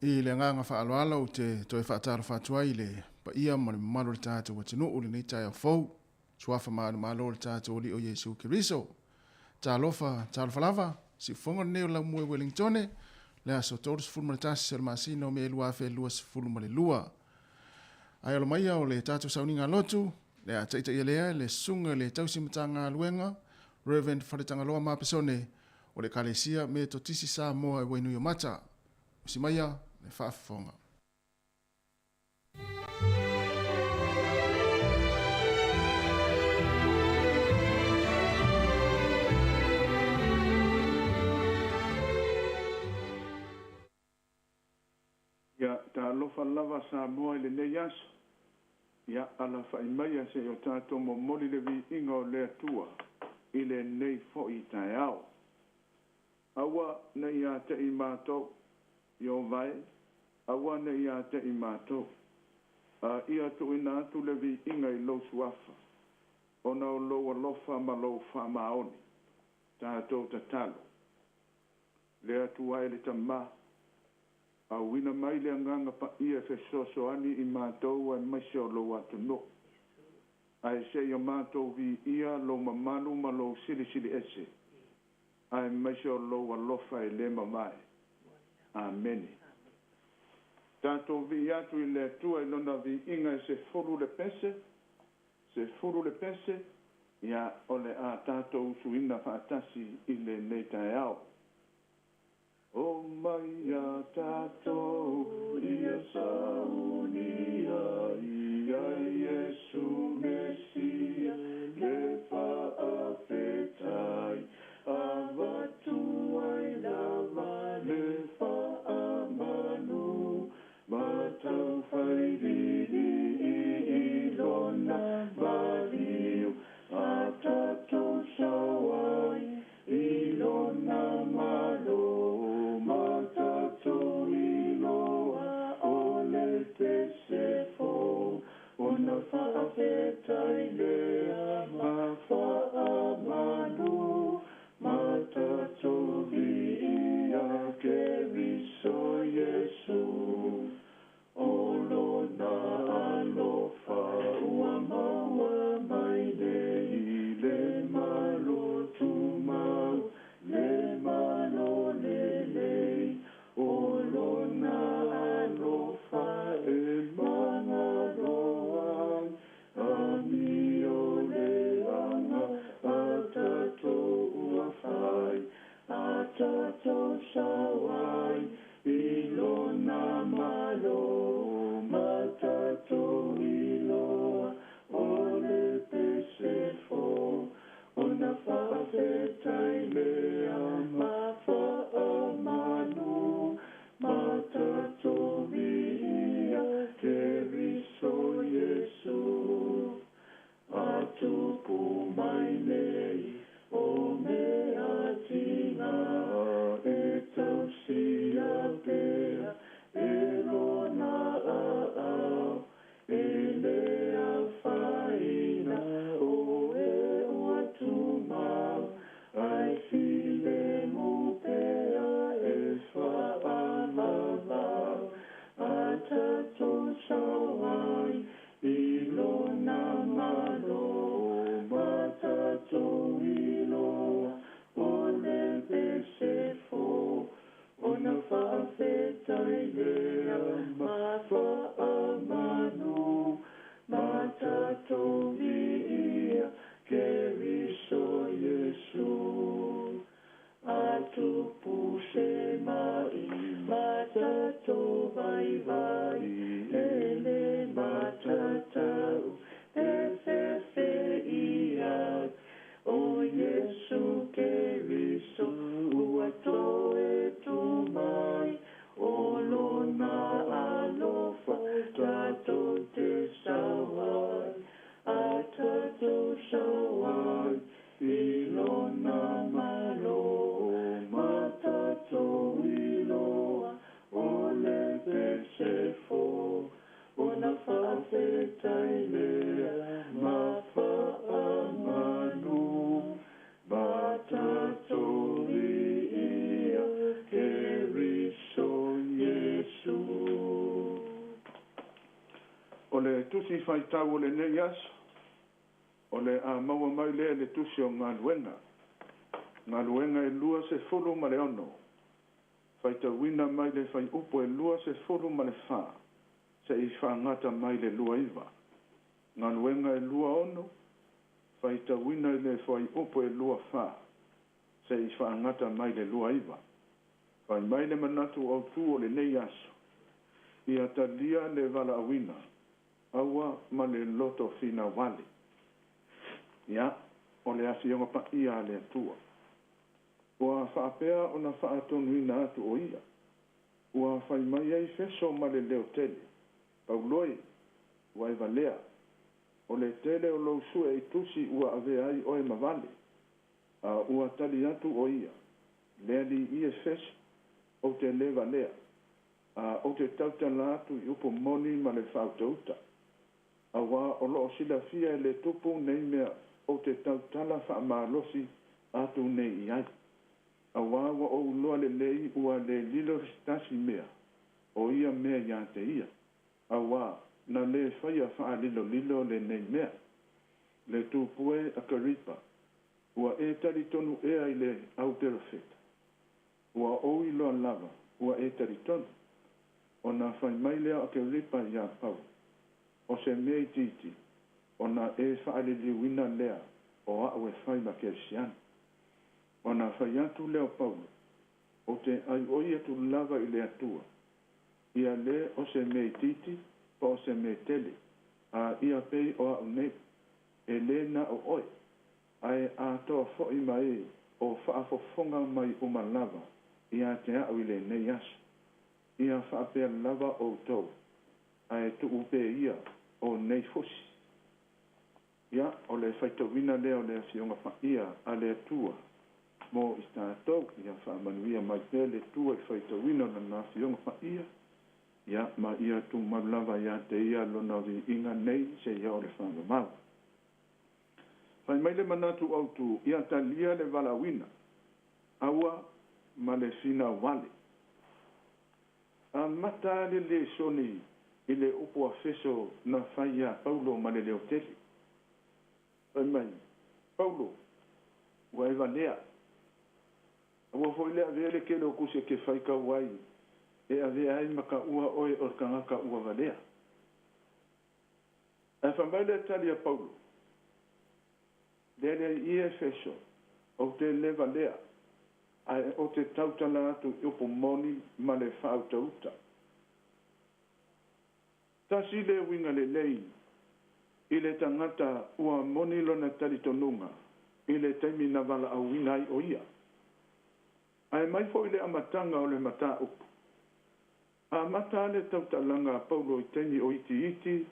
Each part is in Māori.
I le nganga whaaloala o te toi whaatara whaatua i le pa ia mo le malo le tātou wa tino o le nei tai a fau. Suafa maa malo le tātou o li o Yesu Kiriso. Tā lofa lava, si fonga neo la mue Wellingtone, le aso tōru se fulma le tāsi se le masino me lua fe lua se fulma le lua. Ai alo maia o le tātou sauninga lotu, le a taita ia lea le sunga le tausimatanga luenga, Reverend Wharetanga Loa Mapesone, o le kalesia me to tisi Samoa e wainu yo mata. Usi maia, le whaafonga. alofa lava Samoa i le nei aso. Ia ala whaimaia se o tātou mo moli le vi inga o le atua i le nei fo i tae ao. Awa nei a te i mātou i o vai, awa nei a te i mātou. Ia tu ina atu le vi inga i lau suafa. Ona o lau alofa ma lau wha maoni. Tātou ta talo. Le atua e le tamā. A wina mai le anganga pa ia fe soso ani i mātou e maise o lo atu no. Ai se i o mātou vi ia lo mamalu ma lo sili sili ese. Ai maise o lo alofa e le mamai. Amen. Tātou vi atu i le atua i lona vi inga e se furu le pese. Se furu le pese. Ia ole a tātou suina whaatasi i le neitae au. O mai a tātou ia saunia ia Iesu Mesia le whaawhetai a watu ai lava le whaamanu matau whairiri i lona mariu a tātou sauai i lona malo whaafetai lea ma whaamanu matatovi ia ke riso Iesu o lona alofa ua maua mai nei le malo tumau le malo lelei o lona alofa e Tato sawai ilona malo matato iloa ole pesefo ona whaafetai lea ma whaamanu matato via ke riso Iesu atupu mai nei o mea tina e tausia pea e lona a e lea whaina o e ua tumau ai file mu pea e whaalavau a tato sawai i lona malo ma tato ole pesefo ona whaafetai lea ma whaamanu ma tatou ia ke riso Iesu atupu se mai ma tatou vai vai ele ma tatau e fefe ia o Iesu ke riso ua toe tu mai o lona alofa tatou te sawai a tatou sawai i lona malo ma tatou iloa o le pesefo ona whaafetai lea ma whaamanu Matato ia ke riso Iesu. O le tusi whaitau o le nei aso, o le a maua mai lea le tusi o ngā luenga. Ngā luenga e lua se fulu ma le ono. Whaitau wina mai le whai upo e lua se fulu ma le wha. Se i whaangata mai le lua iwa. Ngā luenga e lua ono. Faita wina le fai opo e lua wha. Se i whaangata mai le lua iwa. Fai mai le manatu au tu o le nei aso. I atalia le vala awina. Awa ma le loto fina wale. Ia, o le asionga pa ia le atua. O a whaapea o na whaatonuina atu o ia. ua fai mai ai feso ma le leo tele. Pauloi, ua e valea. O le tele o lou sue i tusi ua ave ai oe mavale. Ua tali atu o ia. Lea li ia feso o te le valea. O te tautala atu i upo moni ma le whautauta. Awa o loo sila fia le tupu nei mea o te tautala wha maalosi atu nei i ai. Awa wa o uloa le lei ua le lilo stasi mea. O ia mea ia te ia. Awa na le whaia wha lilo lilo le nei mea. Le tupue a karipa. Ua e tari tonu ea i le au terafeta. Ua o iloa lava. Ua e tari tonu. O na whai mai lea a karipa ia pau. O se mei titi. O na e wha li wina lea. O a ue whai ma ke siana. O na whai atu leo Paulo, o te ai oi atu lava i le atua. Ia le o se mei titi, pa o se mei tele, a ia pei o au nei, e le na o oi, ai a toa fo i mai o whaafofonga mai uma lava, ia te au i le nei asu. Ia whaapea lava o tau, ai tu upe ia o nei fosi. Ia, o le whaitawina leo le asionga wha ia a le atua, mo i tātou, ia whaamanuia mai pēle tua i whaitawina na nāwhionga wha ia, ia ma ia tu marlava ia te ia lona vi inga nei se ia o le whanga mau. Whai mai le manatu au tu, ia ta lia le walawina, aua ma le fina wale. A mata le soni i le upo a feso na whaia Paulo ma le leo teli. Whai mai, Paulo, wa eva lea, ua foi le ave le kele o kuse ke fai ka wai e ave ai maka ua oe o kangaka ua valea. E whamai le tali a Paulo. Lele i e feso o te le valea o te tautala atu i upo moni ma le whautauta. Tasi le winga le lei i le tangata ua moni lona tali tonunga i le taimi na vala au winai o ia. Ai mai fo ile amatanga o le mata upu. A mata le tautalanga a Paulo i teni o iti,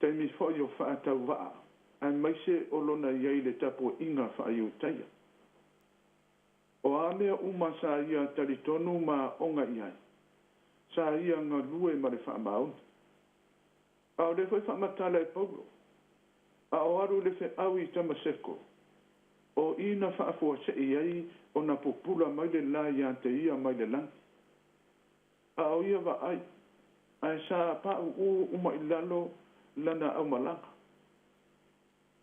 temi fo i o whaatau waa. Ai mai se o lona iei le tapo inga wha i utaia. O a mea uma sa ia taritonu ma onga iai. Sa ia ngā lue ma le wha maun. A o le fai wha matala e Paulo. A o aru le fe au i tamaseko. O ina wha afua se iei o na popula mai le la ia te ia mai le lang. A o ia wa ai. Ai sa pa u uma i lalo lana au malanga.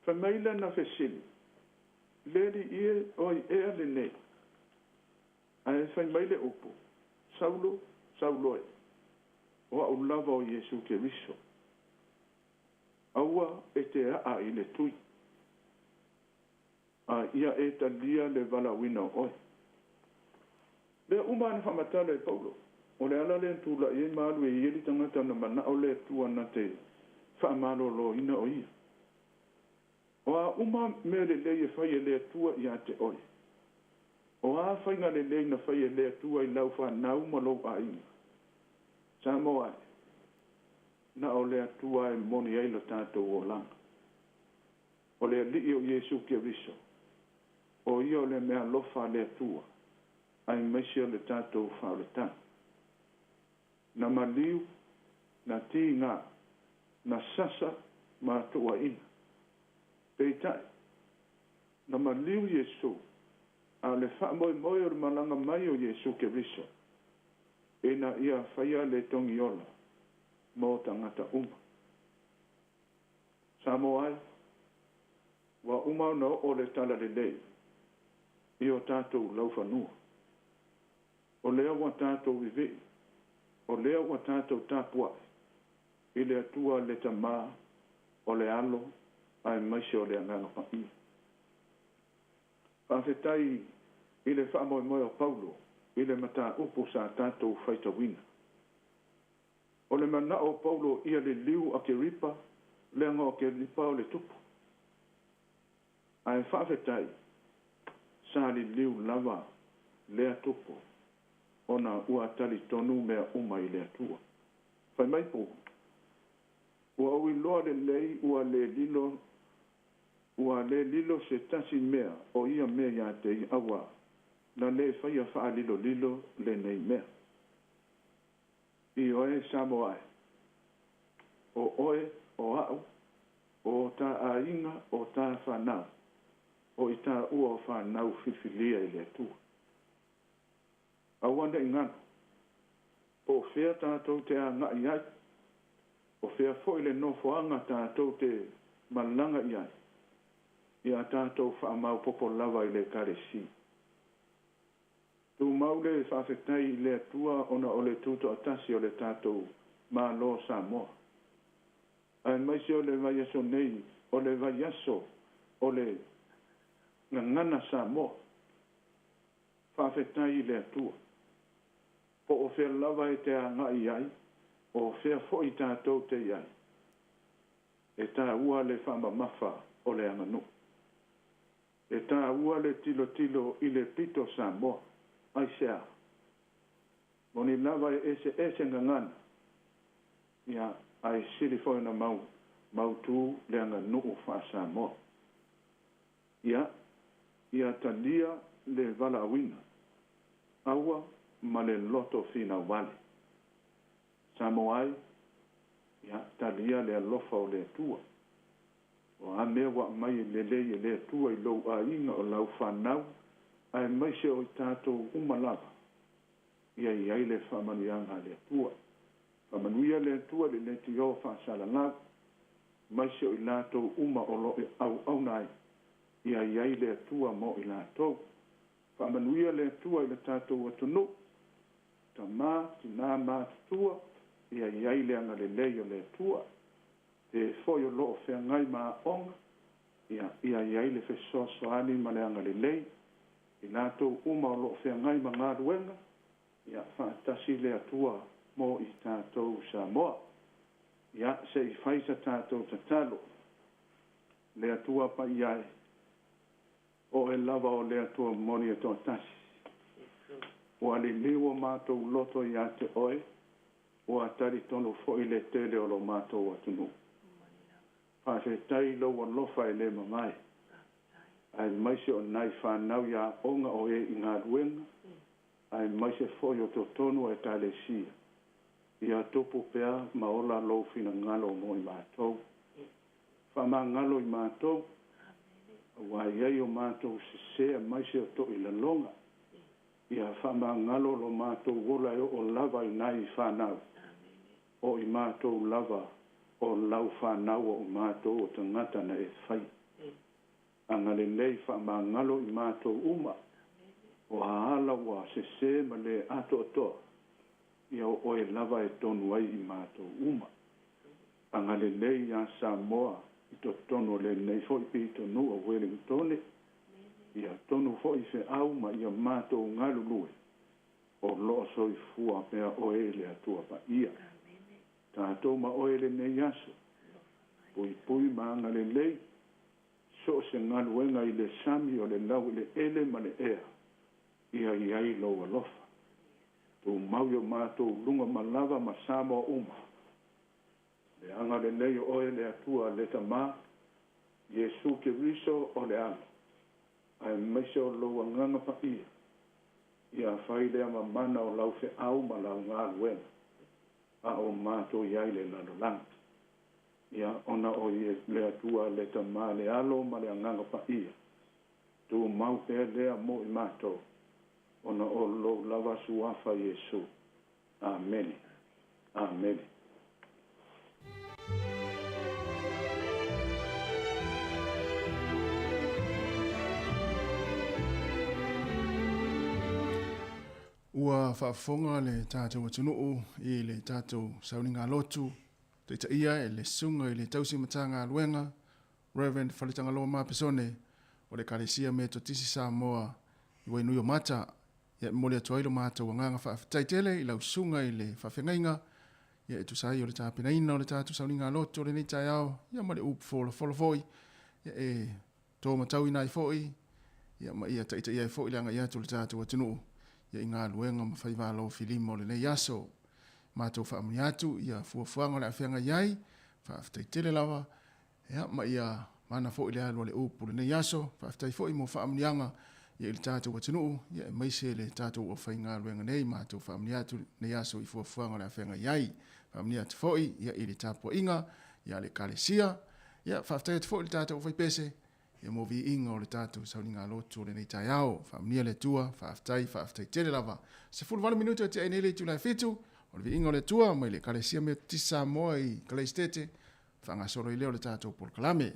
Fa mai lana fesili. Leri ie o i ea le nei. Ai fa mai le upo. Saulo, saulo e. O au lava o Yesu Keriso. Aua e te a i le tui. A ia e talia le vala wina oi. Le umana whamatala e Paulo. O le ala le tula e malu e ieri tangata na mana o le tua na te whaamalo lo ina o ia. O a uma me le le e whai e le tua i a te oi. O a whainga le le na whai e le tua i lau whanau ma lo a inga. Samoa e. Na o le tua e moni eilo tātou o langa. O le li o Yesu Keriso. O ia o le mea lofa le tua. Ai mesia le tātou whaoletana. Na maliu, na tīnga, na sasa, ma tua ina. Peitai, na maliu Yesu, a le wha moe moe o le malanga mai o Yesu Keriso. E na ia whaia le tongi ola, mo tangata uma. Samoa ai, wa umau na o le tala le lei, i o tātou laufanua. O lea wa tātou vivei, o lea wa tātou tāpua, i le atua le tamā, o le alo, ai maise o le anganga pa'i. Whawhetai i le whaamoe moe o Paulo, i le mata upo sa tātou whaitawina. O le mana o Paulo ia le liu a ke ripa, le anga o ke ripa o le tupu. Ai whawhetai, sa li liu lava, lea tupu, ona ua tali tonu mea uma i le atua. Whai mai po. Ua ui loa le lei ua le lilo se tasi mea o ia mea ia te i awa. Na le whaia wha lilo le nei mea. I oe Samoa. O oe, o au, o ta a inga, o ta whanau. O i ta ua o whanau whiwhilia i le atua. Awana i ngana. O whea tātou te a ngai ai. O whea fo i le nofoanga tātou te malanga i ai. Ia tātou whaamau popo lava i le karesi. Tu maule whawhetai i le atua ona o le tuto atasi o le tātou mā lo Samoa. Ai maise o le vaiaso nei, o le vaiaso, o le ngangana Samoa. Whawhetai i le atua. Po o whea lava e te a ngai ai, o whea fo i tātou te iai. E tā ua le whamamafa o le anganu. E tā ua le tilo i le pito Samoa, ai sea. Moni lava e ese ngangana. Ia ai siri fo na mau tu le anganu o wha Samoa. Ia talia le vala awina. Aua ma le loto fina wale. Samoai, ia talia le alofa o le atua. O a mea wa mai le le atua i lou a inga o lau whanau, ai maise o i tātou umalava. Ia i ai le whamanianga le atua. Whamanuia le atua le neti o whasalanga, maise o i lātou uma o lo e au nai. Ia i ai le atua mo i lātou. Whamanuia le atua i le tātou atunu. Ta mā, tina mā tua, ia iai le anga le lei o le tua, te foi o loo whea ngai mā onga, ia iai le whesoso ani ma le anga le lei, i nātou uma o loo whea ngai ma ngā ruenga, ia whaatasi le atua mo i tātou Samoa, ia se i whaisa tātou tatalo, le atua pa iai, o e lava o le atua moni e tō tasi, o ale lewa mātou loto i ate oe, o atari tono fo i le tele o lo mātou atunu. Pāse tai lau alofa e le mamai. Ai maise o nai whanau ia onga o e i ngā ruenga. Ai maise fo i o to tonu e tale sia. Ia topo pea maola lau fina ngalo mo i mātou. Whama ngalo i mātou. Wa iai o mātou se maise o to i la longa. Ia whama ngalo lo mātou wola o lava i nai whanau. O i mātou lava o lau whanau o mātou o tangata na e whai. Angale nei whama ngalo i mātou uma. O haala wa se ma le ato atoa. Ia o e lava e tonu ai i mātou uma. Angale nei a Samoa i to tono le nei fo i pi tonu o Wellington. Ia tonu fo i se au ma ia mātou ngalu lue. O loo soi fua mea o e le atua pa ia. Tātou ma o e le nei aso. Pui maanga le lei. So se ngalu enga i le sami o le lau le ele ma le ea. Ia i ai loa lofa. Tu mau yo mātou lunga malava ma Samoa uma. Le anga le nei o e le atua le tamā. Yesu ke riso o le anga. Ai maise o loa nganga pa ia. Ia whai lea ma mana o lau fe au ma lau ngā ruenga. A o mātou iai le lalolang. Ia ona o i le atua le tamā le alo ma le nganga pa ia. Tu mau pe lea mo i mātou. Ona o lo lava suafa Yesu. Amen. Amen. Ua whaafonga le tātou atunuu i le tātou sauninga lotu. Te ta ia e le sunga i le tausi matanga luenga. Reverend Whalitanga Loa Mapesone o le karesia me to tisi Samoa i wainui o mata. Ia mole atuailo mātou wanganga whaafetaitele i lau sunga i le whawhengainga. Ia e tusai o le tāpinaina o le tātou sauninga lotu o le nitai au. Ia ma le upu folo foi. Ia e tō matau i nai foi. Ia ma ia taita ia foi le anga ia tu le tātou atunuu. ia inga luenga ma fai valo filimo le nei aso. Mātou whaamuni atu ia fuafuanga le awhenga iai, whaaftai tele lawa, ia ma ia mana fo ile alua le upu le nei aso, whaaftai fo i mo whaamunianga ia ili tātou watanuu, ia e maise le tātou o whai ngā luenga nei, mātou whaamuni atu nei aso i fuafuanga le awhenga iai, whaamuni atu fo i, ia ili tāpua inga, ia le kalesia, ia whaaftai atu fo ili tātou o whai pese, ia mo vi inga o le tātou sauni ngā lotu le nei tai au, whaamuni le tua, whaaftai tele lava, se fulu wala minuto te ainele tu lai fitu, o le inga o le tua, mai le kalesia me tisa moa i kaleistete, whangasoro i leo le tātou por kalame.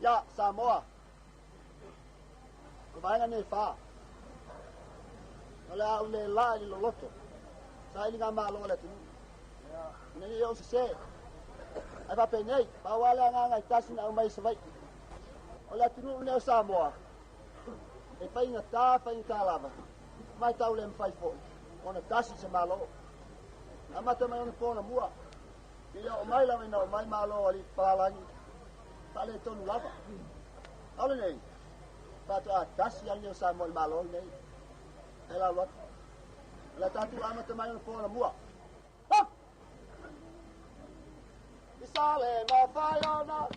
Ya, Samoa. Kumaina ni fa. Ola ule la ni loloto. Sa ini ngama lo le tu. Ya, ni yo se. Ai pa penei, pa wala nga nga tasin au mai savai. Ola tu ne Samoa. E pa inga ta, pa inga lava. Mai tau le mfai fo. Ona tasin se malo. Amata mai ona pona mua. Ia o mai la no mai malo ali palangi. Pale tonu lava. Ole nei. Pato a tasi ali o Samoa malo nei. Ela lot. La tatu amata mai ona pona mua. Ha! Sale mafayona.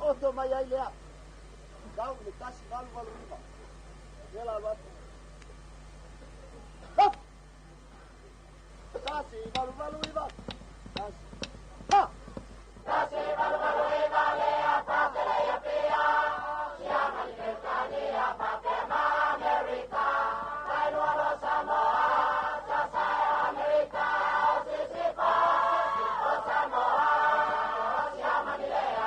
Oto mai ai lea. Kau le tasi valu riva. Ela watu. Hop! Tasi valu riva. Tasi. Ha! Tasi valu riva lea patele ya pia. Siama libertania patema America. Kainua lo Samoa. Sasaya America. Sisipa. O Samoa. Siama ni lea.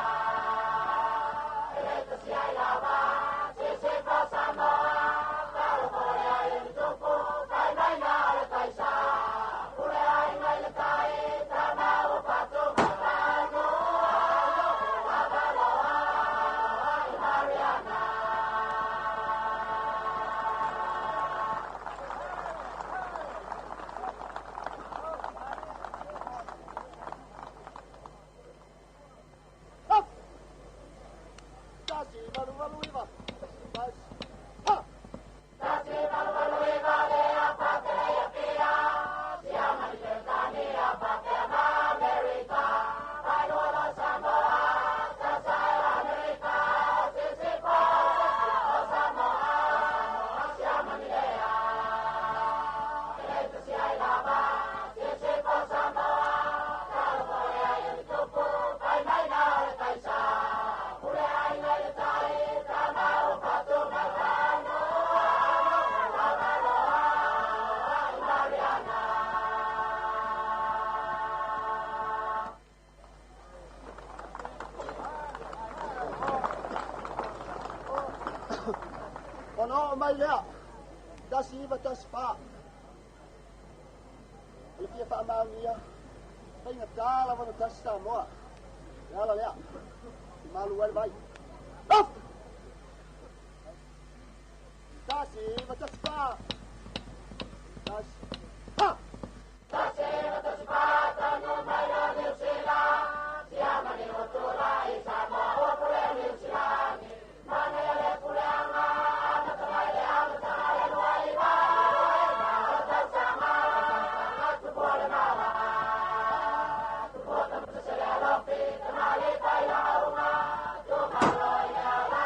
Ono mai lea. Tasi iwa tasi pā. I kia wha maungia. Painga tāla wana tasi Samoa. Ala lea. I malu wai vai. Off! Tasi iwa tasi pā. Tasi. Ha! Tasi iwa tasi pā. Tanu mai la New Zealand. Siama ni otura I Samoa. Opule New Zealand. Mana ya le puleanga. Thank you.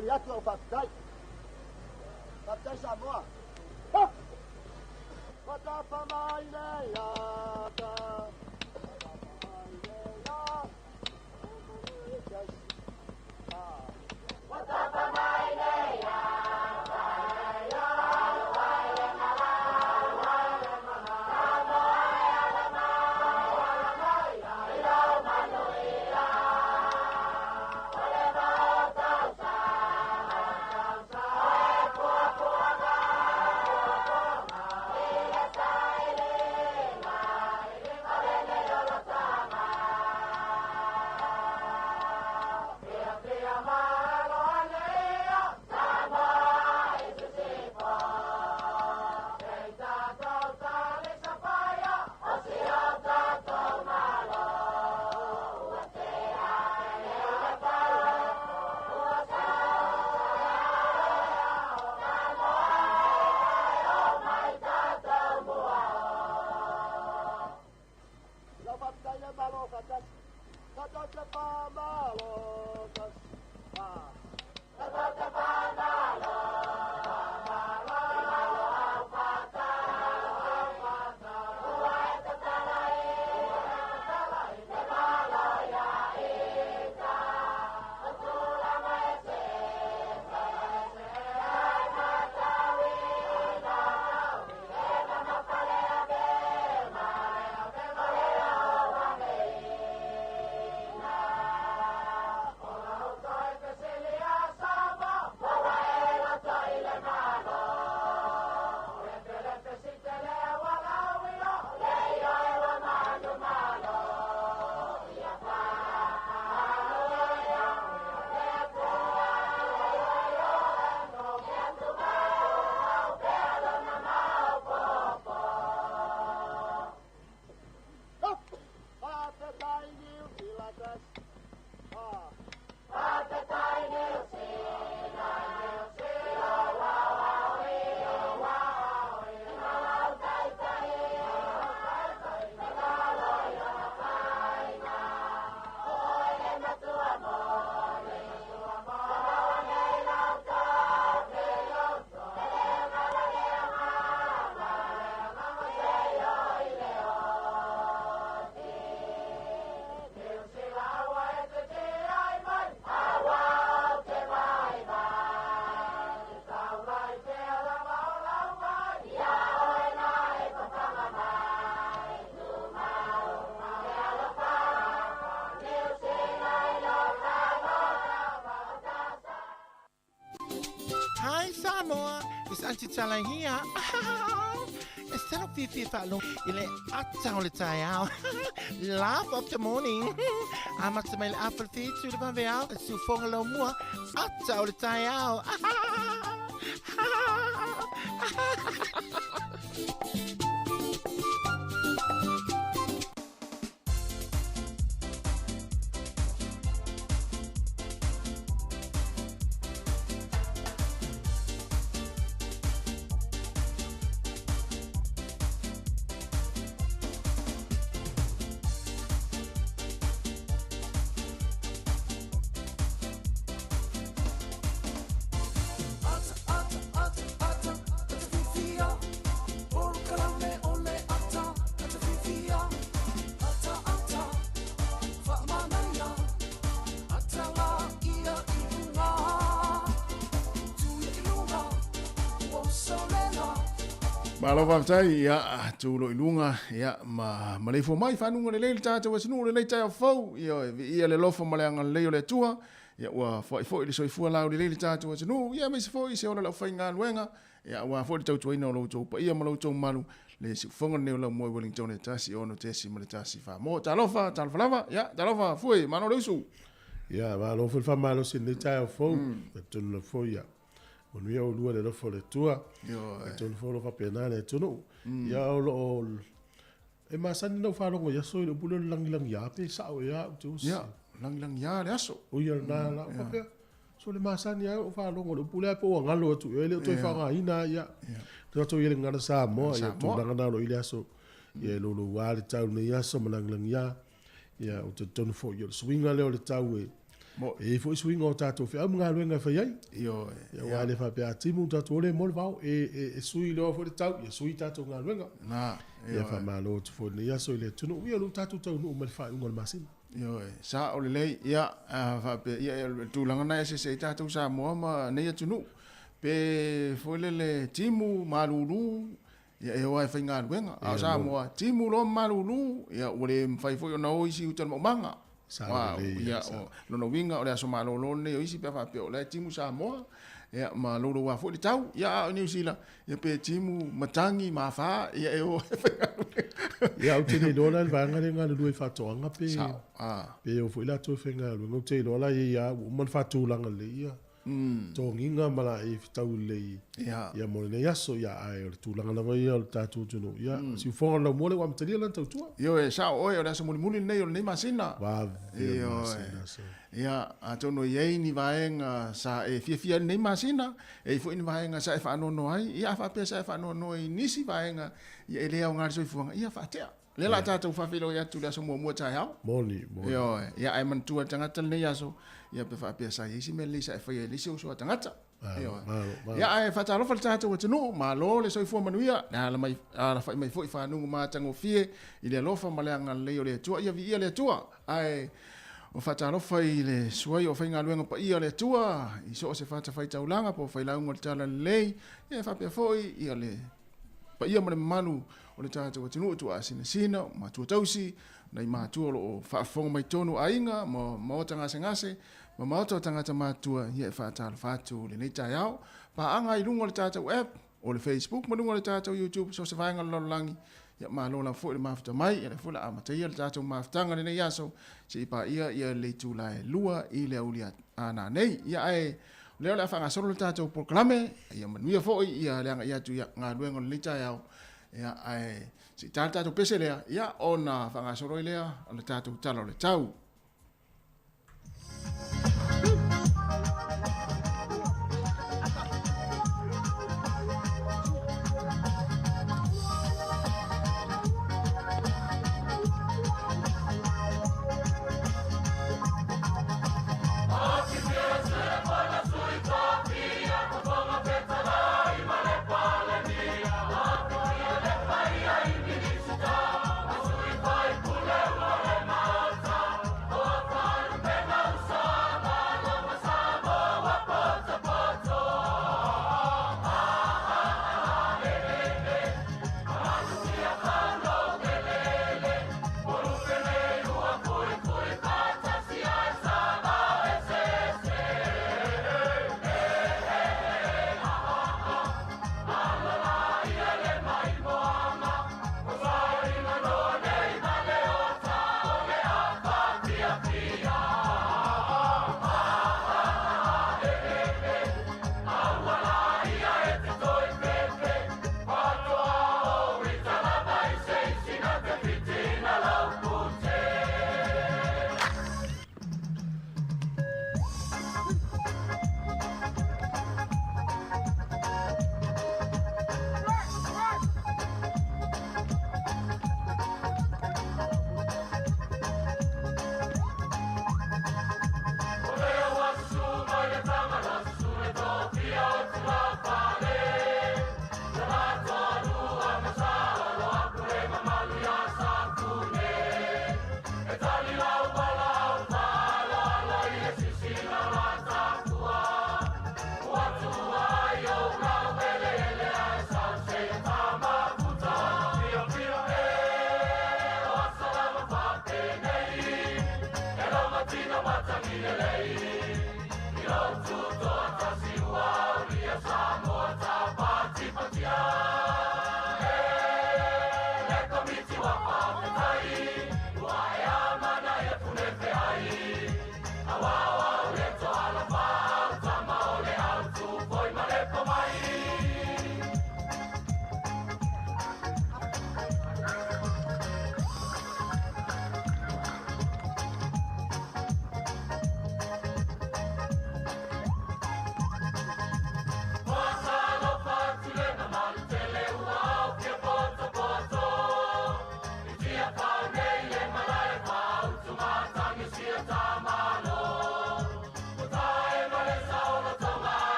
moli atu o whaktai. Whaktai Samoa. Watapa mai nei ata. Watapa mai nei ata. Hi Samoa, it's Auntie Chala here. Instead of Fifi Falun, ile atau le tayao. Laugh of the morning. Amat sa may apple feet to the babayao. Sufong alo mo. Atau le tayao. Malo whaftai ia tūlo i lunga ia ma leifo mai whanunga le leile tātou asinu le leita au fau ia le lofa ma le anga leo le tua ia ua fo i le soifua lau le leile tātou asinu ia me se fo i se ola lau whai ngā luenga ia ua fo i tau tuaina o lau pa ia ma lau tau malu le si whonga neo lau moe Wellington e tasi ono tesi ma le tasi wha mo talofa lava ia talofa fui mano leusu ia malo fo fa malo sin le tai au fau tonu le fo ia o nui au lua le lofo le tua tonu fo lo fa pena le tonu ia o lo e masani no fa longo ia so le bulo lang ia pe sa o ia tu ia lang ia le aso o ia na la fa pe so le masani ia o fa longo le bulo po ngalo tu ele to fa nga ina ia to ile ngana sa mo ia to ngana lo ile aso ia lo wa le tau ne ia so lang ia o te tonu fo ia swinga le o le tau e E fo swing o tato fe am ngalo nga fa yai. Yo. Ya wa le fa pe atimu tato le mol vau e sui lo fo tau ya sui tato ngalo nga. Na. Ya fa malo fo ne ya so le tunu ya lu tato tau no mal fa ngol masin. Yo, sa o le ia fa pe ia tu langa na se tato Samoa ma ne ya tunu. Pe fo le timu malulu ia e wai fai ngā ruenga. A Samoa, timu lo malulu, ia ule mwhai fo na o isi utan mo manga. Ia lono winga o le aso malolo ne o isi pe fa pe o le timu Samoa. Ia ma lolo wa fo le tau, ia o New Zealand, ia pe timu matangi ma fa, ia e o fai ngā ruenga. Ia o tene lola le vanga le ngā lue whatoanga pe. Pe o fo ila to fai ngā ruenga. O tene lola ia o man whatulanga le ia. Tō nginga mala e tau lei ia mo ne yaso ia ai o tūlanga na vai o tātou tunu ia si fonga na mole wa mtaria lan tau tua yo e sa o e sa muli nei o nei masina wa ia a tono ye ni vaenga sa e fia nei masina e fo ni vaenga sa e fa no ai ia fa pesa fa no i nisi vaenga ia ele o ngar so fonga ia fa tea le la tātou fa filo ia tu la so mo tai hao moni yo ia ai man tu tanga tal nei yaso ia pe fa pesa isi me le sa e fa ia lisi o so tangata ia ai fa talo fa tātou tunu ma lo le so fo manuia na la mai ala fa mai fo fa nu ma tango fie ile lo fa malanga le o le tua ia vi ia le tua ai o fa talo fa ile suai o fa nga luenga pa ia le tua i so se fa ta fa taulanga po fa ila ngol tala le ia fa pe fo ia le pa ia mo malu o le tātou atinu tu asina sina ma tu tausi nei ma tu o fa fonga mai tonu ainga mo tanga sengase ma to tanga ma tu ia fa tal fa tu le nei tai au pa anga i lungo le tātou app o le Facebook mo lungo le tātou YouTube so se vainga lo langi ia ma lo la fo le mafta mai ia fo la amata ia le tātou maftanga le nei yaso si pa ia le tu la lua i le ulia ana nei ia ai leo la fa solo le tātou proclame ia manuia fo ia le anga ia tu ia nga luengo le tai au ia ai si tātou pese lea ia ona whanga soroi lea o le tātou talo le tau.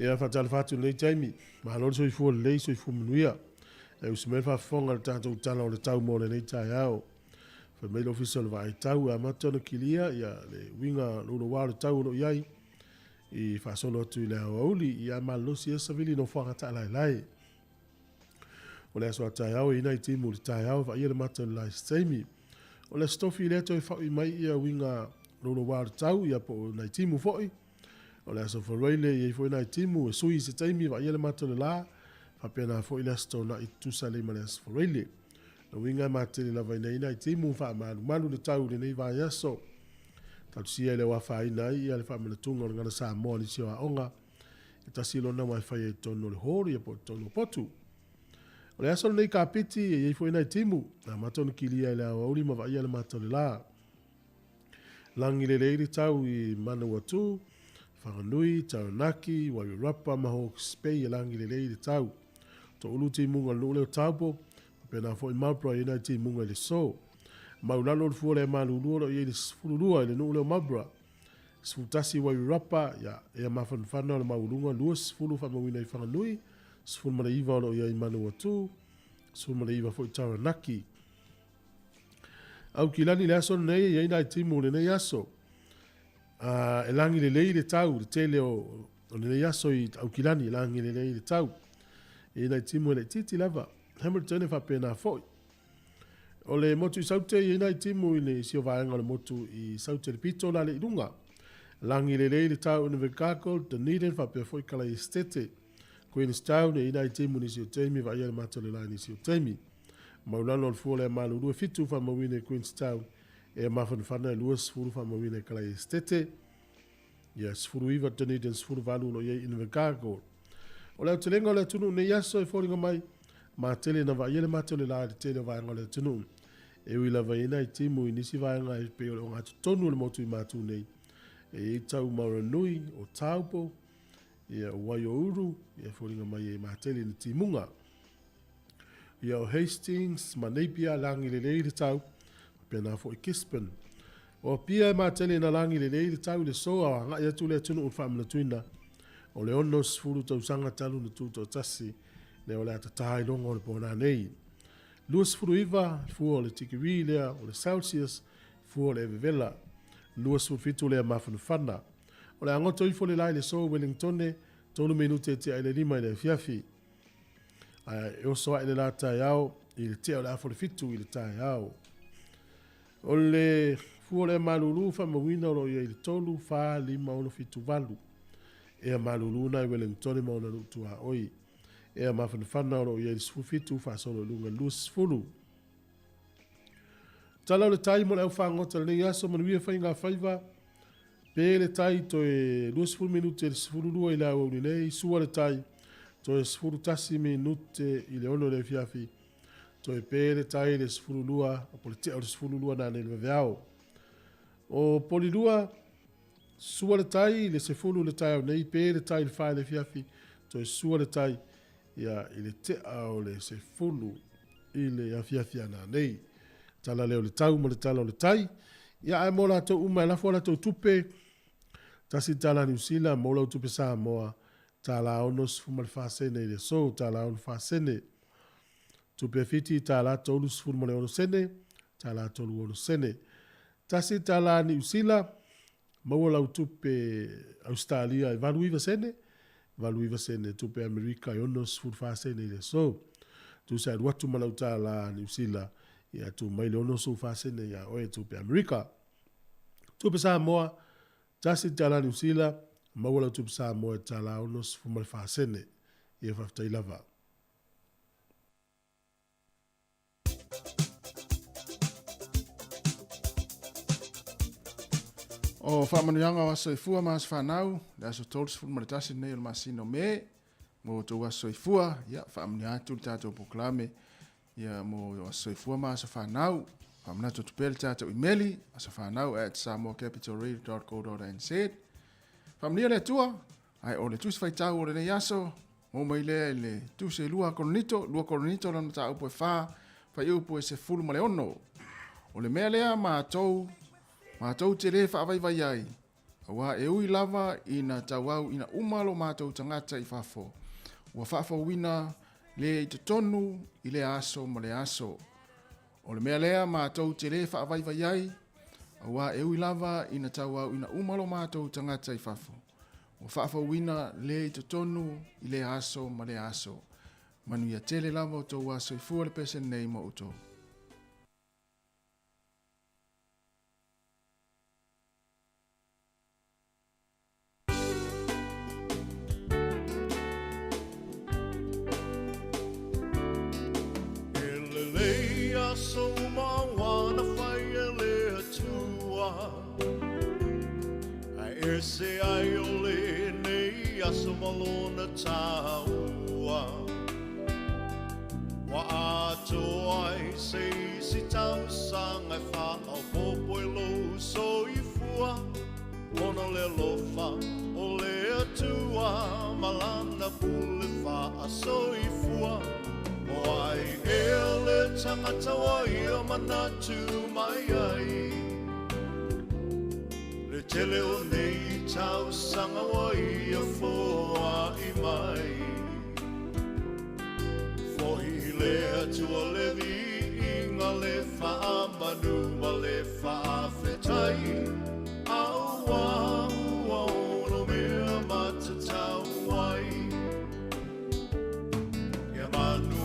Ia whatala whatu nei taimi. Mahalori soi fua lei soi fua manuia. E usimel whafonga le tātou tala o le tau mō le nei tai au. Fa mail official vai tau a matona kilia ia le winga lolo wā le tau no iai. I whasolo atu i le auli i a malosi e savili no whakata lai lai. O le aswa tai au ina i timu le tai au va ia le matona lai staimi. O le stofi le to i mai ia winga lolo wā le tau ia po nai timu foi. O le aso whareile i foi nai timu e sui se taimi va ia le matona la. Fa pena foi le asto na i tusale ma le aso whareile. Na winga matele la vaina ina i timu wha malu le tau le nei vai aso. Tau sia le wafa ina i ale wha mele tunga o ngana Samoa ni sio a onga. E tasilo na mai whai e tono le hori e po tono potu. O le aso nei ka piti e i foi nai timu. Na matona kilia le awa uri ma va ia le matole la. Langi le leiri tau i mana watu. Whanganui, Taranaki, Wairarapa, Maho, Spei, Langi le leiri tau. To ulu ti munga luleo taupo. Pena fo i mapra i nai ti munga le so. Maulalo le fuole e malulua i le sfululua i le nuleo mapra. Sfutasi Wairarapa, ya e mawhanwhana le maulunga lua sfulu whamawina i whanganui. Sfulu mara iwa o i mana watu. Sfulu mara iwa fo i Taranaki. Au kilani le aso nei i nai ti munga le nei aso. E langi le lei le tau, le tele o le nei aso i au kilani, langi le lei le tau. E nai timu le titi lava, Hamilton e whapena foi. O le motu i saute i nai timu i le sio vaenga le motu i saute le pito la le ilunga. Langi le lei le tau in Vekako, Dunedin whapea foi kala i stete. Queenstown e nai timu ni sio teimi, va ia le mato le lai ni sio teimi. Maulano al fuole e malurua fitu whamawine Queenstown. E mafan fana lua sfuru whamawine kala i stete. Ia sfuru iwa Dunedin sfuru valu no iei in Vekako. O leo telenga o leo tunu ne yaso e fōringa mai. Ma tele na vaiele mato le lai tele o vaenga o leo tunu. E wila vaina i timu i nisi vaenga i peo le o ngātu tonu le motu i matu nei. E i tau maura nui o taupo. Ia o wai o uru. Ia fōringa mai e ma tele ni timunga. Ia o Hastings, ma Napier, langi le lei le tau. Pia na fo i Kispen. O pia e ma tele na langi le lei le tau le soa. Nga ia tu le tunu un whamina tuina. O le ono sfuru tau sanga talu na tūtou tasi, le o le atatai longa o le pōna nei. Lua sfuru iwa, fua o le tikiri lea, o le Celsius, fua o le evevela. Lua sfuru fitu lea mawhanawhana. O le angoto ifo le lai le so Wellingtone, tonu minute te aile lima i le fiafi. E osoa i le la tai au, i le tea o le afo le fitu i le tai au. O le fua o le malulu, whamawina o i le tolu, wha, lima, ono fitu valu. Ea maluluna i Wellington mauna lutu a oi. Ea mawhanawhana o i sfu fitu whasolo lunga lus fulu. Tala o le tai mo le au whangota le nei aso manuia whainga whaiva. Pē le tai to e lus fulu minute le sfulu lua i la au ni nei. Sua le tai to e sfulu tasi minute i le ono le fiafi. To e pē le tai le sfulu lua, o le tea o le sfulu lua na ne le veao. O poli lua, sua le tai, le se fulu le tai au nei, pē le tai le whae le fiafi, to e sua le tai, ia i le te au le se fulu i le afiafi ana nei. Tala leo le tau, ma le tala o le tai, ia ai mo la to uma, la fua la to tupe, tasi tala New Zealand, mo la tupe Samoa, tala onos fuma le whasene i le so, tala on whasene, tupe fiti, tala tolu fuma le ono sene, tala tolu ono sene, tasi tala New Zealand, maua lau tupe Australia e valuiva sene tupe Amerika e ono sfurfa sene le so. Tu sa watu malau ta la New Zealand ia tu mai le ono sfurfa sene ia oe tupe Amerika. Tupe Samoa, tasi tala New Zealand, maua lau tupe Samoa tala ono sfurfa sene ia whaftai lava. O whamanianga o aso i fua maas whanau, le aso tōlis furu maritasi nei o le masino me, mo tō aso i fua, ia whamani atu le tātou poklame, ia mo aso i fua maas whanau, whamanatu tupele tātou imeli, aso whanau at samoacapitalradio.co.nz. Whamania le tua, ai o le tusi whaitau o le nei aso, mo mai le tusi lua koronito lana tā upo e wha, whai upo e se fulu ma le ono. O le mea lea mātou te le whaavai vai ai. Awa e ui lava ina tauau ina umalo mātou tangata I whafo. Ua whafawina le I te tonu I le aso ma le aso. O le mea lea mātou te le whaavaiva iai. Awa e ui lava ina tauau ina umalo mātou tangata I whafo. Ua whaafawina le I te tonu I le aso ma le aso. Manuia tele lava o tau aso I fua le pese nei mo uto. So ma wana whaia le atua Ai se ai o le nei aso malona taua Wa ato ai se isi tau sanga wha au popo e lo so I fua Ona le lofa o le atua Malana pule wha a so I fua O ai ele tangata wa ia manatu mai ai Le tele o nei tau sanga wa ia foa I mai Fohi le atua le vi inga le wha manu ma le wha whetai Aua ua ono mea matatau ai Ia manu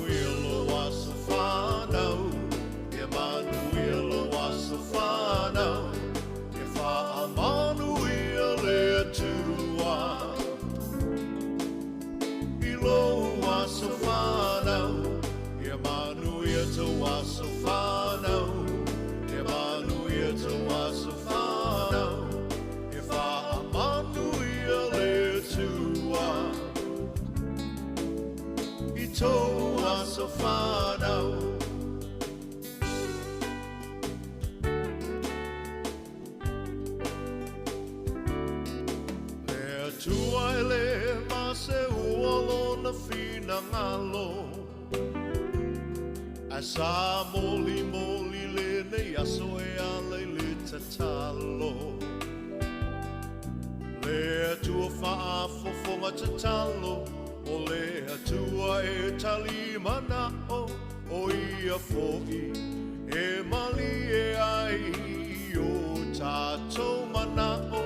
Sa moli moli le nei aso e ale le tatalo Le atua wha fofonga tatalo O le atua e tali mana o ia foi E mali e ai o tatou mana o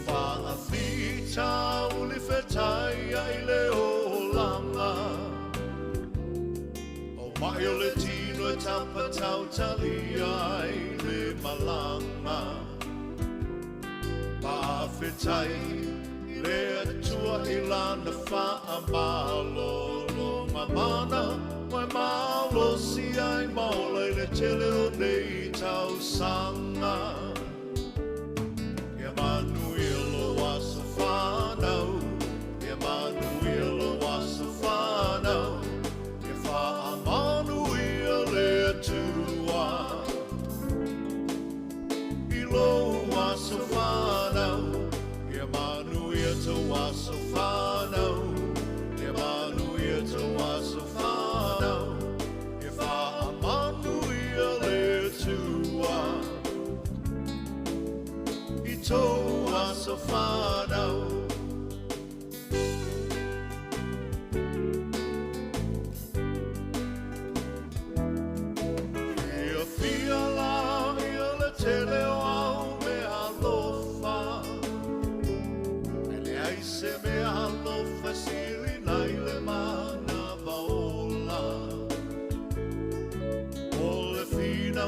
wha a fita o le whetai ai le o langa Mai o le tino e tapa tau tali ai le malanga Pawhetai le atua I lana wha malo Longa mana mai malo si ai maula I le tele o nei tau sanga Ia manuelo aso whanau Ia manuelo aso whanau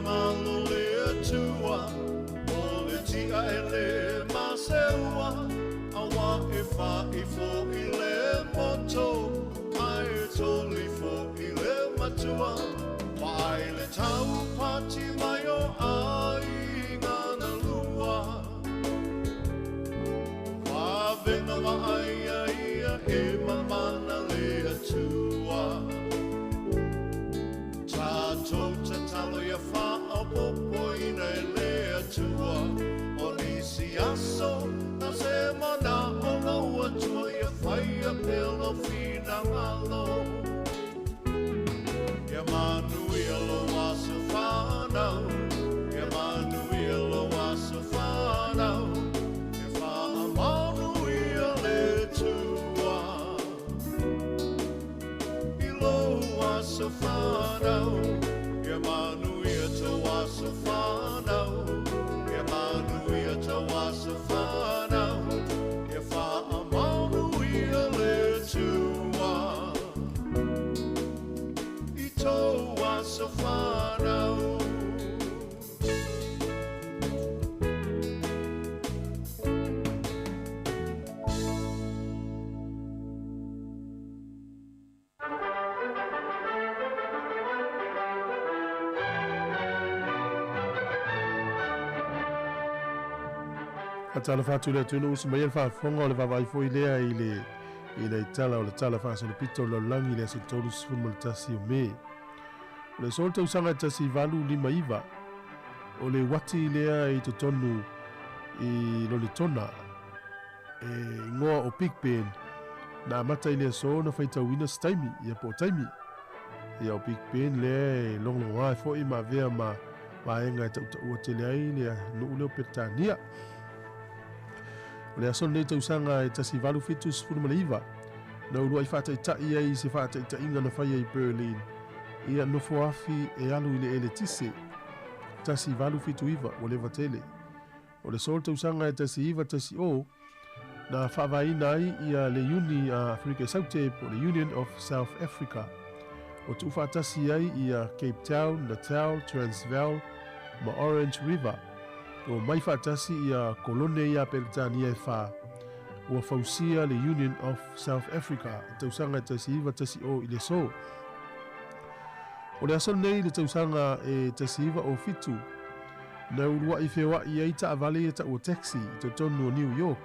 Malo le atua, o le tia e le maseua, awa e wha I fo I le moto, ai e toli fo I le matua, mai le tau pati mai o ai ngana lua. Wa venga wa ai ai e mamana le atua. Tato tatalo ia wha o popo ina e le atua O nisi aso na se mana o ngau atua ia whai a pelo fina ngalo Ia manu ia lo aso whanau Ia manu ia lo aso whanau Ia wha se whanau, e wha maunu ia le tua. I toa se whanau. Atala fatu le tunu usi mai fa fonga le vai foi lea ile tala o le tala fa so le pito lo langi le so tolu sfun mo tasi o me. Le solta usanga tasi valu lima iva. O le wati lea I to tonu I lo le tona. Ngoa o Big Ben na mata ile so na faita wina staimi ia po taimi. Ia o Big Ben le long wa fo I ma vea ma enga ta o te le ai le no le petania. Le aso nei tau sanga e tasi valu fitu sifuru malaiva. Na urua I whata I tai ai se whata I ta inga na whaia I Berlin. Ia nofo afi e alu I le ele tise. Tasi valu fitu iwa o le vatele. O le sol tau sanga e tasi iwa tasi o. Na whawaina ai ia le uni a Afrika Saute po le Union of South Africa. O tu whatasi ai ia Cape Town, Natal, Transvaal, ma Orange River. O mai whaatasi ia kolone ia Peritania e wha. Ua whausia le Union of South Africa. Tausanga tasi iwa tasi o I le so. O le aso nei le tausanga e tasi iwa o fitu. Na urua I whewa I eita avale e ta o taxi to tonu o New York.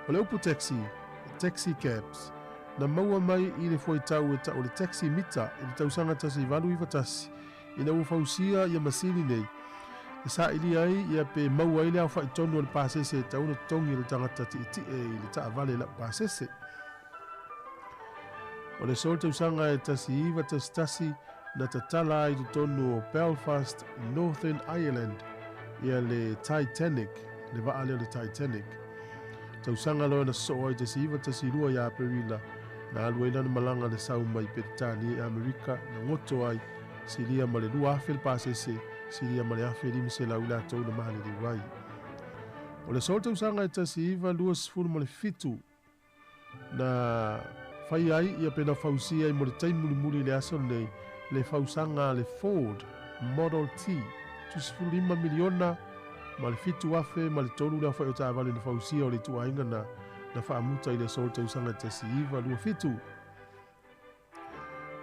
O le upu taxi cabs. Na maua mai I le foi tau e ta o le taxi mita I le tausanga tasi valu iwa tasi. Ina ua whausia ia masini nei. Sa ili ai ia pe mau ai le au fai tonu le pasese ta una tongi le tangata ti le ta vale la pasese. O le solta usanga e tasi iwa tasi na tatala ai tonu o Belfast, Northern Ireland ia le Titanic, le vaale le Titanic. Ta usanga lo na so ai tasi iwa tasi lua ia perila na aluena na malanga le sau mai Britania Amerika na ngoto ai silia ma le lua afel pasese siria male afe li mse la ula tau na mahale li wai. O le solta usanga e tasi iwa lua sifuru male fitu na fai ai ia pena fausia I mo le taimuli muli le aso nei le fausanga le Ford Model T tu sifuru 5 miliona ma le fitu afe ma le tolu le fai o ta avale na fausia o le tua inga na whaamuta I le solta usanga e tasi iwa lua fitu.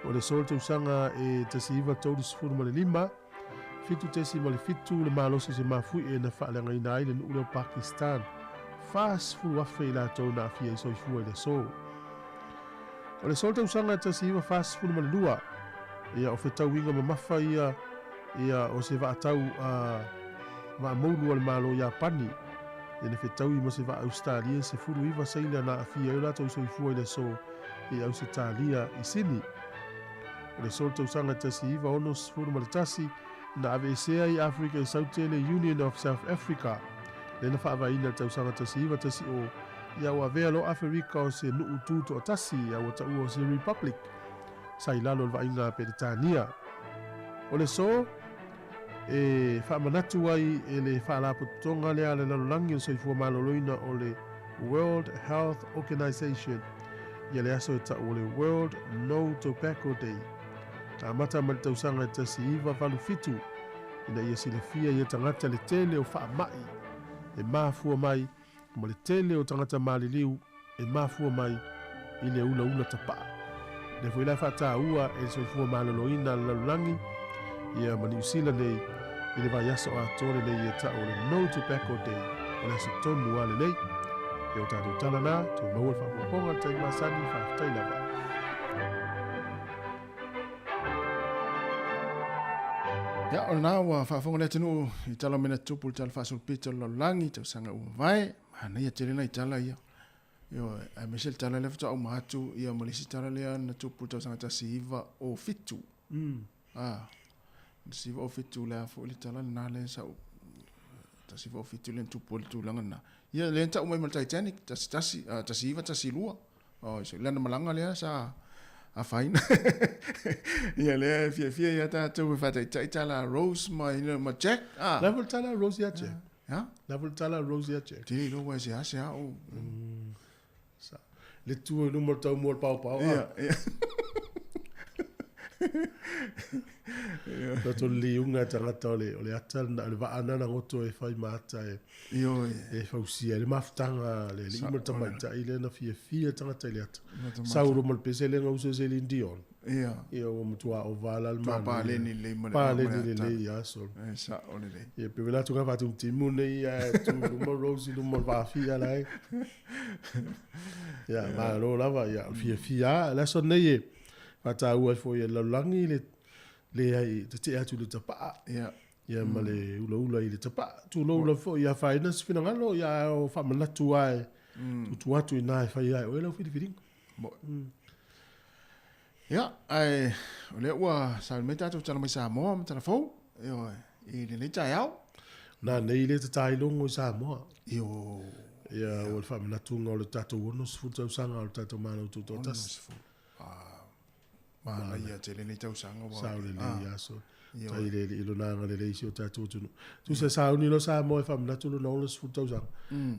O le solta usanga e tasi iwa tolu sifuru male 5 fitu tesi ma le fitu le malosi se mafui e na whaalanga I nai le nuule o Pakistan. Fas fulu afe I la tau na afia I soifua I le so. O le solta usanga tasi iwa fas fulu ma le lua. Ia o whetau inga ma mafa ia o se vaatau ma moulu o le malo ia pani. Ia ne whetau I mo se va Australia se fulu iwa saila na afia I la tau soifua I le so. Ia au se talia I sini. O le solta usanga tasi iwa ono sifuru ma le tasi. Na avesea I Afrika I Saute le Union of South Africa. Le na whaavaina tausanga tasi iwa tasi o. Ia ua vea lo Afrika o se nuu tuto o tasi. Ia ua tau o se Republic. Sai lalo lwa inga Peritania. O le so. E whaamanatu ai e le whaalapo tonga lea le lalolangi o soifua maloloina o le World Health Organization. Ia le aso e ta o le World No Tobacco Day. Ta mata ma tausanga tasi iwa valu fitu. Ina ia silafia ia tangata le tele o wha mai. E mafua mai. Ma le tele o tangata maliliu. E mafua mai. I le ula tapa. Le fuila whata ua e soifua maloloina lalulangi. Ia ma New Zealand nei. I le vai aso a tore nei ia ta o le No Tobacco Day. O le aso tonu ale nei. E o tātou talana. Te maua whapoponga te masani whaftailava. Ya o na wa whaafonga le tenu I tala mena tupu tala whaasul pita lo langi tau sanga ua vai. Mana ia tere na I tala ia. Yo, a Michelle tala le fata au mahatu ia malisi tala lea na tupu tau sanga tasi iwa o fitu. Tasi iwa o fitu lea fo ili tala na le sa tasi iwa o fitu le tupu le tūlanga na. Ia le enta umai mal Titanic, tasi iwa tasi lua. So lea na malanga lea sa a faina. Ia lea fia ia tātou e whata I tala Rose ma Jack. Level tala Rose ia Jack. Ya? Na vul tala Rosie che. Te lo wa se ase au. Sa. Le tu no mo tau mo pau pau. Ia, ia. Na to liunga tangata ole ata na le va ana na ngoto e fai mata e. Io, E fausia le maftanga le mo tamai ta ile na fia tangata ile ata. Matamata. Sauro mo pese le ngau se Celine Dion. ia. Ia o mo tua o vala al Tua man. pa le ni le mo le. Pa le ni le ya so. Sa ole le. Ia pe vela tu ka fatu timu nei ia tu mo Rosie mo va fia lai. Ia ma lo lava ia fia la so nei. Fata ua fo ia langi le ai te atu le tapa. Ia. Ia ma le ula i le tapa. Tu lo ula fo ia faina sfina ngalo ia o fa mana tu ai. Tu atu ina ai fai ai o ela fiti. Ia, ai ole ua sa me tatu tala mai Samoa me tala fou. Io, i le tai au. Na nei le te tai longo Samoa. Io. Ia o fa mana tu ngalo tatu ono sfuta usanga o tatu mana tu totas. Ma ia te le tau sanga wa. Sa le ia so. Tai le ilo na ngale le isi o tatu tu. Tu se sa uni lo Samoa fa mana tu lo na ono sfuta usanga.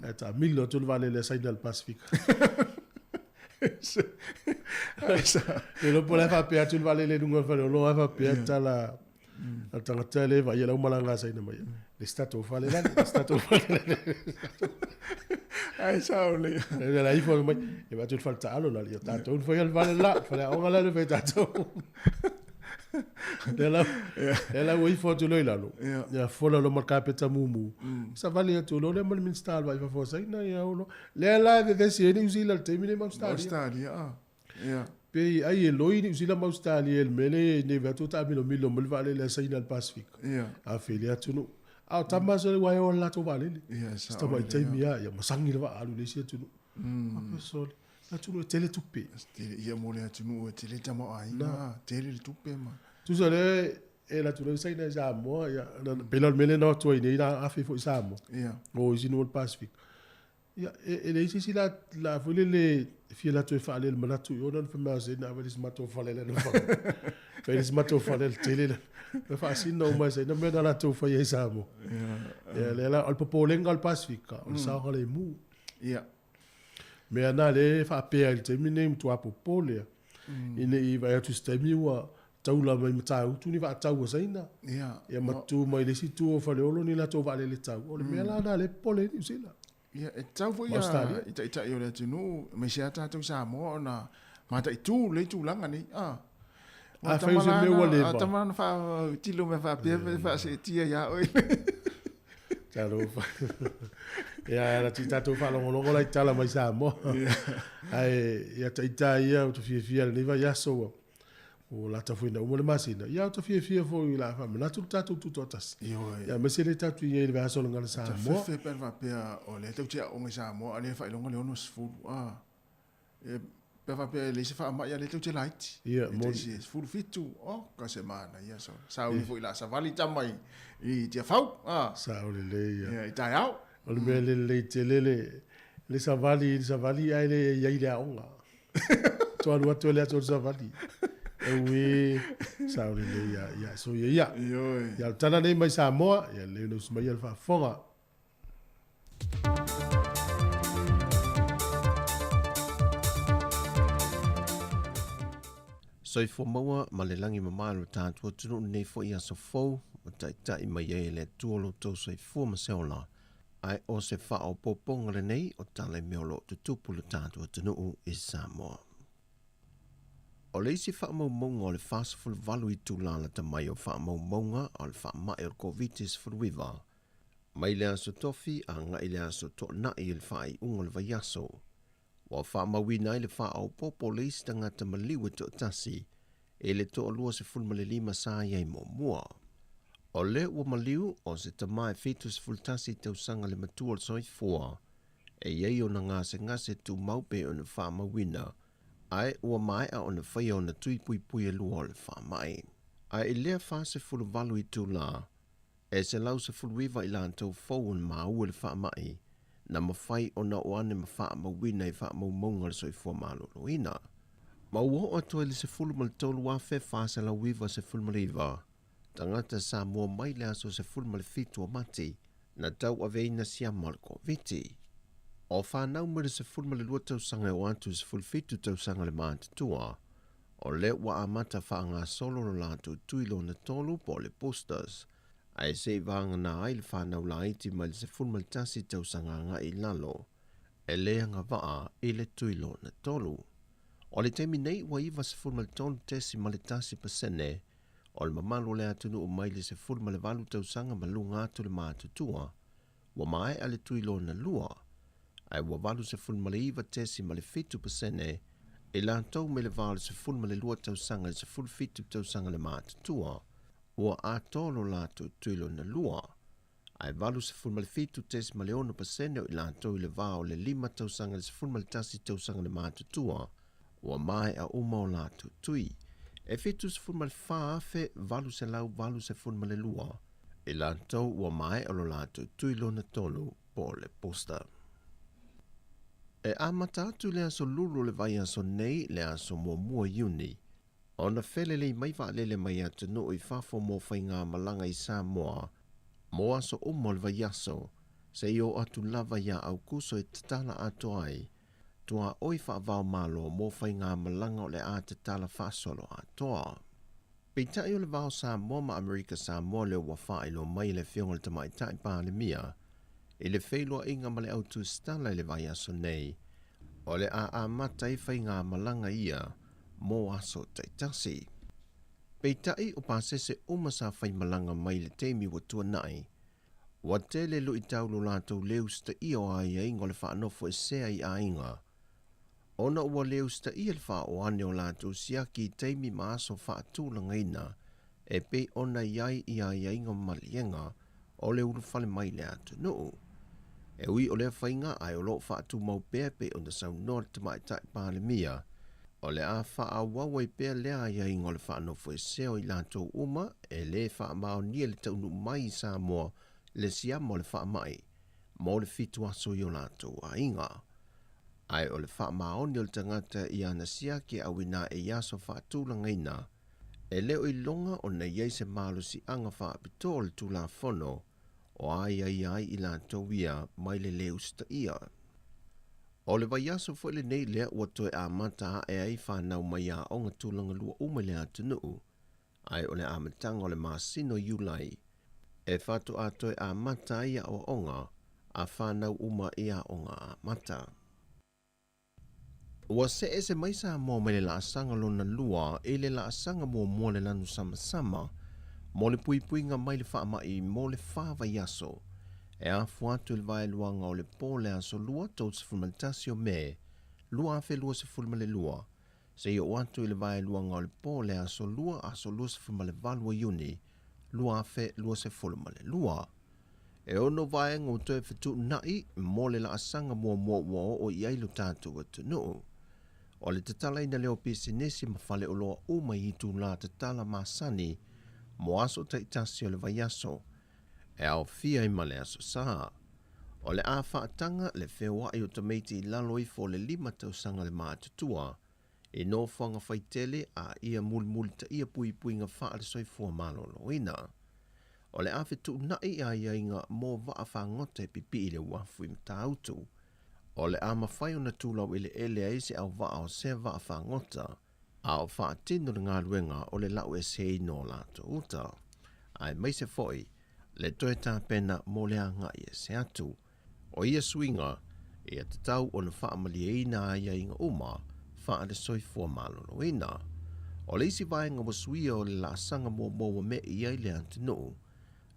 Eta milo tu vale le Signal Pacific. E lo pole fa pe atu vale le lunga fa lo fa pe tala al tangata le va ia la malanga sa ina mai le stato fa le Ai sa ole. e la ifo mai e va tu falta alo la io tanto un foi al vale la fa la onga la le fe tanto e la wi fo tu lo ilalo ya fo lo marca peta mumu sa vale tu lo le mal min stal va fa sa ina ya uno le la de si ni usila te mi ma stal Australia. Ia. pe ai e loi ni usila ma Australia el mele ne va tu ta milo mal vale la Signal Pacific Ia. a felia tu no a tama so le wai o la to vale Ia sa. sta mai tai mia ya masangi le va alu le si tu no a so la tu no tele tupe Ia mo le atu nu te le tamo ai. Na, te le tupe ma. tu so le e la tu no sai na ja mo ya pe la mele no to ni na a fe fo sa mo Ia. o Signal Pacific ya e le si la fo le fia la tu fa le manatu yo non fa ma se na va dis mato fa le no fa pe dis mato fa le tele le fa sin no ma se na me la tu fa ye sa mo ya le la al popolenga al Pacifica o sa le mu Ia. me ana le fa pe al te mine tu a popole ine i va tu stemi wa taula mai mata tu ni va tau sa ina Ia. ya matu mai le si tu fa le olo ni la to va le tau o le me la na le pole ni sila Ia, e tau fo ia, Australia. ita i ole atu nu, me se ata tau Samoa na, mata i tū, le tū langa ni, A fai se me ua leva. Tamana fa tilo me fa pia, fa se tia ia oi. Taro fa. Ya la tita to fa longo la tala mai sa mo. Ai ya tita ia to fia ni va ya so. O la ta fuina o le masina. Ya to fia fo la fa na tu tatu tu totas. Ya me se le tatu ia le va so longa sa mo. Fe pe va pia o le tau tia o me Samoa, ale fa longa le ono sfu. E pe va pia le se fa ma ia le tau tia light. Ia mo Si full fitu, ka semana ia so. Sa uli fo ila sa vali tamai. I tia fau, sa o le ia. Ia, i tai au. O le me le le savali ai le ia ile aonga. To alu atu le atu savali. E ui sa o le ia so ia. Ioi. Ia tana nei mai Samoa, ia le no sumai al fa fonga. Soifo maua ma le langi mamalu tātua tunu nei fo ia so fou o tai mai e le tuolo tau soifo ma seola. Ai o se wha o poponga le nei o tale meolo tutupu le tātua tunu i Samoa. O le isi wha maumonga o le whasafulu valu i tūlala ta mai o wha maumonga o le wha mai o COVID-19 furuiva. Mai le aso tofi a ngai le aso to na i le wha i unga le vaiaso. Wa wha mawina i le wha au popo le isi tangata maliwa to tasi e le to alua se fulma le 5 saa iai mo mua. O le ua maliu o se tamae fitu se fultasi te usanga le matua le soifua e iei o na ngase tu maupe o na wha mawina ai ua mai a o na whaia o na tui pui pui e lua o le wha mai. Ai e lea wha se fulu valu i tu la e se lau se fulu iwa i la antau fau on maua le wha mai na mawhai o na oane ma wha mawina i wha maumonga le soifua malolo ina. Maua o atoa le se fulu mal tolu wafe wha se lau iwa se fulu maliwa. Tangata Samoa mai le aso se fulu mal fitu o mati na tau a vei na sia malko viti. O whanau mire se fulma le lua tausanga o antu se fulfitu tausanga le mātutua, o le wa amata whaanga solo no lātu tuilo na tolu po le posters, ai se vanga na ai le whanau la iti ma le se fulma le tasi tausanga nga i lalo, e leanga waa i le tuilo na tolu. O le temi nei wa iwa se fulma le tolu tesi ma le tasi pasene, o le mamalu le atunu o mai le se fulma le valu tausanga ma lunga atu le mātutua, wa mai ale tuilo na lua, ai wa valu se fulma le iwa tesi ma le fitu pasene, e la tau me le valu se fulma le lua tausanga le se ful fitu tausanga le mātutua, ua a tolo lātou tuilo na lua, ai valu se fulma le fitu tesi ma le ono pasene o i la tau le vao le lima tausanga le se fulma le tasi tausanga le mātutua, ua mai a uma o lātou tui, e fitu se fulma le whaafe valu se lau valu se fulma le lua, e la tau ua mai o lo lātou tuilo na tolu po le posta. E amata atu le aso lulu le vai aso nei le aso mua iuni. Ona fele le mai va lele mai atu no i fafo mo fai ngā malanga i Samoa. Mo aso umo le vai aso, se io atu lava ia au kuso e tatala atu ai. Tua oi fa vau malo mo fai ngā malanga o le a tatala fasolo atoa. Peitai o le vau Samoa ma Amerika Samoa le wafa ilo mai le fionga le tamai tai pa le mia. I le whailua inga ma le autu stala i le vai aso nei, o le a mata i whai ngā malanga ia, mō aso taitasi. Peitai o pāsese umasa whai malanga mai le teimi wa tua nai, wa te le lu i taulo lātou leusta i o ai ai ngole whaanofo e sea i a inga. Ona ua leusta i le wha o ane o lātou siaki i teimi ma aso whaatūlanga ina, e pe ona iai i a inga malienga, o le ulu whale mai le atu nuu. E ui o le whainga ai o lo whaatu mau pēr pe o na sau nore te mai tai pāle mia, o le a wha a wawai pēr lea ia ingo le whaanofo e seo i lātou uma, e le wha mao nia le taunu mai i Samoa le siamo le wha mai, mo le fitu aso i o lātou a inga. Ai o le wha mao ni o le tangata i ana siake a wina e yaso whaatūlanga ina, e leo i longa o na iei se malo si anga wha apito le tūla whono, o ai i la tauia mai le leusta ia. O le vai aso fo le nei lea ua toe a mata e ai whanau mai a onga tūlanga lua uma le atu nuu. Ai o le amatanga o le masino iulai. E whatu a toe a mata ia o onga, a whanau uma ia onga a mata. Ua se ese mai sa mō mai le la asanga lona lua e le la asanga mō le lanu sama. Mo le puipuinga mai le wha mai mo le whawa yaso. E a fuatu le vai luanga o le pō le aso lua tau se fulmantasi o me. Lua afe lua se fulma le lua. Se i o atu le vai luanga o le pō le aso lua se fulma le valua iuni. Lua afe lua se fulma le lua. E ono vai ngau toe fitu nai mo le la asanga mua o i ailu tātu atu nuu. O le tatala ina leo pisinesi ma fale o loa uma i tu la tatala masani, mo aso ta itasi o le vai aso, e au fia i male aso saa. O le a whaatanga le whewa i o tameiti i lalo i fo le 5 tausanga le mātutua, e no whanga whaitele a ia muli ta ia pui nga wha le soifua malolo ina. O le a fitu nai a ia inga mo waa whangote pipi i le wafu i mta autu. O le a mawhai o na tūlau i le ele a isi au waa o se waa whangota, a o whaatino le ngā ruenga o le lau e sei no lato uta. Ai mai se foi, le toe tā pena mo le anga i e se atu. O ia swinga, e a te tau o na whaamali e ina a ia inga uma, wha le soifua malolo ina. O le isi vaenga wa suia o le la sanga mo me i ai le antinu.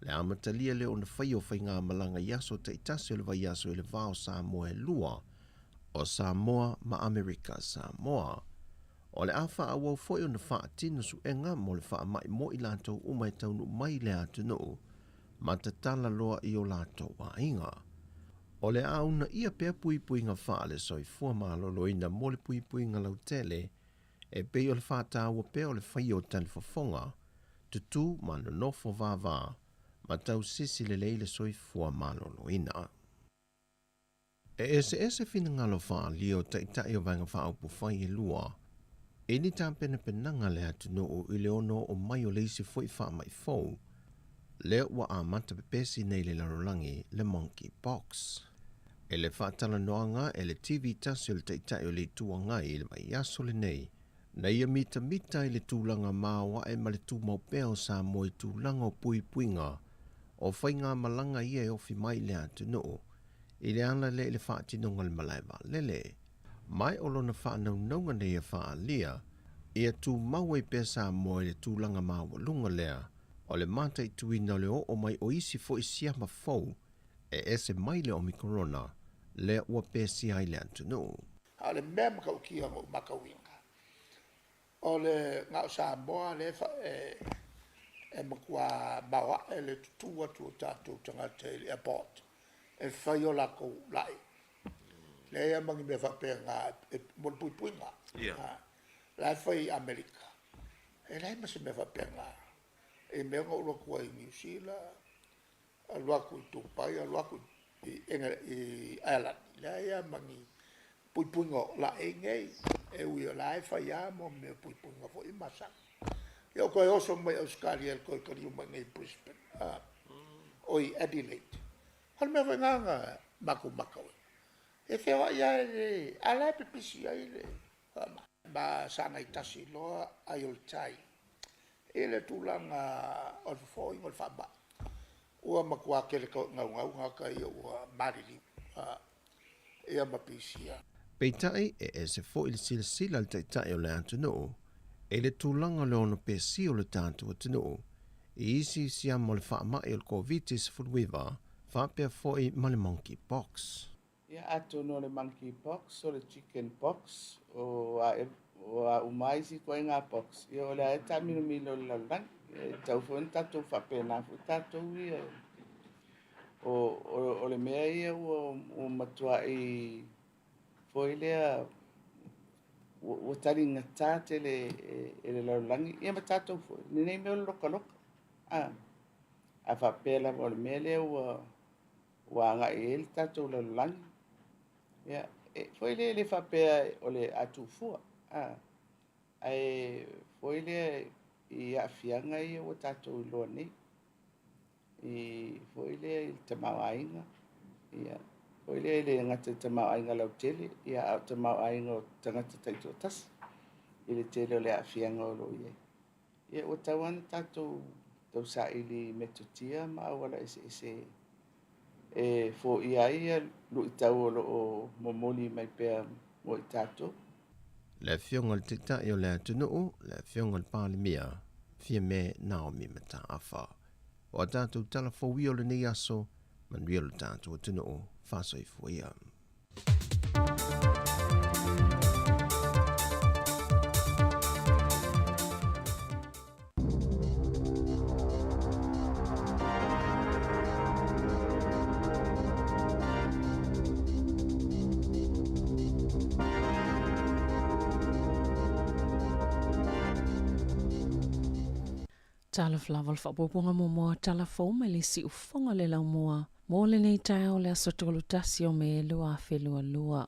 Le amatalia le o na whai o whai ngā malanga yaso te itasi o le vai yaso i le vao Samoa e lua, o Samoa ma Amerika Samoa. O le awha a wau foi o na wha atino su enga mo le wha mai mo i lātou umai taunu mai le atinu, ma te tala loa i o lātou wa inga. O le a una ia pia pui nga wha le soi fua malolo ina mo le pui nga lau tele, e pe o le wha tāua pe o le whai o tani fafonga, tutu ma no nofo vava, ma tau sisi le leile soi fua malolo ina. E ese fina ngalo wha lio taitai o vanga wha au pufai e lua, e ni tā pena penanga le atu no o i le ono o mai o leisi foi wha mai fau. le ua a mata pepesi nei le larolangi le monkeypox. E le whaatala noanga e le TV tasi o le taitai o le tuanga i le mai aso le nei. Na ia mita i le tūlanga māua e ma le tūmaupea o Samoa i tūlanga o pui puinga o whainga malanga ia e ofi mai le atu noo. I le ana le whaatinonga le malaiwa lele. Mai o lona whaanaunga nei e whaalia, ia tū mau e pia Samoa i le tūlanga māua lunga lea, o le mata i tuina le o mai o isi fo i siama fau, e ese mai le omikorona, le ua pesi ai le atu noo. A le mea makaukia mo makawinga. O le ngau Samoa le e makua mawa e le tutua tu tātou tangata i le airport. E whai o lako lai. Le ea mangi me whapea ngā e molpui pui ngā. Lai whai Amerika. E lai masi me whapea ngā. E mea ngā ula kua i New Zealand. A luaku i Tupai, a luaku i Ireland. Le ea mangi pui pui ngā la e ngei. E ui o lai whai a mo me pui pui ngā fo i masang. E o koe oso mai Australia el koe kari umai ngai Brisbane. Oi Adelaide. Hal me wai nganga maku makawe. E whewa ia e ala pipisi ai le. Ba sanga i tasi loa ai o tai. E le tūlanga o le fo ingo le whaba. Ua maku ake le ngau ngaka i ua marili. E ama pisia. Peitai e se fo i le sila le taitai o le atu noo. E le tūlanga le ono pesi o le tātua tino. I isi sia mo le whaamai o le COVID-19 furuiva, whapea foi ma le monkeypox. Ia atu no le monkeypox o le chicken pox o a umai si koe ngā pox. Ia o le ae tamino milo le laulang. Tau fo tatou whapea nā fu tatou ia. O le mea ia o matua i foi lea o tari ngata te le laulangi. Ia ma tatou foi. Nenei mea o loka loka. A whapea la o le mea lea wa nga e le tatou laulangi. Ia, foi le whapea o le atufua. Ai foi le i awhianga ia o tatou loa nei. I foi le i tamau ainga. Ia, foi le ngata tamau ainga lau tele. Ia au tamau ainga o tangata taito tas. I le tele o le awhianga o lo ia. Ia o tauan tatou tau sa ili metotia ma wala ese e fo ia ia lu tau o momoli mai pe mo tatou. Le fionga le tita i o le atu noo, le fionga le pālimia, fia me Naomi mata awha. O a tātou tala fōwi o le nei aso, man ria le tātou atu noo, whāsoi fuia. Tala flaval whapoponga mo tala fōma le si ufonga le lau moa. Mō le nei tau le aso tolu tasi o me lua whelua lua.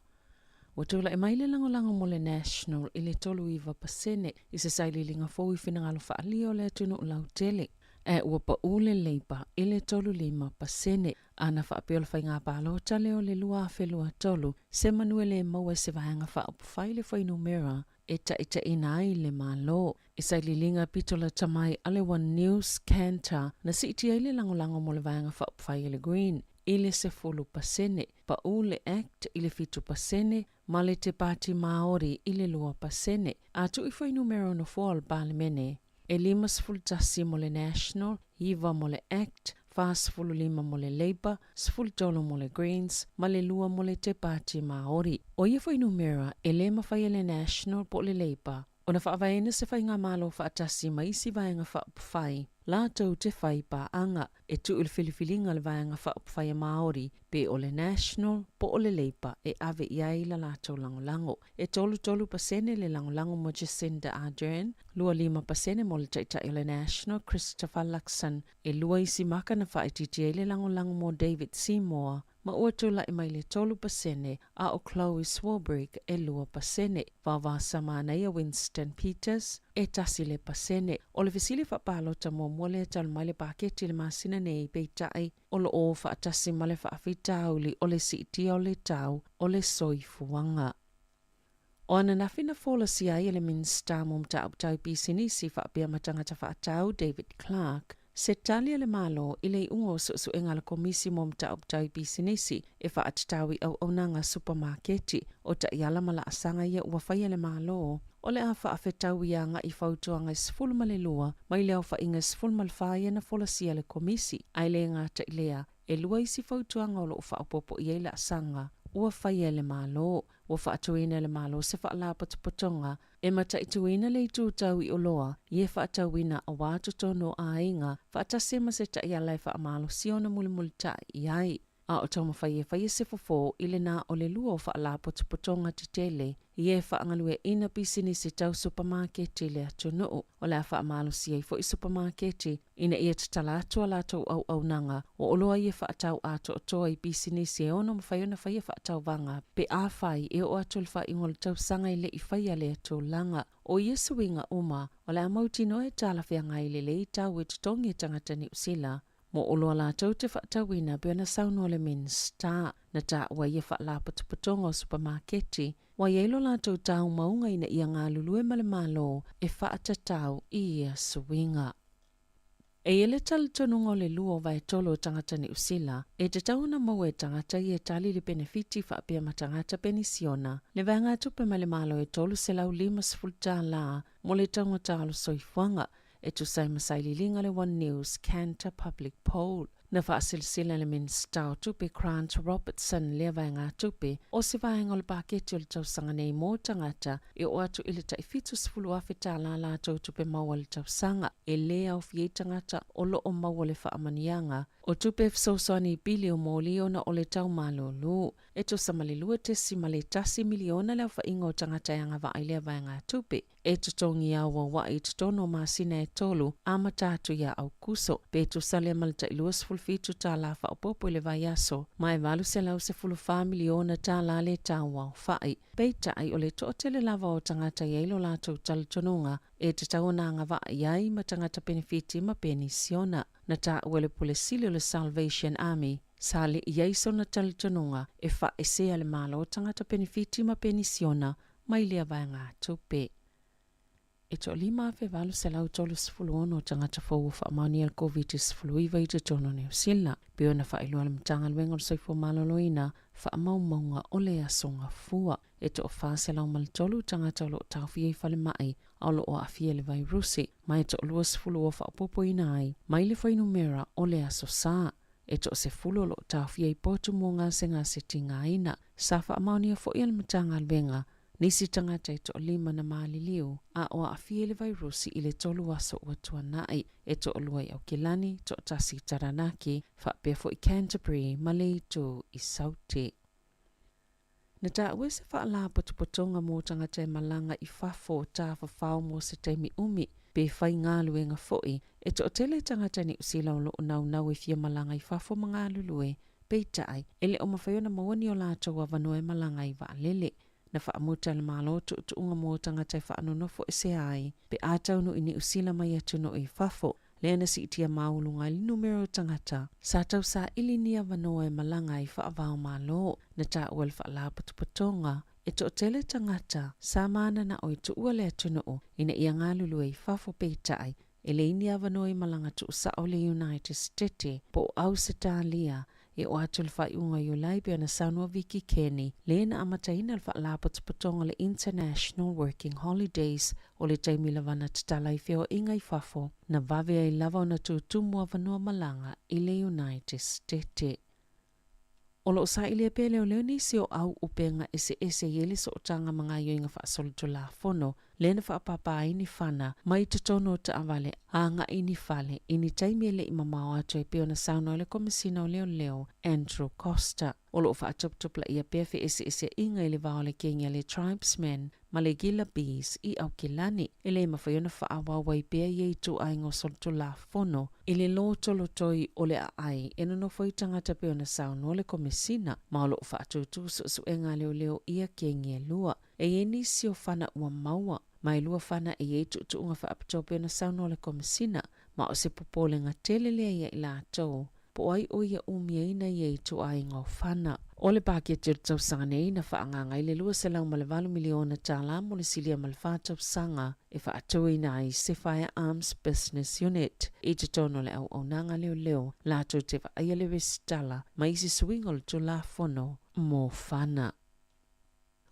O tula e mai le langolango mo le national i le tolu iwa pasene i se saili linga fōi whinangalo whaalio le atunu o lau tele. E ua pa ule leipa i le tolu lima pasene. Ana whaapeola whai ngā pālo tale o le lua whelua tolu. Se manuele maua se vahanga whaapu le whai numera. Eta ina ai le malo. E saili linga pitola tamai ale One News Canter na siti ai le langolango mo le vahanga whaapufai le green. Ile se fulu pasene, pa ule act ile fitu pasene, ma le te pati maori ile lua pasene. A tu i fai numero no fall bale mene. E lima sfulu tasi mo le national, iwa mo le act, fa sfulu lima mo le labour, sfulu tolo mo le greens, ma le lua mo le te pati maori. O ia fai numera, e le mawhai le national po le labour. O na whaavaena se whai ngā malo whaatasi ma isi vaenga whaapufai. La tau te whai pa anga e tu il filifilinga le vaenga whaapufai a Māori pe o le national po o le leipa e ave iai la tau langolango. E tolu pasene le langolango mo Jacinda Ardern, lua 5% mo le taitai o le national Christopher Luxon, e lua isi maka na whaititi le langolango mo David Seymour, ma ua tula I mai le 3% a o Chloe Swarbrick e 2%, vava samana ia Winston Peters e tasi le pasene. O le fesili whapalota mo mole tal mai le paketi le masina nei peitai o lo o whaatasi ma le whaafitau li o le sitia o le tau o le soifuanga. O ana nafina fola si ai le minsta mom ta uptau pisinisi whaapia matangata whaatau David Clark, se talia le malo I le ungo su enga le komisi mom ta uptau pisinisi e whaatatawi au aunanga supermarketi o ta iala mala asanga ia ua whaia le malo. O le a whaafetau ia nga I whautuanga sifulu malelua, mai leo whainga sifulu malwhaia na fola si le komisi, ai le ngata ilea, e lua isi whautuanga o lo whaapopo ia la asanga. Ua whaia le malo, ua whaatuina le malo se whaala potopotonga, e mata ituina le itutau I oloa, ie whaatauina a wātu tono a inga, whaatasema se ta ia lai whaamalo siona mulimulita iai. A o tau mawhaia se fofo I le nā o le lua o whaala potopotonga te tele, ie whaangalue ina pisini se tau supermarketi le atunuu, o le a whaamalo siai fo I supermarketi, ina ia tatala atua lātou au nanga, o oloa ia whaatau ato o toa I pisini se ono mawhaia na whaia whaatau vanga, pe a whai e o atul wha ingol tau sanga I le I whaia le atu langa, o ia suinga uma, o le a mautino e tala whianga I le I tau e tutongi e tangata New Zealand, mo oloa lātou te whaatauina bea na sauno le minsta, na tā ua ia whaala patopotonga o supermarketi, wa ielo lātou tau maunga ina ia ngā lulue male malo e whaatatau I ia suinga. E ele tali tonunga o le lua vai tolo tangata New Zealand, e te tauna mau e tangata I e tali le benefiti whaapia matangata penisiona, le vai ngā tupe male malo e tolo se lau 5 la, mo le taunga talo soifuanga, e tu sai masaili linga le One News Canter Public Poll. Na whaasilsila le minsta o tupe Grant Robertson le vai ngā tupe, o se vaenga o le paketi o le tausanga nei mō tangata, e o atu I le taifitu sifulu awhita la lātou tupe maua le tausanga, e le au fiei tangata o lo o maua le whaamanianga, o tupe fsosani bili o mōliona o le tau malolu, e tu samalilua tesi ma le tasi miliona le whainga o tangata yanga vai le vai ngā tupe, e tutongi awa wa I tutono masina e tolu, ama tātu ia au kuso, pe tu sale malta ilua fitu tā la wha o popo le vai aso, mai walu se lau se 5 miliona tā la le tā wau whai. Peita ai o le tootele lava o tangata ielo lātou talitonunga, e te tauna ngā wa iai ma tangata benefiti ma penisiona, na tā uele pule sili o le Salvation Army, sa le iaiso na talitonunga, e wha e sea le malo o tangata benefiti ma penisiona, mai lea vai ngā tupe. E to lima fe valu se lau tolu sifulu ono tangata fau wha amani al COVID sifulu iwa I te tono New Zealand. Peo na wha ilua le mtanga luenga o soifo maloloina wha amaumaunga o le asonga fua. E to o wha se lau mal tolu tangata o lo tawhia I whale mai au lo o awhia le vai rusi. Mai to o lua sifulu o wha opopo ina ai, mai le whainu mera o le aso saa. E to o se fulu o lo tawhia I potu mo ngā se ngā se tinga ina. Sa wha amani a fo ia le mtanga luenga, nisi tangata I to lima na maali liu, a oa a fiele vai rusi I le tolu aso ua tuanai, e to luai au kilani, to tasi taranaki, whapea fo I Canterbury, malei tu I Sauti. Na tā ue se wha la potopotonga mō tangata malanga I whafo tā whawhao mō se teimi umi, pe whai ngā luenga foi, e to tele tangata ni usila o lo nau e fia malanga I whafo mga lulue, pe tai, ele o mawhaiona mawani o lātou a wanoe malanga I waalele, na whaamuta le malo tu unga mō tangata I whaanonofo e se ai, pe ātaunu I ni usila mai atu no I whafo, lena si itia maulunga I numero tangata, sa tau sa ilinia wanoa e malanga I whaavao malo, na tā uel whaala patupatonga, e to tele tangata, sa mana na oi tu uale atu no, ina ia ngalulu I whafo peitai, e le inia wanoa I malanga tu usa o le United States, po au se tālia, e o atul whai unga I ulai bea na sanua Vicky Kenny, lena amataina al wha potonga le International Working Holidays o le taimi lawana tatala I whio inga I whafo, na vavea I lava o na tūtumua vanua malanga I le United States. O lo sa ilia pele o leo nisi o au upenga ese yele so o tanga mga ioinga wha asolo tu la fono, lena whaapapa ini whana, mai te tono te awale, anga ini whale, ini taimele i mamau atu e peo na sauna o le komisina o leo Andrew Costa. O loo whaatuptupla ia pefe ese inga i le vao le kengia le tribesmen, ma le gila bees i au kilani, i le mawhaiona whaawawa i pea i tu aingo solto la fono, i le lo tolo toi o le ai, eno no whai tangata peo na sauna o le komisina, ma o loo whaatutu su enga leo ia kengia lua, e nisi o whana ua maua, mai lua whana e tu unga whaapito peo na sauna o le komisina, ma o se popole nga telelea ia i la tau, po ai o ia umia ina ia i tu ai ngau whana. O le pākia te tau sanga nei na whaanganga i le lua selang ma le 2 miliona tāla mo le silia ma le whātau sanga e whaatua ina i se Firearms Business Unit. I te tono le au nanga leo lātou te whaia le westala ma isi swingo le tu la whono mō whana.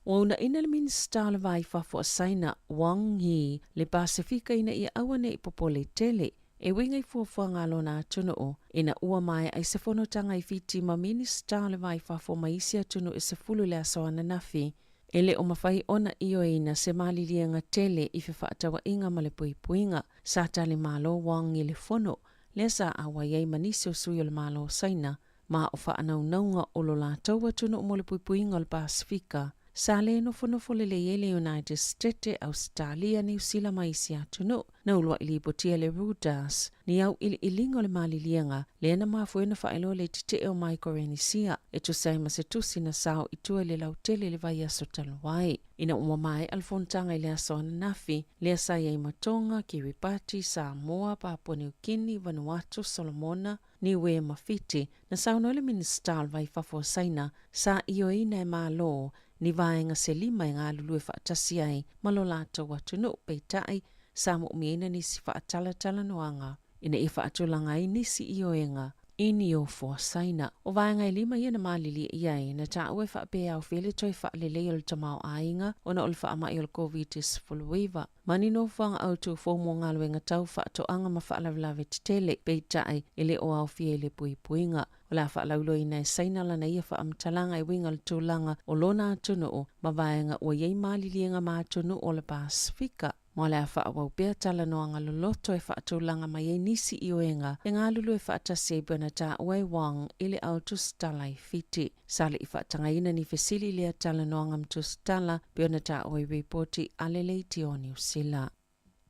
O una ina le minister le vai whafo saina Wang Yi le Pasifika ina ia awane i popole tele. E winga i fuafuanga alona atunu o, ina ua mai ai se whanotanga i fiti ma minister le vai whafo maisi atunu i se fulu le asoana nafi. Ele o mawhai ona iyo ina se malilianga tele i whaatawa inga ma le puipuinga, sa tali malo Wang i le whono, le sa awa iei manisi o sui o le malo saina, ma o whaanaunga o lo la tau atunu o mo le puipuinga o le Pasifika. Sa le no fonofo le le United States, Australia, New Zealand maisi atunu, na ulua ili botia le Rudas, ni au ili ilingo le malilianga, le na mafuena whaelo le tite o Micronesia, e tu saima se tusi na sao itua le lautele le vai aso talwai. Ina umamai alfontanga ile asoana nafi, le asaya i Matonga, Kiribati, Samoa, Papua New Guinea, Vanuatu, Solomona, ni we mafiti, na sao no le minister vai fafo saina, sa iyo ina e malo, ni vaenga se lima e ngā lulu e whaatasi ai, malolata watunu peitai, sa mo umiena nisi whaatala noanga, ina i whaatulanga i nisi ioenga, ini o saina. O vaenga i lima ia na malili iai, na ta ue whaapea au while toi whaalelei o le tamau ainga, o na o le whaama i o le COVID-19 fuluiva. Mani no whanga au tu fōmo ngā luenga tau whaatoanga ma whaalawlawe titele, peitai, ele o au fie le puipuinga. O la whaalaulo ina e saina lana ia whaamtalanga i winga le tūlanga o lona atunu o, ma vaenga o iei malilienga ma atunu o le Pasifika. Mo le whaawau pea tala noanga loloto e whaatulanga mai e nisi ioenga, e ngā lulu e whaatasi e bwana ta ue Wang ili au tustala i fiti. Sale i whaatanga ina ni fesili lea tala noanga mtustala, bwana ta ue reporti aleleiti o New Zealand.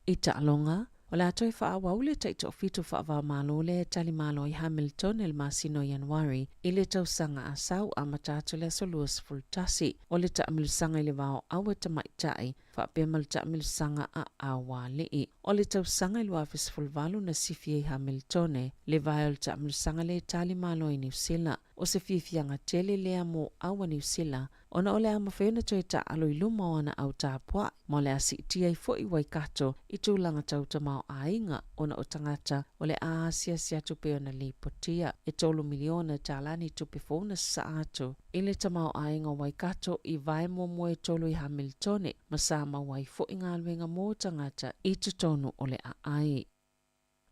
I ta'alonga, o la toi whaawau le taito o fitu whaawau malo le tali malo i Hamilton el masino Januari, i le tausanga a sau a matatu le soluas fultasi, o le taamilusanga i le wao awa tamaitai, whaapea mal taamilusanga a awa lii. O le tausanga i lua fisfulvalu na sifi i Hamiltone, le vai o le taamilusanga le tali malo i New Zealand, o se fifianga tele lea mo awa New Zealand, ona o le ama whaena toi ta alo i luma o ana au tāpua, mo le asi tia i fo i Waikato, i tūlanga tau tamau ainga, ona o tangata, o le aasia si atu pe ona li potia, e tolu miliona tālani tupe fōna sa atu, i le tamau ainga Waikato i vai mo e tolu i Hamiltone, ma sa mawai fo i ngā luenga mō tangata, i tutonu o le aai.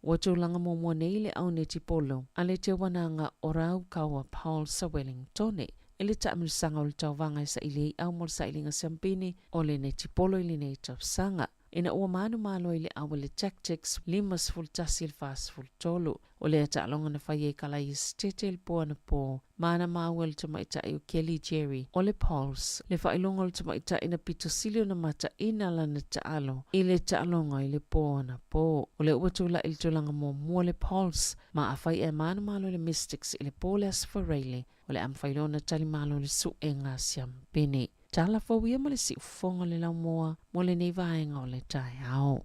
Watulanga mo nei le au neti polo, ale te wananga o rau kaua Paul sa Wellingtone, ele taamilusanga o le tauvanga sa ilei au mo le sa ilinga sampini o le neti polo ili nei tausanga. Ina ua manu malo ile au le tactics limas fultasi il fast fultolu. O le ta'alonga na whai e kala i stete il poa na po. Mana maua le tamaita i o Kelly Jerry. O le Pauls. Le whailonga le tamaita ina pito silio na mata ina lana ta'alo. I le ta'alonga i le poa na po. O le uatula il tulanga mo mua le Pauls. Ma a whai e mana malo le Mystics i le po le asfareile. O le am whailona tali malo le su e ngā siampini. Tala fawia mo le si ufonga le lau moa, mo le nei vaenga o le tai au.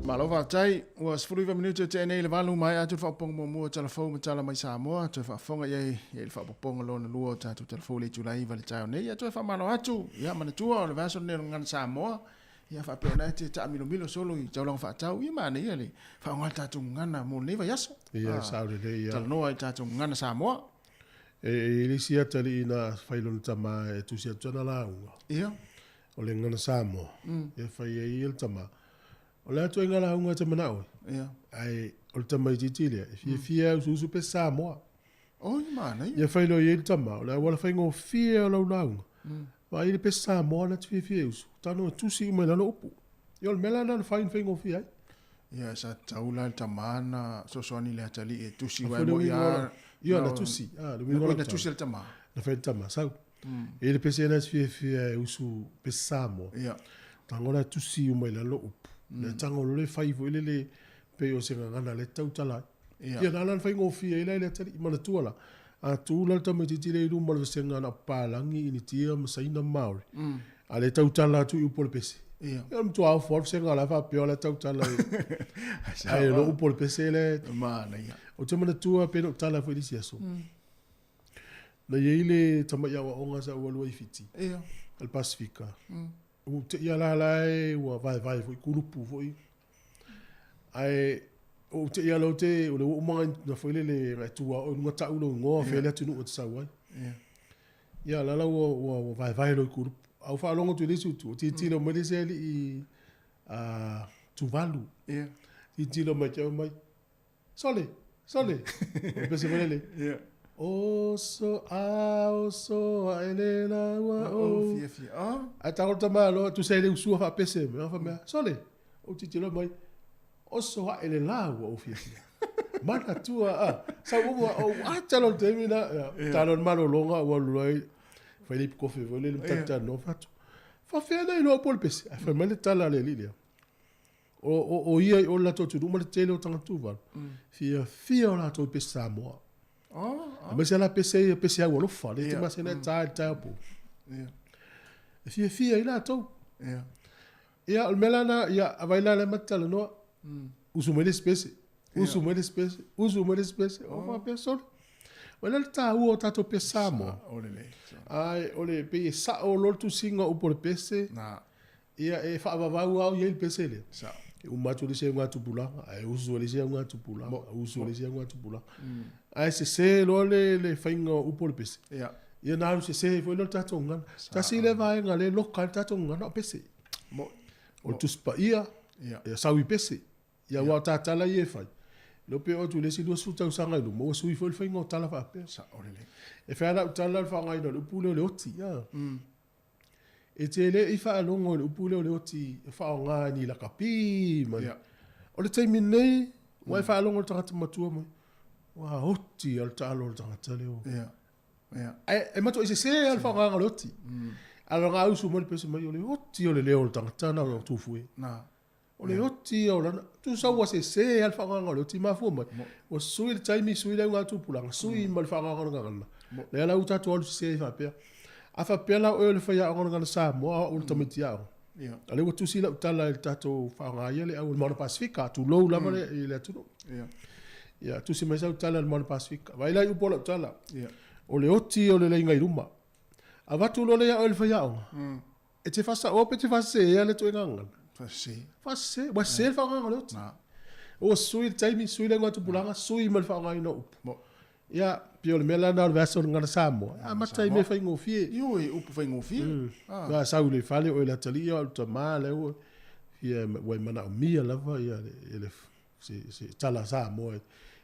Malo vatai, ua 10 minuto te nei le valu mai atu whapong mo mua telefou ma tala mai Samoa, atu whafonga iei le whaponga lona lua tatu telefou le tulai vale tau nei, atu whamano atu, ia manatua o le vaso nero ngana Samoa, ia whapena te ta milo solo i taulang whatau, ia maana ia le whaonga tatu ngana mo neva yaso. Ia, saure le ia. Talanoa i tatu ngana Samoa. E ilisi atali ina whailona tama e tusi atuana launga. Ia. O le ngana Samoa. E whai e il tama. O le atu inga la unga te mana oi. Ia. Ai, o le tamai titile. Fia usu pe Samoa. O, mana ia. Ia whailo i e tama. O le wala whaingo fia o lau naunga. Wa i le pe Samoa na tu fia usu. Tano tusi umai lalo upu. Ia o le mela na whaingo fia ai. Ia sa taula tamana sosoani le atali e tusi wa mo ia. Ia na tusi. Ah, na tusi le tama. Na whain tama, sau. E le pese na fia usu pe Samoa. Ia. Tangona tusi umai lalo upu. Le tango le whaivo ile le pe o senga ngana le tautala. Ia na lan whaingo fia ile le atali mana tuala. A tūla ta me titile i rumba le senga na pālangi ini tia masaina Māori. A le tautala tu i upo le pese. Ia. Ia mtu au for senga la fa pio le tautala. Ai lo upo le pese le. Mana ia. O te mana tua pe no tala fo disi aso. Na ye ile tama ya wa onga sa wa loi fiti. Ia. Al Pasifika. O te ia la lai wa vai fo i kurupu fo i. Ai o te ia lo te o le o manga na fo ile le ngai tua o ngata ulo ngo fe le tunu o te sawai. Ia. Ia la o vai lo i kurupu. Au fa longo tu lesu tu. Ti tilo mo se i Tuvalu. Ia. Ti tilo mai ke mai. Sole. O pese vele. Ia. O so ele la wa o. Fia. Ah. Ata o tama lo tu se le usua fa pese me fa me. Sole. O ti tilo mai. O so ele la wa o fia. Mana tua sa o ata lo termina. Talon malo longa o loi. Felipe Kofi vole le tata no fatu. Fa fia dai lo pol pese. Fa mele tala le lilia. O ia o la to tu mo le tele o tanga tu va. Fia la to pe Samoa. Mas ela pese a lo fa, le mas ela ta po. Fia ila to. Ia o melana ia availa le matala no. Usu mo le espécie. Usu mo le espécie. O fa pessoa. Wala ta o tato pe Samoa. Ai, ole pe sa o lo tu singa o por pese. Na. Ia e fa va au ia il pese le. Sa. O mato le se ngatu pula, ai uso le se ngatu pula, uso le se ngatu pula. Ai se lo le fainga o por pese. Ia. Ia na se foi lo tato ngan. Ta si le vai ngale local tato ngan o pese. Mo. O tu spa ia. Ia sa wi pese. Ia wa tata la ie fai. Lo pe o tu le si lo su tau sanga lo mo sui foi fainga o tala fa pe. Sa ole le. E fa la tala fa ngai no pule le oti ya. E te le i fa longo le pule le oti fa nga ni la kapi man. O le taimi nei wa fa longo tanga matua mo. Wa oti al talo tanga le o. Ia. E mato i se al fa nga le oti. Alo nga usu mo le pese mai o le oti o le leo tanga na o tu fui. Na. O le oti o la tu sa wa se al fa nga le oti ma fu mo. O sui le taimi sui le nga tu pulanga sui mal fa nga nga. Le ala uta to se fa pe. A fa pe la o le fa ya ngona sa mo o tamiti ya. Ia. Ale wa tu si la tala el tato fa nga ya le au le Mar Pasifika tu lo la mare le tu. Ia. Ya tu si mai sa tala el Mar Pasifika. Vai la u pola tala. Ia. O le oti o le lenga i ruma. A va tu lo le ya o le fa ya. E te fa sa o pe te fa se ya le tu nganga. Fa se, wa se fa nga le oti. Na. O sui taimi sui le ngatu pulanga sui mal fa nga i no. Ya, pio le mela na verso ngana Samoa. A matai me fai ngofie. Yo e upu fai ngofie. Na sa ule fale o la tali o to male o. Ia we mana o mia lava ia ele se tala Samoa.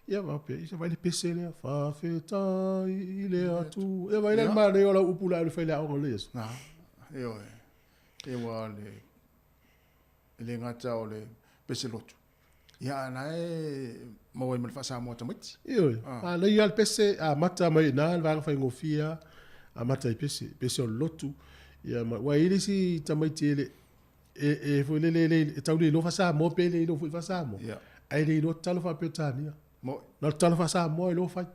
Ia va pe, ia vai le pese le fa feta ile atu. Ia vai le mane o la upu la fai le o les. Na. Yo e. E wa le ngata o le pese lotu. Ia na e mo e malfa Samoa tamiti. Iyo. Na ia le pese a mata mai na va fai ngofia a mata i pese o lotu. Ia wa ile si tamiti ele e foi le tau le fa Samoa pe le no foi fa Samoa. Ia. Ai le no talo fa petania. Mo na talo fa Samoa lo fa.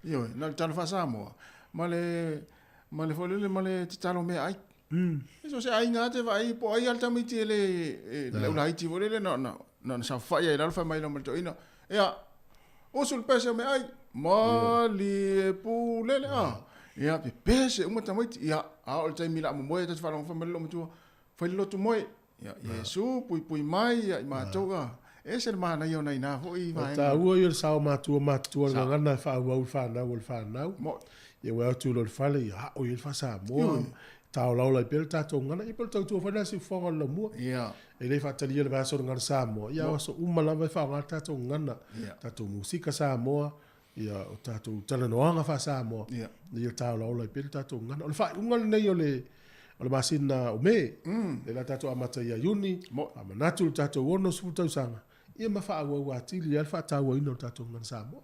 Iyo, na talo fa Samoa. Male foi le talo me ai. Eso se ai ngate vai po ai alta miti ele le una iti vole no sa fa ia alfa mai no malto ina. Ia. O sul pese me ai. Mali pulele Ia pe pese uma tamiti ia a alta mila mo moe ta fa lo fa melo mo foi lo tu moe. Ia Yesu pui mai ia ma toga. Ese mana yo na ina hoi vai. Ta u yo sa ma tu ngana fa wa fa na. Mo. Ia wa tu lo fa le ia o il fa sa mo. tau lau lai pele tātou ngana, i pele tau tua whanau si whonga la mua. Ia. E rei whatalia le vaso ngana Samoa. Ia waso umala vai whanga tātou ngana, tātou musika Samoa, ia o tātou tana noanga wha Samoa. Ia tau lau lai pele tātou ngana. O le whai unga nei o le masina o me, le la tātou amata ia yuni, amanatu le tātou ono supu tau sanga. Ia ma wha awa ua atili, ia le wha tau ino tātou ngana Samoa.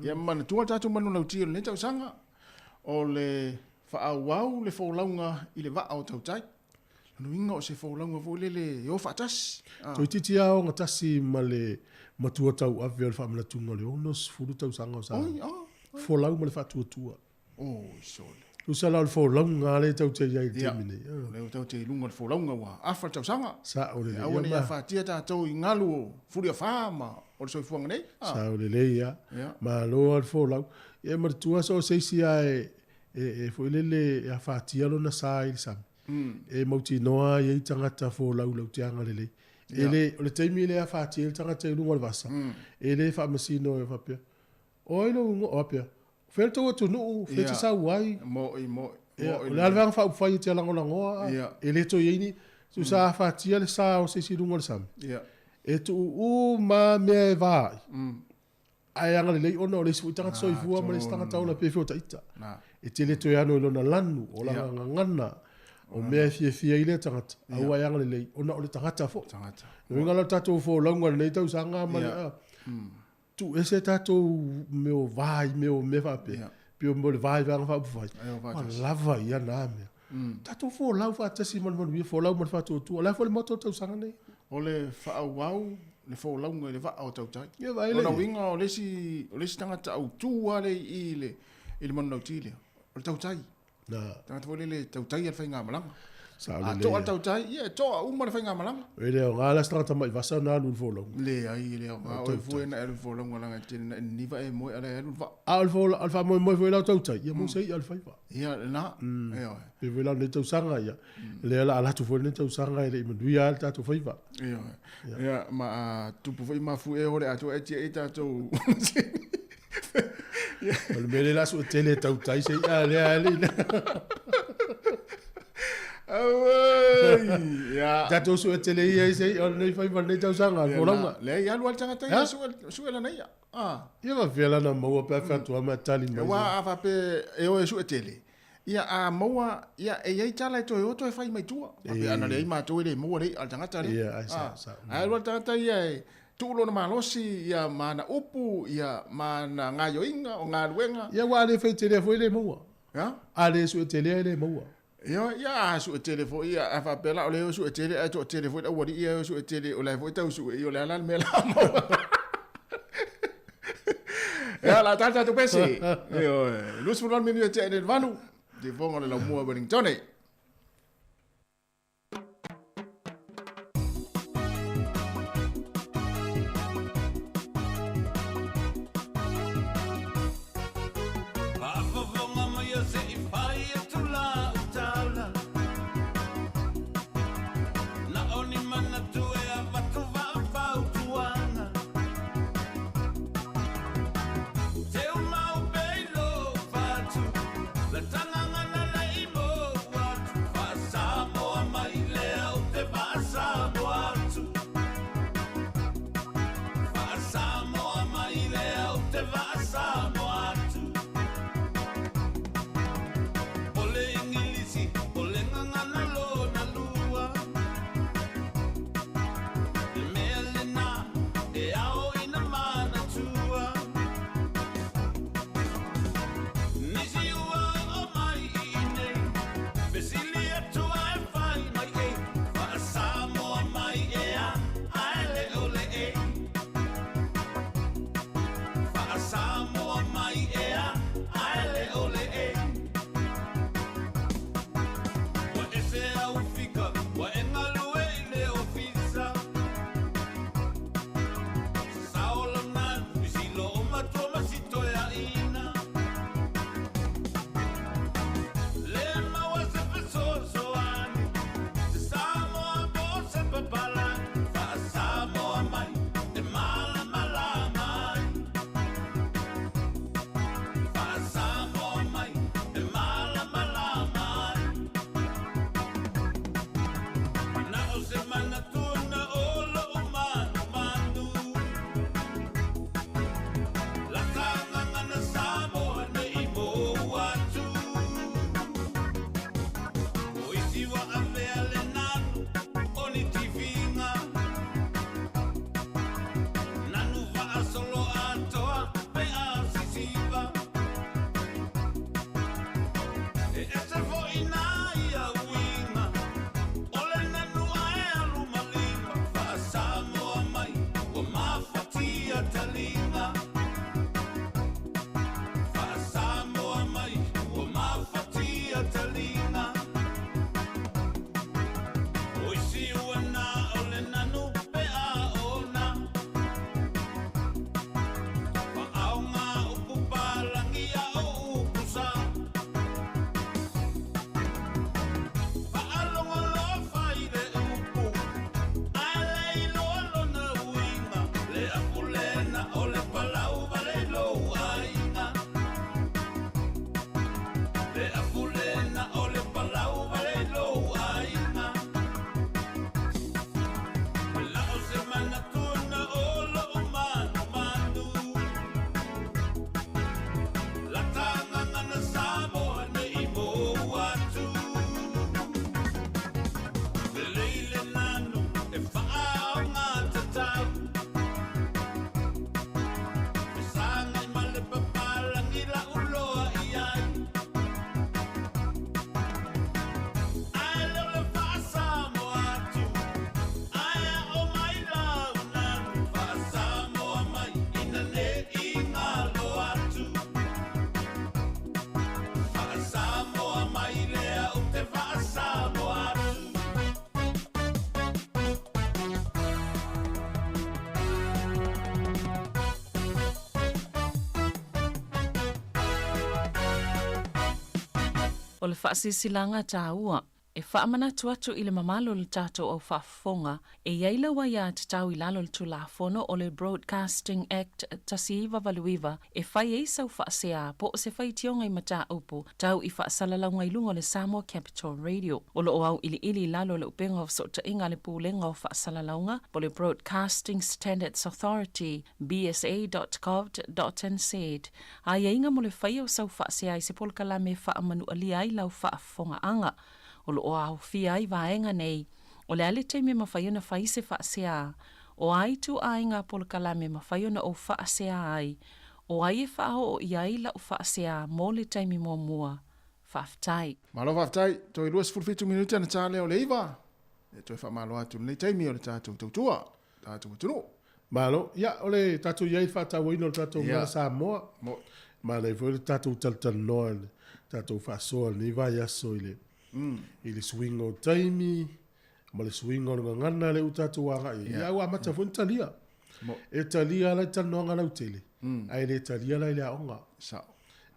Ia mana tua tātou manu lau tio le tau sanga, o le whaawau le whaulaunga i le waa o tau tai. Anu inga o se whaulaunga vo le o whaatasi. Toi titi ao ngā tasi ma le matua tau awhi o le whaamanatunga le onos furu tau sanga o sanga. Whaulau ma le whaatuatua. Sole. Usa lau le whaulaunga le tau te iai te mine. Le tau te lunga le whaulaunga wa. Awha tau sanga. Sa o le le. Awa le a whaatia tātou i ngalu o furi a whaama o le soifuanga nei. Sa o le le ia. Ma loa le whaulau. Ia maritua so seisi ai foi lele e a fatia lona sa i sam. E mauti noa i tangata fo lau tianga lele. Ele o le taimi le a fatia il tangata i lunga le vasa. Ele fa masino e fa pia. Oi no o pia. Felto to no fete sa wai. Mo. Le alva fa fai te lango lango. Ele to yini su sa fatia le sa o se si lunga le sam. E tu ma me vai. Ai anga le ono le su tangata so i fua ma le tangata ola pe fo taita. E te le to yano i lona lanu, o la ngana, o mea fia i le tangata, au ai anga lei, ona o le tangata fo. No inga la tatou fo launga nei tau sanga mani, tu ese tatou meo vai, meo me vape, pio mo le vai vanga va bufai, ma lava ia na mea. Tatou fo lau fa tasi mani fo lau mani fa tu, la fo le moto tau sanga nei. O le whaawau, le fo launga le va o tau tai. Ia vai le. Ona winga o lesi tangata au tua le i le manu nau tile. O tau tai. Tangata wale le tau tai al whai ngā malanga. To al tau tai, ia, to a umar whai ngā malanga. E leo, ngā las tangata mai vasa nā lulu fōlaunga. Le ai, leo, ngā oi fue na elu fōlaunga langa tēne na niva e moe ala elu va. Alfa moe fwe lau tau tai, ia mo sei alfa i va. Ia, nā, eo. Pe fwe lau ne tau sanga ia. Le ala alatu fwe ne tau sanga ia, ima nui al tātou whai va. Ia, ma tupu whai ma fu e hore ato e tia e tātou. O le mele lasu o tele tau tai sei a le ale. Ia. Tatou su e tele ia sei o nei fai va nei tau sanga ko longa. Le ia lu al tanga tai su ela nei. Ia va vela na mo pe fa tu ma tali mai. Wa ava pe e o su e tele. Ia a moa ia e ai tala to o to e fai mai tua. Pe ana le ma to le mo le al tanga tai. Ia ai sa. Ai lu al tanga tai ia tulo na malosi ia mana upu ia mana ngayo inga o ngā ruenga. Ia wa le fai tele foi le mo. Ya? Ale su e tele le mo. Ia su e tele foi ia a fa pela o le su e tele a to tele foi o ia su e tele o le foi tau su e o le ala me la mo. Ya la tata tu pesi. Lus fulan minu e te vanu. Di fonga le la mua Wellington. le whaasilanga tāua. E whaamanatu atu i le mamalo le tātou au whaafonga, e iaila wa ia te tau i lalo le tulafono o le Broadcasting Act tasiiva valuiva, e whai e sau whaasea po o se whai tionga i mata upu, tau i whaasalalanga i lunga le Samoa Capital Radio. O lo o au ili lalo le upenga o sota inga le pūlenga o whaasalalanga, po le Broadcasting Standards Authority, bsa.gov.nz. A inga mo le whai o sau whaasea i se polkala me whaamanu alia i lau whaafonga anga. O lo o au fia i vaenga nei, o le ale teime mawhaiona whai se whaasea, o ai tu ainga polkala me mawhaiona o whaasea ai, o ai e whao o iai la o whaasea mō le teime mua whaftai. Malo whaftai, toi luas fulfitu minuti ana tāle o le iwa. E toi whamalo atu nei teime o le tātou tautua, tātou tunu. Malo, ia, o le tātou iai whatau ino le tātou ngā Samoa. Ma nei fo le tātou taltanoa, tātou whasoa, ni vai aso i le. I le swing o taimi, ma le swing o ngana le utatu wanga i. Ia ua mata fo talia. E talia la tanoanga lau tele. Ai le talia la ile aonga.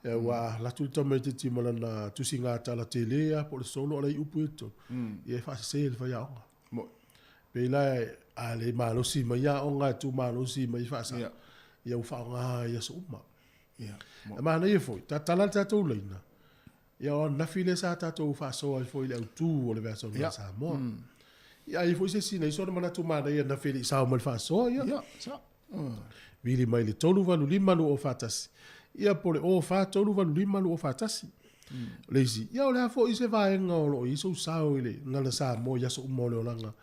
Ia ua latu tama te timala na tusinga tala tele a po le solo ala i upu eto. Ia fa se le fa ia aonga. Pe la a le malosi ma ia aonga tu malosi ma i fa sa. Ia u fa aonga ia so uma. Ma na ia foi, tala tatou leina. Ia o nafile sa tātou whasoa i foi le au tū o le vea sona Samoa. Ia i foi se sina i sona manatu mana ia nafile i sao mal whasoa ia. Ia, sa. Vili mai le tolu valu limalu o whatasi. Ia pole o wha tolu valu limalu o whatasi. Leisi, ia o le hafo i se vaenga o lo i so sao i le ngana Samoa ia so umole o langa.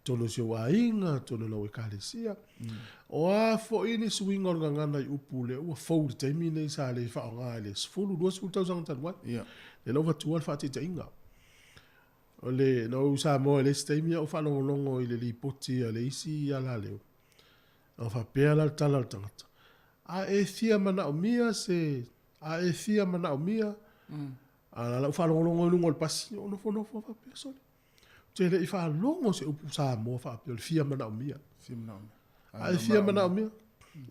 Tono si o ainga, tono lau e kālesia. O a fo i ni suinga o ngana i upu le ua fau le teimi nei sa le whaonga le sfulu 2,000 tanwai. Ia. Le lau vatua le whaati te inga. O le nau Samoa le steimi o whalongolongo i le lipoti a le isi i ala leo. O whapea la tala le tangata. A e thia mana o mia se... A e thia mana o mia... A la whalongolongo i lungo le pasi o nofo whapea soli. Te le i whalongo se upu Samoa whapea le thia mana o mia. Thia mana o mia. A e thia mana o mia.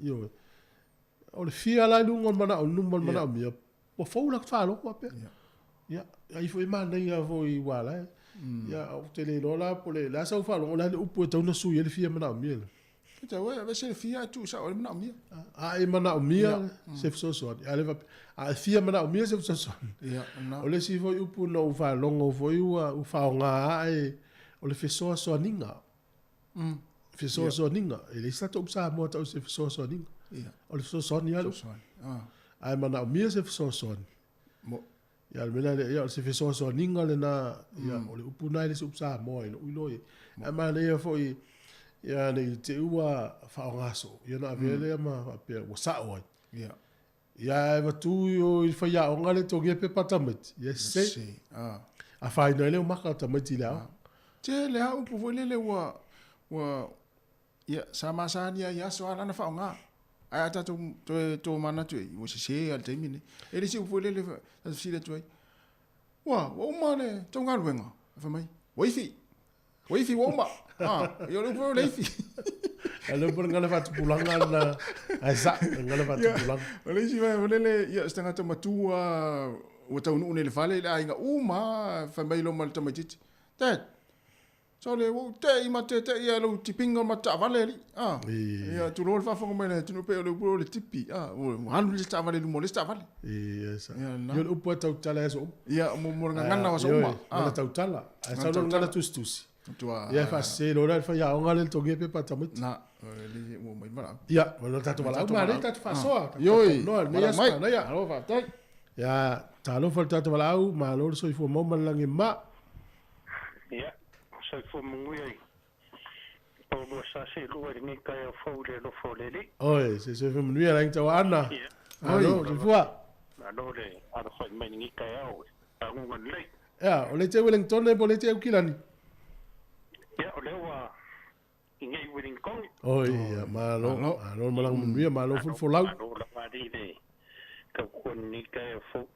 Io. O le thia la lungo mana o numon mana o mia. O faula whalongo whapea. Ia. Ai foi mana ia foi wala. Ia o te le lola po le la sa whalongo la le upu e tauna sui le thia mana o mia. Kita we ave se fia tu sa o mana o mia. A e mana o mia se so so. A thia mana o mia se so so. Ia. O le si foi upu no whalongo foi u whaonga ai o le fesoa so ninga. Fesoa so ninga. E le sa tau sa mo tau se fesoa so ninga. Ia. O le fesoa so ni alo. Ai mana o mia se fesoa so. Mo. Ia le mena ia se fesoa so ninga le na ia o le upu nai le se upsa mo i no uiloi. Ai mana ia foi ia nei te ua whaongaso. Ia na avele ma pia wasa oi. Ia. Ia eva tu yo i whaia o ngale tongi e pe patamati. Ia se. A whaina leo maka tamati leo. Te le hau upu le wa ia sama sania ia so ala na whaonga. Ai ata to mana tu i o se al te mine. E le si upu le ta si tu ai. Wa mane tonga luenga. Fa mai. Wifi wa ma. Yo lo pro leifi. Alo por ngala fatu pulanga na asa ngala fatu pulang. Ole si vai ole ia stanga to matua o tau nu le fale la inga uma fa mai lo mal tamatiti. Tet. So le wo te I mate te ia lo tipinga mata vale li. Ia tu lo fa fo mai tu no pe lo pro le tipi. O hanu le sta vale lu mo le sta vale. Yes. Yo lo po tau tala so. Ia mo ngana wa so uma. Ngala tau tala. Asa lo ngala tustus. Ia fa se lo ra fa ya ngala le toge pe patamit. Na le mo mai mara. Ia, lo tatu wala. Ma le tatu fa so. Yo, no, ne ya sa na ya. Alo fa tai. Ya, talo fa tatu wala au, ma lo so fo mo malangi ma. Ia, so fo mo ngai. Po mo sa se lo ni ka ya fo le lo fo le li. Oi, se fo mo ni ala ta wana. Alo, di fua. Alo le, ala fo mai ni ka ya o. Ta ngon le. Ya, o le te Wellington le po le te ukilani. Ya, o le wa ingai Wellington. Oi, ya, malo malang munua malo fo lau. Alo la wa di le. Ka kon ni ka ya fo.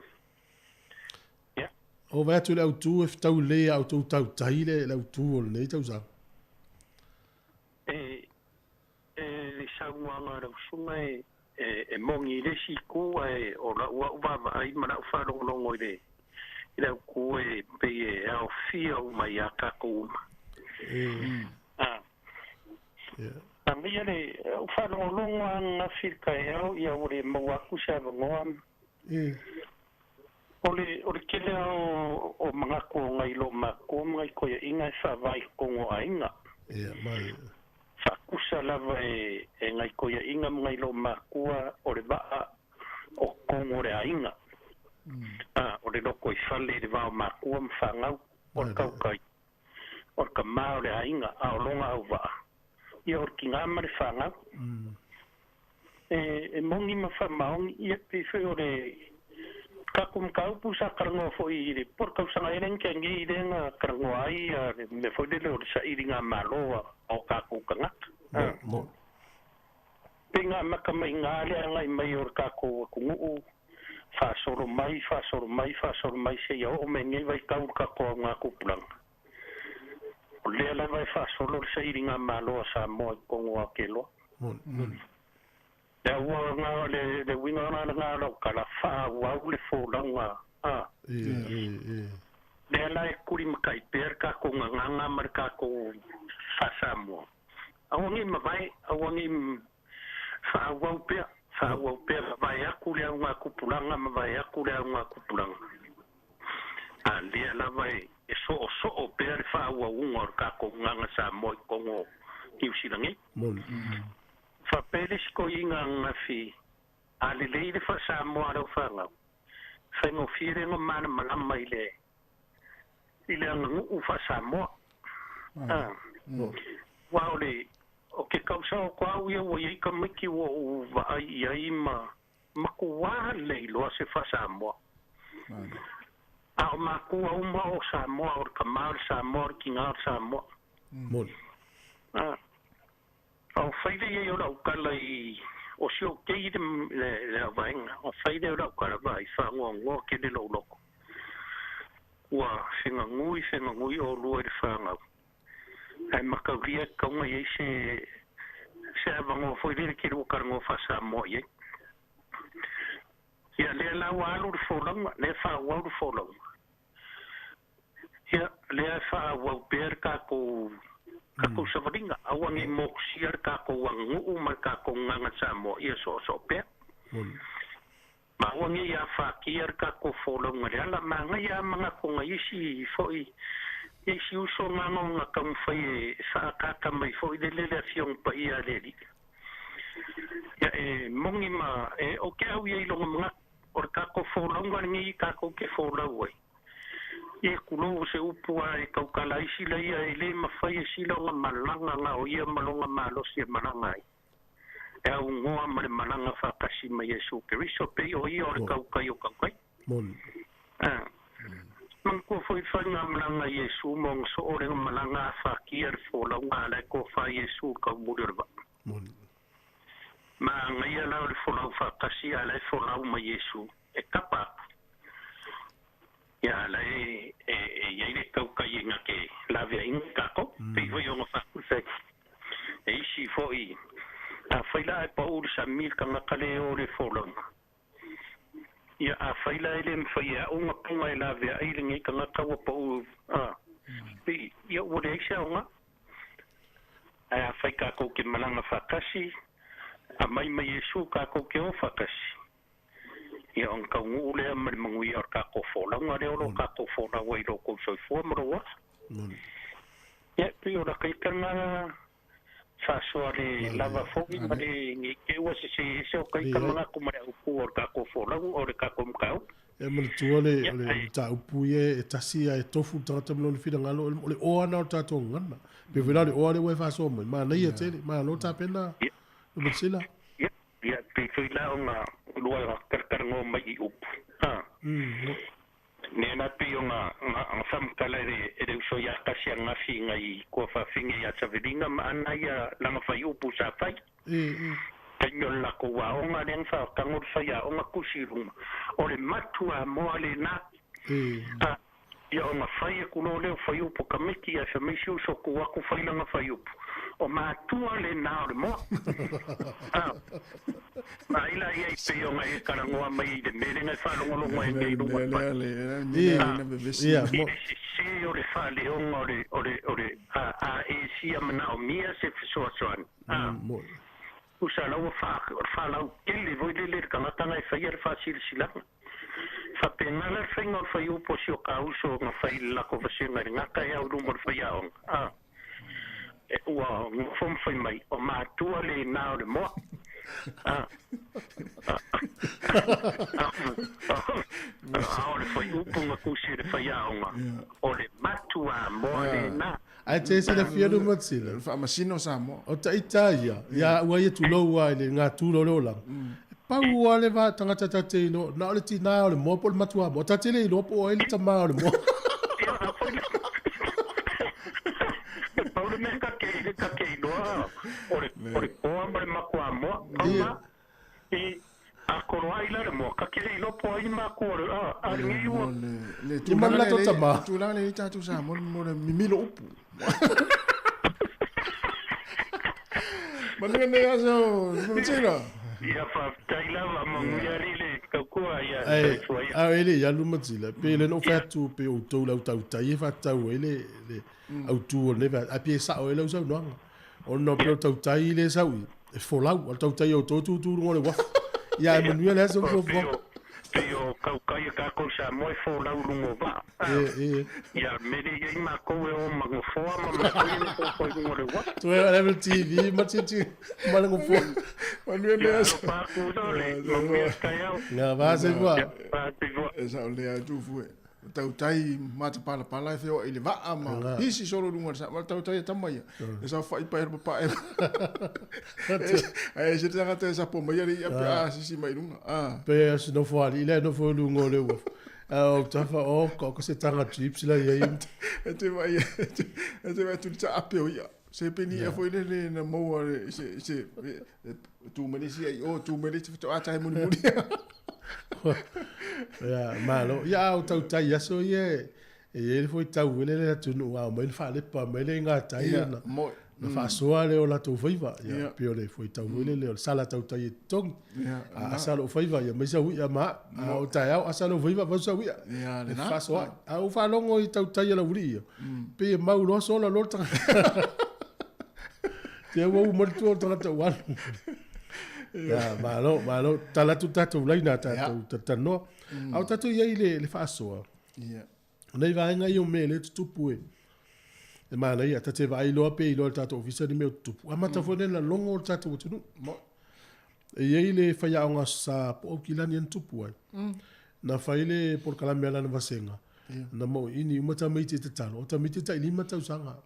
Ya. O va tu le auto e tau le auto tau tai le auto o le tau sa. Le saua ngā rau sunga e mongi le si kua e o la ua uwa ai mana uwha rongonongo i le ila ku e pe e au fia o mai a ka ku Ami ele o fa no longa na fika e au ia ore mo aku sa ngoa Ole kele o mga ko ngai lo mako ngai ko inga sa vai ko ainga. Mai. Fa kusa lava e ngai ko inga ngai lo mako ore ba o ko ore ainga. Ore lo ko fale de va mako mfanga o kau kai. O ka maore ainga a longa au va. Ia o kinga mare fanga. E mongi ma fa maong ia pe fe ore Kakum kau pusa karango fo iri por kau sanga eren ke ngi irenga karango ai me fo de lo sa iringa malo o kaku kanga pinga makamai ngale ngai mai or kaku kungu fa soro mai se yo o me ngi vai kau kaku nga kuplang le la vai fa soro sa iringa malo sa mo kongo akelo Ya wa le winga na lo kala fa wa le fo longa le la kuri makai per ka ko nganga marka ko fa samo awangi mai awangi fa wa pe vai akule nga kupulanga vai akule nga kupulanga le la vai so per fa wa ngor ka ko nganga samo ko ngo kiusilangi fa peles ko inga ngafi ale leide fa Samoa ro fanga fa no fire no mana malama ile ngu fa Samoa wa ole o ke kausa ko au yo ye ka miki wo va ai ma ku wa le lo se fa Samoa ma ku au ma o Samoa o ka mar Samoa ki ngar Samoa o faile ye ora ukala I o sio keide le vainga o faile ora ukala vai fa ngo ke de lo loko wa singa ngui o luer fanga ai makavia kaunga ye se avango foi dire ke ro karngo fa Samoa ye ya le la wa lu folong le fa wa lu folong ya le fa wa per ka ko Kako savaringa awangi mo siar kako wangu marka ko nganga Samoa ia so pe ma awangi ya fakir kako follow ngala manga ya mga ko ngisi foi isi uso ngano ngakam fai sa kaka mai foi de relacion pa ia leli ya mongi ma o ke au ye longa mga or kako follow ngi kako ke follow we e kulo se upua e kaukala isi la ia ele mafai sila nga malanga nga o ia malonga malo si malanga e au ngoa mare malanga whakasi ma Yesu Keriso pe o ia o kaukai o kaukai mangko foi whainga malanga Yesu mong so ore malanga whakia fola nga lai ko wha Yesu ka murirwa ma ngai ala o fola whakasi ala fola ma Yesu e kapa ya la ya ile kaukai nga ke la via inka ko pe yo no fa se si foi a faila e paul samil ka ngakale o le folon ya a faila ile mfaya o ngapunga la via ile ngi ka ngakawa paul pe yo wo de xa nga a faika ko ke malanga fakasi a mai Yesu ka ko ke o fakasi ia on ka ngule me mangui ar ka ko fola ngare o ka ko fola wai ro ko so fo mo ia pe ora kai kana fa soare lava fogi mari ngi ke wa se o kai kana ko mari u or ka ko fola o ka ko mkau mo tuole le ta upuye e tasia e tofu tata mo le fida ngalo le o ana ta to ngana pe vela le o le we fa so mo ma na ia tele ma lo ta pena lo sila ia pe fila ona luar kerker ngo mai up nena pionga sam kala de so ya kasi nga finga I ko fa finga ya tsavidinga mana ya langa fa upu sa fai kanyo la ko wa onga den fa kangor fa ya onga kusirum ole matua mo ale na ia o mawhai e kulo leo whai upo kamiki a sa meisiu so kuwaku whailanga whai upo. O mātua le nao le moa. Ma ila ia I peo ngai karangoa mai I le merenga whalongolongo e ngei runga whai. Ia se o le whaleonga o le a e sia mana o mia se fisoasoan. Usa lau whalau kele voi le kangatanga e whai ar whasirilanga. Whapengala whainga o whai upo si o ka uso ngā whai lako wasenga ri ngaka e au rumor whai aonga. Ua ngofom whai mai o mātua le nao le moa. O le whai upo ngā kusi le whai aonga. O le matua moa le nā. Ai te se le fianu matsila. Whaamasino Samoa. O ta itaia. Ia ua ia tuloua le ngā tūlo leo lang. Pau ale va tangata tate no na ole ti na ole mo pol matua mo tate le no po ele tama ole mo Pau le me ka ke no ore ko ambre makua mo ama I akoro ila le mo ka ke no po I ma ko a ngi wo le tu mala to tama tu la le tatu sa mo le mimilo upu Manu ne aso mo tsira Ia fa taila wa manguia rile kakua ia foi. Ah ele ia luma tila. Pe le no fatu pe o tau lau tau tai fa tau ele le au tu ne va a pie sa o ele usau no. O no pe tau tai le sau. E folau o tau tai o to tu ngole wa. Ia Manuel le so fo. Pio kaukai ka ko sa moi folau lungo va. Ia meri ia ma ko e o mango foa ma ko ngole wa. Tu e level TV ma ti mango foa. Manuel le so. Nga va se va. Esa o le tu fu. Tau tai mata pala e feo ele va ma. Hisi solo lungo sa ma tau tai tamai. Esa fa I pa pa. Ai se tanga te sa po mai ia pa si mai lunga. Pe se no fo ali le no fo lungo le wo. O tafa o ko se tanga chips la ia. Te vai tu ta apeo ia. Se peni e foi le na mo se tu melisi o tu melisi to ata muni. Ya malo ya o tau tai aso ye e foi tau le tu no a mo fa le pa me le nga tai na na fa soa le o la tu viva ya pio le foi tau le sala tau tai tong a sala viva ya me sa wi ma o tai a sala viva va sa wi ya le fa soa a o fa longo I tau tai la wi pe mau lo so la lo ta te wo mo tu ta wa Ya malo tala tu tatu laina tatu no au tatu ye le faso ya nei vai nga yo mele tu pue e mana ia tate vai lo pe lo tatu ofisa ni me tu ama ta fone la longo tatu tu mo e ye le fa ya nga sa po kilani en tu pue na fa ile por kala mela na vasenga na mo ini mata miti te talo ta miti ta ini mata usanga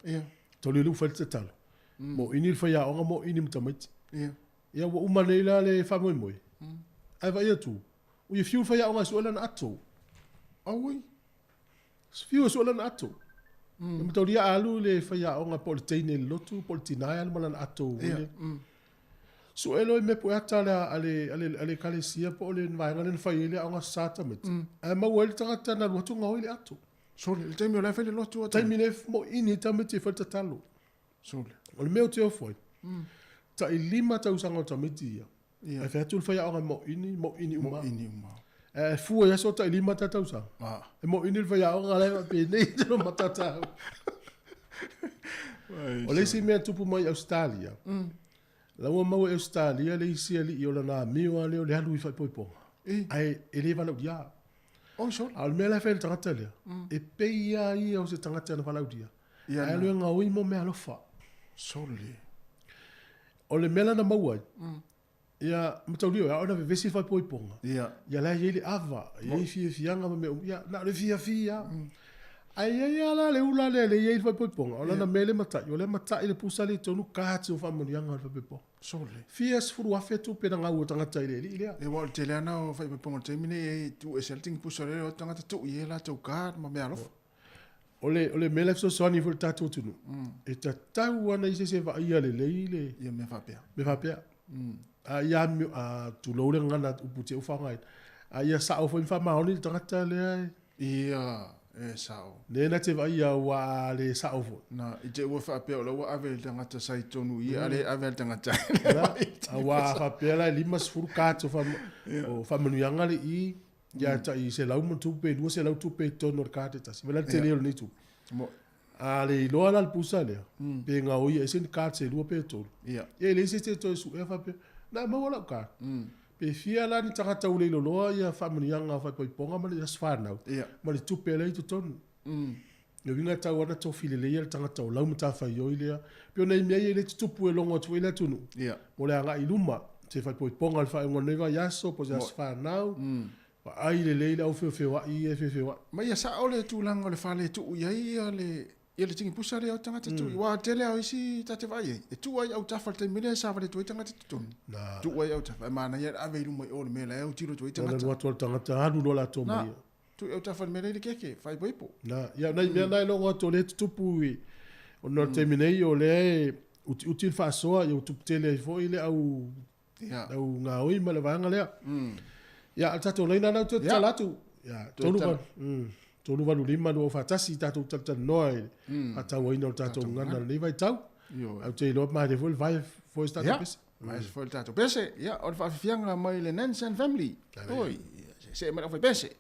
to le lu fa te talo mo ini fa ya nga mo ini mata miti ia wa umanela le fa moi ai vai tu o ye fiu fa ya nga so lan ato oui fiu so lan ato me to dia alu le fa ya nga poltene lotu poltina al malan ato so elo me po ata ale kalesia po le vai nga fa ile nga sata met ai ma wel tanga na lotu nga ile ato so le temi la fa le lotu tai mine mo ini tamete fa tatalo so le meu te foi ta I lima tau sanga o tamiti ia. E whea tūl whaia anga mo ini uma. E fua ia so ta I lima tau sanga. E mo ini whaia anga lewa pe nei tano matatau. O leisi mea tupu mai Australia. Laua mau Australia le isi ali I o lana miwa leo le halu I whaipoiponga. Ai e le walau dia. O so. Al mea la whaia tangata lea. E peia ia o se tangata na walau dia. Ai lue ngā ui mo mea lofa. Sole. O le mela na mauai. Ia mataulio ia ona vesi fai poiponga. Ia la ye le ava, ye fianga me ia na le fia. Ai la le ula le ye fai poiponga. Ona na mele mata, yo le mata ile pusali tonu kahatsi o famonianga fai poiponga. Sole. Fias furu afetu pena ngau tangata ile ile. E wa te lana o fai poiponga temine e tu e selting pusale o tangata tu ye la tu ka ma me alof. Ole mele so soni ful tatu tunu. E ta tau ana I se va ia le leile. Ia me fa pea. Me fa pea. A ia mi a tu lo le ngana upute ufanga. A ia sa o fa ma oni tangata le. Ia E sao. Nena te vai ia wa le sao fo. Na i te ua whaapea o lau awe tangata sai tonu i ale awe tangata. A wa whaapea la lima sifuru kato o whamanuianga le i ia ta i se lau tupe, dua se lau tupe tono o kate tasi. Vela te leo ni tu. A le loa la pusa lea. Pe ngā oia e sen kate se lua pe tonu. Ia le se te toi su e whaapea. Na maua lau ka. Pe fia la ni tangata ule ilo loa ia whamanuianga whaipoiponga ma le aswhanau. Ma le tupe le i tu tonu. Yo vinga tau ana tau fili le ia tangata o lau mata whai oi lea. Pio nei mea i le tupu e longa tu ila tunu. Mo le anga i luma. Te whaipoiponga le whai ngoneva yaso po se aswhanau. Ai le leile au whiwhiwa i e whiwhiwa. Ma ia sa ole tūlanga o le whale tu ia ia le tingi pusa le au tangata tu. Wa tele au isi tate vai. E tu ai au tawhal te mele sa wale tu i tangata tutun. Tu ai au tawhal. Mana ia ave ilu mai ole mele au tiro tu i tangata. Wana watu tangata hanu lola tō mai. Tu au tawhal mele i keke. Whai poipo. Ia nai mea nai longa tō le tupu i. O nor te minei o le util whaasoa i o tupu tele i fo i le au ngā oi ma le vanga lea. Ya tato leina na tu talatu. Ya tolu vanu lima no fatasi tato tata noi. Ata waina tato ngana le vai tau. Au te lo mai de vol vai foi tato pese. Mai foi tato pese. Ya, o fa fianga mai le Nansen family. Oi, se me foi pese.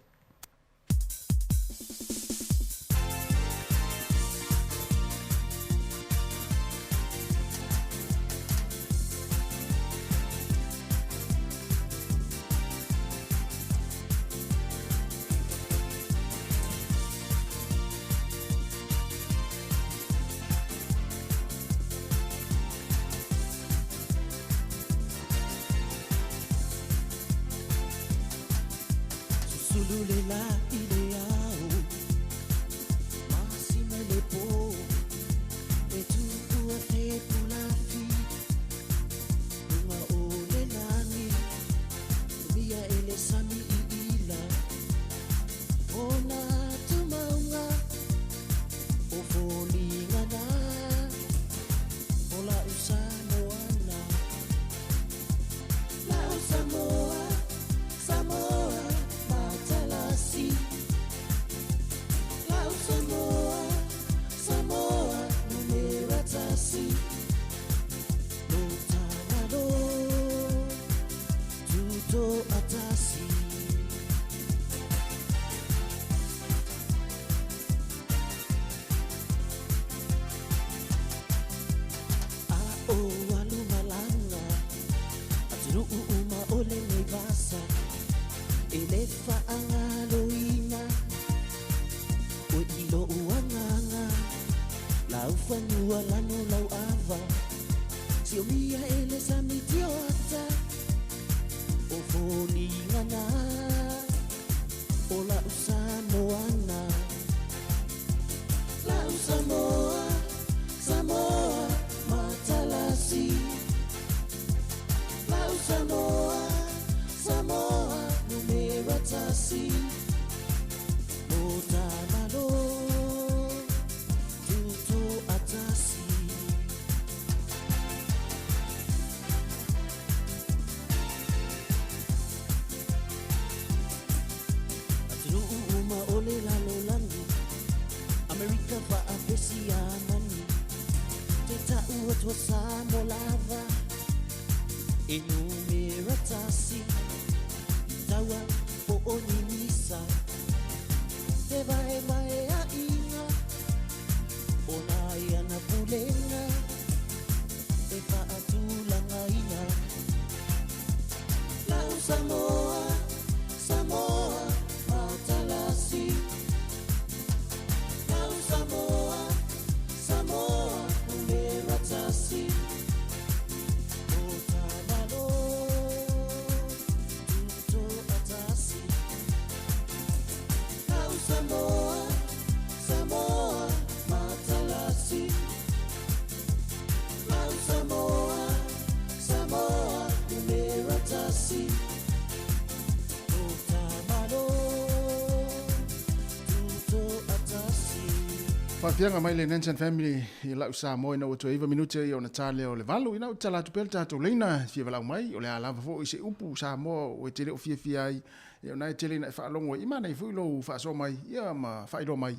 Whawhianga mai le Nansen family i lau Samoa ina o 2 minute i o Natalia o le valu ina o talatu pel tatou leina fia walau mai o le alava fo i se upu Samoa o e te leo fia ai Ia nai tele na whaalongo i mana i fuilo whaaso mai, ia ma whairo mai,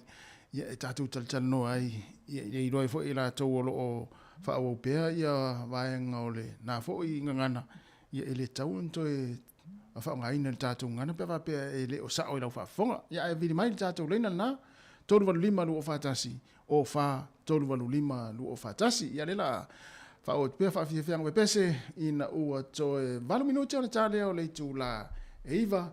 ia e tātou talano ai, ia i roi fo i la tau olo o whaau pēa, ia vaenga o le nā fo i ngangana, ia e le tau nto e a whao ngaina le tātou ngana, pēwa pēa e le o sao i lau whaafonga, ia e viri mai le tātou leina na, tolu walu lima lu o whaatasi, o wha tolu walu lima lu o whaatasi, ia le la whao pēa whaafia we pese, ina ua toe valu minuti o le tāle o le tu la e iwa,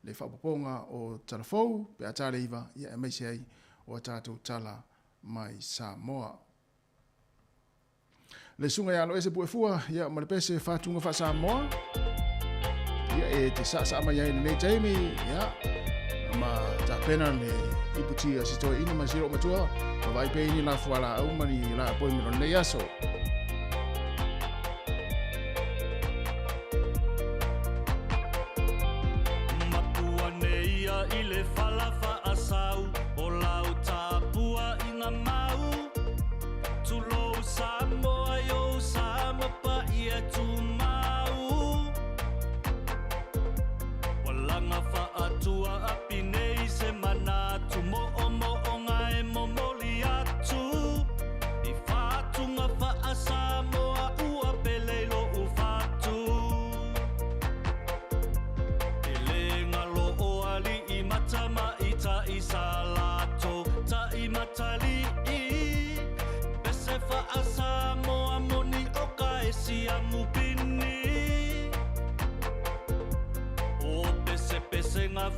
le whapoponga o talafou, pe a tale iwa, ia e meise ai o tātou tala mai Samoa. Le sunga ia alo ese bue fua, ia ma le pese whatunga wha Samoa, ia e te sa mai ai nei Jamie, ia, ma ta pena le iputia si toi ina ma siro matua, ma vai pe ini la fuala au mani la poi miro nei aso.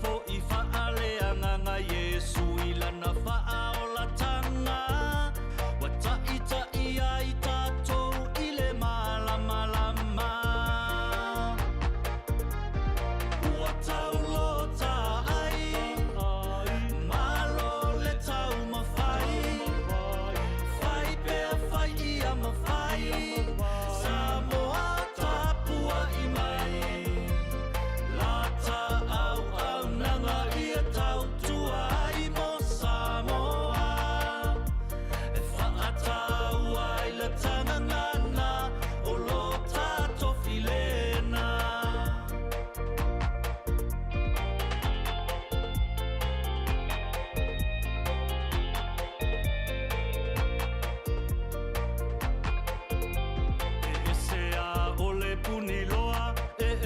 Fo i faale anga Yesu ilana faaola tanga wa taita ia i tatou ile malama lama ua taulota ai malo le tau mawhai whai pea whai ia mawhai Samoa tapua i mai lata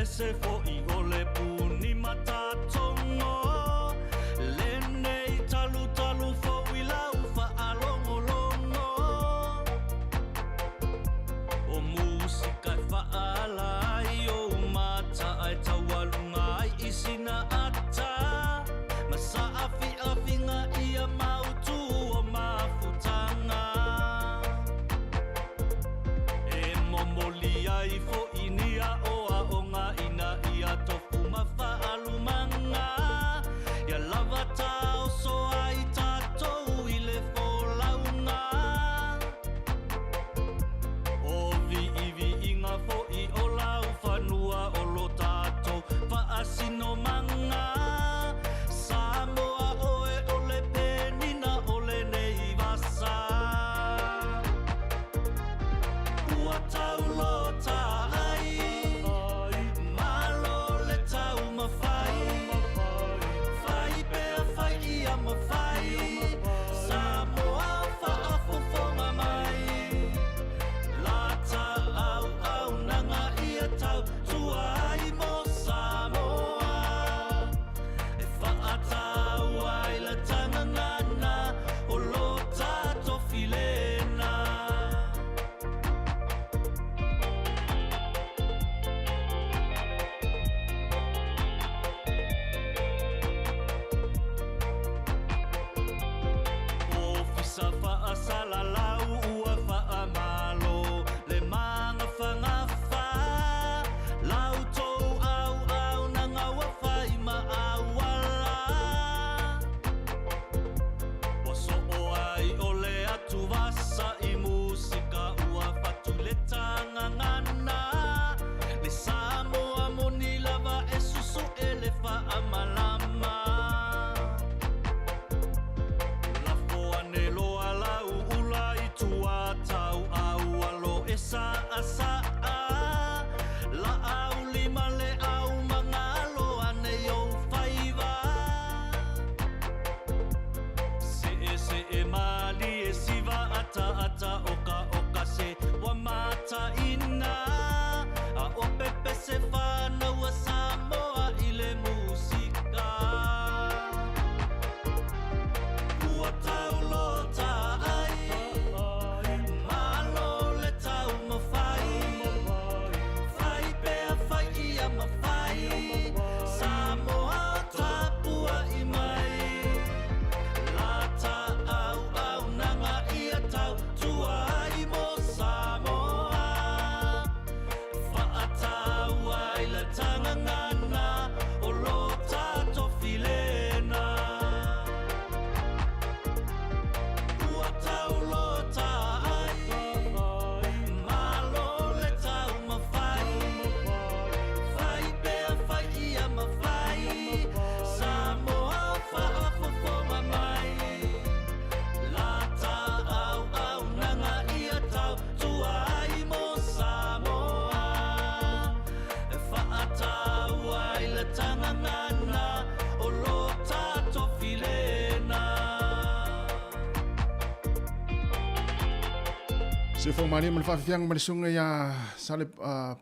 se fo I ole puni matatongo lenei talu talu fo I lau fa alongolongo o musika fa alai o mata ai tawalunga ai isina ata masa afi afinga ia mautu o mafutanga e momoli ai fo inia o tofu mafaalumanga ya lava tau so ai tatou I le folaunga o vi inga fo I o lau whanua o lo tatou faasino manga Samoa oe o le penina o le nei vasa ua tau lota la au lima le au mangalo ane yo fai Se fo mali mal fa fiang mal sunga ya sale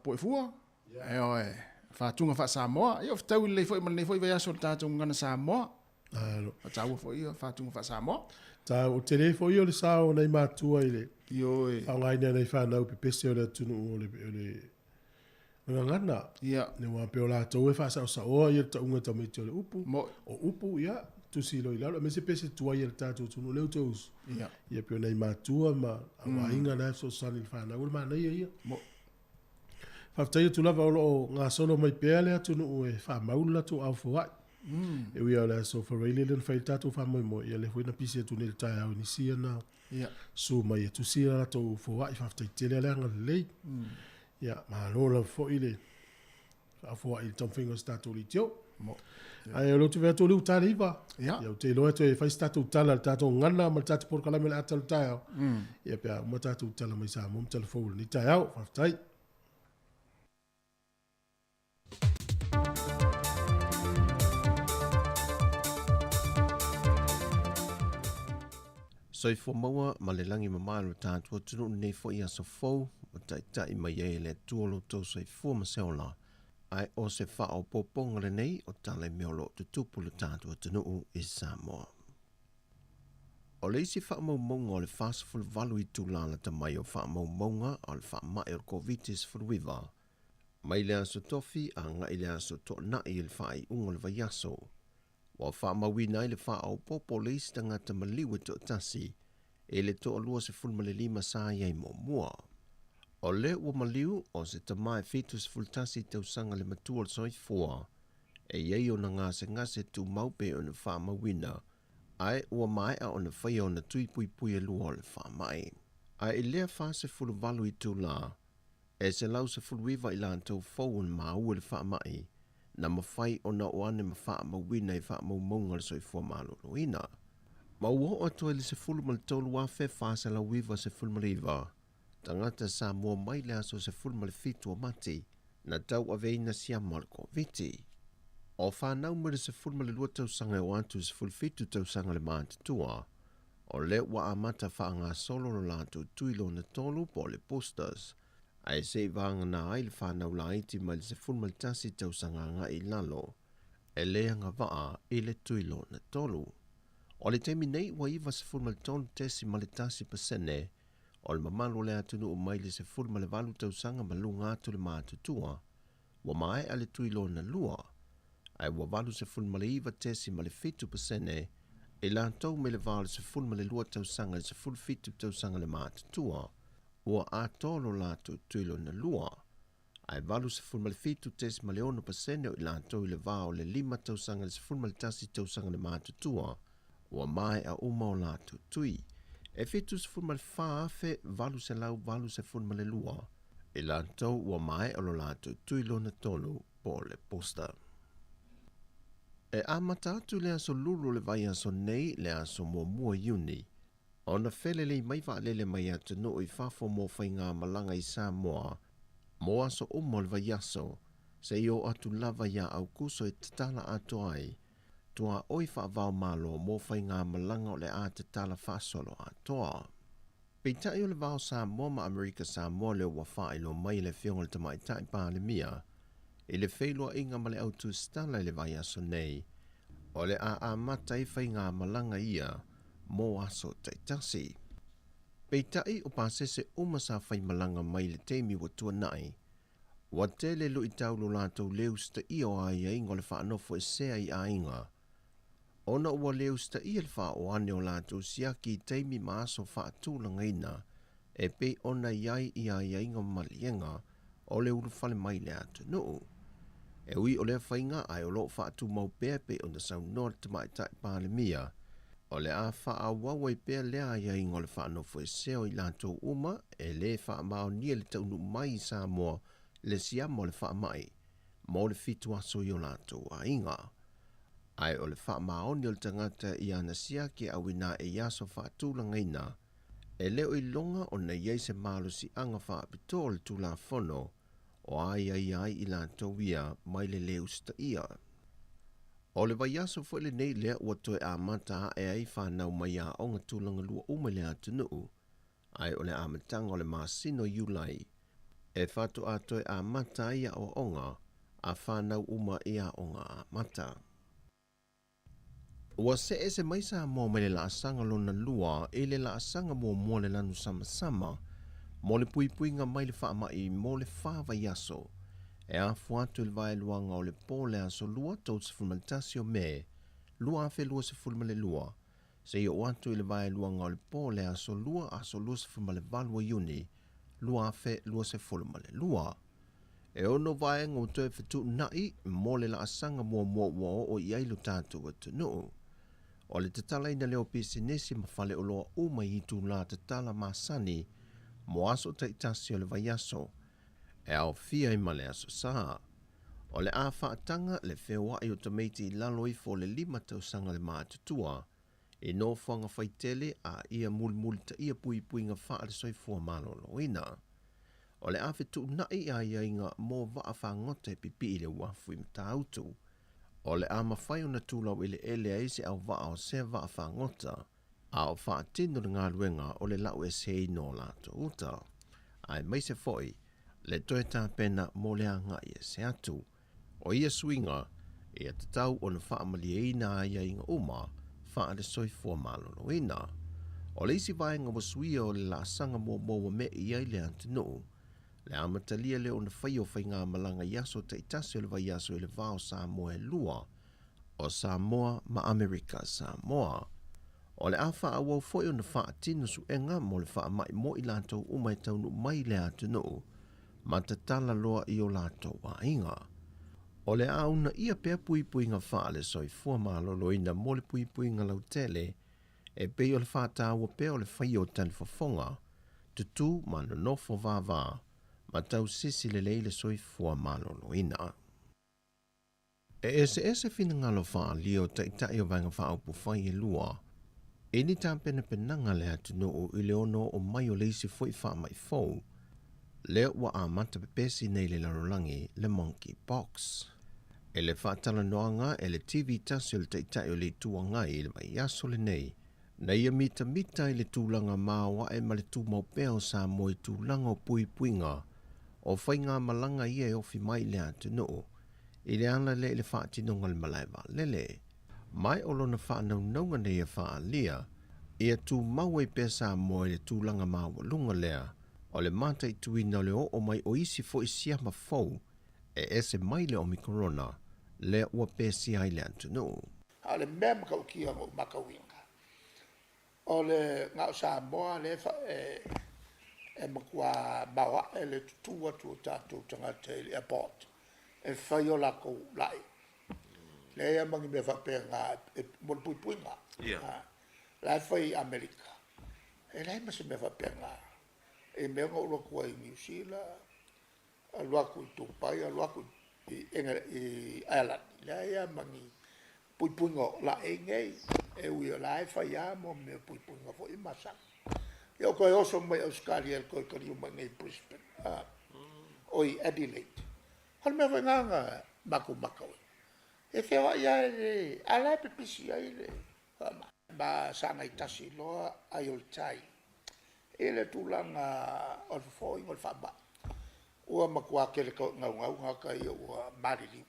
po fua. Ai oi. Fa tunga fa Samoa. Io tau le foi mal ne foi vai asol ta tunga na Samoa. Alo. Ta wo foi fa tunga fa Samoa. Ta o tele foi o le sao nei matua ile. Io e. Fa ngai nei fa na pe pese o le tunu o le Nga ngana. Ia. Ne wa pe o la tau e fa sa o ia ta unga ta me te le upu. Mo. O upu ia. Tu si lo ilalo. Me se pese tua ia ta tu tunu leu tos. Ia. Ia pe o nei matua ma. Awa inga na so sani fa na. Ul ma na ia. Mo. Faftai tu lava o ngā sono mai pēa lea tunu o e wha maula tu au fuai. E wia o lea so whareile len whai tatu wha mai mo. Ia le hui na pisi e tu nere tai au ni sia na. So mai e tu sia la tu fuai faftai tele lea ngā lei. Ia maa lola fo ile. Au fuai i tom fingers tatu li tio. Ai o lo tu vea tu liu tari iwa. Ia o te loa tu e whai tatu tala tatu ngana ma tatu por kalame le atalu tai au. Ia pia ma tatu tala mai sa mom telefonu ni tai au faftai. Soi fo maua ma le langi mamalo tātua tunu nei fo ia so fau o tai mai e le tuolo tau soi fua ma seola. Ai o se wha o poponga le nei o tale meolo tu tupu le tātua tunu i Samoa. O le isi wha maunga o le whasafulu valu i tūlana ta mai o wha maunga o le wha mai o COVID-19 furuiva. Mai le aso tofi a ngai le aso to na i le wha i unga le vaiaso. Wa wha mawina i le wha au popo le isi tangata maliwa to tasi e le to alua se fulma le 5 sa iai mo mua. O le ua maliu o se tamai fitu se fultasi tau sanga le matua le soi fua e iei o na ngase tu maupe o na wha mawina ai ua mai a o na whaia o na tui pui e lua o le wha mai. Ai e lea wha se fulu valu i tu la e se lau se fulu iwa i la tau fau ma ua le wha mai na mawhai o na oane ma wha mawina i wha maunga le soi fua maloloina. Ma ua o atua li se fulu ma le tolu wafe wha se lau iwa se fulu ma le iwa. Tangata sa mua mai le aso se fulu ma le fitu o mati na tau aveina siya ma le COVID-19. O whanau mire se fulu ma le lua tau sanga e wantu se fulu fitu tau sanga le maata tua. O le wa amata wha ngā solo lo lātu tuilo na tolu po le posters. Ai se vanga na ai le whanau la iti mai le se fulu ma le tasi tau sanga ngā i lalo. E lea ngā waa i le tuilo na tolu. O le temi nei wa iwa se fulu ma le tolu tesi ma le tasi pasene. O le mamalo le atunu o mai le se fulu ma le valu tau sanga ma lunga atu le maata tua. Wa mai a le tuilo na lua. Ai wa valu se fulu ma le iwa tesi ma le fitu pasene. E la tau me le valu se fulu ma le lua tau sanga le se fulu fitu tau sanga le maata tua. Ua a tolo lātu tuilo na lua. Ai valu se fulu ma le fitu tesi ma le ono pasene o i la tau i le vao le 5 tau sanga le se fulu ma le tasi tau sanga le maata tua. Ua mai a uma o lātu tui. E fitu se fulu ma le whaafe valu se lau valu se fulu ma le lua. E la tau ua mai o lo lātu tuilo na tolu po le posta. E amata atu le aso lulu le vai aso nei le aso mua iuni. O na whelele mai wa lele mai atu no i whafo mo whai ngā malanga i Samoa. Mo aso umo le vai aso, se i o atu lava ia au kuso e tatala atu ai. Tua oi whaavau malo mo whai ngā malanga o le a tatala whasolo atoa. Peitai o le vau Samoa ma Amerika Samoa le ua whaelo mai le whionga le tamai tai pāle mia. I le whailua inga ma le autu stala le vai aso nei. O le a mata i whai ngā malanga ia, mo aso taitasi. Peitai o pāsese umasa whai malanga mai le teimi wa tua nai. Wa tele lo i taulo lātou leu sta i o ai a ingo le whaanofo e sea i a inga. Ona ua leu sta i le wha o ane o lātou siaki i teimi ma aso whaatūlanga ina. E pe ona iai i a inga malienga o le uru whale mai le atu nuu. E ui o lea whainga ai o lo whaatu mau pepe o na sau nor te mai tai pāle mia. O le a wha wawa i pēr lea ia ingo le whaanofo e seo i lātou uma e le wha mao nia le taunu mai i Samoa le siamo le wha mai. Mo le fitu aso i o lātou a inga. Ai o le wha mao ni o le tangata i ana siake a wina e yaso whaatūlanga ina. E leo i longa o na iei se malo si anga wha apito le tūla whono. O ai i lātou ia mai le leo sta ia. O le vai aso fo le nei lea ua toe a mata e ai whanau mai a onga tūlanga lua ume le atu nuu. Ai o le amatanga o le masino yulai. E whatu atoe a mata ia o onga, a whanau uma ia onga a mata. Ua se maisa mo me le laasanga lona lua, e le laasanga mo le lanu sama, mo le puipuinga mai le whaamai mo le whawa yaso. E a fuatu le vai luanga o le pole aso lua tau se fulmantasio me, lua afe lua se fulmale lua. Se i o atu le vai luanga o le pole aso lua se fulmale valua yuni, lua afe lua se fulmale lua. E ono vai ngau toe fitu nai mo le laasanga mua o iailu tātou atu nuu. O le tatala ina leo pisinesi mawhale o loa uma i tu la tatala masani, mo aso taitasi o le vaiaso, e au fia i male aso saa. O le awha atanga le whewa i o tamaiti i lalo i fo le 5 tausanga le mātutua, e no whanga whaitele a ia mulmuli ta ia pui ngā wha le soifua malolo ina. O le awhi tu nai a ia inga mō waa whangote pipi i le wafu i mta autu. O le ama whai o na tūlau i le ele a isi au waa o se waa whangota, a o wha atino le ngā ruenga o le lau e se ino lato uta. Ai mai se foi, le toe tā pena mo le anga i e se atu. O ia swinga, e a tatau o na wha amali e ina a ia inga uma, wha le soifua malolo ina. O le isi vai ngā wasuia o le la sanga mō me i ai le antinu. Le amatalia le o na whai o whai ngā malanga yaso te itasi o le vai yaso i le vao Samoa e lua, o Samoa ma Amerika Samoa. O le awha a wau foi o na wha atino su enga mo le wha mai mo i lātou umai taunu mai le atinu, ma te tala loa i o lātou wa inga. O le auna ia pea pui ngā wha le soifua malolo ina mo le pui ngā lautele, e pei o le wha tāua pea o le whai o talifafonga, tutu ma no nofo vāvā, ma tau sisi le leile soifua malolo ina. E ese fina ngalo wha lio ta itai o vanga wha upu whai e lua, e ni tā pena penanga le atinu o i le ono o mai o leisi fwoi wha mai fau, leo wa a mata pepesi nei le larolangi le monkey box. E le whaatala noanga e le TV tasi o le taitai o le tuangai i le mai aso le nei. Na ia mita i le tūlanga māua e ma le tū maupea o sa mo i tūlanga o puinga o whainga malanga ia e ofi mai le atinu. I le ana le le whaatinonga le malaiwa lele. Mai o lona whaanaunga nei e whaalia, ia tū maua i pesa mo i le tūlanga māua lunga lea, o le mata i tuina le o mai o isi fo i siama fau, e ese mai le omikorona, le ua pesi ai le antunu. A le mea makaukia mo makawinga. O le ngau Samoa le e makua bawa e le tutua tu tātou tangata i le airport. E whai o lako lai. Le ea mangi me whapea ngā mo le pui ngā. Lai whai Amerika. E lai masi me whapea ngā. E mea ngā ulokua i New Zealand, a luaku i Tupai, a luaku i Ireland. Le ea mangi pui ngā la e ngei. E ui o lai whai a mo me pui ngā fo i masang. Yo koe oso mai Australia el koe kari umai ngai Brisbane. Oi Adelaide. Hal mea wai nganga maku makau. E whewa ia e alai pepisi ai le. Ba sanga i tasi loa ai o le tai. E le tūlanga o le fōi ngol whaba. Ua makua kele ngau ngaka i ua marili.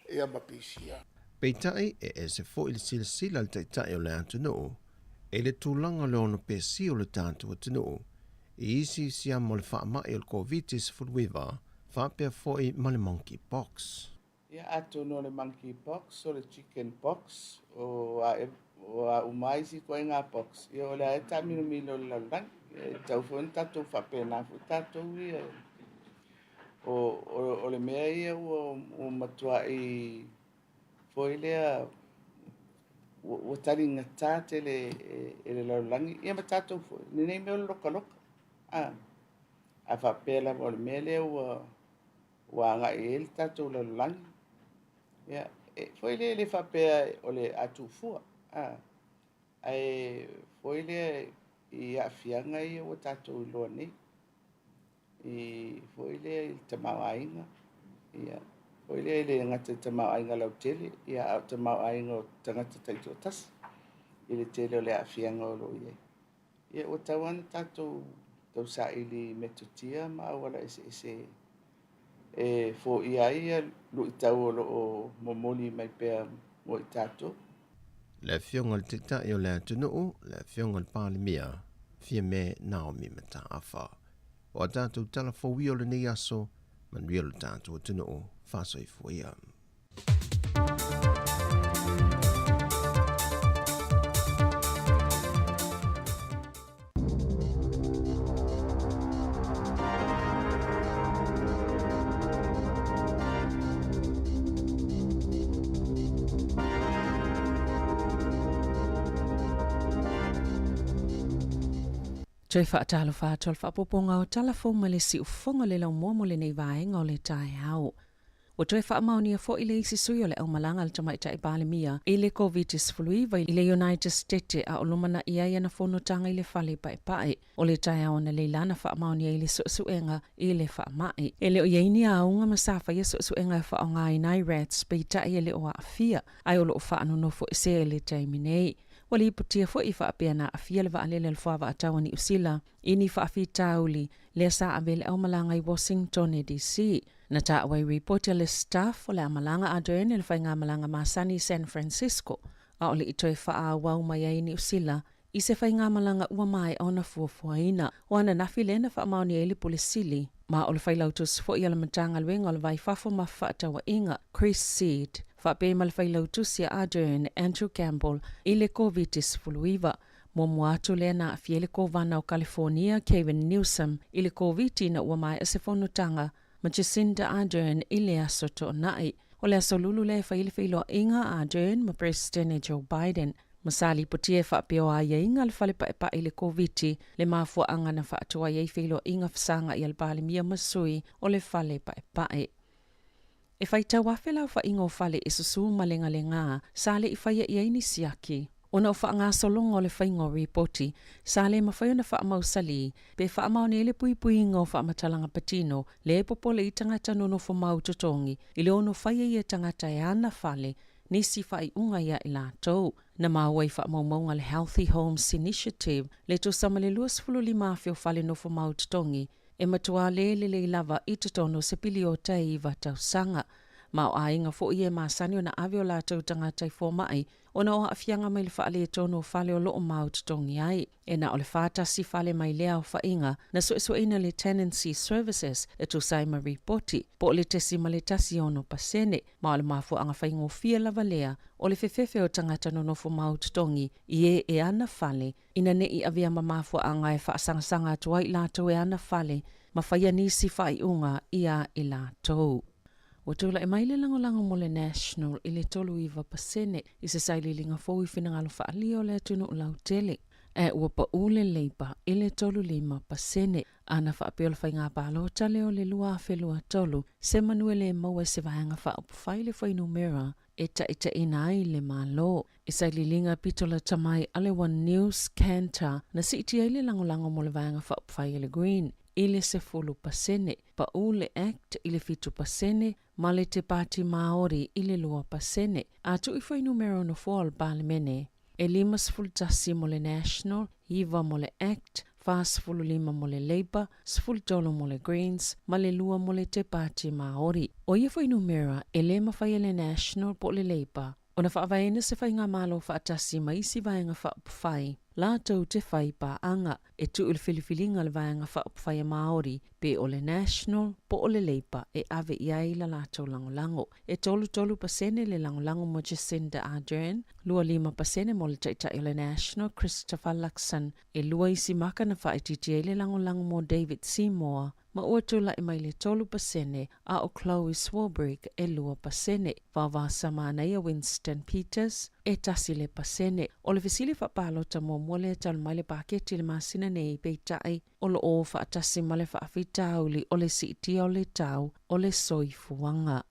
Ea mapisia. Peitai e se fo il sila le taitai o le atunu. E le tūlanga le ono pesi o le tātou atunu. I isi sia mo le whaamai o le COVID-19 fulwiva, whapea foi ma le monkey box. Ia atu no le monkey box o le chicken box o a umaisi koe ngā box. Ia o le ae tamino milo le laulang. Tau fwon tatou whapea nā fu tatou ia. O le mea ia o matua i foi lea o tari ngata te le laulangi. Ia ma tatou foi. Nenei meo loka. A whapea la o le mea lea ua ngā e le tatou laulangi. Ia, foi le whapea o le atu fua. Ai foi le i awhianga i o tatou loa nei. I foi le tamau ainga. Ia, foi le ngata tamau ainga lau tele. Ia au tamau ainga o tangata taito tas. I le tele o le awhianga o lo ia. Ia o tawan tatou tau sa ili metutia ma wala ese fo ia lu itau o momoli mai pea mo i tatou. Le fionga le tita i o le atunuu, le fionga le palimia, fia me Naomi mata afa. O a tātou tala fōwi o le nei aso, man ria le tātou atunuu, whāsoi fuia. Toi whaatalo whaatol whaapoponga o talafo ma le si ufonga le lau mo le nei vaenga o le tae hao. O toi whaamauni a fo i le isi sui o le au malanga le tamaita i bale mia i le COVID-19 i le United States a olumana i aia na whonotanga i le whale pae o le tae hao na leilana whaamauni i le suenga i le whaamai. E le o yeini a unga masafa i suenga e whaonga i nai rats peita i le o a afia ai o lo o whaanono fo i se le taiminei. Wali putia fo i whaapea na afia le waalele le whaava atawa ni usila i ni whaafi tauli le sa avele au malanga i Washington DC. Na ta awai reporter le staff o le amalanga adrene le whainga malanga masani San Francisco a ole i toi whaa wau mai ai ni usila i se whainga malanga ua mai o na fuafuaina o ana nafi le na whaamauni e le polisili ma o le whailautus fo i ala matanga luenga o le vai fafo ma whaatawa inga Chris Seed. Whape ma le whailautus ia adrene Andrew Campbell i le COVID-19 mo muatu le na afie le kovana o California Kevin Newsom i le COVID na ua mai a se whanutanga ma Jacinda Ardern i le aso to nai. O le aso lulu le whaile inga Ardern ma President Joe Biden. Masali putie whapeo a inga le whale paepa i le COVID le mafua anga na whaatua iei whilo inga whasanga i albali mia masui o le whale paepae. E whaita wawhela o whainga o whale e susu malenga le ngā, sale i whaia i aini siaki. Ona o whaanga solonga o le whainga o reporti, sale ma whaiona whaamau sali, pe whaamau ne le pui inga o whaamatalanga patino, le popole i tangata nono whamau totongi, i le ono whaia i e tangata e ana whale, nisi whai unga ia i lātou. Na mawai whaamau le Healthy Homes Initiative, le to samale luas fululi mawhi o whale no whamau totongi, e matua le lava i totono se pili o tai i vatau sanga. Ma o ainga fo i e maasani o na awe o lātou tangata i fōmai, o na o haafianga mai le whaale e tono o whale o loo mau totongi ai. E na o le whātasi whale mai lea o whainga, na soesoeina le Tenancy Services e to saima ripoti, po le tesi ma le tasi ono pasene, ma o le mafo anga whaingo fia lava lea, o le fefefe o tangata no nofo mau totongi, i e ana whale, ina ne i awia ma mafo anga e whaasangasanga atua i lātou e ana whale, ma whaia nisi whai unga ia i lātou. O tula e maile lango mo le National i le tolu iwa pasene i se saili linga fōi whinangalo whaalio le atunu o lautele. E ua pa ule leipa i le tolu lima pasene ana whaapeo le whainga pālota leo le lua whelua tolu se manuele maua se vahanga whaopu le whainu mera e ta ina ai le malo. I saili linga pitola tamai ale One News Canter na si iti ai le lango mo le vahanga whaopu le Green. Ile se fulu pasene, pa ule act ile fitu pasene, male te pati maori ile lua pasene. Atu i whai numero no fall balimene. E lima sfulu tasi mo le National, iwa mo le act, fa sfulu lima mo le Labour, sfulu tolo mo le Greens, male lua mo le te pati maori. O ia whai numero, e le mawhai le National po le Labour. Ona whaavaena se whai ngā malo whaatasi maisi vaenga whaupwhai. La tau te whai pa anga e tu ul filifilinga le vaenga whaupwhai a Māori pe o le National po o le Labour e ave iai la lātou langolango. E tolu pasene le langolango mo Jacinda Ardern, lua 5% mo le taitai o le National Christopher Luxon, e lua isi maka na whaititi le langolango mo David Seymour, ma ua tula e mai le 3% a o Chloe Swarbrick e 2%. Vavasa manai a Winston Peters e tasi le pasene. O le visili whapalota mo mole tal mai le paketi le masina nei peitai o lo o whaatasi ma le whaafitauli o le siti o le tau o le soifuanga.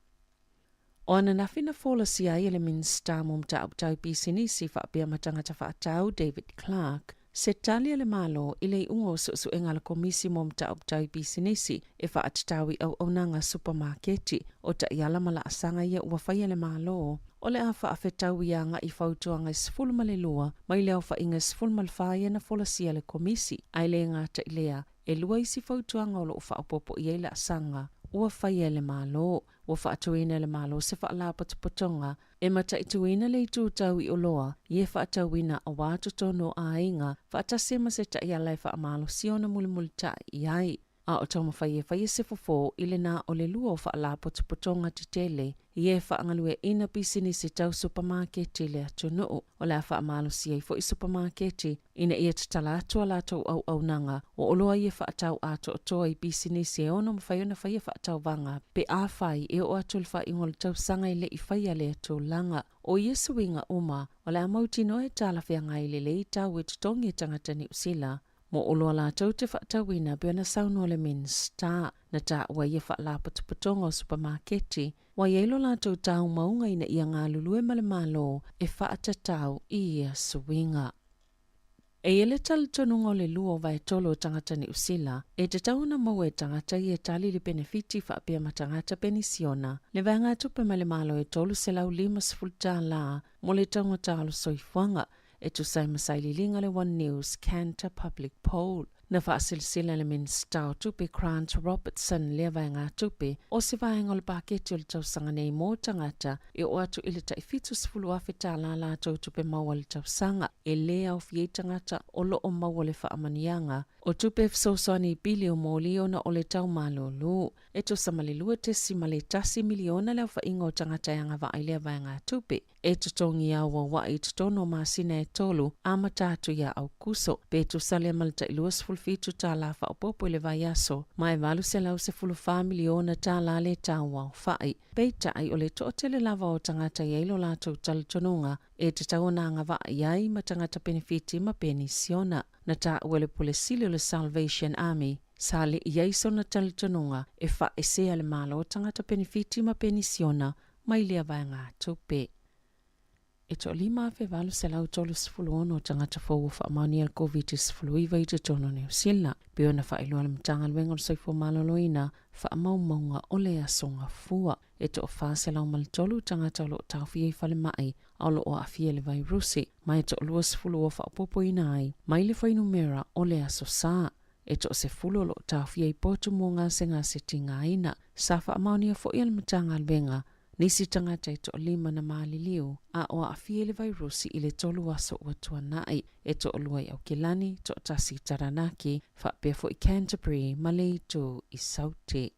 O ana nafina fola si ai ele minsta mo mta uptau pisinisi whaapea matangata whaatau David Clark, Se talia le malo i le ungo su e ngala komisi mo mta optai bisinesi e wha atitawi au nanga supermarketi o ta iala mala asanga ia ua whaia le malo. O le a wha awhetau ianga i whautuanga sifulu malelua, mai leo wha inga sifulu malwhaia na folasia le komisi, ai le ngata i lea, e lua isi whautuanga o lo wha upopo i eila asanga, ua whaia le malo, ua wha atuina le malo se wha la potonga, e mata ituina le itu tau i oloa, ie wha atauina a wātu tono a inga, wha atasema se ta ia lai wha amalo siona mulimuli ta i ai. A o tau mawhaia se fofo ile na o le lua o wha la potonga titele, ie wha angalue ina pisini se tau supermarketi le atunuu, o le a wha amalo siai fo i supermarketi, ina ia tatala atua la tau au nanga, o oloa ie wha atau ato o toa i pisini se ono mawhaia na whaia wha atau vanga, pe a whai e o atul wha ingol tau sanga i le i whaia le atu langa, o Iesu winga uma, o le a mautino e tala whia ngai le i tau e tutongi tangata ni usila, mo oloa la tau te whaatawina bea na sauno le minsta, na ta ua ia wha la potonga o supermarketi, wa ielo la tau tau maunga ina ia ngā lulue male malo e whaatatau i ia suwinga. E ele tali tonunga o le luo vai tolo tangata ni usila, e te tauna mau e tangata i e tali li benefiti whaapea matangata penisiona, le vai ngā tupe male malo e tolu se lau 5 la, mo le taunga talo soifuanga, e tu sai masaili linga le One News Canter Public Poll. Na whaasilsila le minsta o tupe Grant Robertson le vai ngā tupe o se vaenga o le paketi o le tausanga nei mō tangata e o atu i le taifitu sifulu awhita la tau tupe maua le tausanga e lea o fiei tangata o lo o maua le whaamanianga o tupe fsosoani bili o mōliona o le tau malolu e tu samalilua te simale tasi miliona le whainga o tangata yanga va ailea vai ngā tupe e tutongi awa wa i tutono masina e tolu a matatu ya au kuso pe tu sale malta ilua fitu ta la fa popo le vai aso mai valu se lau se fulu miliona ta la le tawa fai peita ai o le totele lava o tangata yeilo la tu taltonunga e te tauna nga va yai matangata benefiti ma penisiona na ta wele polesile le Salvation Army sale yaiso na taltonunga e fa ese ale malo tangata benefiti ma penisiona mai le vai nga tupe. E to lima fe valu se lau tolu sifulu ono tangata fōu wha amani al COVID-19 iwa i te tono New Zealand. Peo na wha ilua le mtanga luenga o soifo maloloina wha amaumaunga o le asonga fua. E to o wha se lau malitolu tangata o lo tawhia i whale mai au lo o awhia le vai rusi. Mai to o lua sifulu o wha opopo ina ai. Mai le whainu mera o le aso saa. E to o se fulu o lo tawhia i potu mo ngā se ngā se tinga ina. Sa wha amani a fo i al mtanga luenga nisi tangata i to lima na maliliu a o a fiele vai rusi i le tolu aso ua tuanai e to o luai au kilani to tasi taranaki wha pefo i Canterbury ma le tu i sauti.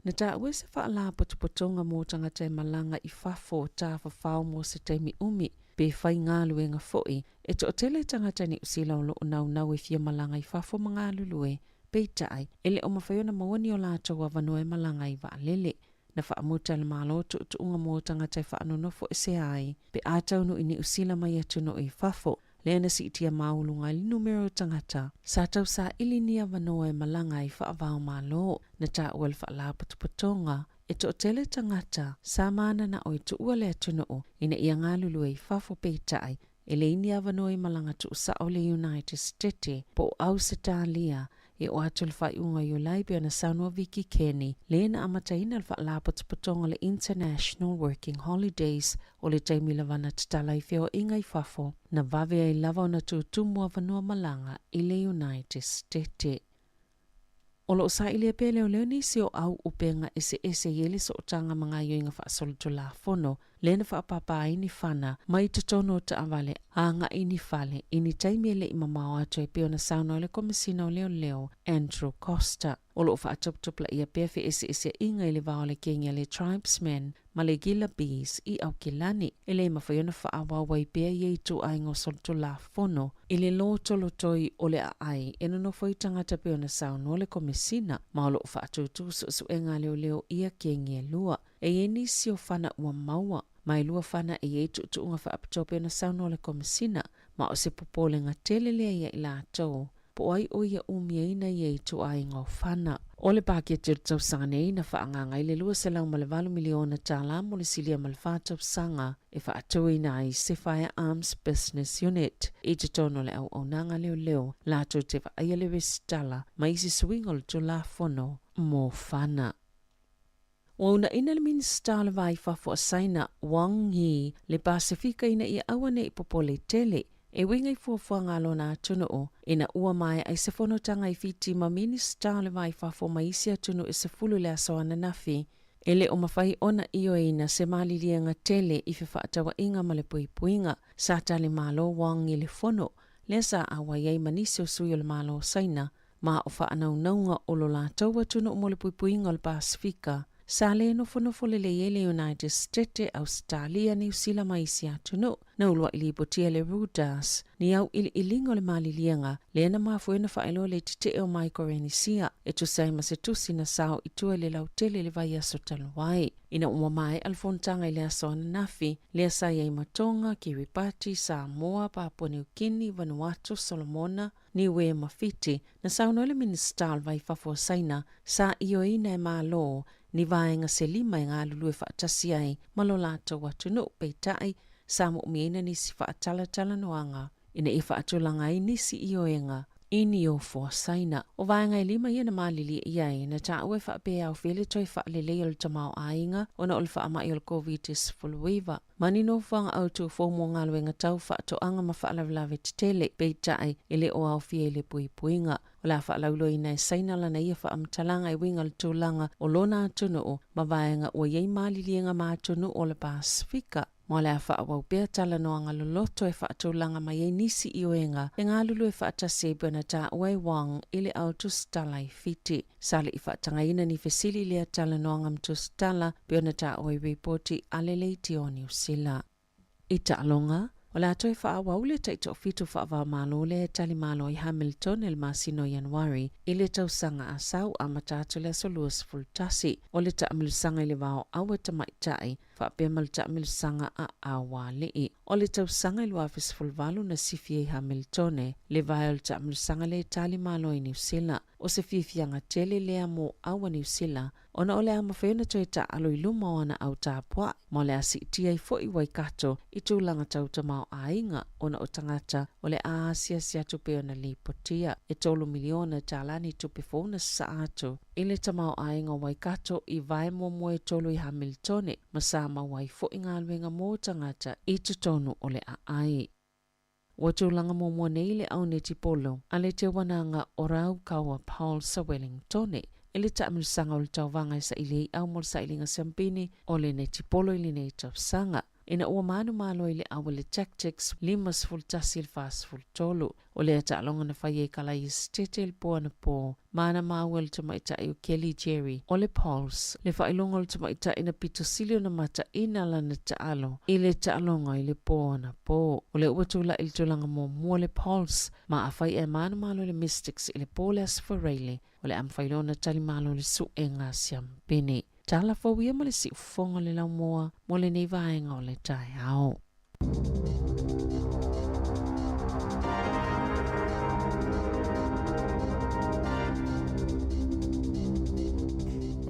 Na ta ue se wha la potopotonga mō tangata i malanga i whafo ta whawhao mō se teimi umi pe whai ngā luenga foi e to o tele tangata ni usila o lo nau e fia malanga i whafo mga lulue pe tai ele o mawhaiona mawani o la tau avanua e malanga i wa lele. Na whaamuta le malo tu unga mō tangata i whaanonofo e se ai, pe ātaunu i ni usila mai atu no i whafo, lea na si itia maulunga i numero tangata, sa tau sa ilinia wanoa e malanga i whaavao malo, na tā uel whaala putuputonga, e to tele tangata, sa mana na oi tu ua le atu no ina ia ngā lulu i whafo peitai, e le inia wanoa i malanga tu sa o le United States, po au se tā lia, e o atul whai unga i o laibia na sanua Viki Kenny, le na amataina al wha lapotopotonga le International Working Holidays o le taimila wana tatala i whio inga i whafo, na vavea i lava o na tutumua vanua malanga i le United States. O lo sa ilia pele o leo nisi o au upenga ese yele so o tanga mga yoinga wha asolutu la fono, lena wha apapa ini whana, mai te tono ta avale, a nga ini whale, ini taimele i mamao atu e peo na sauna o le komisina o leo Andrew Costa. O lo wha atuptupla ia pefe ese inga i le vao le kengia le tribesmen, ma le gila bees i au kilani, e le mawhaiona wha awawa i pea i tu aingo solutu la fono, i le lo tolo toi o le ai, e no foi tangata peo na sauna o le komisina, ma o lo wha atutu su enga leo ia kengia lua, e nisi o whana ua maua, mai lua whana e tu unga wha apatope na sauna o le komisina, ma o se popolenga telelea ia i la tau, po ai o ia umiaina ia i tu ai ngau whana. O le pākia te tau sanga nei na whaanganga i le 2.8 miliona tāla mo le silia ma le whātau sanga e whaatuina ai se Firearms Business Unit. I te tono le au nanga leo lātou te whaia le westala ma isi swingo le tu la whono mō whana. O una ina le minista le vai whafo asaina Wang Yi le Pasifika ina ia awane i popole tele e wingai fuafuanga alona atunu o ina ua mai ai se whanotanga i fiti ma minista le vai whafo maisi atunu e se fulu le asoana nafi ele o mawhai ona iyo ina se malilianga tele i whiwhaatawa inga ma le puipuinga sa tali malo Wang i le whono le sa awa iei manisi o sui o le malo saina ma o whaanaunga o lo lātou atunu o mo le puipuinga o le Pasifika. Sa le nofo le le United States, Australia, New Zealand maisi atunu, na ulwa ili botia le Rudas, ni au ili ilingo le malilianga, le na mafuena whaelo le tite o microrenisia, e tu sai masetusi na sao itua le lautele le vai aso talwai. Ina umamai alfontanga ile aso nafi, le asai ai Matonga, Kiribati, Samoa, Papua New Guinea, Vanuatu, Solomona, ni we mafiti, na sao no le ministal vai fafo saina, sa iyo ina e malo, ni vaenga se lima ngā lulu e whaatasi ai, malo lātou atunu peitai, sa mo umiena nisi whaatala noanga, ina e whaatulanga i nisi ioenga, ini o fuasaina. O vaenga i lima ia na malili iai, na ta ue whaapea au whele toi whaalelei o le tamau ainga, ona o le whaamai o le COVID-19 fuluiva. Mani no whanga au tu fōmo ngā luenga tau whaatoanga ma whaalawelawe te tele, peitai, ele o au fie le puipuinga. O la whaalaulo i nei saina lana ia whaamtalanga i winga le tūlanga o lona atunu o, ma vaenga o iei malilienga ma atunu o le Pasifika. Mo le whaawau pēr tala noanga loloto e whaatūlanga mai e nisi ioenga, e ngā lulu e whaatase bwana tā uai Wang ili au tustala i fiti. Sali i whaatanga ina ni fesili lea tala noanga mtustala bwana tā uai reporti aleleiti o New Zealand. I ta'alonga, o la toi whaawau le taito fitu whaawau malo le tali malo i Hamilton el masino Januari i le tausanga a sau a matatu le soluas fultasi o le taamilusanga i le wao awa tamaitai whaapema le taamilusanga a awalii. O le tausanga i lua fisfulvalu na sifi i Hamiltone le vai o le taamilusanga le tali malo i New Zealand o se fifianga tele lea mo awa New Zealand ona o le ama whaena toi ta alo i luma o ana au tāpua mo le asi tia i fo i waikato i tūlanga tau tamau ainga ona o tangata o le aasia si atu pe ona li potia e tolu miliona tālani tupe fōna sa atu i le tamau ainga waikato i vai moe tolu i Hamiltone ma sa mawai fo i ngā luenga mō tangata i tutonu o le aai. Watulanga mo nei le au neti polo, ale te wananga o rau kaua Paul sa Wellingtone, ele taamilusanga o le tauvanga sa ilei au mo le sa ilinga sampini o le neti polo ili nei tausanga. Ina ua manu malo ile awa le tactics limas fultasi il fast fultolo. O le ata alonga na whaie kala i stete il poa na po. Mana maua le tamaita i o Kelly Jerry. O le Pauls. Le whailonga le tamaita ina pito silio na mata ina lana ta alo. Ile ta alonga ile poa na po. O le uatula il tulanga mo mua le Pauls. Ma a whai e mana malo le Mystics ile po le asfarele. O le am whailona tali malo le su e ngā siampini. Tala fawia ma le si ufonga le lau moa, mo le nei vaenga o le tai ao.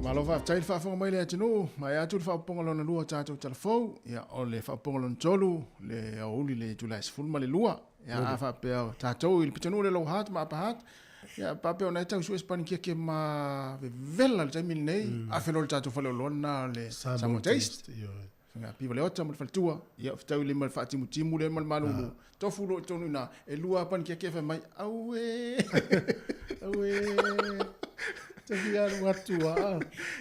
Malo whaftail whafonga mai le atinu, mai atu le whaponga lona lua tātou talafou, ia o le whaponga lona tolu, le auli le tulai sifulma le lua, ia a whapea tātou il pitanu le lau hat, ma apahat, ia pape ona tau su espani ke ma vela le taimil nei a felo le tatu fale lona le Samoa taste nga piva le ota mo le tua ia tau le mal fati mutimu le mal malulu tofu lo tonu na e lua pan ke fa mai awe te via watua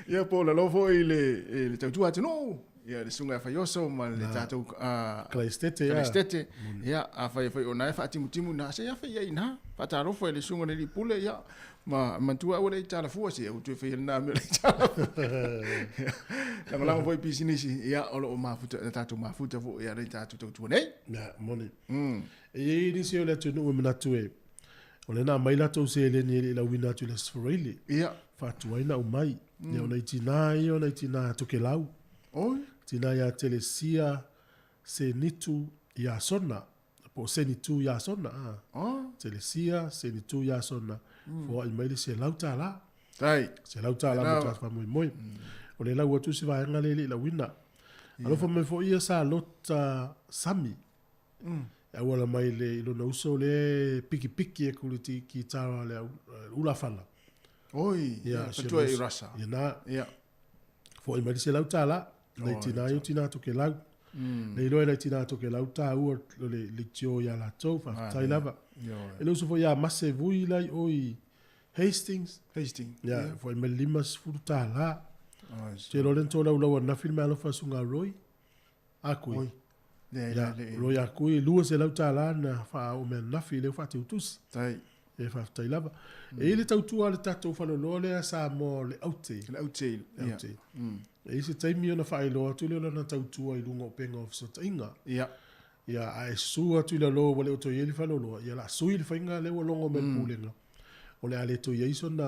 ia po la lofo ile tau tua tino ia le sunga fa yoso ma le tatu Claistete ia a fa ona fati mutimu na se ia fa ia ina pataro foi le sunga le pule ia ma mantua o le tala fuasi o tu fe na me le tala la la foi pisinisi ia o mafuta tatu mafuta fu ia le tatu tu nei na moni e ni se o le tunu me na tue o le na mai la to se le ni la wina tu le sforili ia fatu ina o mai ne o na tina to ke lau tina ya telesia se nitu ya sona po seni tu ya sona. Te le sia, seni tu ya sona. Fo i mai se lauta la. Tai. Se lauta la mo fa moi. O le lau atu se vai ngale le la wina. Alo fo me fo ia sa lota sami. Ya wala mai le ilo na uso le piki e kuliti ki tara le ula fala. Oi, fatua i rasa. Ya na. Ya. Fo i mai se lauta la. Nei tina io tina to ke lau. Nei loe nei tina to ke lau ta ua le tio ya la tau fa tai lava. E lo so fo ya masse vui lai oi Hastings. Ya, fo i mai limas futa la. Te lo lento lau na filma lo fa sunga Roy. Akui. Ya, Roy akui lua se lau ta la na fa o me na fi le fa te utus. Tai. E fa tai lava. E le tau tua le tatou fa lo le sa mo le aute. Le aute. E isi taimi ona whae loa, tu leo na tau tua I lunga o penga o fsota inga. Ia a e sua tu leo loa wale o to ieli whalo loa. Ia la sui li whainga leo longo me pūlenga. O le ale to ieiso na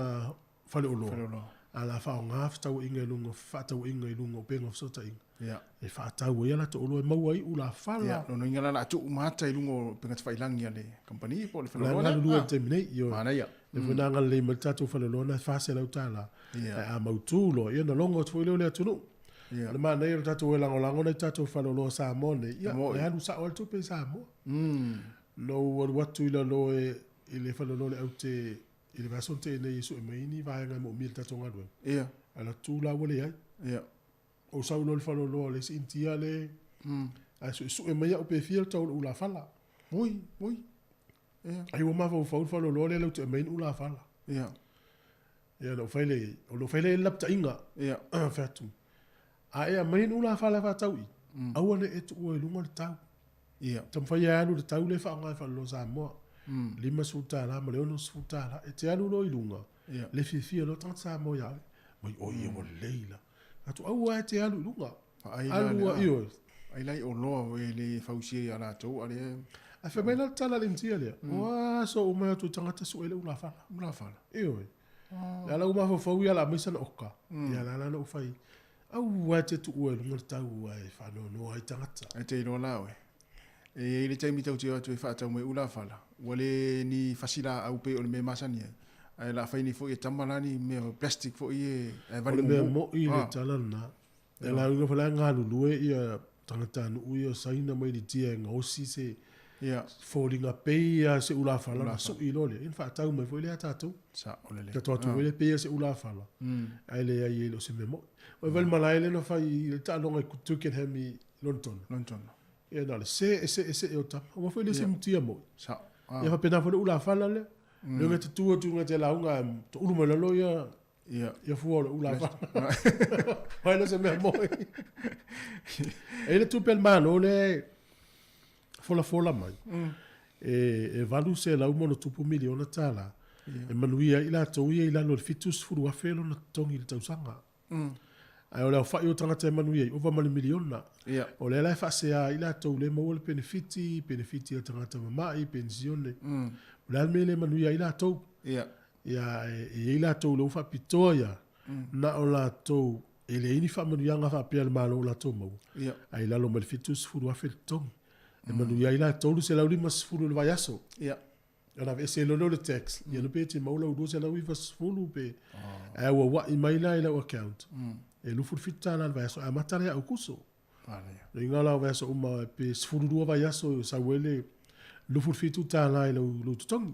whale o loa. A la whao ngā whatau inga I lunga, whatau inga I lunga o penga o fsota inga. E whatau ia la to olo e maua I ula whala. No inga la tu umata I lunga o penga tawailangi ale company po le whalo loa. La lua te minei. Mana ia. E whananga le maltatu whalo loa na whase lau tāla. A mautulo, ia na longo tu leo lea tunu. Le mana ia tatu e lango nei tatu whalo loa Samoa nei. Ia, e hanu sa oal tupe Samoa. No watu ila loa I le whalo loa le au te I le vasonte nei isu e maini vaenga mo mil tatu ngadwe. Ia. Ala tu la wale ai. Ia. O sau no le whalo loa le si intia le. A isu e maia upe fiel tau le ula whala. Mui. Ia. Ai o mawa ufau whalo loa le lau te maini ula whala. Ia. Ia, no whaile lapta inga. Ia. Whatu. A ea maini ula whala whatau I. Awane e tu ua ilunga le tau. Ia. Tam whai anu le tau le whaongai whalo Samoa. Lima suta la, ma leono suta la. E te anu lo ilunga. Le fifia lo tanga Samoa ia. Mai o ia mo leila. Atu au a te anu ilunga. Anu a io. Ai lai o loa we le fausia ala tau ale. A whamena tala le ntia lea. Wa so o mai atu tangata su ele ula whala. Ula whala. Io. La la uma fau ia la misa na oka. Ia la na ufai. Au wa te tu ua lunga tau ai whano no ai tangata. Ai te ino lawe. E le taimi tau te atu e whaatau me ula whala. Wale ni fasila au pe o le me masani ai. Ai la whaini fo I tamalani me plastic fo I e vani mo. Mo I le talana. E la unga whala ngā lulue ia tangata anu ui o saina mai ni tia ngā osi se fōringa peia se ula whala na su I lole. In whaatau mai fo I le atatu. Sa olele. Ka toatu ele peia se ula whala. Ai le ai lo se me mo. O vel malai le no fai le talonga I kutuken hemi London. Ia nale se e o tapa. O fai le se mtia mo. Sa. Ia fa pena fo le ula whala le. Le ngā te tua tunga te launga to ulu mai lalo ia. Ia fua le ula whala. Hai le se mea mo. E le tupel mano le fola mai. E valu se lau mono tupu miliona tala. E manuia ila tau ia ila no le fitus furu afelo na tongi le tausanga. Ai o leo whai o tangata e manuia I ova mani miliona. O le lai whasea ila tau le maua le benefiti le tangata mamai, pensione. O le alme le manuia ila tau. Ia e ila tau le ufa pitoa ia. Na o la tau e le ini wha manuia ngā wha pia le malo o la tau mau. Ai lalo mani fitus furu afelo tongi. E manuia ila tau lu se lau lima sfuru le vai aso. Ana se lo le tax. Ia no pe te maula u se lau iwa sfuru pe. E ua wa I maila ila account. E lufu fitana vai aso a matare au kuso. Le ngala vai aso uma pe sfuru vai aso sa wele lufu fitu tana ila lu tutongi.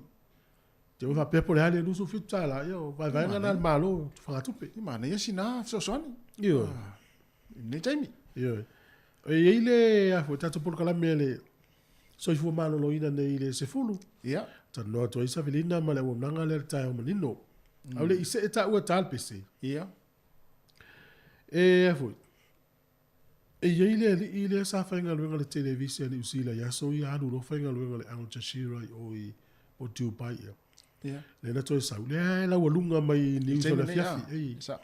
Te va pepo le ale lufu fitala yo vai ngana malo fa tupe. Mana ia sina so soni. Yo. Ni taimi. Yo. E ile a fo tato por kala mele. So I fu malo lo ina nei le se fulu. Ia. Ta no to isa velina ma le nanga le tai o manino. Au le ise eta ua talpese. Ia. E a fo. E ile sa fainga luenga le televisia ni usila ya so I anu lo fainga luenga le Al Jazeera o Dubai ia. Ia. Le na to sa le la walunga mai ni so le fiafi. Ei. Sa.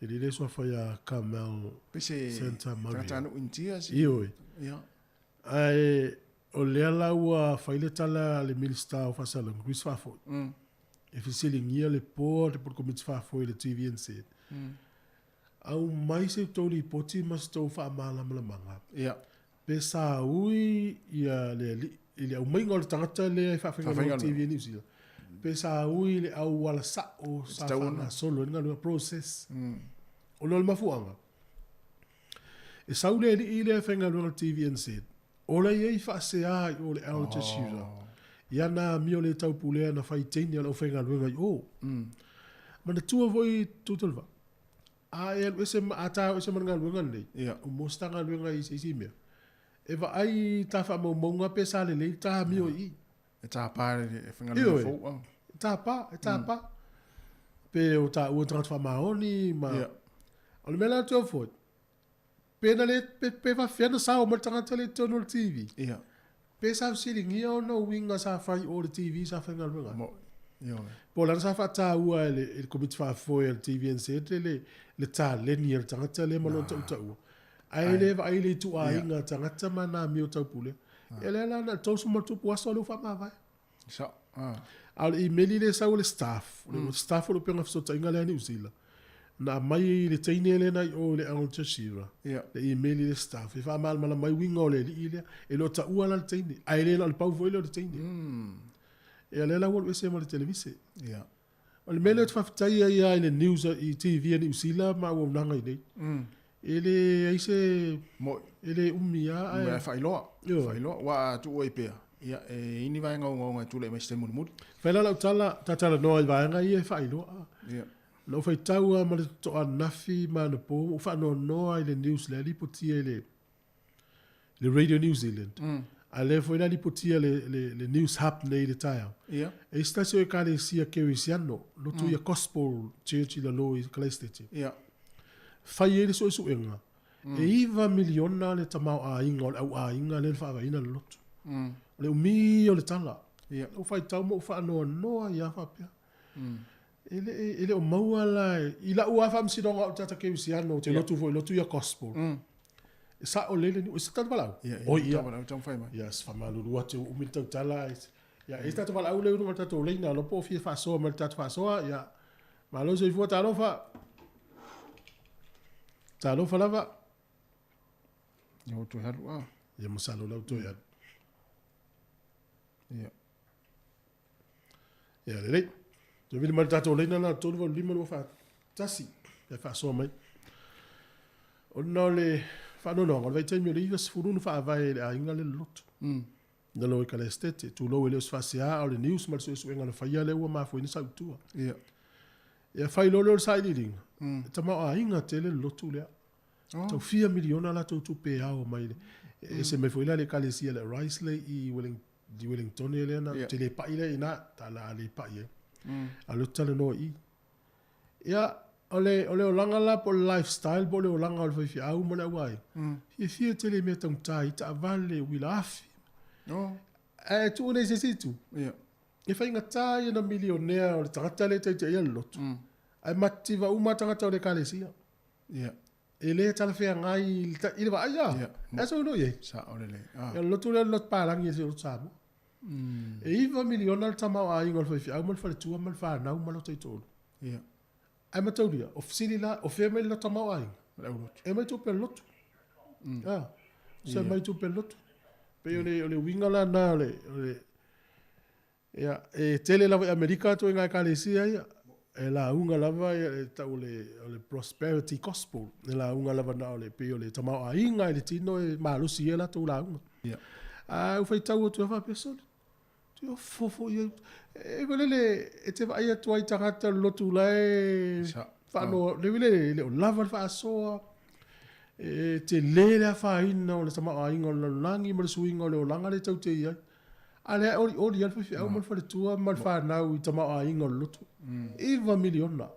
E le so fa ya Camel Santa Maria. Tratano intia si. Io. Ia. Ai o le ala ua faile tala le milista o fasala Chris Fafo. E fisilingia le por komiti Fafo le TVNC. Au mai se tori poti mas tau wha amala manga. Ia. Pe sa ui ia le ile au mai ngol tangata le fa fa TV ni usila pe sa ui le au wala sa o sa fa solo nga no process o lo mafuanga e saule ile fenga no TV and said ola ye fa se ai o le au te shira ya na mi o le tau pule na fai teni o fenga no o mana tua voi tutulva a el ese ata ese manga no ngale ya o mostanga no ngai isi me eva ai ta fa mo monga pe sale le ta mi o i e ta pa e fenga no fo ta pa pe o ta o transfa maoni ma o le mela to fo pe na le pe va fiana sa o mo tanga tele to no TV ya pe sa sitting here no winga sa fa o TV sa fenga no mo yo po la sa fa ta ua le komit fa fo el TV en set le ta le ni el tanga tele mo no ta ua ai le tu a inga tanga tama na mi o ta pule ele la na to so mo tu po so lo fa ma vai sa al email le sa o le staff le staff o penga so ta inga le ni usila na mai le tine le na o le ang chashira le email le staff fa mal mal mai winga o le ile e lo ta ua la tine ai le al pau vo le tine e le la wol se mo le televise o le mele fa tai ia le news i TV ni usila ma o nanga nei ele ai se mo ele umia ai fa ilo wa tu o ipe ia e ini vai nga tu le meste mu fa la tala no vai nga ia fa ilo lo fai tau ma le to anafi ma na po fa no ai le news le lipotia le Radio New Zealand ale foi la lipotia le news hub nei le taia e stasio e kale sia kerisiano lo tu ia gospel church la lo Christchurch fai ele so enga e iva miliona le tamau a inga au a inga le fa ina le lotu le umi o le tala o fai tau mo fa no ia fa pia ele o maua la ila ua fa msidonga o tata kerisiano te lotu foi lotu ia gospel sa o lele ni o sa valau o ia valau tão fai mai yes fa malu lua te o mita tala ya esta te valau le no tata o leina lo po fi fa so mal tata fa so ya malo se fu talo fa lava yo tu halu ya masalo la to ya le to vi mal tata o leina na to vo lima no fa tasi ya fa so mai o no le fa no vai te mi le ivas furu no fa vai a inga le lot na lo ka le stete tu lo le fa sia o le news mal so enga le fa ya le wa ma fo ni sa tu ya fa lo sa leading tama a inga tele lotu le to 4 miliona la to pe ao mai se me foi la le kalesia le Risley i Wellington le na tele pa ile ina tala le pa ye alo tale no i ya ole langa la po lifestyle po le langa al fi au mo na wai fi tele me tong tai ta vale wilafi tu necessito e fa inga tai na milionaire o tata le te ye lotu ai mativa uma tangata o le kalesia ele tala fe ngai ile va ya eso no ye sa ole le el lotu le lot pa lang ye se utsamo e iva miliona tama a ingol fa au mal fa tu mal fa na mal to to ai matoria of silila of femel la tama ai e mai tu pel lotu se mai tu pel lotu pe ole wingala na ole e tele la America to ngai kalesia ya e la unga lava e tau le prosperity gospel e la unga lava na le peo le tamau a inga le tino e malusi e la tau la unga u fai tau tu e fa pesona tu e fofo e vele e te vai atu ai tangata lotu lai whano le vele le o lava le wha soa e te le le a wha ina o le tamau a inga o le langi ma le suinga o le o langa le tau te iai ale ori alfa fi au mal fa tua mal fa na u tama a inga lotu iva miliona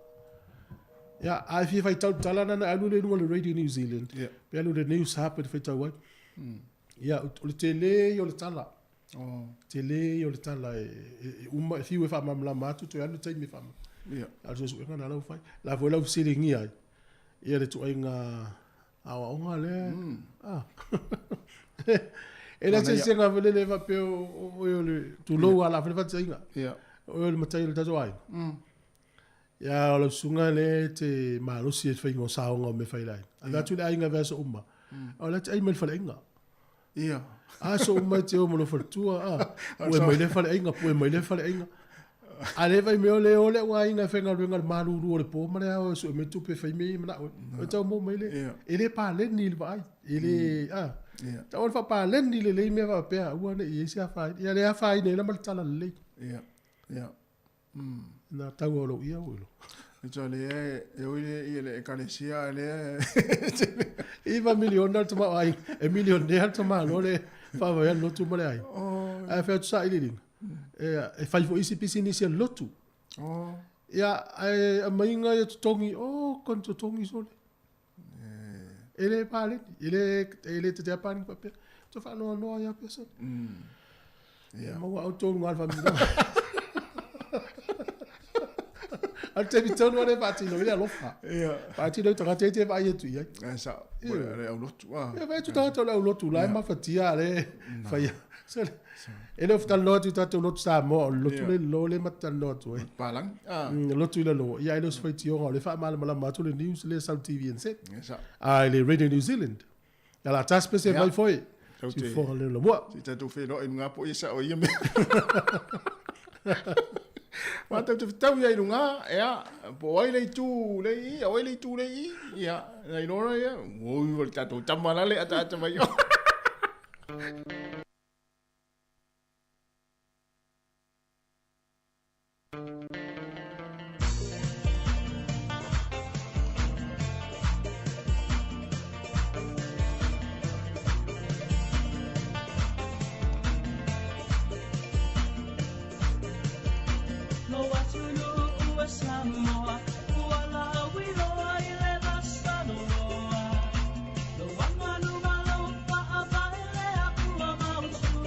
ya ai fi fa tau tala na alu le no le Radio New Zealand pe alu le news happen fa tau wa ya o tele yo le tala tele yo le tala uma fi we fa mamla matu to alu tai mi fa ya alu so ngana la fa la vola u sitting ia ia le tu inga awa onga le e la se senga vele le va pe o le tu lo ala fa fa tsinga o le matai le tato ai ya lo sunga le te malusi e fa ngo sa ngo me fa lai ala tu le inga verso umma o la ai mel fa inga Ia. So mai te o mo fa tua o mai le fa inga po mai le fa inga ale vai me ole wa inga fenga runga maruru le po mare o so me tu pe fai me na o tau mo mai le ele pa le ni vai ele tau fa pa le ni le me va pe u ne i sia fa ia le fa ni na mal tala le ia na tau o lo ia o lo Ito le ile ekalesia le Iva milionar tuma ai milionar tuma lo le fa va lo tu male ai a fa tu sai lin e fai fo isi pisini sia lotu ya ai mainga ya tongi kon to tongi so ele pale ele te japani pa pe to fa no ya peso ya mo auto ngal fa mi al te bitone ore pati no ile lofa pati no to te vai tu ya sa le au lotu ya vai tu ta le au lotu la ma fatia le fa ya ele of tal lotu ta to lotu sa mo lotu le lo le matal lotu palang lotu le lo ya ile sfai ti o le fa mal ma to le news le South TV en set sa le Radio New Zealand ya la taspe se vai foi si fo le lo mo si ta tu fe no en ngapo isa o yeme Mata tu tau ia runga po ai le tu le ia nei no ia o ta tu tamala le ata mai Samoa, wala wilo ile basta noa. No wanganu malo pa abale aku mausu.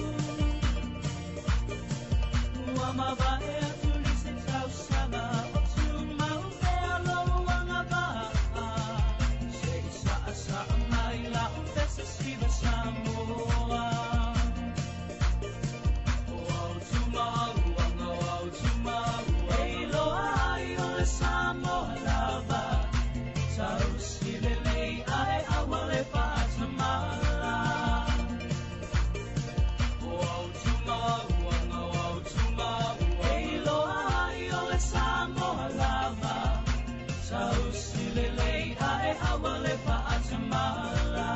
Wa mabae tuli se tau sana otu mau pe alo wangaba. Se sa sa mai la ufesa siva Samoa. Oh tomorrow, oh tomorrow. Samoa lava, tau silele ai awale patamala. Oh tomorrow, elo ai ole Samoa lava, tau silele ai awale patamala.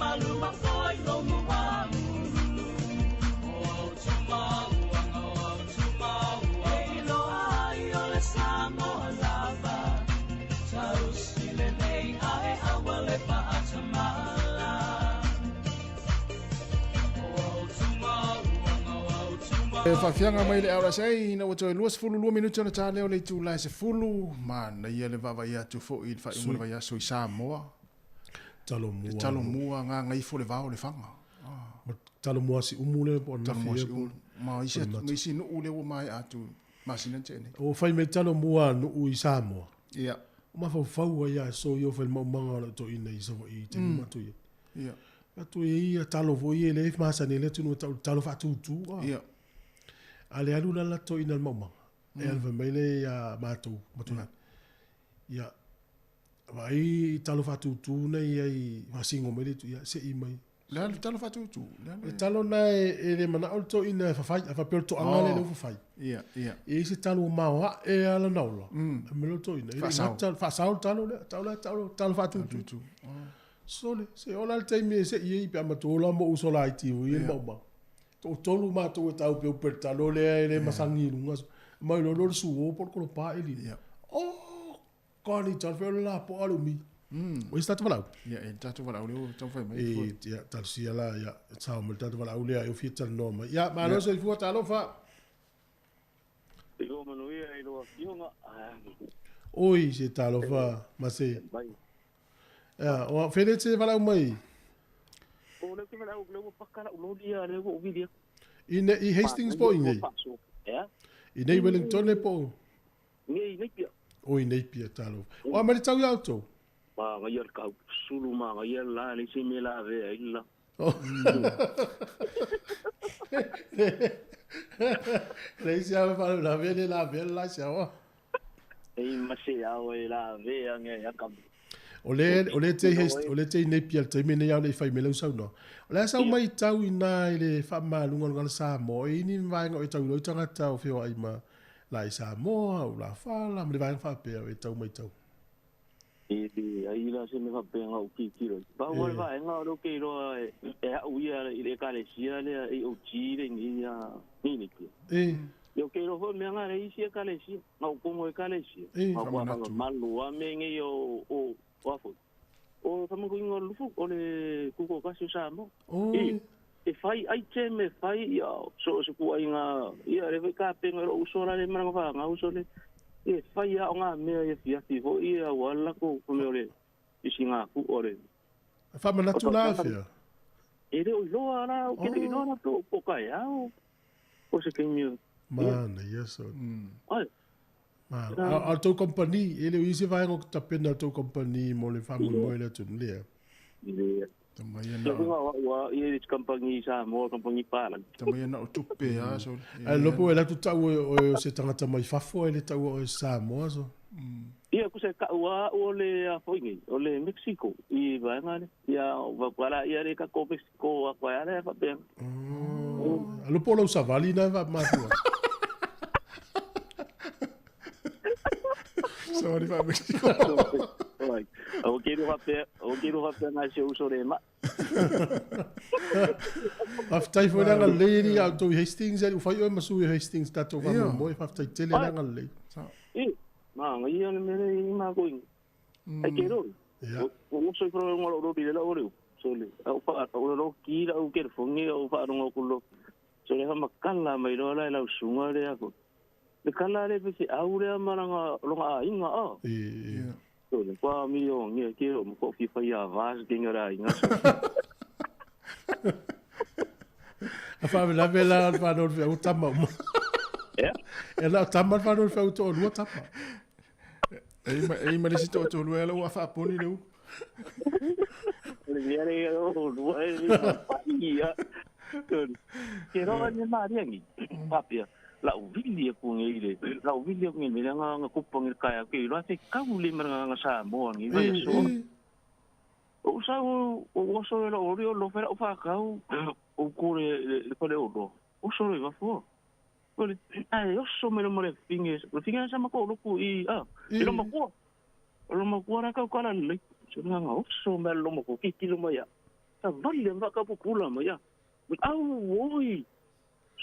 Malu, whawhianga mai le aura sei, na wato e luas fulu lua minuto na tā leo le tūlai se fulu, ma na ia le wawa ia tu fo i wha imule vai aso i Samoa. Talo mua. Talo mua ngā ngai fo le vao le whanga. Talo mua si umule po na fia po. Ma isi nu ule o mai atu masina tene. O whai me talo mua nu i Samoa. Ia. O ma whau ia so i o whai maumanga ala to ina i sawa i te matu ia. Ia. Atu ia talo vo i le masa ne le tunu talo whatutu. Ia. Ale alu la to ina maumanga. E alva meile ia mātou matuna. Ia. Vai talo whatutu nei ai masingo meile tu ia se i mai. Le talo whatutu. Talo na e le mana o to ina whawhai, a whapero to anga le whawhai. Ia, ia. E se talo maua e ala naula. A melo to ina. Whasau talo le, talo whatutu. Sole, se ola le teimi se i pe amatola mo usola i tiu i mauma. To tolu mātou e tau peo per talo le masangi lunga. Mai lo lo su o por kolo pa e li. Oh, kani talo wheo la po alu mi. O i statu walau? Ia, e tatu walau leo tau whai mai. E, ia, talo sia la, ia, tau mo tatu walau lea, e o fia talo noma. Ia, ma no se fua talo wha. Te o manuia e loa fionga. Oi, se talo wha, ma se. Ia, o whele te walau mai? O leo ke walau, leo pakara ulodia, leo uvidia. I Hastings po inei? Ia. I nei Wellington le po? Ngai, nei pia. Oi, nei pia talo. O a mele tau iau tau? Ma ngai al kau sulu ma ngai al la le se me la ve illa. Nei se ave fa la ve la se o. Ei ma se au e la ve ngai akam. O le te nei pia te me nei au le fai mele usau no. O le sau mai tau ina i le fa malunga ngala Samoa i ni vai ngo i tau lo tanga tau fio ai ma la i Samoa o la fala me vai fa pe e tau mai tau. E ai la se me fa pe ngau ki tiro. Ba o vai ngau ro ke ro e au ia i le kale sia le e o tire ni ya ni ki. Yo ke ro ho me ngare i sia kale sia. Ngau como e kale sia. Ma malu a me nge o wafo. O tamo ko ingo lufu o le kuko kasi Samoa. E fai ai te me fai ia so ku ai nga ia re ka pe ngaro usora le manga fa nga usole. E fai a nga me e fia ti ho ia wala ko me ole isinga ku ore. Fa mana tu la fia. E re o lo ara o ke no na to po ka ya o se ke mi. Man, yes. Ai. Man, a to company, ele o isi vai ngo tapena to company mo le fa mo le tu le. Ile. Wa ia company Samoa company pala. Tamai na o tupe ya so. Ai lopo ela tu tau o se tangata mai fafo ele tau o Samoa so. Ia ku se ka wa o le afoingi o le Mexico I va ngale. Ia va para ia re ka ko Mexico a kwa ia fa pe. Lopo lo savali na va ma. Sorry fa Mexico. Oi. O que do rapé na se uso de ma. Aftai foi na lady out to Hastings ele foi o masu Hastings tato va mo fa aftai tele na ngale. Ma ngai ana mere ma going. Ai que ro. O so pro ngolo ro bi la ore. So le au pa o ro ki la o que fongi o fa ro kulo. So le ma kala mai ro la la sunga le ako. Le kala le pe aure maranga longa inga a. So le kwa mi o nge ke o mo fi fa ya vas dingara inga. A fa la vela fa no fe utama. E la tama fa no fe uto lu tama. Ei ma le sito to lu ela wa fa poni lu. Le viere o lu e ia. Ke ro ni ma riangi. Papia. La uvilia ku ngeile la uvilia ku ngeile nga kupang kaya ke lo te ka uli nga Samoa ngi vai so o sa o so lo fera o fa ka o ku le le o so le va fo o le ai o so me le finges sa ma ko lo ku I lo ma ku ra ka la le so nga o so me lo ma ko ki lo ma ya sa vale va ka pula ma ya au oi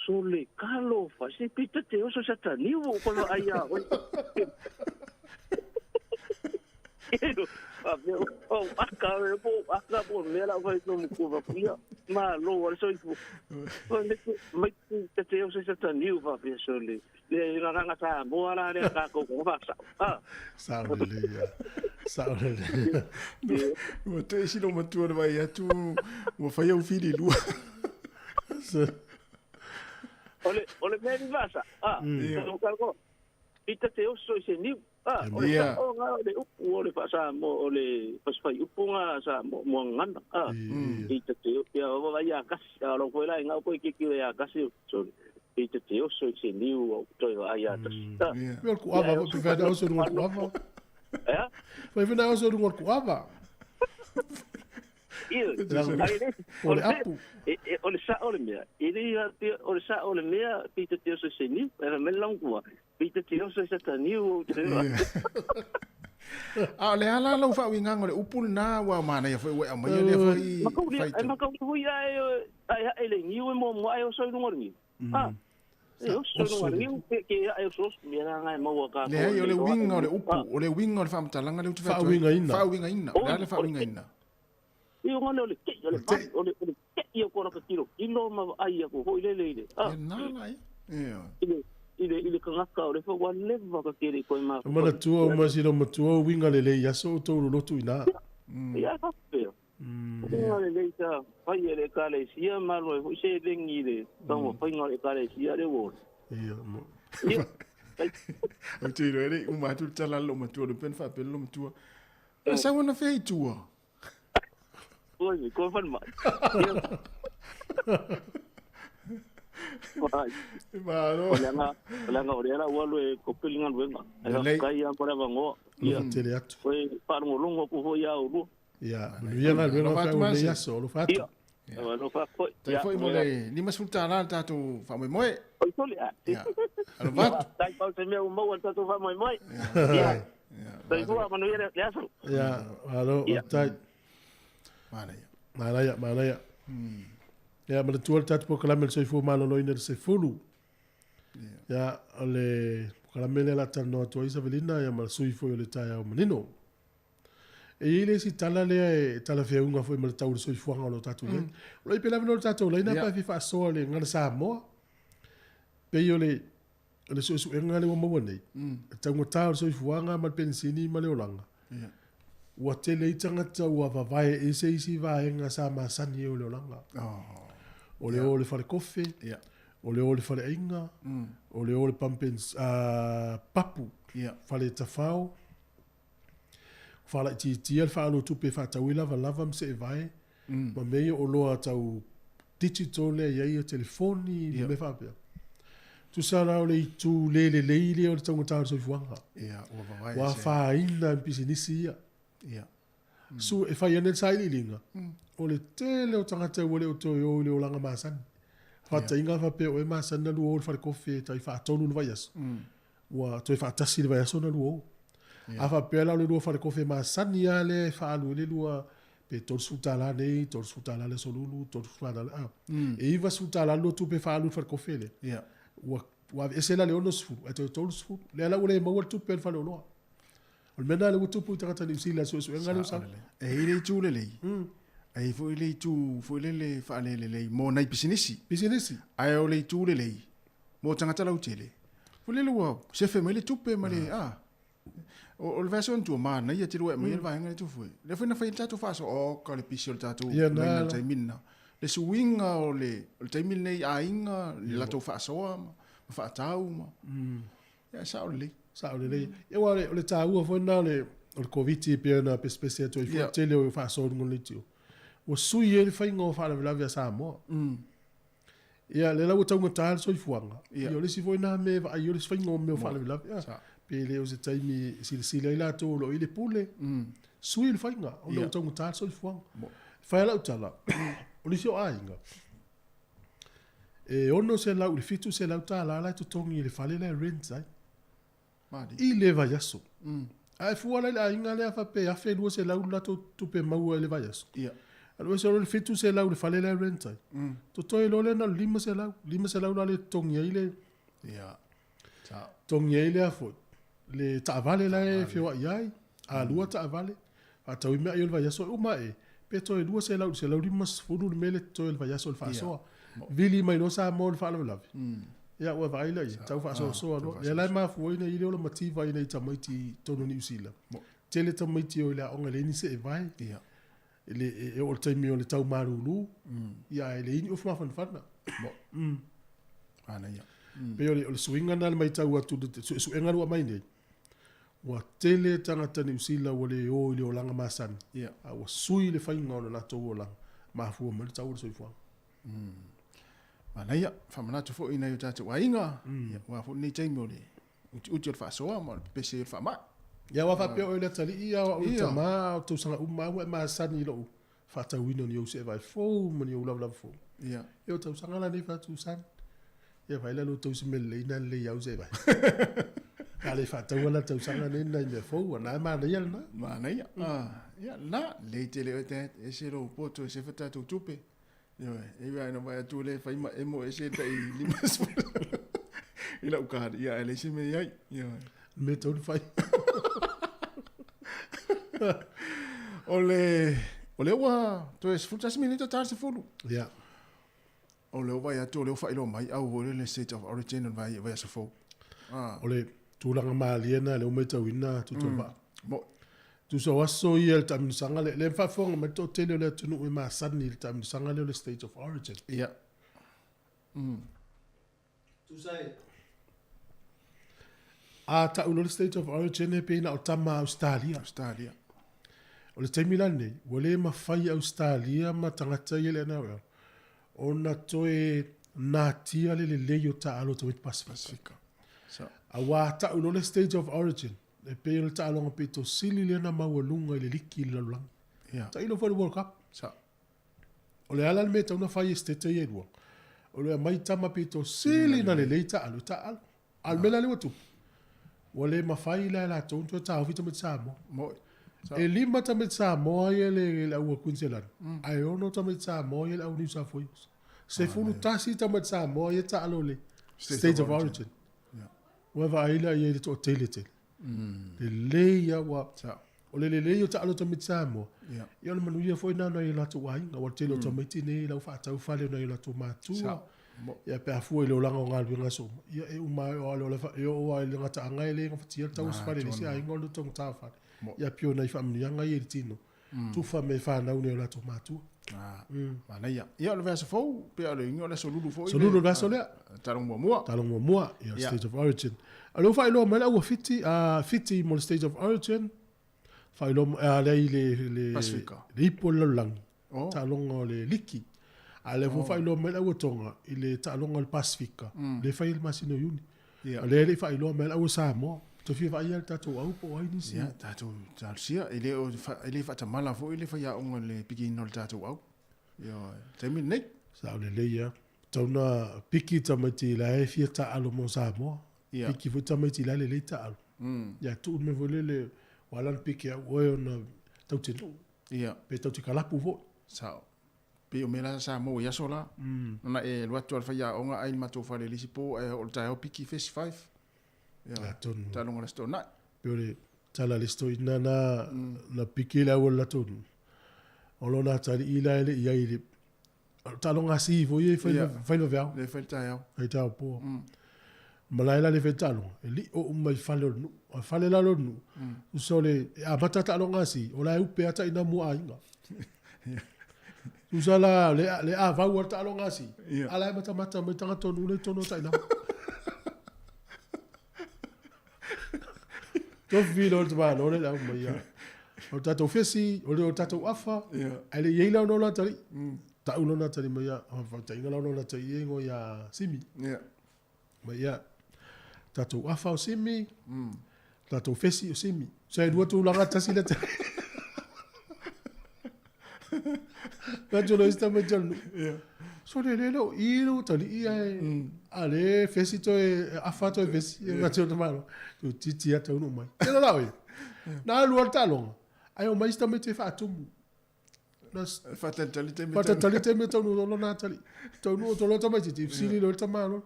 so le kalo fa se pita te oso sa tani o kono aia o o aka po mela vai no ku va pia Ma lo wala so ifu. Mai te o se ta niu va pe so le. Le ranga sa mo ala le ka ko va sa. Ah. Sa le ya. Sa le. Mo te si lo matua vai atu mo fai au fili lu. Ole me va sa. Ah. Ko ko. Ita te o so se niu. Ah, ole le upu ole fa sa mo ole pas fai upu nga sa mo ngana. Ah. Ita te ya va ya kas ya lo ko la nga ko ki ya kas so. Ita te o so se niu o to ya ta. Wel ku ava pe va da so ngor ku ava. Ja? Vai vena o so ngor ku ava. Ole apu. Ole sa ole mea. Ole sa ole mea pita te o so se niu. Era me langua. Pita te oso se ta niu. Le ala lo fa winga ngore upul na wa mana ya foi wa mai le foi. Makau hui ai le niu mo ai o so ngor ni. Ah. Eu so ngor ni ke ai so mi na ngai mo ka. Le ai le winga ole upu, ole winga ole fa mtalanga le fa winga ina. Fa winga ina. Le fa winga ina. Io ngone ole ke ole ke io ko ka tiro. Ilo ma ai ko ho le le. Ah. Na lai. Ile kangaka o le fa wa leva ka kere ko ma. Mana tua ma si lo matua winga le ya so to lo tu ina. Ya ka pe. Winga le ta fai le ka le sia ma lo ho se lengi le. Tamo fai ngale ka le sia le wo. Ia mo. O te re o ma tu tala lo matua le pen fa pe lo matua. Sa wana fe tua. Oi, ko fa ma. Malo. Olanga ora wa lo ko pelinga luenga. Ai kai ya para bango. Ia tele atu. Foi para ngolongo ko ho ya u. Ia, ia na luenga fa o le yaso, lo fa. Ia. Lo fa ko. Ya foi mo le, ni masulta la tatu fa mo moe. Oi sole. Ia. Alo va. Dai pa se me o mo tatu fa mo moe. Ia. Dai ko ma no ia le aso. Ia, alo, tai. Malaya. Ya, ma le tual tatu po kalamel so fu malo loina se fulu. Ya, ale kalamel la tano to isa velina ya mal sui fo le taya o menino. E ile si tala le tala fe unga fo mal tau so fu ngalo tatu le. Lo i pela no tatu le na pa fi fa so le ngal Samoa. Pe yo le so ngale mo nei. Tango tau so fu nga mal pensini mal olanga. Wa tele itanga tau wa vai e se isi vai nga sa ma sani o le olanga. Ole fale kofe. Ole fale ainga. Ole pampens papu. Fale tafao. Fale ti el falo tupe fa tawila va lava mse vai. Ma meio o loa tau digital le ia telefoni me fa pia. Tu sala ole tu le o tango tau so fuanga. Wa fa ina pisinisi ia. Su e fai ane sai linga. O le tele o tangata wale o toi o le o langa masani. Fata inga fa pe o e masani na luo o fare kofi tai fa tonu le vaias. Wa toi fa tasi le vaias na luo. A fa pe la le luo fare kofi masani ya le fa alu le luo pe tol sutala nei, tol sutala le solulu, tol sutala le e iva sutala lo tu pe fa alu fare kofi le. Wa ese la le ono sfu, e tol sfu. Le la ule ma tu pe fa le ono. O mena le tu pu tangata ni sila so ngalo sa. E ile tu le lei. Ai foi le tu foi le fa le mo nai pisinisi ai o le tu le mo tangata la utele foi le wo se fe me le tupe ma le o le version tu ma na ia tiru me le vai ngai tu foi le foi na fai tatu fa so o ka le pisio tatu na tai minna le swinga o le tai minna ai inga la to fa so ma fa tau ma ya sa o le e wa le tau foi na le o covid pe na pespecia to foi tele o fa so ngol tu o sui ele fai ngō whara via Samoa. Ia, le lau tau ngatāle soi fuanga. Ia, le si foi nā me va ai, le si fai ngō me o whara via. Pe le o se taimi sila ila tō lo i le pule. Sui ele fai ngā, o lau tau ngatāle soi fuanga. Whai lau tala, o le si o ainga. E ono se lau, le fitu se lau tāla, lai to tongi le whale le rent, ai. I le vai aso. Ai fuala le ainga le afa pe, afe lua se lau lato tupe maua le vai aso. Ia. Alo se le fitu se lau le fale le rentai. To toi lo le na lima se lau na le tongia ile. Ia. Ta. Tongia ile afo. Le ta vale la e fio iai. A lua ta vale. A tau me ai vai so uma e. Pe toi lua se lau lima fulu le mele toi le vai so le fa so. Vili mai no sa mo le fa la. Ya wa vai la tau fa so no. Ya la ma fu ina ile o motiva ina tamaiti tonu ni usila. Tele tamaiti o la onga le ni se vai. Ya. Ele o te mi o le tau marulu. Ya ele ini of ma fan fana. Ana ya. Pe o le swinga na mai tau atu su enga lu mai nei. Wa tele tangata ni usila o le o ile o langa masan. Ya. Wa sui le fainga o na tau o langa. Ma fu mo le tau so fu. Mana ya, famana tu fo ina yo tatu wainga. Wa fo ni taimi ole. Uti fa soa mo pese fa ma. Ya wa fa pe o le tali ia o tama to sanga uma wa ma sani lo. Fa ta wino ni o se vai fo mo ni o la fo. Ya. Yo to sanga la ni fa tu san. Ya vai la lo to se mele ina le ya o se vai. Ale fa ta wala to sanga ni na me fo na ma na ya na. Mana ya. Ya na le tele o te e se ro poto se fa ta tu tupe. Yo, ia no vai tu le fai ma emo ese tai limas. Ila ukar ia ele se me ai. Yo. Me to fai. Ole wa, tu es futas minuto tarde fulu. Ja. Ole wa ya tu le fai lo mai au ole le state of origin vai so fo. Ole tu langa maliena le o me tawina tu tu ba. Mo tu so waso ia tam sanga le fa fonga me to tele le tu no ma sanni tam sanga le state of origin. Ja. Tu sai a ta uno le state of origin e pena o tama Australia. O le taimila nei, wale ma fai Australia ma tangata ia le ana ona toe natia le leio ta alo te Pasifika. A wa ta uno le state of origin. E pe le ta longa pe to sili le na mawalunga le liki le lang. Ja. Ta ilo for the World Cup. Sa. O le ala me ta una fai state ye do. O le mai tama pe to sili na le leita alu ta al. Al mela le watu. Wale ma fai la tonto ta vita me samo. Mo. E lima ta me samo ye le au Queensland. Ai ono ta me samo ye au New South Wales. Se fulu tasi ta me samo ye ta alo le state of origin. Ja. Wa va ila ye le to tele. Le leia wa o le leia ta alo to mitsamo ia le manuia foi na no ila to wai nga wa tele to miti ne la fa ta fale no ila to matu ia pe afu le olanga nga lu so ia e uma o le fa yo wa le nga ta nga ile nga fatia ta us fale si ai ngolo to ta fa ia pio na family nga ye tino tu fa me fa na no ila to matu mana ia le verso fo pe ale ngo le solulu fo solulu va sole talong mo ia state of origin alo fa ilo mala o fiti mo state of origin fa ilo le Pasifika le polo lang talong le liki ale fa ilo mala o tonga ile talong le Pasifika le fa il masino yuni le fa ilo mala o Samoa to fi va ia tatu au po ai ni si tatu sia ile fa tamala fo ile fa ya on le piki no tatu au yo temi nei sa le ia tona piki tamati la e fi ta alo mo Samoa piki fu tamati la le ta alo ya tu me vole le wala piki o na tau te ia pe tau te kala pu fo sa pe o mela sa mo ya sola na e lo atu fa ya onga ai ma to fa le lisipo o ta piki 55 ya ton talonga le stona pe tala le sto ina na piki la wala ton olo na tali ila ile ia ile talonga si vo ye fa no vea le fa ta ya ai ta po malaila le fetalo li o mai fale la lo nu so le a bata talonga si o la upe ata ina mo ainga usala le a va wa talonga si ala mata me tanga tonu le tono ta ina to vilo to ba no le la mo ya o tato fesi o le tato afa ale yeila no la tali ta uno na tali mo ya fa ta inga no la tali ngo ya simi mo ya tato afa o simi tato fesi o simi sai dua tu la gata sila ta ka jo lo sta me jan so le lo ilo tali ia ale fesi to afa to fesi nga tio malo tu titi ata uno mai ela la we na lu talong ai o mai sta me te fa tumu nas fatalite me to no na tali to no to lo to mai ti sili lo tamalo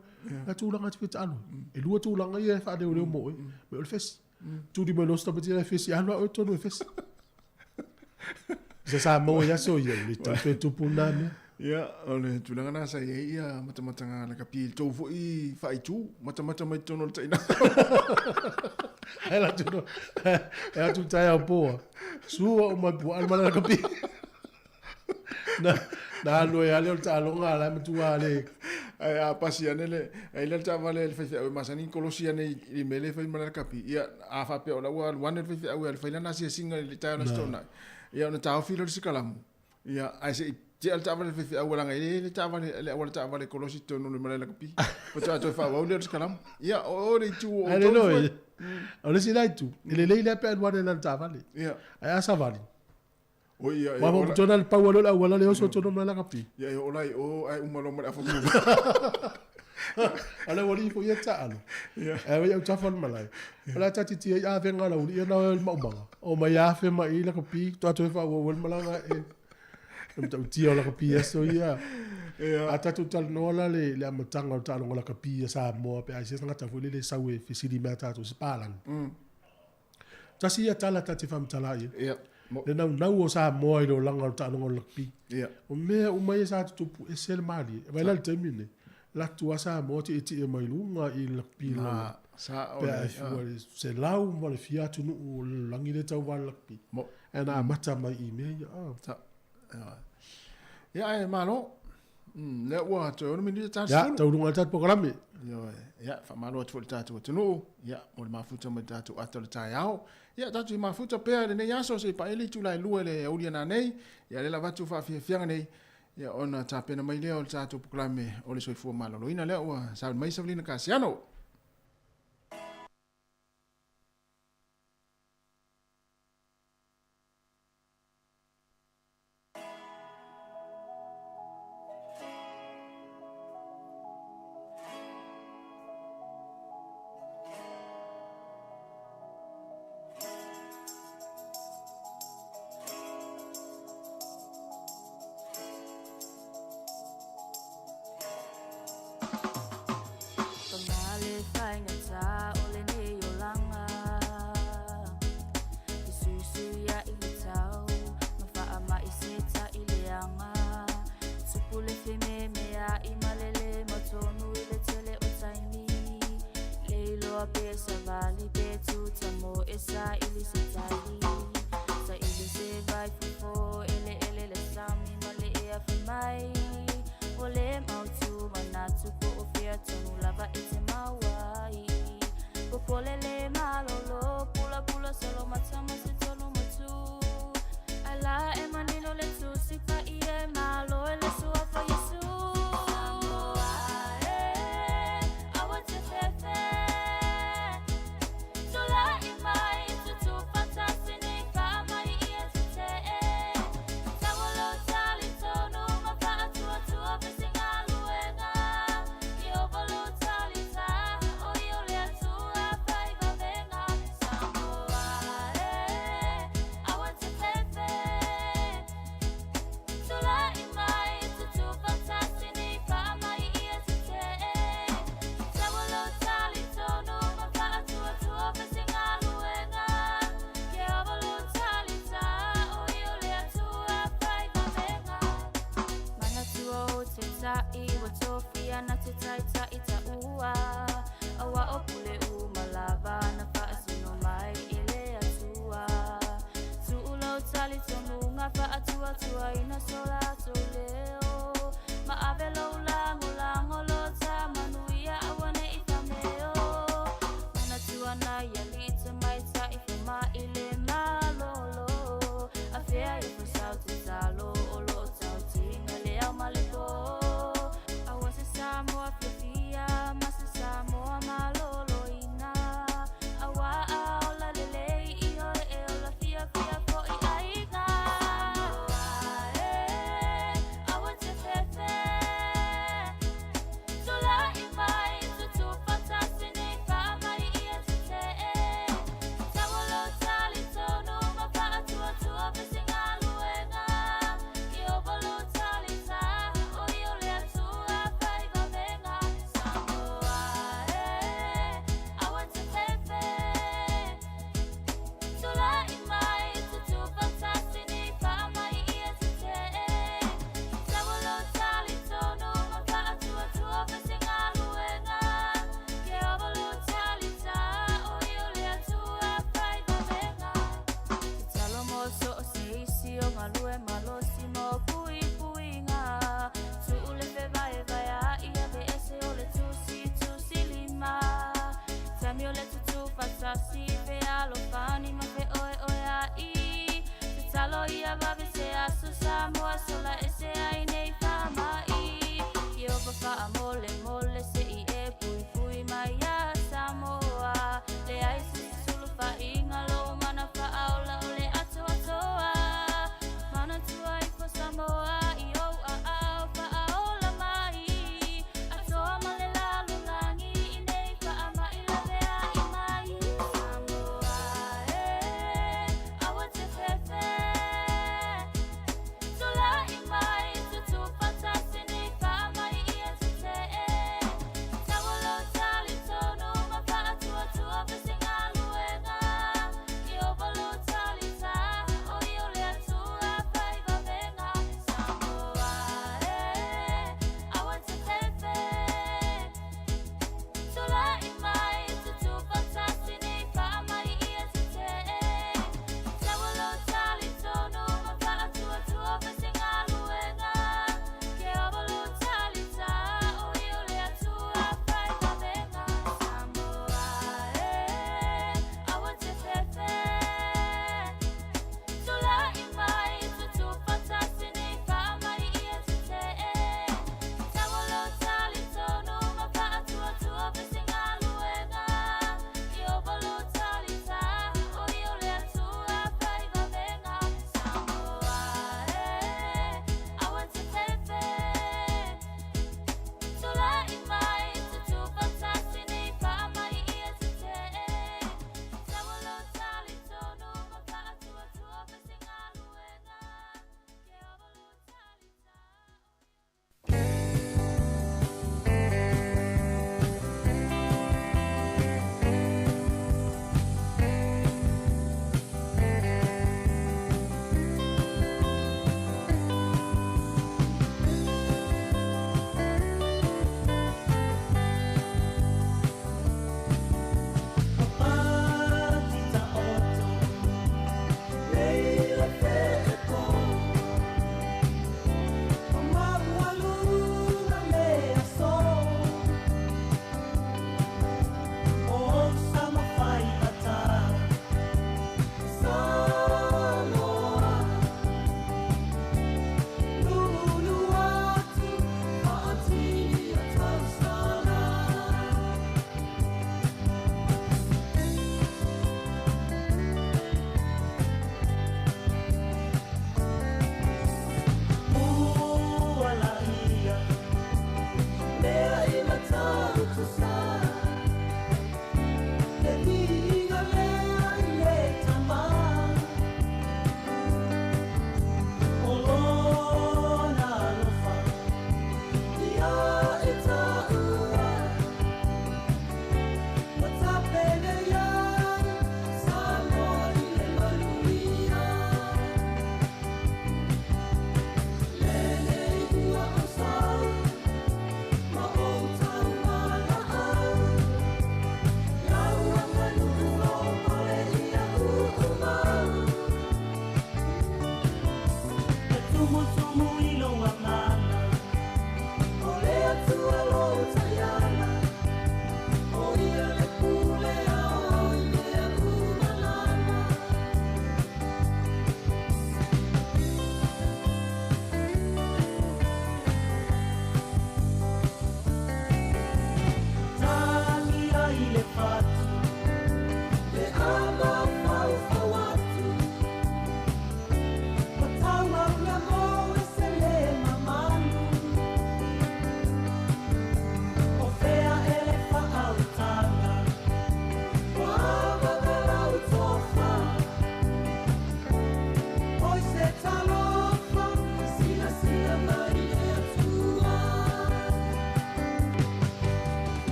la tu langa ti talo e lu tu langa ia fa de o mo me o fesi tu di me lo sta me te fesi ano o to no fesi Se Samoa ya so ya le tape tupuna me. Ia, ole tulanga na sa ia mata nga la kapi to fo I fai tu mata mai tono le taina. Ela tu tai au poa. Sua o mai pu alma la kapi. Na lo ya le ta longa la mtu ale. Ai a pasi anele, ai le ta vale le fai masani kolosia nei I mele fai mala kapi. Ia a fa pe ola wa wan fai au fai na si singa le ta na stona. Ia na ta filo le sikalamu. Ia ai se Te al tava le fefe awala ngai le tava le awala tava le kolosi tono le mala kapi. Pata to fa wa le skalam. Ya o le tu o. Ale no. Ole si dai tu. Ele le pe wa le tava le. Ya. Ai asa vali. O ia. Wa mo tona le pawa le awala le so tono mala kapi. Ya o lai o ai umalo mala afu. Ale wali fo ia ta alo. Ya. Ai ya ta fon malai. Ola ta ti ya venga la uli na ma ba. O ma ya fe ma I la kapi to fa wa mala e. Tau tia la kapia so ia. Ata tu tal no la le amatanga ta no la kapia sa mo pe ai se ngata fo le sa we fisili mata to se palang. Ta si ia tala ta te fam tala ia. Ia. Le na o sa mo I lo langa ta no la kapi. Ia. O me o mai sa tu e sel mali. Vai la termine. La tu sa mo ti e mai lunga I la kapi la. Sa o le se lau mo le fia tu no langi le tau wa la kapi. Mo. Ana mata mai I me ia. Ya ai malo. Le wa to no mini ta ya tau runga tat programe. Ya fa malo to ta to no. Ya mo mafuta mo ta to atol ta yao. Ya ta tu mafuta pe le ne yaso se pa ele tu lai lue le ulia na nei. Ya le lava tu fa fianga nei. Ya ona ta pena mai le o ta to programe o le soifo malo. Loina le wa sa mai sa lina kasiano. la vavi se asu Samoa sola ese ai nei whamai. I opa wha mole mole se I e pui pui mai a Samoa. Le ai sulu wha inga lo mana wha aula o le ato atoa. Mana tua I po Samoa I o a au wha aula mai. Atoa ma le lalu langi I nei wha ama I la vea I mai. Samoa awa te whewhe.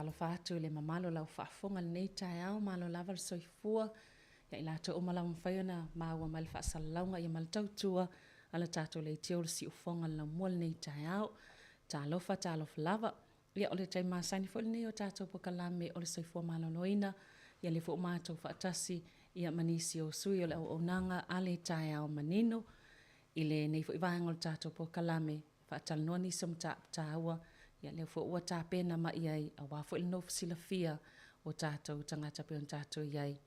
talo fatu le mamalo lau whaafonga nei tae au malo lava le soifua. Ia i lato o malau mwhaiona maua mai le whaasalaunga i mal tautua ala tato le teo le si ufonga la mua le nei tae au. Talofa lava. Ia o le tai masani fo le nei o tato po kalame o le soifua malo loina. Ia le fo mato whaatasi ia manisi o sui o le au onanga ale tae au manino. Ile nei fo i vaenga o le tato po kalame whaatalanoa ni som taua. Ia leo fo ua tāpena ma iai a wafo ili nofu sila fia o tātou tangata pe on tātou iai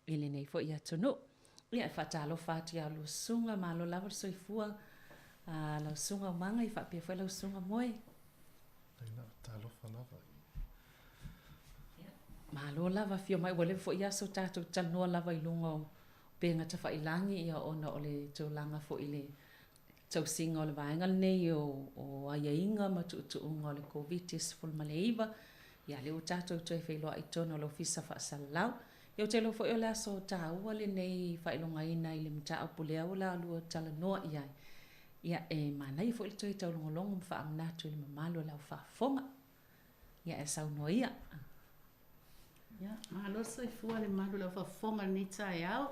ili nei fo ia tonu. Ia e whaatalo whaati a lo sunga ma lo lava soifua lau sunga o manga i whaapia fo lau sunga moe. Taina talo whalava. Ma lo lava fio mai wale fo ia so tātou talanoa lava i lunga o penga ta whailangi ia ona o le tōlanga fo ile tau singa o le vaenga nei o aiainga ma tuutuunga o le COVID-19 fulma le iwa. Ia leo tātou toi whailoa i tono lo fisa whaasalau. Ia o te lo fo i o le aso tāua le nei whailonga ina i le mta au pulea o la alua tala noa iai. Ia e manai fo i toi tau longolongo mwha amnatu i le mamalo lau whaafonga. Ia e sau noa ia. Ia, mahalo soifua le mamalo lau whaafonga ni tae au.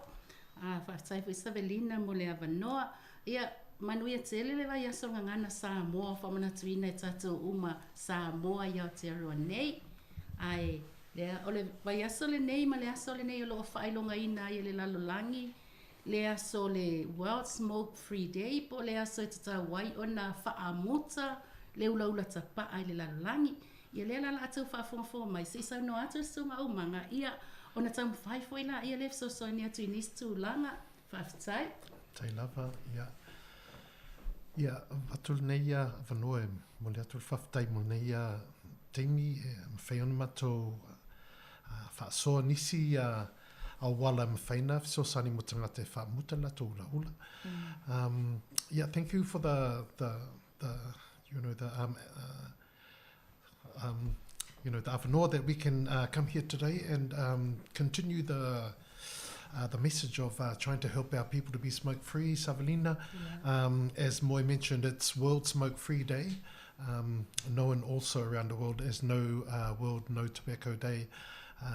Whaasai fo i Savelina mo le avanoa. Ia, manuia tele le vai aso ngana Samoa whamana tuina e tatou uma Samoa i Aotearoa nei. Ai, lea, o le vai aso le nei ma le aso le nei o loo whailonga ina i le lalolangi. Le aso le World Smoke Free Day po le aso e tata wai o na whaamuta le ulaula tapaa i le lalolangi. Ia le lala atau whaafonga mai se isau no atu sunga umanga ia o na tamu whaifoila ia lef so ni atu inistu langa whaafitai. Tai lava, ia. Ia, atul nei ia wanoe, mo le atul whaftai mo nei ia teimi, mwhaiona mato whaasoa nisi a wala mwhaina, so sani mo tangata e whaamuta la tō ula ula. Yeah, thank you for the you know, the awanoa that we can come here today and continue the message of trying to help our people to be smoke-free, Savelina. Yeah. As Moy mentioned, it's World Smoke-Free Day, known also around the world as World No Tobacco Day.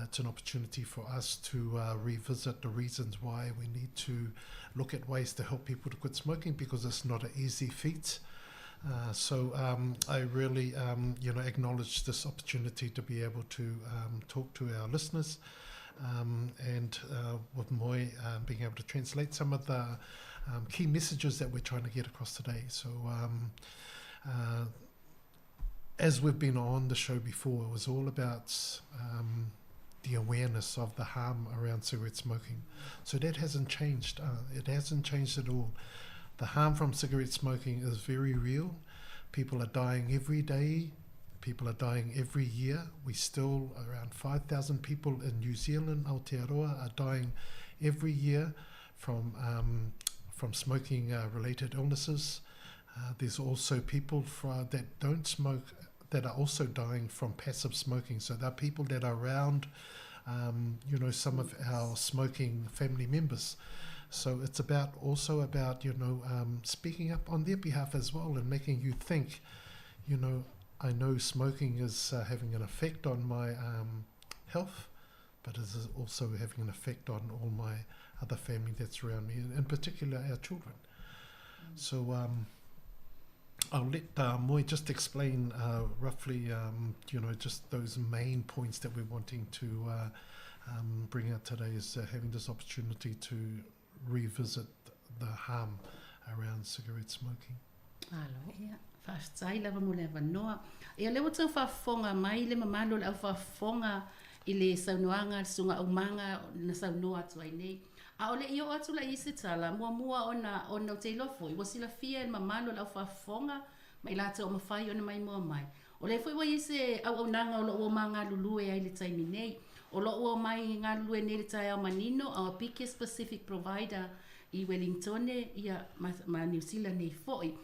It's an opportunity for us to revisit the reasons why we need to look at ways to help people to quit smoking, because it's not an easy feat. So I really acknowledge this opportunity to be able to talk to our listeners. And with Moy being able to translate some of the key messages that we're trying to get across today. So as we've been on the show before, it was all about the awareness of the harm around cigarette smoking. So that hasn't changed. It hasn't changed at all. The harm from cigarette smoking is very real. People are dying every day. People are dying every year. We still, around 5,000 people in New Zealand, Aotearoa, are dying every year from smoking related illnesses. There's also people that don't smoke that are also dying from passive smoking. So there are people that are around, some of our smoking family members. So it's also about speaking up on their behalf as well and making you think, I know smoking is having an effect on my health, but it is also having an effect on all my other family that's around me, and in particular our children. So I'll let Moy just explain roughly, just those main points that we're wanting to bring out today, is having this opportunity to revisit the harm around cigarette smoking. Hello. Yeah. Whaastai lava mo le wanoa. Ia lewa tau whaafonga mai le mamalo le au whaafonga i le saunoanga le sunga umanga na saunoa atu ai nei. A ole i o atu la isi tala, mua ona o te ilofo. I wasila fia le mamalo le au whaafonga, mai lata o mawhai ona mai mua mai. O le fwoi wa isi au nanga o lo ua maa ngā lulue ai le taimi nei. O lo ua mai ngā lulue nei le tai au manino, au pike specific provider i Wellington ia ma New Zealand nei fwoi.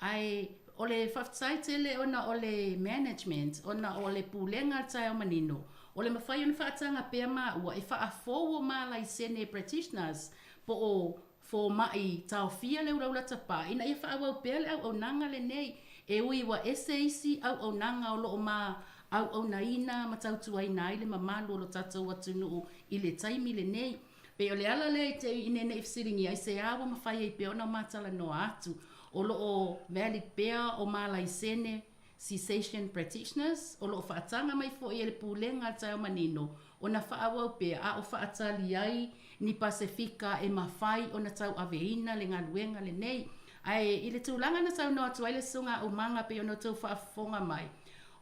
Ai o le whaftai tele ona o le management, ona o le pūlenga tai au manino. O le mawhai ona whaatanga pēr maa ua e whaafowo maa lai sene practitioners po o fo mai tau fia le uraula tapa. Ina ia whaawau pēr le au nanga le nei e ui wa ese isi au nanga o loo maa au na ina matautu ai na ile mamalu lo tatou atunu i le taimi le nei. Pe o le ala le te inene ifsiringi ai se awa mawhai e pe ona matala no atu. O lo o valley pea o malai sene cessation practitioners, o lo o whaatanga mai fo i le pūlenga tai o manino, o na whaawau pea a o whaatali ai ni Pasifika e mawhai o na tau aveina le ngaluenga le nei. Ai i le tūlanga na tau no atu ai le sunga o manga pe o no tau whaafonga mai.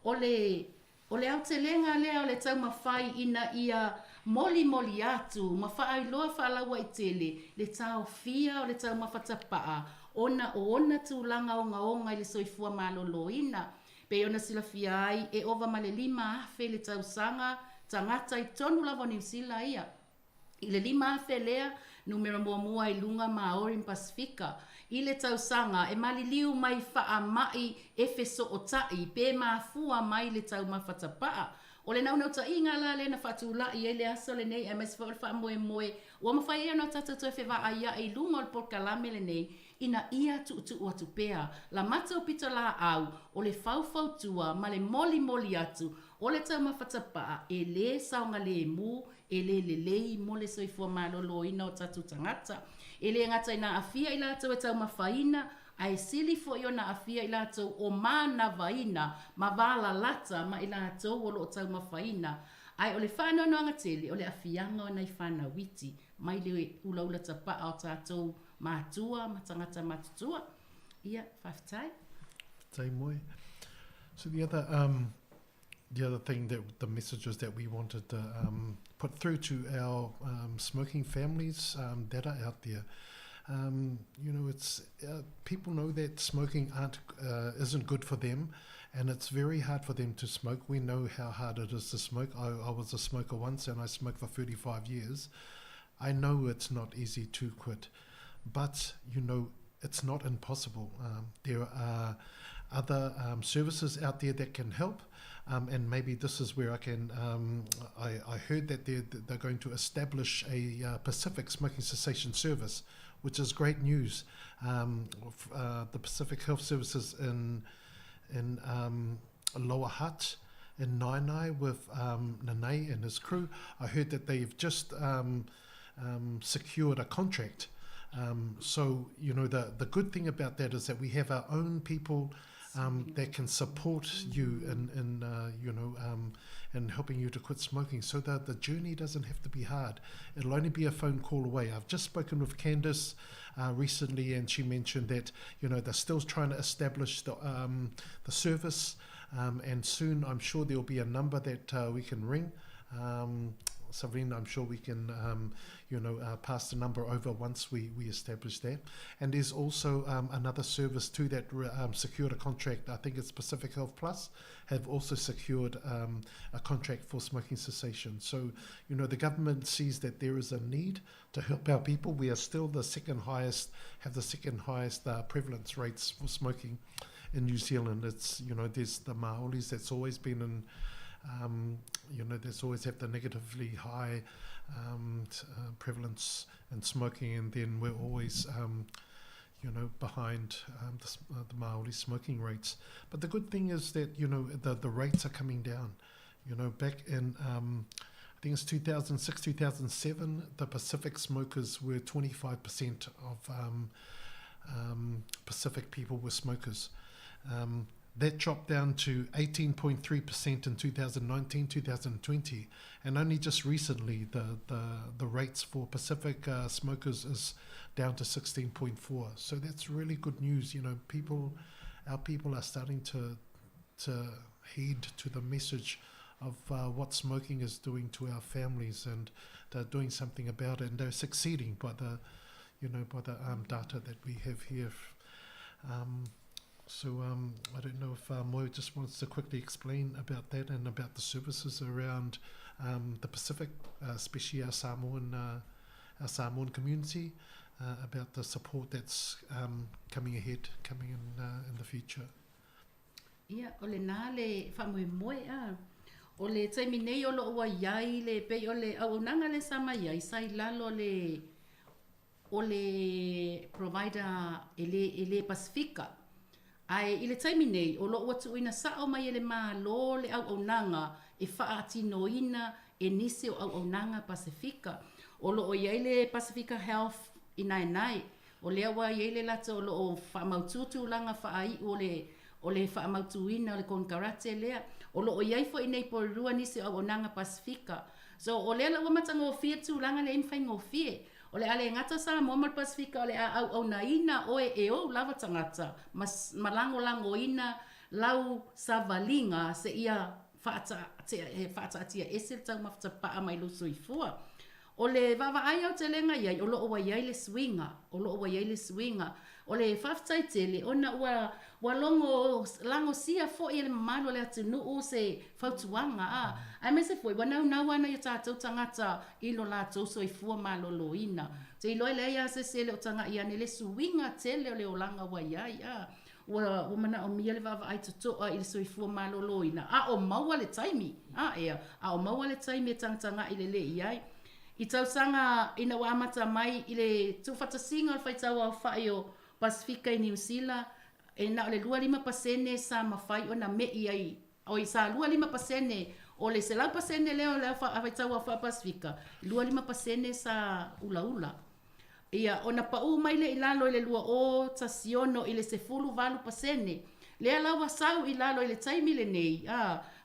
O le au te lenga lea o le tau mawhai ina ia moli atu, mawhai loa whaalaua i tele, le tau fia o le tau mawhatapaa, ona tūlanga o ngaonga i le soifua malolo ina. Pe ona sila fia ai e ova ma le 5 afe le tau sanga, tangata i tonu lava New Zealand ia. I le 5 afe lea, numero mua i lunga Maori in Pasifika. I le tau sanga e maliliu mai faa mai e feso o tai, pe mafua mai le tau mawhatapaa. O le naunau ta inga la le na whatula i e le aso le nei, e mai sifa wha moe, ua mawhai e no tata tu e whewa aia i lunga o le porkalame le nei, ina ia tu atu pea. La mata o pita la au, o le fau tua, ma le moli atu, o le tau mawhatapaa, e le saunga le mu, e le lei, mo le soifua malolo ina o tatu tangata. E le ngata ina afia i la tau e tau mawhaina, ai sili fo i ona afia i la tau o mana vaina, ma vala lata ma i la tau o lo tau mawhaina. Ai o le whanau noanga tele, o le afianga o nei whanau witi, mai le ula tapa o tātou mātua, matangata matutua. Ia, whawhitai. Tai moe. So the other thing that the messages that we wanted to put through to our smoking families that are out there. You know, it's people know that smoking isn't good for them, and it's very hard for them to smoke. We know how hard it is to smoke. I was a smoker once, and I smoked for 35 years. I know it's not easy to quit, but you know, it's not impossible. There are other services out there that can help. And maybe this is where I can, I heard that they're going to establish a Pacific Smoking Cessation Service, which is great news. The Pacific Health Services in Lower Hutt, in Nainai with Nanei and his crew, I heard that they've just secured a contract. So, you know, the good thing about that is that we have our own people that can support you in helping you to quit smoking, so that the journey doesn't have to be hard. It'll only be a phone call away. I've just spoken with Candice recently, and she mentioned that, you know, they're still trying to establish the service, and soon I'm sure there'll be a number that we can ring. Sabrina, I'm sure we can, pass the number over once we establish that. And there's also another service too that secured a contract. I think it's Pacific Health Plus have also secured a contract for smoking cessation. So, you know, the government sees that there is a need to help our people. We are still have the second highest prevalence rates for smoking in New Zealand. It's, you know, there's the Maoris that's always been in, there's always have the negatively high prevalence in smoking, and then we're always, behind the Maori smoking rates. But the good thing is that, you know, the rates are coming down. You know, back in, I think it's 2006, 2007, the Pacific smokers were 25% of Pacific people were smokers. That dropped down to 18.3% in 2019, 2020, and only just recently the rates for Pacific smokers is down to 16.4. So that's really good news. You know, our people are starting to heed to the message of what smoking is doing to our families, and they're doing something about it, and they're succeeding by the data that we have here. So I don't know if Moe just wants to quickly explain about that and about the services around the Pacific, especially our Samoan community, about the support that's coming in the future. Ia, o le nā le whamoe a, o le taimi nei o lo ua iai le pei o le auunanga le sama iai, sai lalo o le provider ele Pasifika. Ai, i le taimi nei, o lo watu ina sao mai ele maa lo le au nanga e wha atino ina e nisi o au nanga Pasifika. O lo o iei le Pasifika Health i nai. O le awa iei le lata o lo o wha maututu langa wha ai o le wha mautu ina o le konkarate lea. O lo o iei fo inei po rua nisi o au nanga Pasifika. So o le la ua matanga o fie tu langa le imwhai ngō fie. O le ale ngata sa mo mal Pasifika o le au na ina o e o lava tangata malango ina lau sa valinga se ia fata atia esel tau mafta pa mai lo soifua. O le vava ai au te lenga iai o lo o iai le swinga o le faftai tele ona ua lango sia fo i le mamalo le atu nuu se fautuanga ai me se foi wana ana i tātou tangata i lo lātou soifua malolo ina te iloi le ia se le o tanga i ane le swinga tele o le o langa wa iai ua mana o mia le vava ai tutoa i le soifua malolo ina o maua le taimi o maua le taimi e tangtanga i le iai i tau sanga ina wa amata mai i le tūwhatasinga o whaitau au whai o Pasifika i New Zealand e na o le 25% sa mawhai o na mei ai o i sa 25% o le selau pasene leo le whaitau au wha Pasifika 25% sa ula ia o na pau mai le ilalo i le lua o tasiono i le 10% lea lawa sau i lalo i le taimi le nei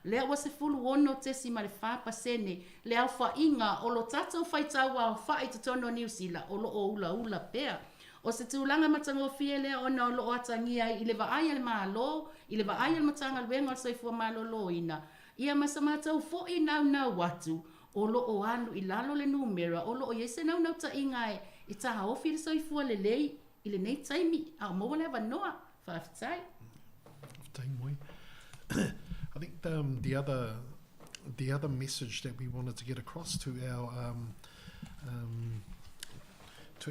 lea wa 10 tesi ma le 5% lea au whainga o lo tatou whaitau au whai tutono New Zealand o lo o ula pea o se tūlanga matango fie lea ona o lo o atangia i le vaai ale malo i le vaai ale matanga luenga o soifua malo ina ia masamatau fo i nau watu o lo o alu i lalo le numera o lo o yese nau ta inga i taha ofi le soifua le lei i le nei taimi a o maua le vanoa whaftai. I think the other message that we wanted to get across to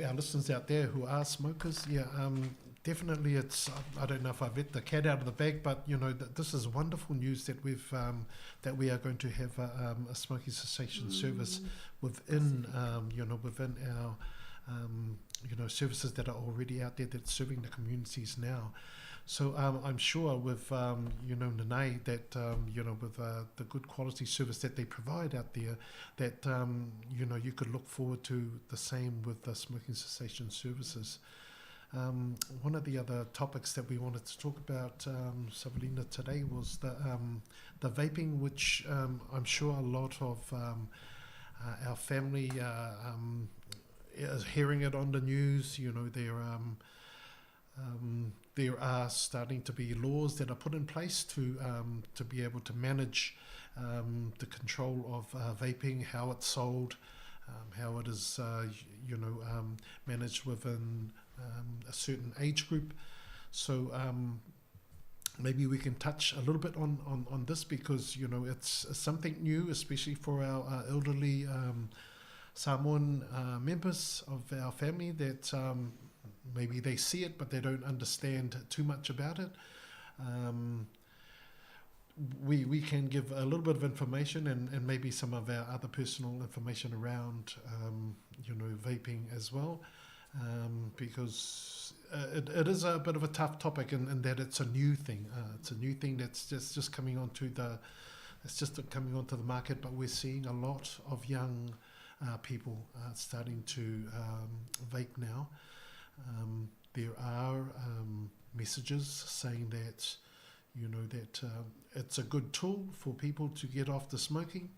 our listeners out there who are smokers, definitely it's I don't know if I've let the cat out of the bag, but you know this is wonderful news that we are going to have a smoking cessation service within within our services that are already out there that's serving the communities now. So I'm sure with Nanai that with the good quality service that they provide out there, that you could look forward to the same with the smoking cessation services. One of the other topics that we wanted to talk about, Sabrina, today was the vaping, which I'm sure a lot of our family is hearing it on the news. You know, there are starting to be laws that are put in place to be able to manage the control of vaping, how it's sold, how it is managed within a certain age group. So maybe we can touch a little bit on this because it's something new, especially for our elderly Samoan members of our family that maybe they see it but they don't understand too much about it. We can give a little bit of information and maybe some of our other personal information around vaping as well, because it is a bit of a tough topic in that it's a new thing. It's a new thing that's just coming onto the market, but we're seeing a lot of young people starting to vape now. There are messages saying that it's a good tool for people to get off the smoking,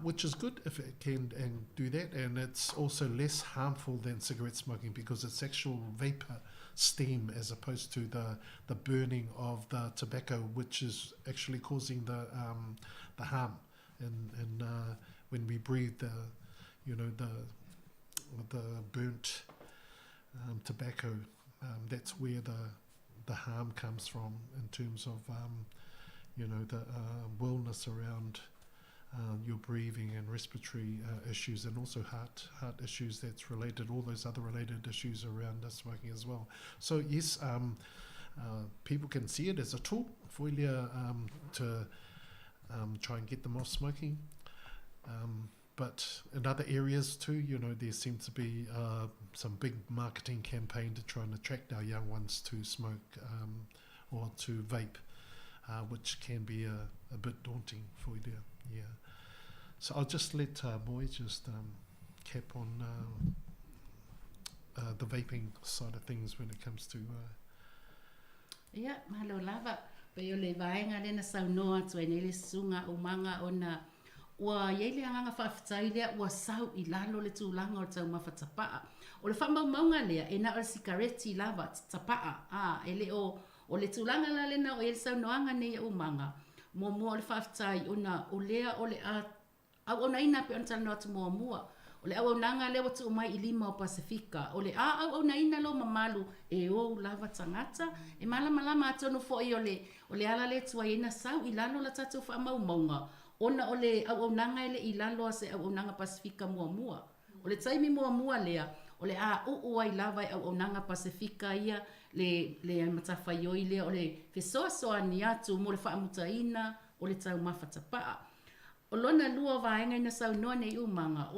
which is good if it can and do that, and it's also less harmful than cigarette smoking because it's actual vapor steam as opposed to the burning of the tobacco, which is actually causing the harm and when we breathe the burnt tobacco, that's where the harm comes from in terms of the wellness around your breathing and respiratory issues, and also heart issues that's related, all those other related issues around smoking as well. So yes, people can see it as a tool for to try and get them off smoking. But in other areas too, you know, there seems to be some big marketing campaign to try and attract our young ones to smoke or to vape, which can be a bit daunting for you. Yeah. So I'll just let Moy just cap on the vaping side of things when it comes to... Ia, mahalo lava. Pe o le vaenga le na saunoa tua nei le sunga o manga o na ua iele anganga whaafitai lea ua sau I lalo le tūlanga o tau mawhatapaa. O le whamaumaunga lea e na o le sikareti lava tapaa. Ele o le tūlanga la le na o ele saunoanga nei o manga. Mua o le whaafitai o na o lea o le a au ona ina pe ona no atu mua. O le au nanga le watu mai I lima o Pasifika. O le au ona ina lo mamalu e o lava tangata. E malama atonu fo I o le ala le tua ina sau I lalo la tatu wha maunga. Ona o le au nanga ele I lalo se au nanga Pasifika mua. O le taimi mua lea. O le a ai lava au nanga Pasifika ia le matawhaioi lea. O le fesoa ni atu mo le wha amutaina o le tau mawhatapaa. O lona lua vaenga ina sau noa nei umanga.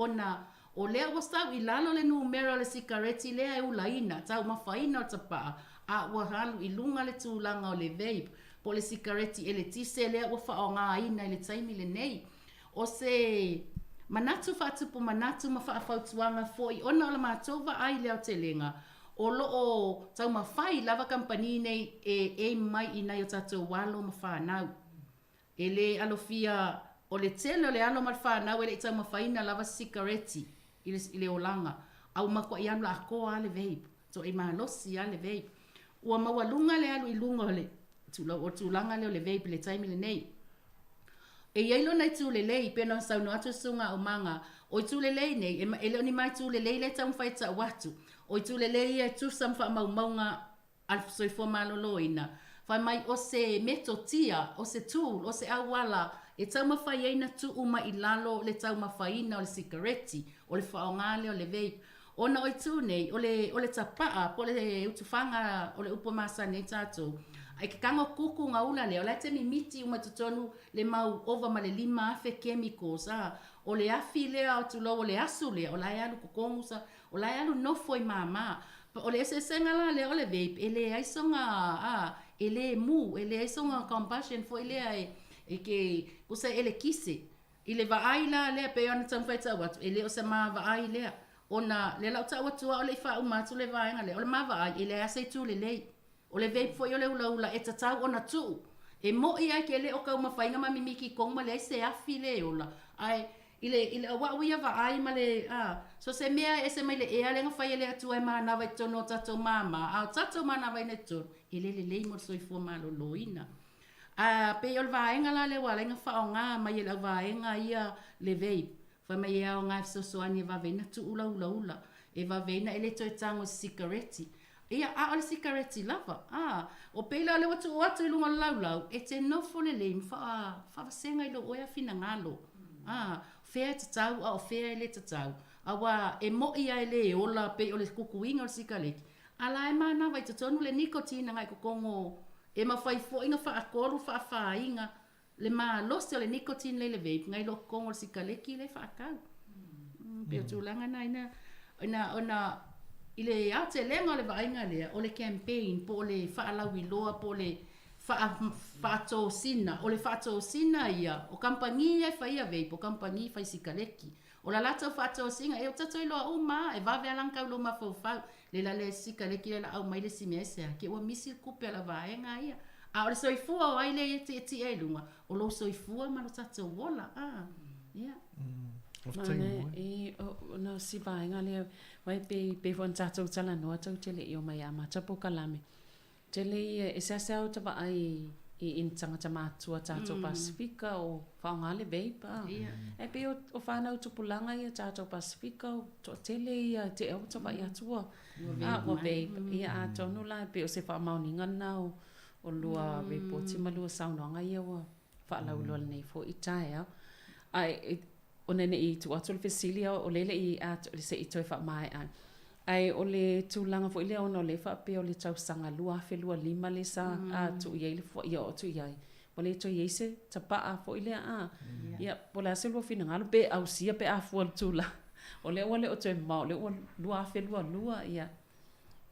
O lea wa sau I lalo le numero le sikareti lea e ulaina. Tau mawhaina o tapaa. A ua halu I lunga le tūlanga o le vape. Po le sikareti e le tise lea ua wha o ngā ina le taimi le nei. O se manatu whaatupu manatu ma wha whautuanga foi. Ona o la mātova ai leo te lenga. O lo o tau mawhai lava kampani nei e mai I nei o tatou walo ma whanau. E le alofia... O le tele o le alo mal whanau e le tau mawhaina lava sikareti I le olanga. Au makwa I anu a koa le vape. So e mahalosi a le vape. Ua mawalunga le alu I lunga le tūlanga le o le vape le taimi le nei. E iailo nei tūlelei pena sauno atu sunga o manga. O tūlelei nei e leo ni mai tūlelei le tau mwhaita watu. O tūlelei e tūsam wha maunga alfsoifo maloloina. Whai mai o se metotia, o se tūl, o se awala. E tau mawhaiaina tu uma I lalo le tau mawhaina o le sikareti, o le whaongale o le vape. Ona oi tu nei, o le tapaa, po le utufanga, o le upamasa nei tātou. Ai ke kango kuku ngā ula le, o le te mimiti uma tutonu le mau ova ma le 5 afe chemicals. O le afi lea o tulo, o le asu lea, o lai alu kukongusa, o lai alu nofoi mama. O le esenga la le o le vape, ele aisonga, ele mu, ele aisonga compassion fo ele e ke pusa ele kise ile vaai la le pe ona tau faita watu ele o se ma vaai le ona le la tau watu o le fa uma tu le vaenga le o le ma vaai ile ase tu le le o le vape fo yo le ula e tatau ona tu e mo ia ke le o ka uma fainga ma mimiki kong ma le se afi le ola ai ile wa wi vaai ma le so se mea ese mai le e ale nga fai le atu e ma na vai tono tato mama a tato mana vai ne tu ile le mo so I fo ma lo loina. Pe o le vaenga la le wala inga whaonga mai le vaenga ia le vape. Wha mai ea o ngā fisosoani e vavena tu ula. E vavena e le toi tango sikareti. Ia o le sikareti lava. O peila le watu o atu ilunga laulau. E te nofo le le whaasenga ilo oia fina ngalo. Whea tatau o whea le tatau. Awa e mo ia e le ola pe o le kukuinga o le sikareti. Ala e mana vai tatonu le nikotina ngai kukongo. E ma fai fo inga fa akolu fa inga le ma losi o le nicotine le vape ngai lo kongo le sikaleki le fa akau. Pe tu langa na ona ile ate lenga le vainga le o le campaign po le fa alawi loa po le fa to sina o le fa to sina ia o kampani e fa ia vape o kampani fa sikaleki. O la lata fa to singa e o tato ilo o ma e va ve alanka lo ma fa le la le sikaleki le au mai le simese ke o misi kupe la vaenga ia a o soifua ai le ti e lunga o lo soifua ma lo tato wola ia no si vaenga le vai pe fon tato tala no tau tele io mai ama tapo kalame tele e sa o tava ai in tangata matua tato Pasifika o whaongale vape e pe o whanau tupulanga ia tato Pasifika o tele ia te eo tava ia tua o vape ia a tonu la pe o se whamauninga nao o lua repoti ma lua saunanga ia wa whaalauloa nei fo I tae ai o nene I tu atu le fesilia o lele I ato le se I toi whamai ai o le tūlanga fo ile ona o le wha pe o le tausanga lua fe lua lima le sa a tu iai le fo ia o tu iai po le to yese tapa a fo ile a ia po la se lo fina ngalo pe au sia pe a fo tula o le o te mau le o lua fe lua ia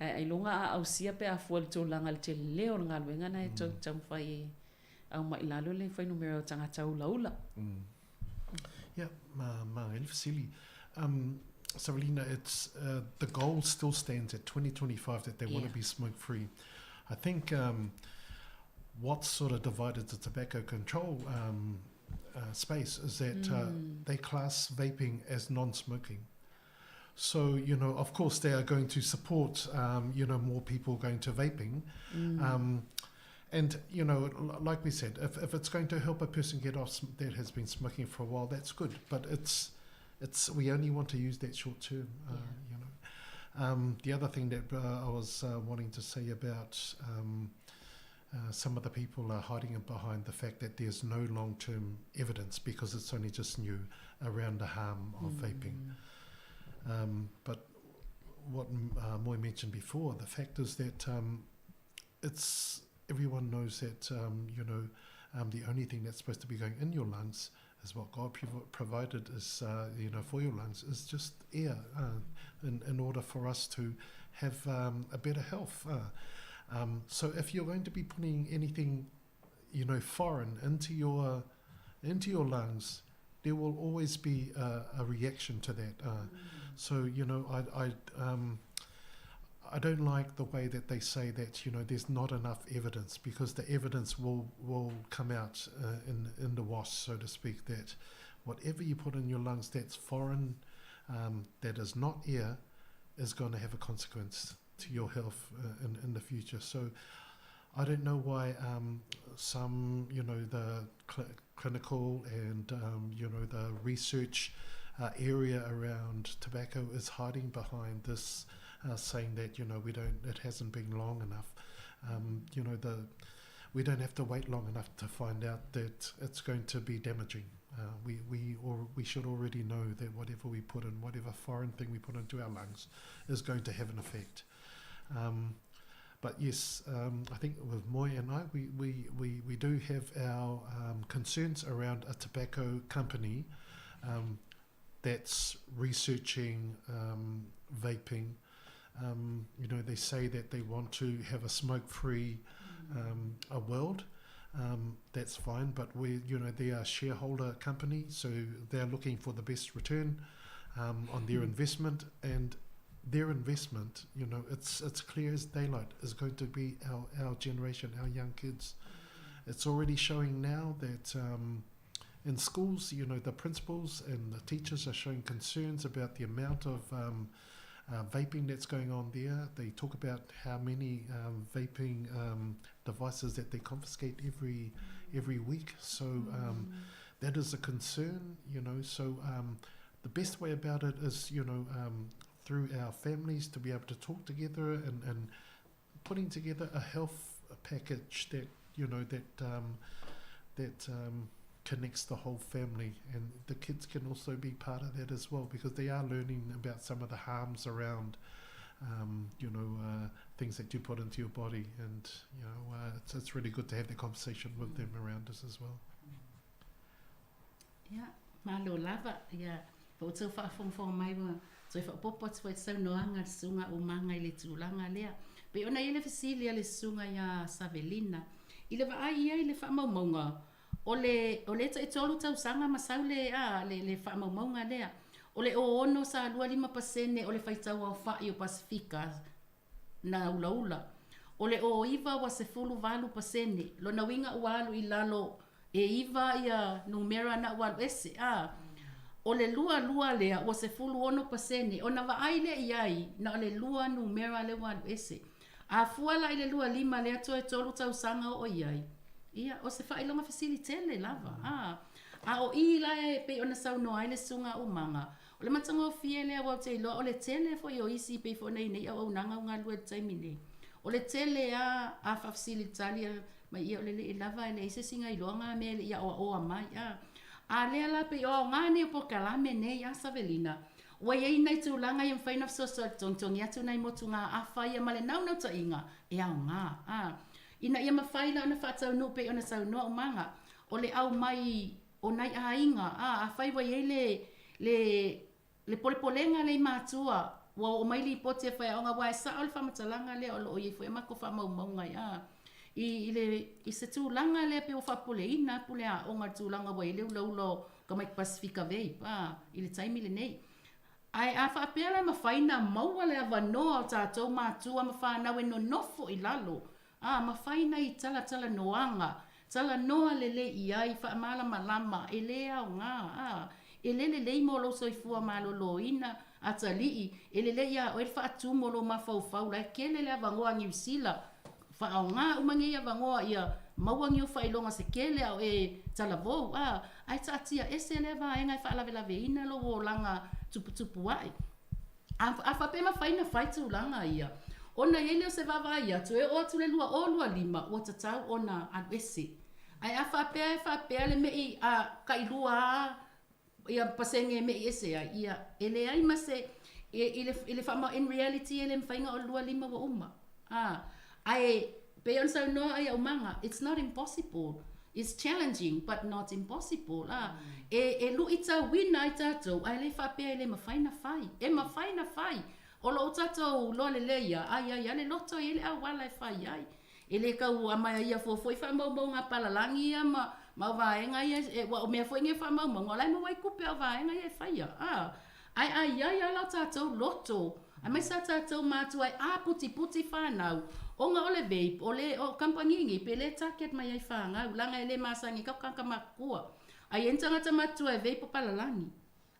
ai longa a au sia pe a fo tula ngal te le o ngalo ngana e to tam fai au mai lalo le fai numero tanga tau laula yeah ma Elfsili Savelina, it's the goal still stands at 2025 that they want to be smoke free. I think what sort of divided the tobacco control space is that they class vaping as non-smoking. So, you know, of course they are going to support, you know, more people going to vaping. And, you know, like we said, if it's going to help a person get off that has been smoking for a while, that's good. But we only want to use that short term, you know. The other thing that I was wanting to say about some of the people are hiding behind the fact that there's no long-term evidence because it's only just new around the harm of vaping. But what Moy mentioned before, the fact is that everyone knows that, you know, the only thing that's supposed to be going in your lungs is what God provided is, you know, for your lungs is just air in order for us to have a better health. So if you're going to be putting anything, you know, foreign into your lungs, there will always be a reaction to that. So, you know, I don't like the way that they say that, you know, there's not enough evidence, because the evidence will come out in the wash, so to speak, that whatever you put in your lungs that's foreign, that is not air, is going to have a consequence to your health in the future. So I don't know why some, you know, the clinical and, you know, the research area around tobacco is hiding behind this, saying that, you know, it hasn't been long enough. You know, we don't have to wait long enough to find out that it's going to be damaging. We should already know that whatever we put in, whatever foreign thing we put into our lungs, is going to have an effect. But yes, I think with Moy and I, we do have our concerns around a tobacco company that's researching vaping. You know, they say that they want to have a smoke-free a world. That's fine, but you know, they are a shareholder company, so they're looking for the best return on their investment, and their investment, you know, it's clear as daylight, is going to be our generation, our young kids. It's already showing now that in schools, you know, the principals and the teachers are showing concerns about the amount of vaping that's going on there. They talk about how many vaping devices that they confiscate every week. So that is a concern, you know. So the best way about it is, you know, through our families to be able to talk together and putting together a health package that, you know, that connects the whole family, and the kids can also be part of that as well, because they are learning about some of the harms around, you know, things that you put into your body, and you know, it's really good to have the conversation with them around us as well. Yeah, malo lava, yeah. But so far from my so if a popot for so no anga sunga o manga ile tulanga lea. Pe ona ile fisilia le sunga ya Savelina. Ile va ai ile fa mamonga. Ole ta tolu tau sanga masaule le fa mamonga lea. Ole o ono sa 5% ole fa tau fa i Pacifica na ula. Ole o iva wa se fulu valu pasene. Lo na winga walu ilalo e iva ia numera na walu ese o le lua lea o se fulu 1% ona va aile iai na le lua numera le walu ese a fuala ile lua 5 le ato e tolu tau sanga o iai ia o se failo ma facilitele lava a o ila e pe ona sau no aile sunga o manga o le matanga o fiele a te lo o le tele fo yo isi pe fo nei o nanga nga lua taimine o le tele a facilitali ma ia o le lava ele se singa i longa me ia o mai a le la pe o ngani po kalame ne ya Savelina wa ye nei tu langa i faina so tong ya tu nei motunga a fa ia male nau ta inga e a nga ina ia mawhai la ona whaatau no pe ona sau noa o manga. O le au mai o nai a inga, a whai wai le polepolenga le mātua, wa o mai li poti e whai aonga wai sa o le whamatalanga le o lo o ye fwe mako whamaumaunga ia. I se tūlanga le pe o whapole ina, pule a onga tūlanga wai leu laulo ka mai Pasifika Vape, i le taimi le nei. Ai a whaapea le mawhaina maua le awanoa o tātou mātua ma whanau e no nofo i lalo. Mawhaina i tala noanga, tala noa le le i ai whaamala malama, e le au ngā, e le mo lo soifua malolo ina, ata lii, e le ia o e whaatu mo lo mawhau la kele le awangoa New Zealand, whaau ngā umangi ia wangoa ia mauangi o whailonga se kele au e talavou, ai taatia ese le vaenga i whaalavelave ina lo o langa tupu ai. A whapema whaina whaitu langa ia. Ona ele o se vavai atu e o atu le lua o lua lima o tatau ona adwese. Ai a whapea le mei a kailua ia pasenge mei ese a ia ele ai ma se ele whama in reality ele mwhainga o lua lima wa uma. Ai pe on sa no ai umanga, it's not impossible. It's challenging but not impossible. E lu ita wina ita to ai le whapea ele mawhaina whai. E mawhaina whai. O lo tatou lo le leia, ai le loto ele a wala fai ai. Ele ka u ama ia foi fa mau nga palalangi ia ma vaenga ia o me foi nge fa mau ngolai mo wai kupe a vaenga ia fai ia. Ai la tatou loto. A me sa tatou matu ai a puti fa nau. O nga ole vape, o kampangingi pe le target mai ai fa nga langa ele masangi ka kanka makua. Ai entanga tamatu ai vape palalangi.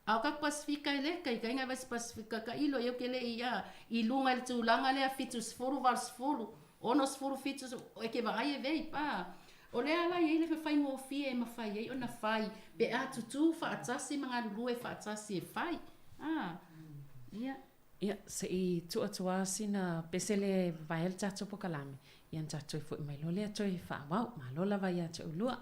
Au ka Pasifika ele kai inga vai Pasifika ka ilo eu que le ia I lunga le tūlanga le a fitus furu vals furu onos furu fitus o ke vai e vei pa o le ala ia le fai mo fie e mafai ei ona fai pe a tutu fa atasi manga lulu e fa atasi e fai ia se I tuatua sina pesele vai el tato pokalame ian tato fu mai lo le ato fa wow ma lo la vai ato lua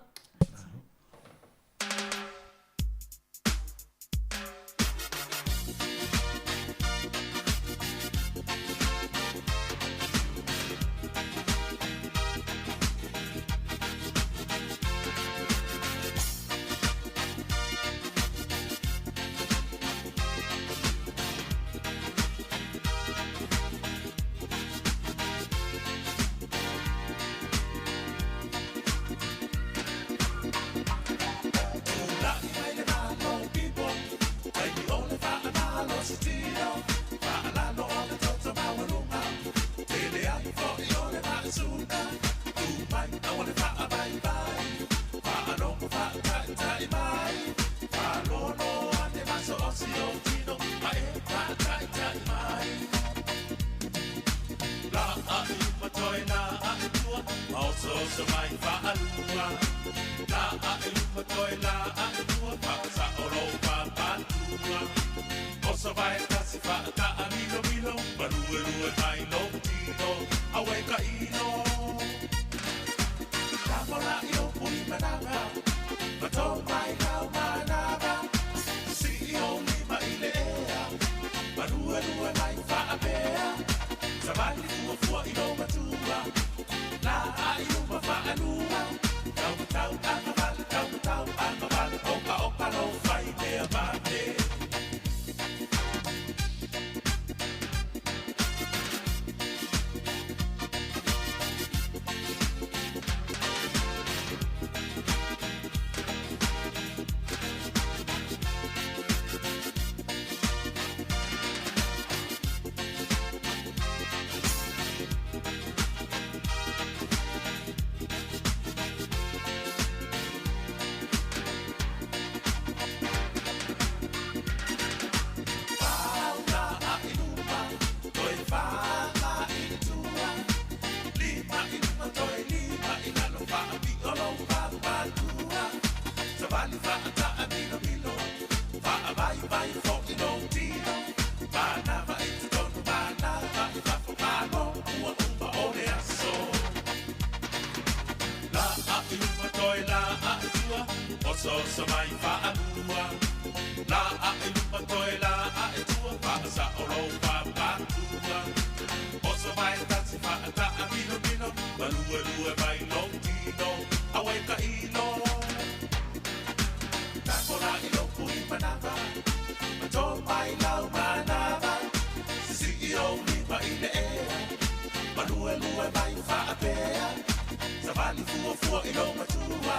Malue mai lo tino, awe ka ino. Nakora ilo pui manava, mato mai lau manava. CEO ni pa ile ea, malue mai ufa apea. Savali fua ilo matua,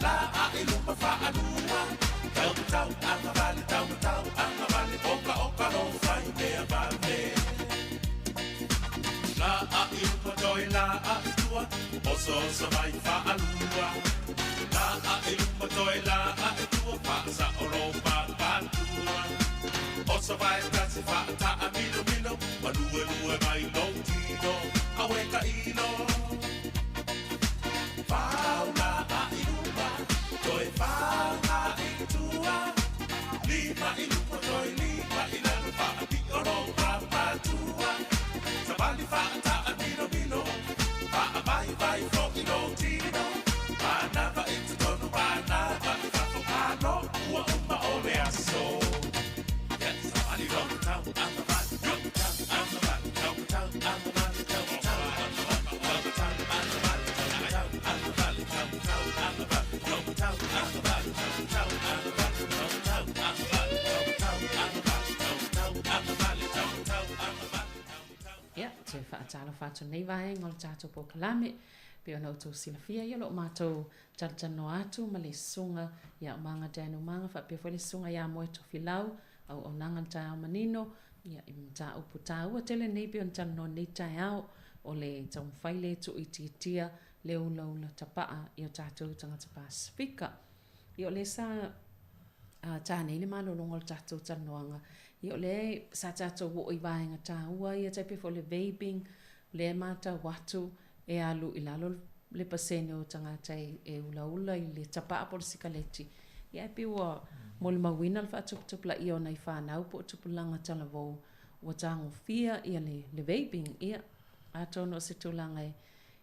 la a ilo pa fa anua. Tau anga vale tau anga vale oka lo fai mea vale. La a ilupa toi la a itua, oso sa vai fa alua. La a ilupa toi la a itua, fa sa oro pa tua. Oso vai kasi fa ta a milo, malue mai lo tino, awe ka ino. Fau la a ilupa, toi fau la itua. Lima ilupa toi lima ilanu fa a pi oro pa tua. Sabali fa ta a milo, fa a vai fo ino tino. Panava into tono panava, fa fo pano, ua ole aso. Yes, sabali rock town, I'm the man, rock town, I'm the man, rock town, I'm the man, rock town, I'm the man, rock town, I'm the man, rock town, I'm the man, rock town, I'm the man, rock town, I'm the man, rock town, I'm the man, rock town, I'm the man, rock town, I'm the man, rock town, I'm the man, rock town, I'm the man. Ia, te whaatala whātu nei wae, ngol tātou po kalame, pe ona utou silafia, ia lo mātou tartano atu, ma le sunga, ia o manga dēnu manga, whapia fo le sunga ia moe to filau, au o nanga tai au manino, ia i mta upu tā ua tele nei pe on talano nei tai au, o le tau mwhaile tu ititia, le ula tapaa, i o tātou tangata Pasifika. I o le sa tā nei le malo longol tātou talanoanga, i o le sa tātou wo i vaenga tā ua, ia taipe fo le vaping, le mata watu, e alu i lalo le pasene o tangata e ula i le tapaa por sikaleti. Ia e piwa mo le mawina le whaatuputupula i o nei whanau po tupulanga talavou, ua tango fia ia le vaping, ia atono se tūlanga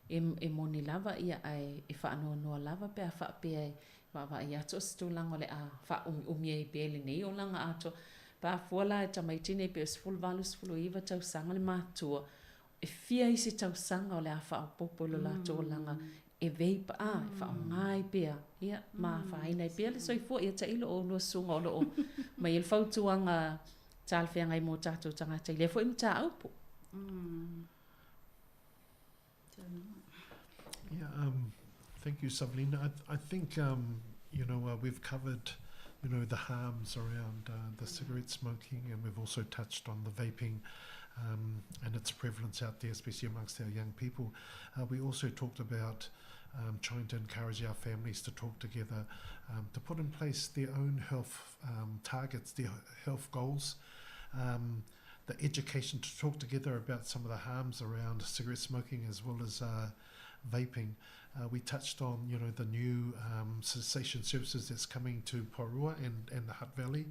e moni lava, ia e whaanoa lava pe a whaapea wa ia to se tūlanga le a wha umie i pele nei o langa ato, pa fuala e tamaitine pe sful valus fulu iwa tau sanga le mātua, e fia i se tau sanga o le a wha o popolo la tō langa, e veipa e wha o ngai pia, ia ma whaina i pia le soifua, ia ta ilo o lua sunga o lo o, ma il fautuanga tālwhia ngai mō tātou tangata i le fo i mta aupo. Yeah, thank you, Sablina. I think, we've covered, the harms around the cigarette smoking, and we've also touched on the vaping and its prevalence out there, especially amongst our young people. We also talked about trying to encourage our families to talk together, to put in place their own health targets, their health goals, the education to talk together about some of the harms around cigarette smoking as well as vaping. We touched on, the new cessation services that's coming to Porua and the Hutt Valley.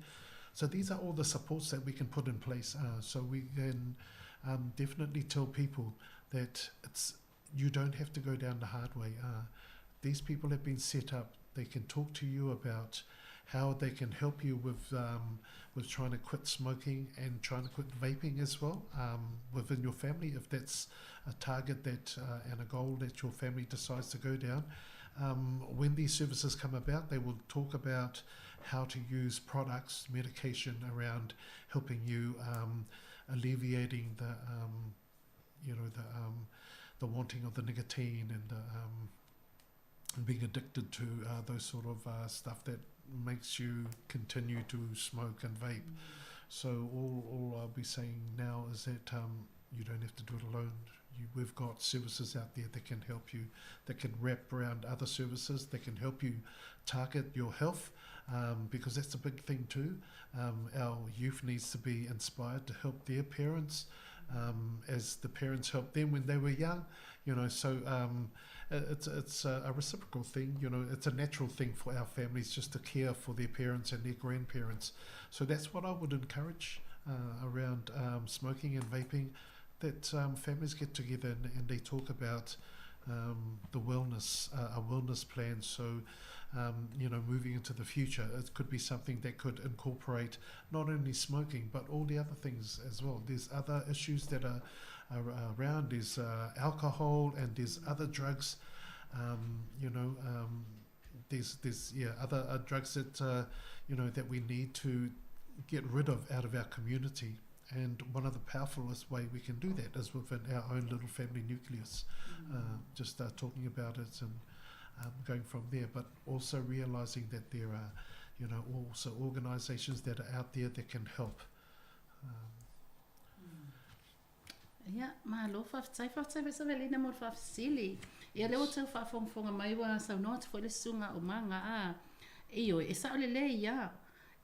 So these are all the supports that we can put in place. So we can definitely tell people that you don't have to go down the hard way. These people have been set up. They can talk to you about how they can help you with trying to quit smoking and trying to quit vaping as well within your family, if that's a target that and a goal that your family decides to go down. When these services come about, they will talk about how to use products, medication around helping you alleviating the wanting of the nicotine and being addicted to those sort of stuff that makes you continue to smoke and vape. So all I'll be saying now is that you don't have to do it alone. We've got services out there that can help you, that can wrap around other services, that can help you target your health, because that's a big thing too. Our youth needs to be inspired to help their parents as the parents helped them when they were young. So it's a reciprocal thing. It's a natural thing for our families just to care for their parents and their grandparents. So that's what I would encourage around smoking and vaping, that families get together and they talk about the wellness, a wellness plan. So, moving into the future, it could be something that could incorporate not only smoking, but all the other things as well. There's other issues that are around. There's alcohol and there's other drugs. There's other drugs that that we need to get rid of out of our community. And one of the powerfulest way we can do that is within our own little family nucleus. Just start talking about it and going from there, but also realizing that there are, also organizations that are out there that can help. Malo whaftai besa velina mo whafsili. Ia leo tau whafonga mai wa sau not for the sunga o manga Iyo, e sa ole le ia.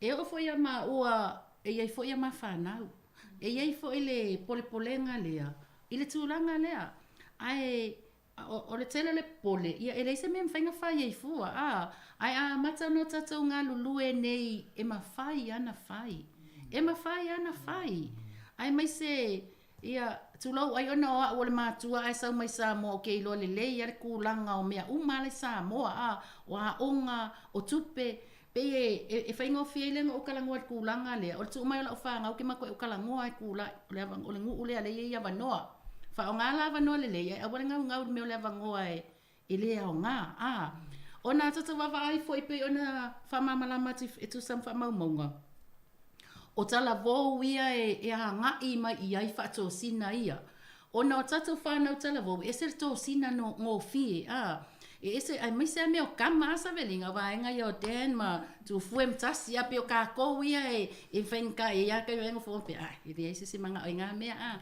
E o fo ia ma ua, e ia fo ia ma whanau. E ia fo ile polenga lea. Ile tūlanga lea. Ai, o le tele le pole, ia e leise mea mwhainga whai e fua. Ai a mata no tatou ngā lulue nei e ma whai ana whai. E ma whai ana whai. Ai mai se, ia tulau ai ona o ole matua ai sau mai Samoa o ke ilo le lei ar kulanga o mea umale Samoa o a onga o tupe pe e whainga o whielenga o kalangoa ar kulanga lea o le tu mai o la o whaanga o ke mako e o kalangoa ai kula o le ngu ule a lei ia wanoa wha o ngā la wanoa le lei ai awale ngau me o le wangoa e lea o ngā o nā tata wawa ai fo i pe o na whamamalamati e tu sam whamaumaunga o tala vou ia e a ngai mai i ai whato sina ia. O na o tatu whanau tala vou, e ser tō sina no ngō fie. E ese, ai mai se me o kama asa velinga, waenga i o den ma tu fuem tasi api o kākou ia e whenka e ia kai wenga fōmpe. I rea se manga o ngā mea.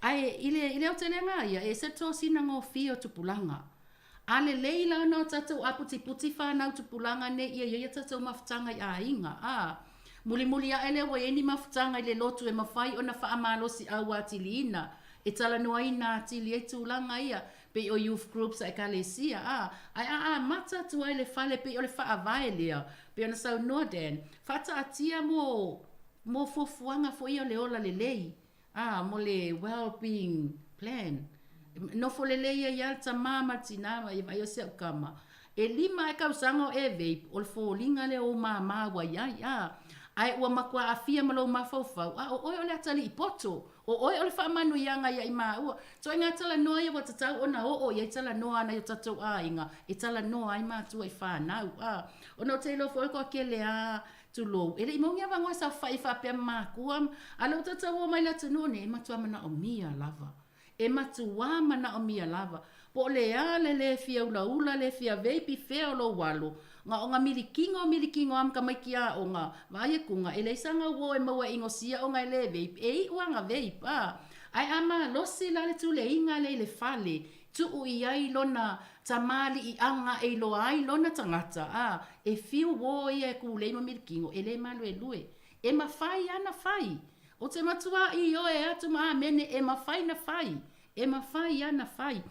Ai, ile o te lenga ia, e ser tō sina ngō fie o tupulanga. Ale leila no tatu aputi puti whanau tupulanga ne ia tatu mawhtanga i a inga. Muli a ele wa eni mafutanga ile lotu e mawhai o na whaamalosi au a tiliina. E tala noa ina tili e tūlanga ia pe o youth groups e kalesia. Ai mata tua ele whale pe o le whaavae lea. Pe o na sau noa den. Whata atia mo fufuanga fo i o le ola le lei. Mo le well-being plan. No fo le lei e alta mama tinama i vai o se ukama. E lima e kausanga o e vape o le fōlinga le o mama wa iai. Ai ua makua a fia malo mawhauwhau. O oi o le atali i poto. O oi o le whaamanu ianga ia i maa ua. So i ngā tala noa ia wa tatau o na o ia i tala noa na i o tatou a inga. I tala noa ai mātua i whanau. O no te ilo fo ko ke le a tulo. Ele i maungia wangoa sa whai whapea mākuam. Alo tatau o mai la tunone e matua mana o mia lava. E matua mana o mia lava. Po le a le fia ula le fia veipi fea o lo walo. Nga o ngā milikingo am ka mai ki a o ngā vaia kunga. E leisanga uo e maua ingo sia o ngā le vape. E i ua ngā vape. Ai ama losi la le tule inga le fale. Tu ui ai lona tamali i anga e lo ai lona tangata. E fiu uo i e ku leima milikingo. E le malu e lue. E ma fai ana fai. O te matua i o e atu maa mene e ma fai na fai. E ma fai ana fai.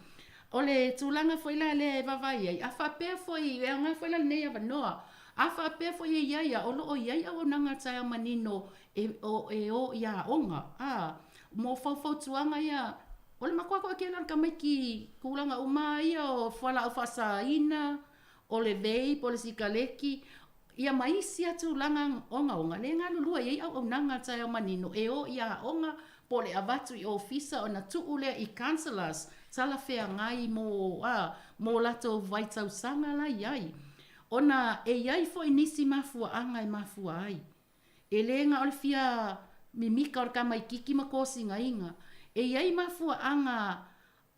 O le tūlanga foi la le vavai ai. A whapea foi, e anga foi la nei ava noa. A whapea foi e iaia, o lo o iaia o nanga taia manino e o ia onga. Mo whau tuanga ia. O le makuako ke lan ka mai ki kulanga uma ia o whala o whasa ina, o le vape, o le sikaleki. Ia maisi a tūlanga onga. Le ngā lulua iei au nanga taia manino e o ia onga. Po le avatu i ofisa o na tuule i councillors. Sala fea ngai mo lato vaitau sanga la iai. Ona e iai fo inisi mafua anga e mafua ai. E lenga o le fia mimika o le kamai kiki makosi nga inga. E iai mafua anga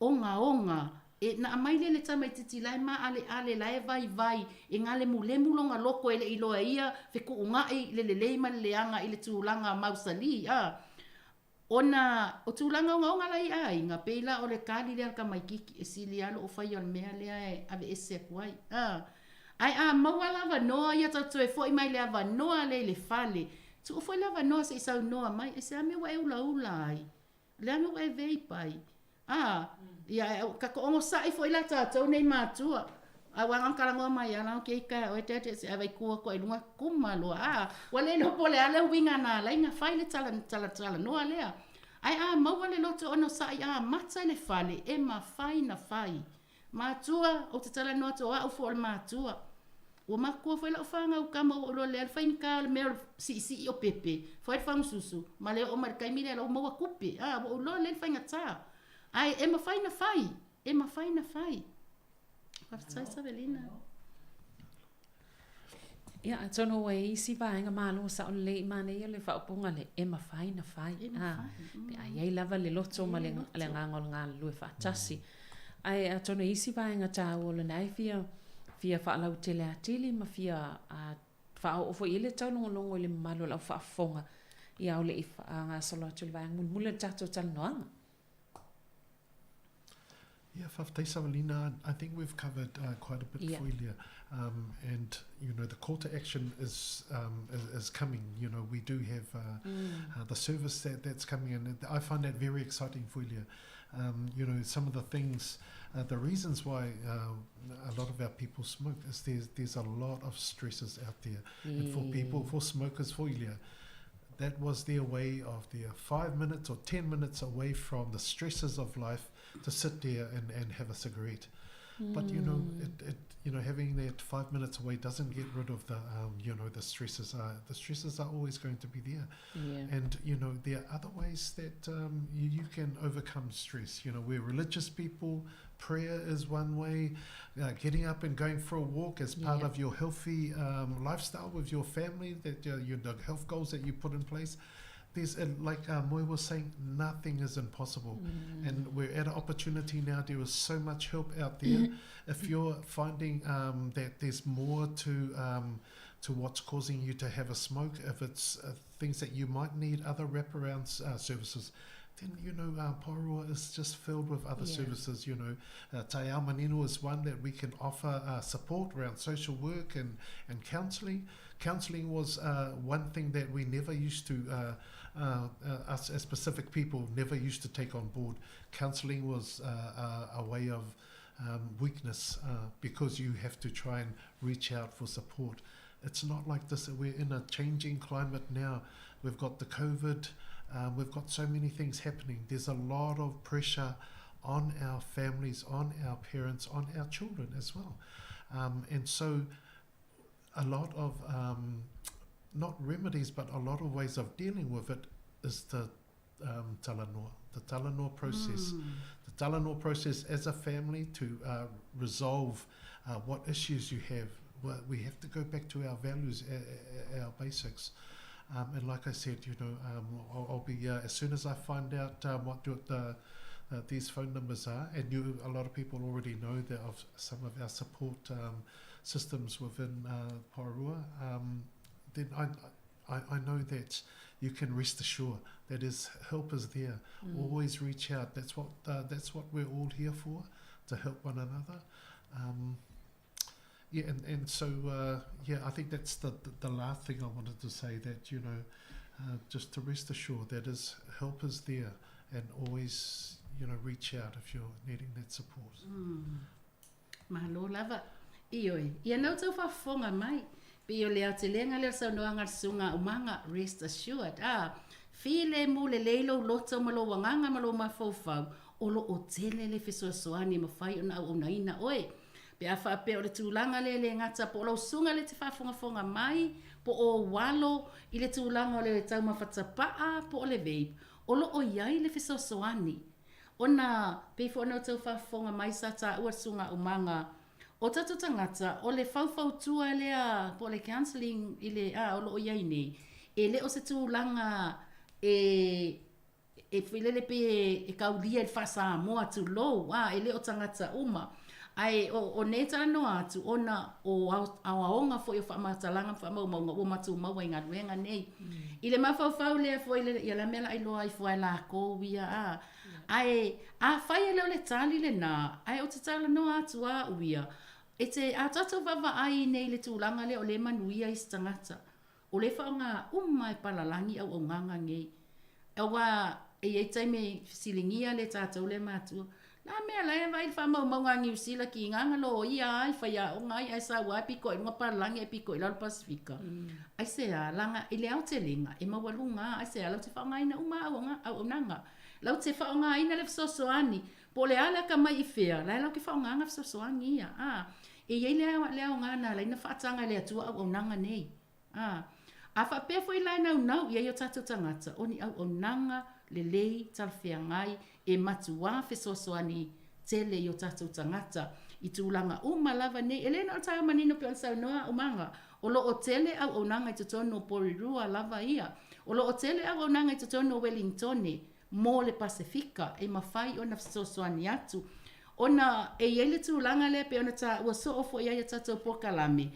onga. E na amaile le tamai titi lai ma ale lai vai. E ngale mulemu longa loko ele iloa ia. Feku unga e le leima le anga ile tūlanga mausali. Ona o tūlanga o ngaunga lai ai, ngā peila o le kāli lea ka mai kiki e sili alo o whai o le mea lea e ave ese kuai. Ai maua lava noa ia tatu e fwoi mai lea noa le whale. Tu o fwoi lava noa se isau noa mai, e se ame wa e ula ai. Le ame wa e veipai. Ia, kako ongo sai fwoi la tātou nei mātua. Wangang kalangoa mai ala ke ika o te se avai kua ko e lunga kumalo wale no pole ale winga na la inga fai le tala no alea ai mau wale loto ono sai matsa le fale e ma fai na fai matua o te tala no to o fo matua o makua foi la fanga o kama o le fai ka le me si o pepe foi fang susu male o mar kai mire lo mo kupe o lo le fai ngata Ai, e mawhai na whai. E mawhai na whai. Whaftai sa velina. Ia, tono e isi vaenga malo sa o le mane ia le whaupunga le e mawhai na whai. Pe ai ei lava le loto ma le ngangol ngā lue whaatasi. Ai, tono isi vaenga tā o le nai fia whaalau tele atili ma fia whaau ofo i le tau longo le malo lau whaafonga. Ia o le i ngā solo atu le vaenga mule tato tala noanga. Yeah, Whaftai Savalina, I think we've covered quite a bit for Ilia. And, you know, the call to action is coming. You know, we do have the service that's coming in. And I find that very exciting for Ilia. You know, some of the things, the reasons why a lot of our people smoke is there's a lot of stresses out there. And for people, for smokers, for Ilia, that was their way of their 5 minutes or 10 minutes away from the stresses of life to sit there and have a cigarette. But you know, you know, having that 5 minutes away doesn't get rid of the you know, the stresses. The stresses are always going to be there. And you know, there are other ways that you can overcome stress. You know, we're religious people. Prayer is one way. Getting up and going for a walk as part of your healthy lifestyle with your family, that the health goals that you put in place. There's like Moy was saying, nothing is impossible, and we're at an opportunity now. There is so much help out there. If you're finding that there's more to what's causing you to have a smoke, if it's things that you might need other wraparound services, then you know Porua is just filled with other services. You know, Te Ao Manino is one that we can offer support around social work and counselling. Counselling was one thing that we never used to, us as Pacific people never used to take on board. Counselling was a way of weakness because you have to try and reach out for support. It's not like this. We're in a changing climate now. We've got the COVID. We've got so many things happening. There's a lot of pressure on our families, on our parents, on our children as well. And so a lot of, not remedies, but a lot of ways of dealing with it is the talanoa process. The talanoa process as a family to resolve what issues you have. Well, we have to go back to our values, our basics. And like I said, you know, I'll be, as soon as I find out what these phone numbers are, and a lot of people already know that of some of our support systems within Porua, then I know that you can rest assured that help is there. Always reach out. That's what we're all here for, to help one another. Yeah, and so I think that's the last thing I wanted to say, that you know, just to rest assured that help is there, and always, you know, reach out if you're needing that support. Mahalo lava. Ioi, ia nau tau whafonga mai. Pio leo te lenga leo sau noanga sunga umanga, rest assured. File mu le leilo loto malo wanganga malo mafofau. Olo o tele le fesoasoani mawhai ona au unaina oe. Pe a whape o le tūlanga le ngata po lo sunga le te whafonga mai. Po o walo i le tūlanga o le tau mawhatapaa po o le vape. Olo o iai le fesoasoani. Ona pefo ona tau whafonga mai sa ta ua sunga umanga. O tatu tangata, o le whauwhau tua lea, po le counselling, i le, o lo o iai nei, e le o se tūlanga, e whilele pe e kaulia i whasa moa tu lou, e le o tangata uma. Ai, o ne tano atu, ona o aonga fo i whamatalanga, whamaunga, o matu maua i ngā ruenga nei. I le mawhauwhau lea fo i le, i la mela i loa i fo i la kōwia, ai, whai e leo le tali le nā, ai o te tala no atu uia, e te atata wawa ai nei le tūlanga le o le manuia i stangata. O le whaonga umai palalangi au o nganga ngei. E wa e ei taime silingia le tātou le mātua. Nā mea lai vai whamau maunga ngiu sila ki nganga lo ia ai whaia o ngai ai sa wai piko i mga palalangi e piko i lau Pasifika. Ai se a langa i le au te linga e mawalunga ai se a lau te whaonga ina uma au nanga. Lau te whaonga ina le fsosoani. Po le ala ka mai i whea, lai lau ki whaonga anga fsosoani ia. E iei lea ngā nā, lai na whaatanga lea tua au nanga nei. A whapea fo i lai nau, iei o tātou tangata, o ni au nanga le lei talwhiangai e matua fesoasoani tele i o tātou tangata i tūlanga lava nei. E lena o tae manino pe on saunoa umanga. O lo o tele au nanga i tutono Porirua lava ia. O lo o tele au nanga i tutono Wellingtone mo le Pasifika e mawhai o na fesoasoani atu. Ona e yele tūlanga le pe ona ta ua so ofo ia tātou pokalame.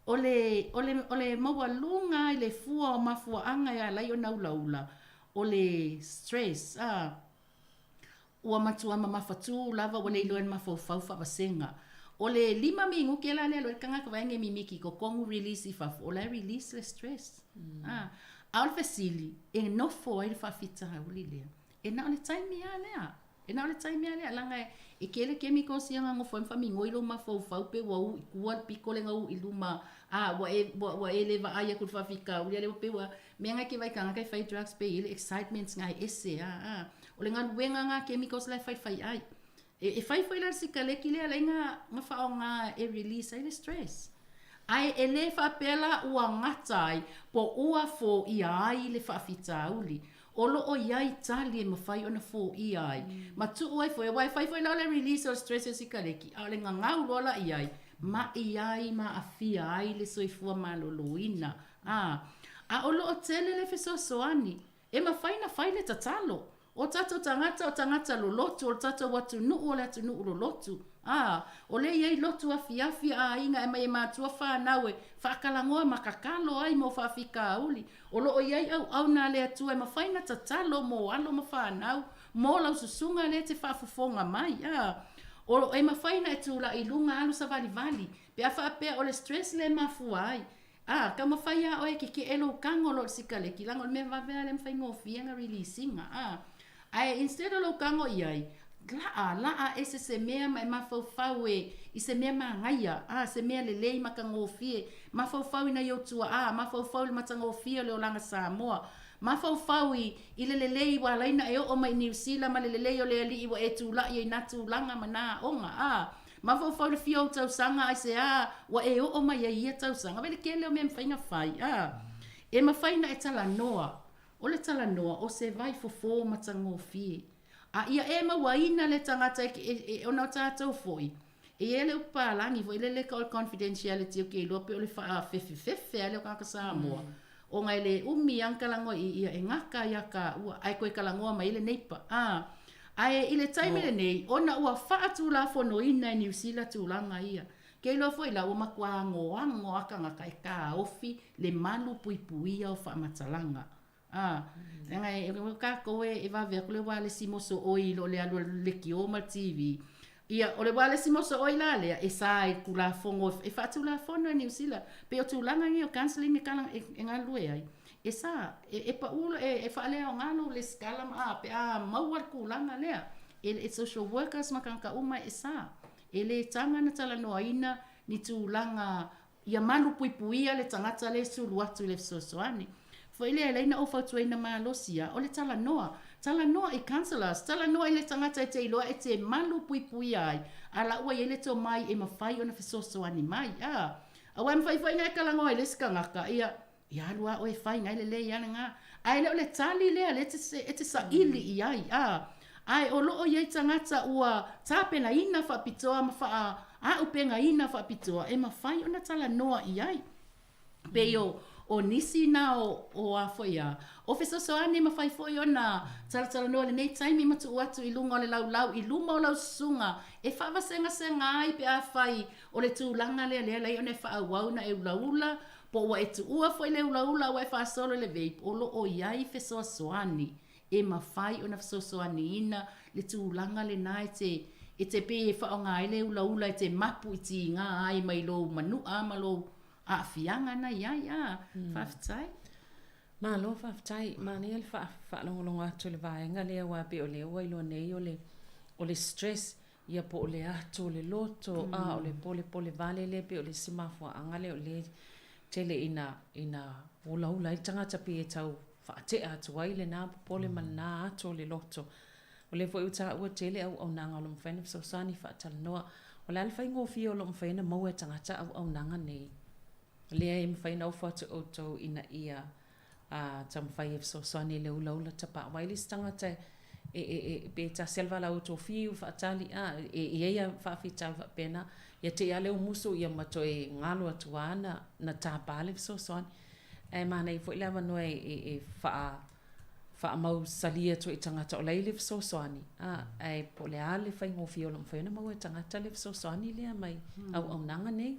Ole maua lunga i le fua o mafua anga ia lai o naulaula. Ole stress, ua matua mafatu lava o le iloen mafau whawasenga. Ole 5 mingu ke la le alo e kanga kawaenge mimiki ko kongu release i fafu. Ole release le stress. Aol fasili, e nofo ai le whawhita hauli lea. E na ole taimi a lea. E na ole taimi a lea. Langa e kele kemiko sianga ngofo mfamingo ilo mafau pe wau ikua piko le ngau iluma wa e leva aia kul whawhika. Uli ale pe menga ke vai kanga kai whai drugs pe ile excitement ngai ese. Ole ngā luenga ngā chemicals lai whai ai. E whai la sika leki lea lai ngā whao ngā e release ai le stress. Ai e le whapela ua ngatai po ua fo i ai le whawhita uli. Olo o iai tali e mawhai ona fo i ai. Ma tu uai fo e whai la le release o stress e sika leki. A le ngau lola i ai. Ma i ai ma a fia ai le soifua maloloina. A olo o tele le fesoasoani. E mawhai na whai le tatalo. O tato tangata lo lotu, o tato watu nuu o le atu nuu lo lotu. O le iei lotu a fiafi a inga e mai mātua whānaue, whakalangoa makakalo ai mo whawhika auli. O lo o iei au nā le atua e mawhaina tatalo mo alo ma whānau, mo lau susunga le te whafufonga mai. O e mawhaina e tūla i lunga alu sa vali. Pe a whapea o le stress le mafua ai. Ka mawhaia o e ke elo kango lo sika le ki lango me vavea le mwhaingo fianga releasinga. Ai instead o lo kango iai, laa ese se mea mai mafau i se mea mangaia, se mea le lei maka ngofie, mafau ina yotua, mafau le mata ngofie le olanga Samoa, mafau i le lei wa laina e o mai New Zealand ma le lei o le ali iwa e tula i natu langa mana onga, mafau le fio tau sanga ai se wa e o mai ia tau sanga, vele kele o mea mwhainga whai, e mawhaina e tala noa, o le tala noa o se vai fofo matango fie. Ia e mawaina le tangata e ona tātou foi. E ele upalangi foi le ka o confidentiality o ke lope o le wha fefe ale o kaka Samoa. O ngai le umi ankalango ia e ngaka ia ka ua ai koe kalangoa mai le neipa. Ai ile taime le nei, ona ua whaatu la fono ina e New Zealand tūlanga ia. Ke lo foi la o makuango ango aka ngaka e ka ofi le malu puipuia o whaamatalanga. Ngai ka koe e va ver le wale simoso oi lo le alo le kioma TV. Ia o le wale simoso oi la le e sai kula fongo e fatu la fono e New Zealand. Pe o tūlanga ngi o counseling e kala e ngalue ai. E sa e pa ulo e fa le o ngalo le skala ma pe mauar kulanga le. E social workers makanka uma e sa. E le tanga na tala no aina ni tūlanga ia malu puipuia le tangata le sulu atu le sosoani. Foi le leina o fatu ina malosia o le tala noa e counselors tala noa ile tangata e te iloa e te malu pui ai ala ua ile to mai e mawhai ona fesoso ani mai a wai mwhai ngai kalango e le skangaka ia lua o e whai ngai le iana ngā ai le o le tali lea le te sa ili i ai ai o loo iei tangata ua tāpena ina whapitoa ma upenga ina whapitoa e mawhai ona tala noa i ai pe o nisi na o afoia. O fesosoani ma fai foi ona tala noa le nei taimi matu atu i lunga o le lau i luma o lau sunga e whawa senga ai pe a fai o le tūlanga lea lai one wha au na e ulaula po wa e tu ua foi le ulaula wa e wha solo le vape o lo o iai fesosoani e ma fai ona fesosoani ina le tūlanga le nai e te pe e wha o ngai le ulaula e te mapu i ti ngā ai mai lo manu ma lo a fianga na ia whaftai. Ma lo whaftai, ma ni al whaalonga atu le vaenga lea wa pe o lea wailo nei o le stress ia po o le atu le loto o le pole vale le pe o le simafua anga le o le tele ina ula i tangata pe e tau whaatea atu ai le nā pole mana atu le loto. O le fwoi utanga ua tele au nanga o lo mwhaina fsosani whaatala noa o le alwhai ngofia o lo mwhaina maua tangata au nanga nei. Lea e mwhaina au whatu o tau ina ia tam fai so soani le ula tapa wai le tangata be ta selva la auto fiu fa tali ia fa fita pena ia te ale muso ia mato e ngalo atuana na tapale so soani e mana i foi lava no fa mau salia to tangata o leile so soani ai pole ale fai ngo fio lo fai na mau tangata le so soani le mai au nanga nei.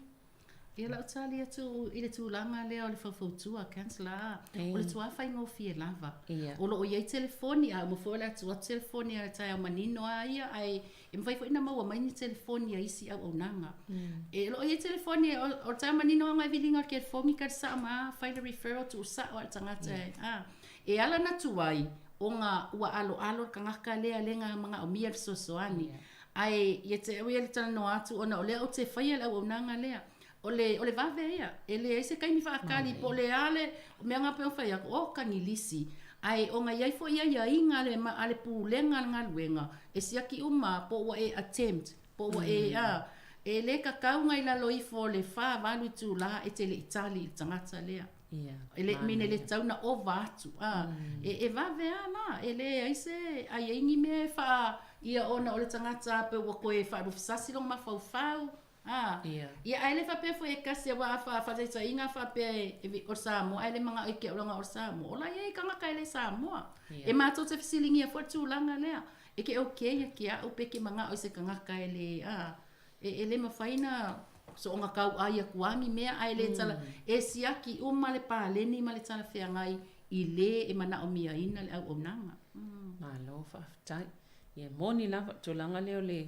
Ia la utali atu i le tūlanga lea o le whawhautua, kansela. O le tua whai ngōwhia lava. O lo o iei telefoni a mo le atua telefoni a tai au manino a ia ai e mwhai fo ina maua mai ni telefoni a isi au nanga. E lo o iei telefoni o tai au manino a ngai vilinga ke fongi ka sa ma whai le referral tu sa o tangata e ala na tuai o ngā ua alo ka ngaka lea lenga mga o mia sosoani. Ai ia te au ia le tana no atu ona o lea o te whai au nanga lea. Ole vave ia ele ese kai mi fa kali po le ale me nga pe fa ya o kanilisi ai o nga yai fo ia inga le ma ale pu lenga nga luenga e sia ki uma po wa e attempt po wa e le ka ka nga ila loi fo le fa valu tu la e te le itali tangata lea ele mine le tauna o vatu e vave ana ele ese ai ingi me fa ia ona o le tangata pe wa ko e fa rufsasi long ma fau ia ai fa pe foi kasi wa fa tsa inga fa pe o Samoa ai le manga i ke o Samoa ola ia ka nga le Samoa e ma to te fisilingi e fortu langa lea e ke okay ke a o pe ke manga o se ka nga le e le mafaina so nga kau ai kuami me ai le tsala e siaki o ma le pa le ni ma le tsala fe ngai i le e mana o mia ina le au nanga malo fa tai ia moni lava to langa le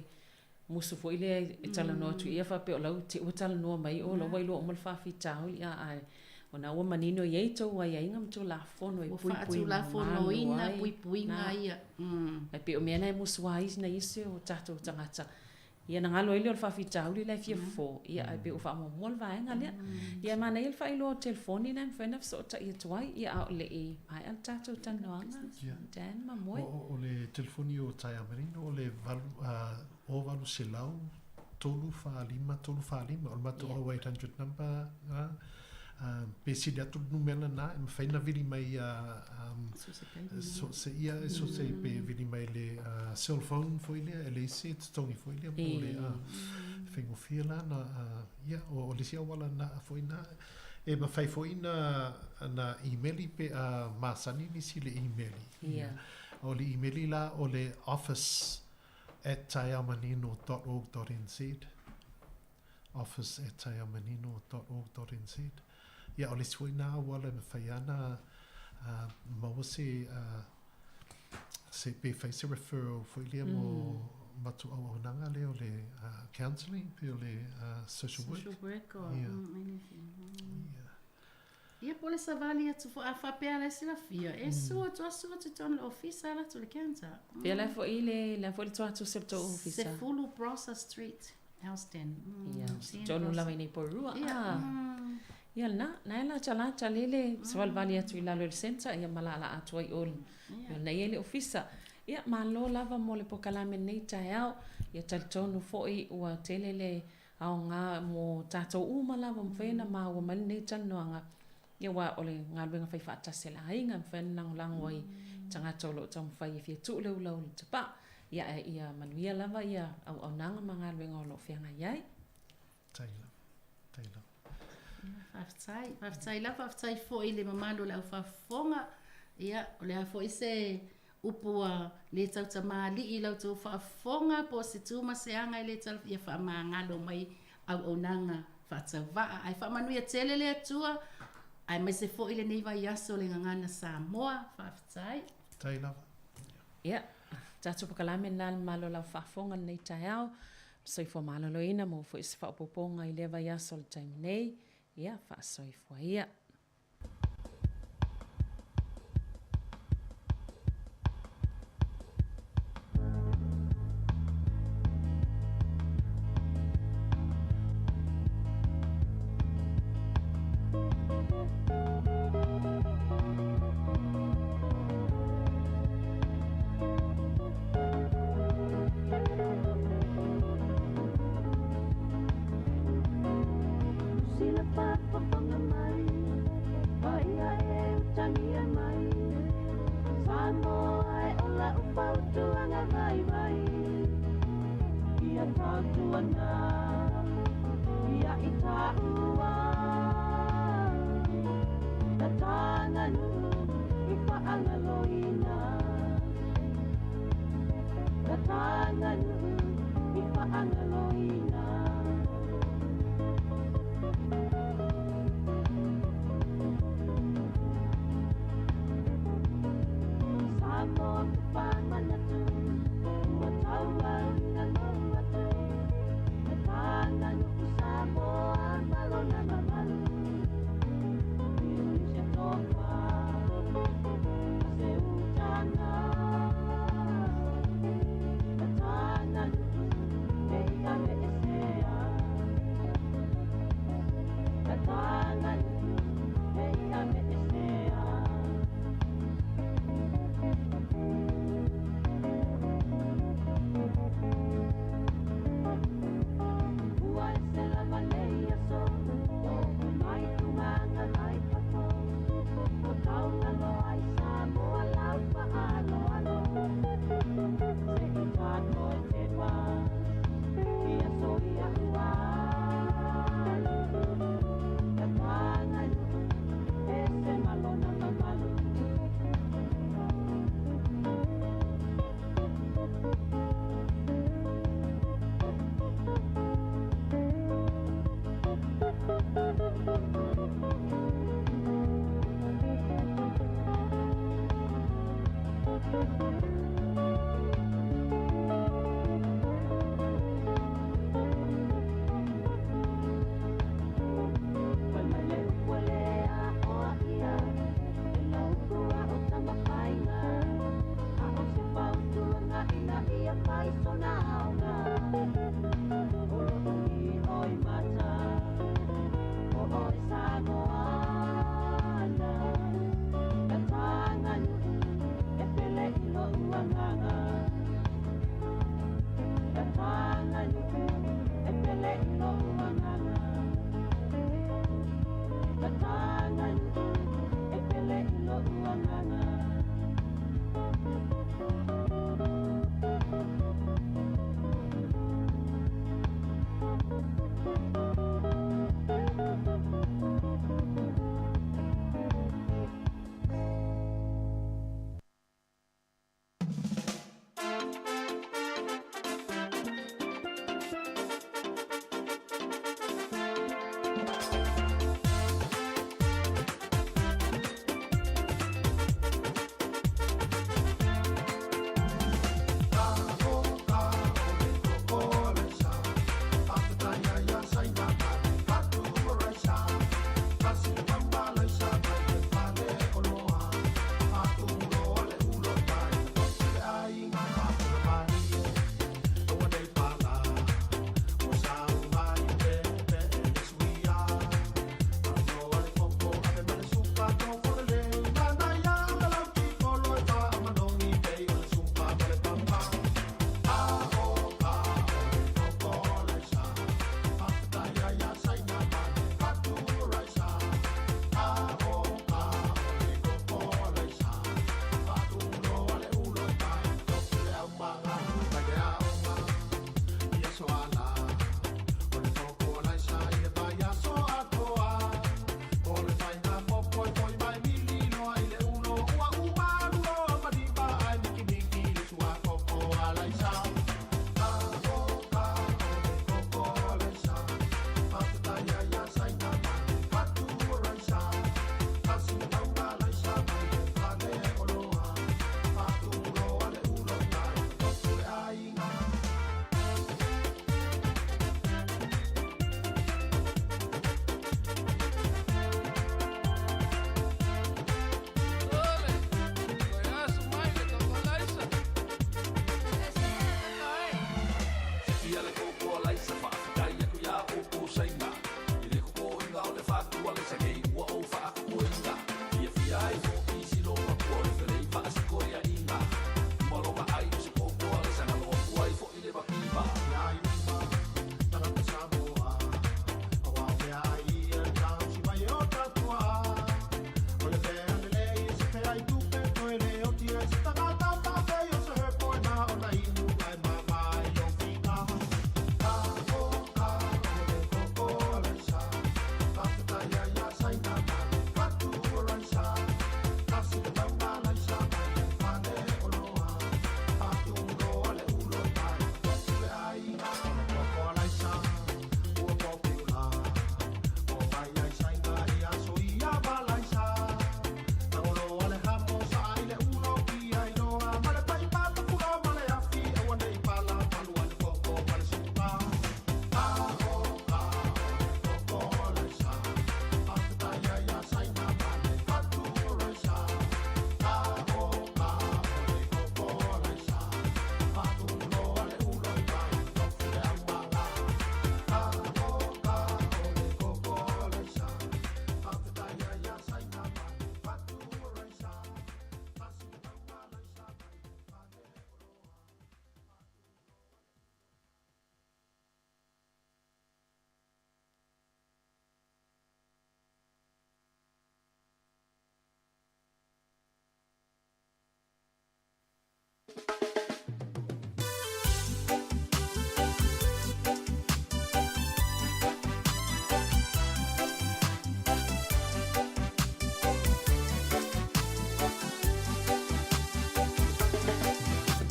musu foi le tala no tu ia fa pe o lau te o tala no mai o lo wai lo o mal fa fi tau ia ai ona o manino ye to wa ia ngam to la fono e pui pui la fono ina pui nga ia e pe o mena musu wais na ise o tato tangata ia na ngalo ile o fa fi tau le fi fo ia ai pe o fa mo mol va nga le ia mana il fa ilo telefoni na fena so ta ia twai ia le e ai al tato tanoanga dan ma moi o le telefoni o tai amerino o le o valu se lau tolu fa lima o mato o 800 number pe si da tu numela na e faina vili mai so se ia so se pe vili mai le cell phone foi le se tongi foi le mo le fengo fila na ia o le sia wala na foi na e ma fai foi na email pe masani ni si le email o le email la o le office@tayamanino.org.nz office@tayamanino.org.nz ia o le suina wala me faiana ma se pe face referral foi le mo matu au nanga le o le counseling pe o le social work or anything ia pole savali atu fo afa pe ala sila fia e so tu ton office ala tu le cancer pe la fo ile la fo tu atu septo office se full process street Houston ia tonu la ni porua ia na la chala lele sval vali atu ila le center ia malala atu ai ol na ile office ia malo lava mo le pokalame nei taiao ia tonu fo i ua telele au nga mo tato uma lava mfena ma wa mal nei tanoanga ia wa ole ngalwenga fai fata sela inga mfena lang wai tanga tolo tam fai fi tu le ulau tapa ia manuia lava ia au nanga mangalwenga lo fianga yai taila Faftai fo ile mamalo la fafonga ia ole fo ise upua le tau mali i lau tu fafonga po se tu maseanga ile tau ia fa mangalo mai au nanga fatava ai fa manuia telele tua ai mai se fo ile nei vai aso le ngana Samoa faftai taila ia tatu pakalame nal malo la fafonga nei taiao so fo malo loina mo fo ise fa poponga ile vai aso le time nei ia fa soi fo ia Sila pa pa pangamay, ay ay ay, tangian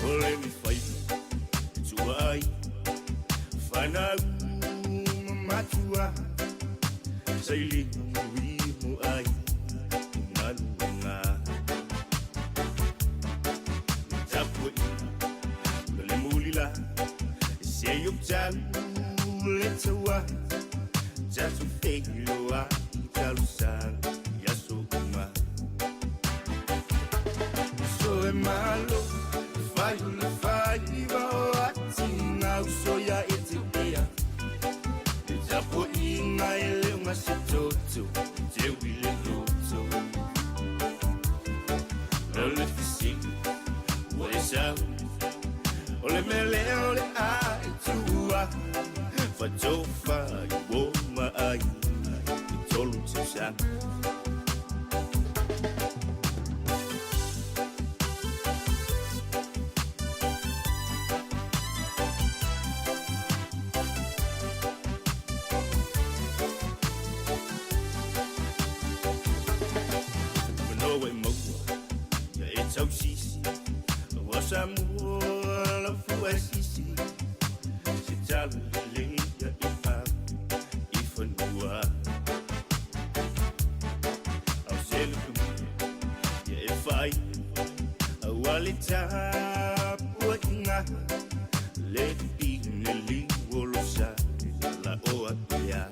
Ole mi fai tuai fana matua saili wi mu ai nalunga tapui le mulila se yuk jan le tua jatu teloa italusan yasuma so e malo fai va atina usoya etipia japo ina ele uma sitoto je wile loto ole fisi wesa ole mele ole ai tua fa jofa wo ma ai tolu tsa Samoa la fuasisi se talo le ya ifanua au selu ya efai au alita puinga le di ne li wolosa la oa ya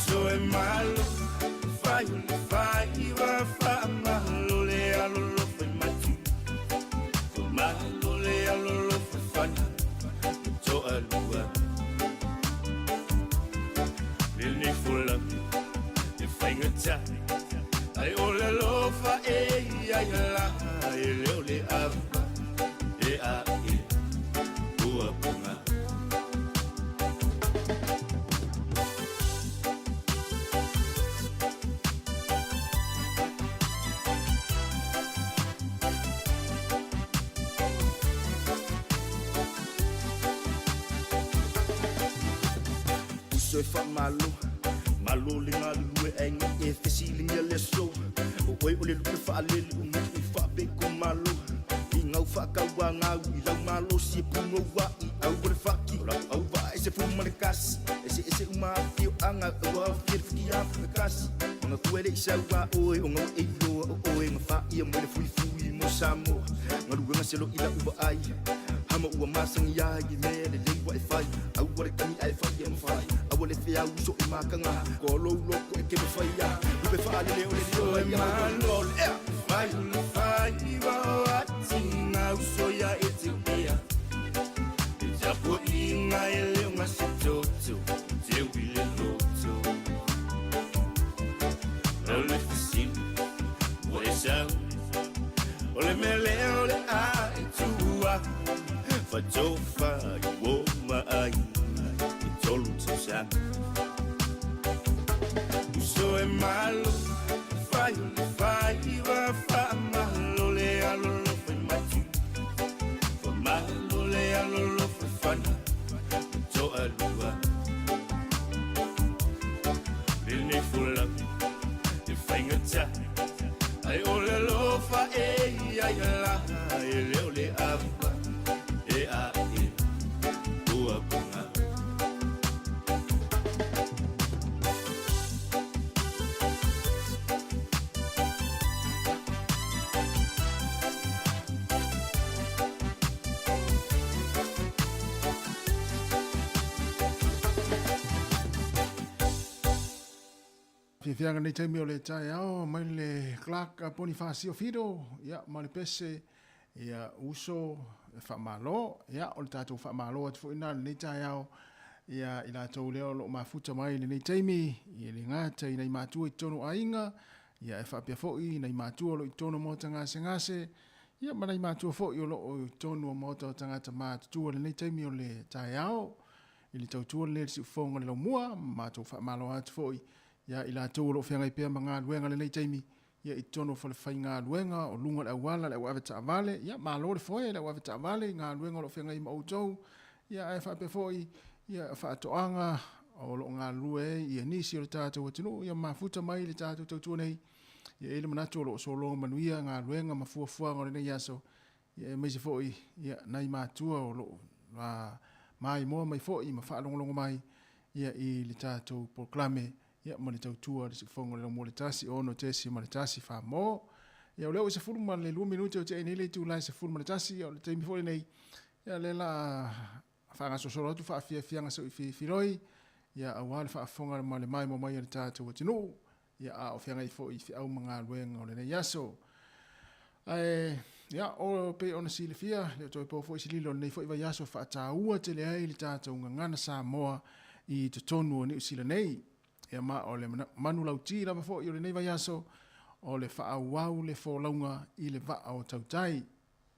so e malo fai va fa malo le alo Malole alolo fana to alua Lili fula e fingata ai ole lofa e ai la e le ava e a e tua punga e fa malo le ngalu e fesili le so o le lu fa le lu fa be ko malo i ngau fa ka wa ngau i la malo si puno wa i au le fa ki au va ese fu markas ese uma tio anga wa fir fi ya kas nga ku ele sa wa o nga e do o nga fa i mo le fu mo samo nga lu nga selo ila u ai hama u masang ya gi me le wifi au wa ka ni ai fa ya mo fa Wole fia uso imakanga kolo loko e ke faya ube fa le ole so e malol e fai va atina uso ya etipia japo ina ele uma sitoto je wile loto ole fisi wesa ole mele ole a tua fa jofa wo ma ai tolu tsa so e malo fai va fa malo le alolo fa mati fa malo le alolo fa fana to alua Lili fula e fingata ai ole lo fa e ai la e le ole ava e a e tua punga Fianga nei taimi o le tai ao, mai le Clark Bonifacio Fido, ia, ma le pese, ia, uso, whamalo, ia, o le tātou whamalo atu fuina nei tai ao, ia, i la tau leo lo mafuta mai nei taimi, ia le ngata i nei mātua i tono ainga, ia, e whapia foi, nei mātua lo i tono mota ngase ngase, ia, ma nei mātua foi o lo i tono mota o tangata mātua le nei taimi o le tai ao, i le tau tua le si ufonga le lo mua, mātua whamalo atu foi, ia ila tau lo fianga i pia mga luenga le nei taimi ia i tono fo le fai ngā luenga o lunga le awala le wawe ta vale ia malo le foe le wawe ta vale ngā luenga lo whenga i mautou ia e whape foi ia whaatoanga o lo ngā lue ia nisi o le tātou atinu ia mafuta mai le tātou tautua nei ia ele manatu o lo solo manuia ngā luenga mafuafua ngore nei aso ia e meise foi ia nai mātua o lo mai moa mai foi ma whaalongolongo mai ia i le tātou proklame ia mo le tautua le sifongo le mo le tasi ono tesi mo le tasi fa mo ia leo se fulu ma le 2 minuto te nei le tu la se fulu ma le tasi o le temi foi nei ia le la fa nga so solo tu fa fia nga so fi roi ia awal fa fonga ma le mai mo mai le tātou tinu ia a o fianga i foi fi au manga luenga o le nei aso ia o pe ona si le fia le toi po foi si lilo nei foi vai aso fa ta ua te le ai le tātou ngana Samoa i te tonu ni sila nei ia ma o le manu lauti lava fo i o le nei vai aso o le whaauau le fōlaunga i le vaa o tautai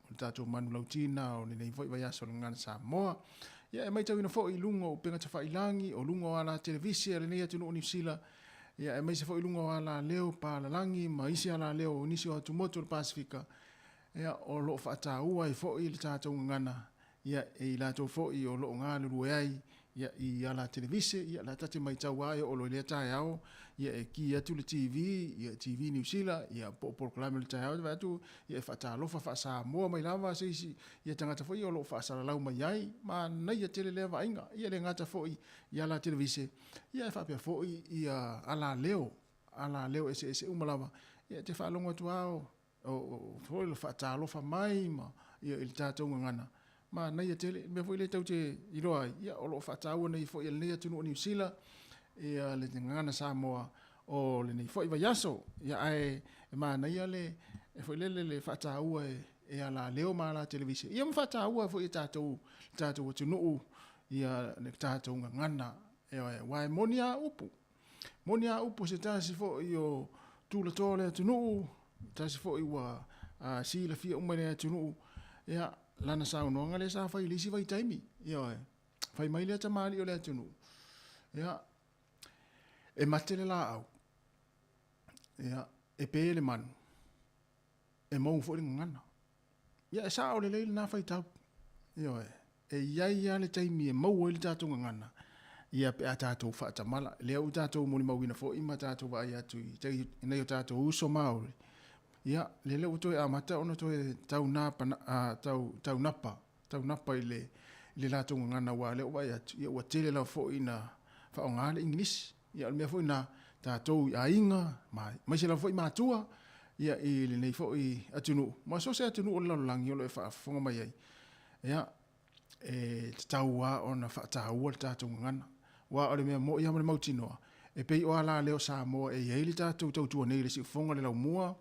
o le tātou manu lauti na o le nei vai aso le ngana Samoa ia e mai tau ina fo i lungo o penga ta whailangi o lungo ala televisia le nei atu no New Zealand ia e mai se fo i lungo ala leo pa la langi ma isi ala leo nisi o atu moto le Pasifika ia o lo whaataua i fo i le tātou ngana ia e la tau fo i o lo ngā lulu ai ia i ala televise ia la tate mai tau ai o lo le tai au ia e ki atu le TV ia TV New Zealand ia po proklame le tai au va tu ia fa lofa fa Samoa mai lava se ia tangata foi o lo fa sala lau mai ai ma nei ia tele leva inga ia le ngata foi ia la televise ia fa pe foi ia ala leo ese umalava ia te fa longo tu au o foi lo fa lofa mai ma ia il tatou ngana ma nei tele me foi le tau te iroa ia o lo fatau nei foi le atu no New Zealand ia le ngana Samoa o le nei foi vai aso ia ai ma nei le foi le fatau e ala leo ma la televisi ia me fatau foi tatou atu no ia le tatou ngana e wai monia upu se tasi foi o tula tole atu no tasi foi wa si la fia umane atu no ia lana sao no ngale sa fai lisi vai taimi ia fai mai le tamali o le tunu ia e matele la au ia e pele man e mo fo ngana ia sa o le na fai tau ia e ia le taimi e mo le tatu ngana ia pe atatu fa tamala le u tatu mo ni mawina fo i matatu vai atu i nei tatu uso mauri ia lele uto e amata ono to tau napa tau napa ile la tunga ngana wa le wa ia wa tele la fo ina fa ngale English ia me fo ina tatou a inga mai se la fo i matua ia ile nei fo i atunu ma so se atunu o la langi o le fa fonga mai ai ia e tau wa ona fa tau o tatou ngana wa ole me mo ia mo mautino e pe o ala le o Samoa e ile tatou tau nei le si fonga le la mua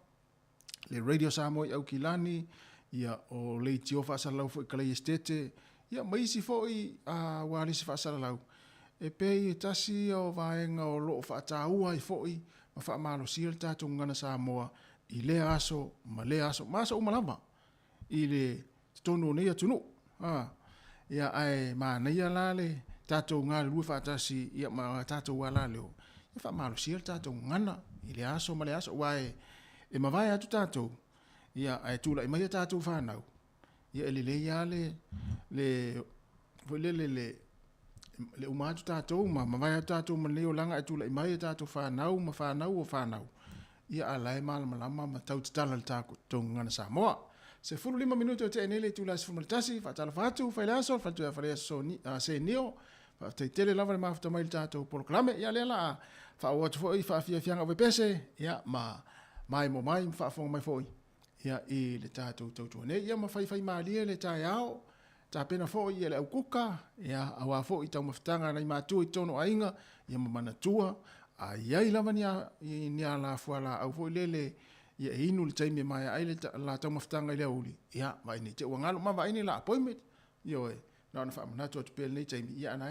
le radio Samoa au kilani ia o le tio fa salau fo kala estete ia mai si fo i a wali si fa salau e pe tasi o vaenga o lo fa taua i fo i ma fa malo sil tatu ngana Samoa i le aso ma so malama i le tonu nei atunu ia ai ma nei ala le tatu ngala lu fa tasi ia ma tatu wala le ia fa malo sil tatu ngana i le aso ma le aso wai e ma vai atu tātou ia ai tula i mai tātou whanau ia le ia le umatu tātou ma vai atu tātou ma leo langa e tula i mai tātou whanau ma whanau ia alai malama ma tau tala le tātou ngana Samoa se 5 minuto te enele tula se fumaltasi fatala fatu failaso fatu ya faria se nio fa te tele lava le mafuta mai tātou proklame ia le la fa o tu foi fa fia fianga pese ia mai mo mai fa fo mai foi ia i le tātou tautua nei ia ma fai malia le tai ao ta pena fo ia le ukuka ia awa fo i tau maftanga nei matu i tono ainga ia ma manatua a ia i lava ni ala fuala au fo lele ia inu le taimi mai ai le la tau maftanga i le uli ia mai ni te wangalo ma vai ni la appointment io na na fa manatua tu pel nei taimi ia na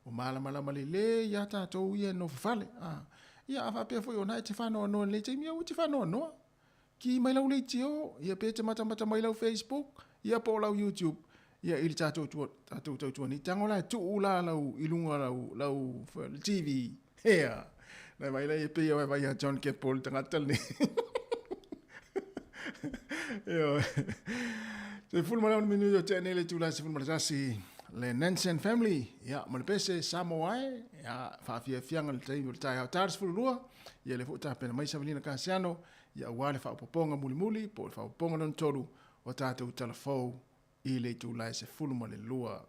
o mala le ia tātou ia no fale ia afa pe foi ona te fano no le te mia uti fano no ki mai lau le tio ia pe te mata mai lau Facebook ia po lau YouTube ia il tato tu ni tangola tu ula lau ilunga lau TV ia na mai le pe ia vai John Kepol tangatal ni Yo. Se fulmala un minuto tene le tula se fulmala tasi le Nansen family ya mo pese Samoa ya fa fianga le tai tai tars fulua ya le futa pena mai savelina kasiano ya wale fa poponga muli po fa poponga non tolu o tatu telefo i le tula se fulmala lua.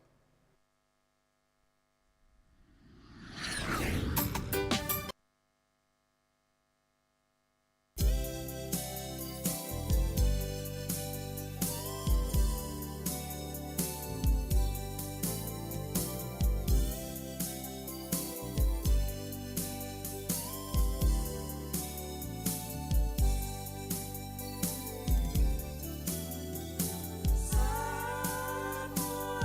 Samoa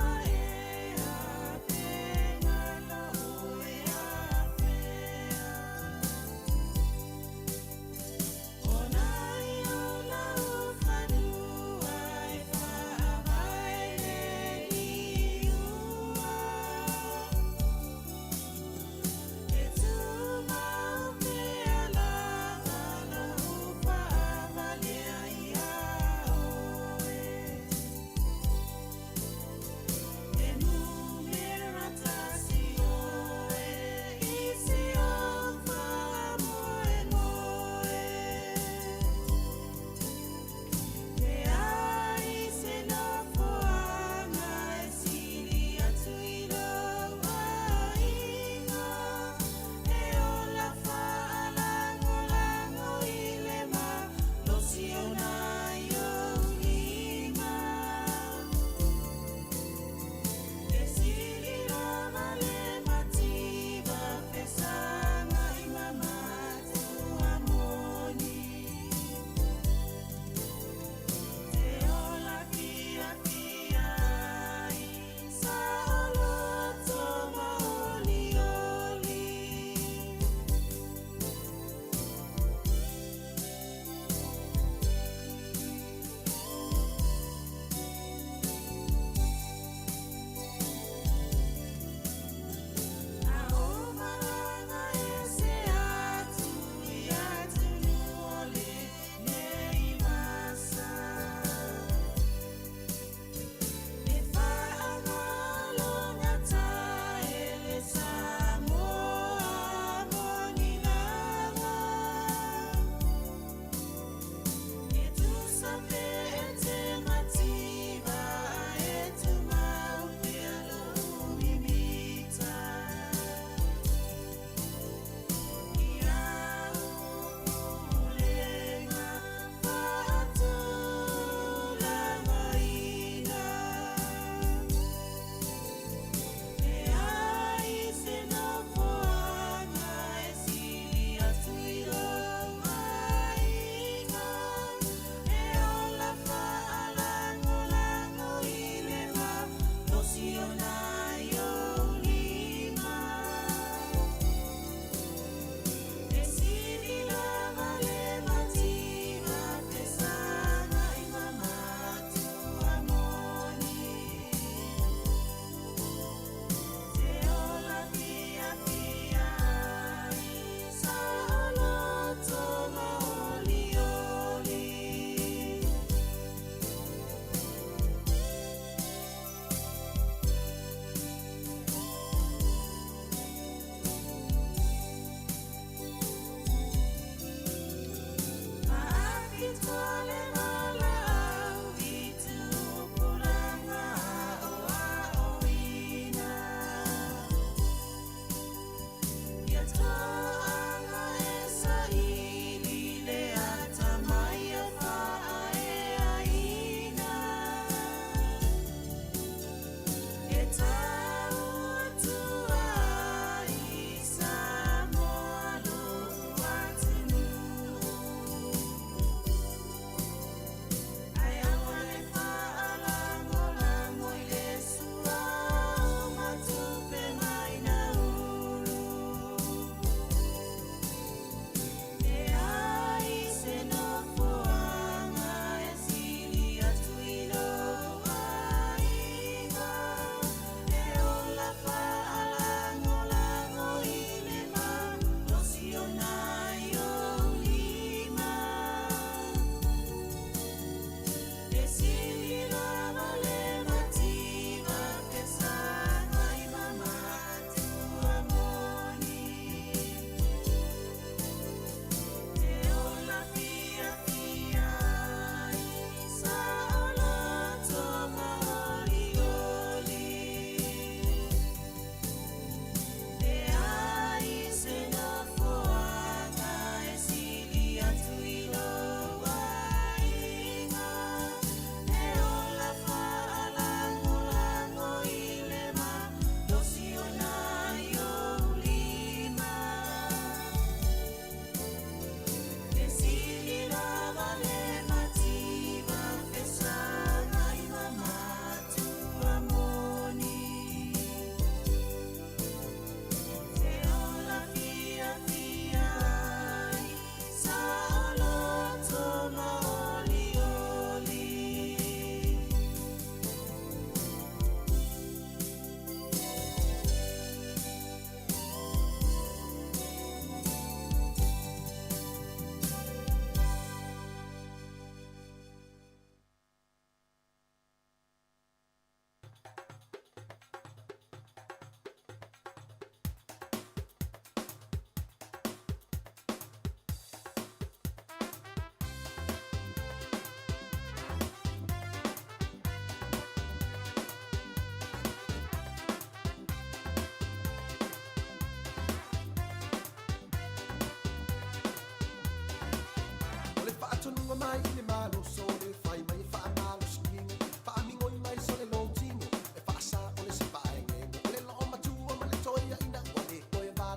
mai le malo sole fai mai fa malo skin fa amingo mai sole lo tingo e fa sa ole se pa nge le lo ma tu ma le toia ina wale ko e va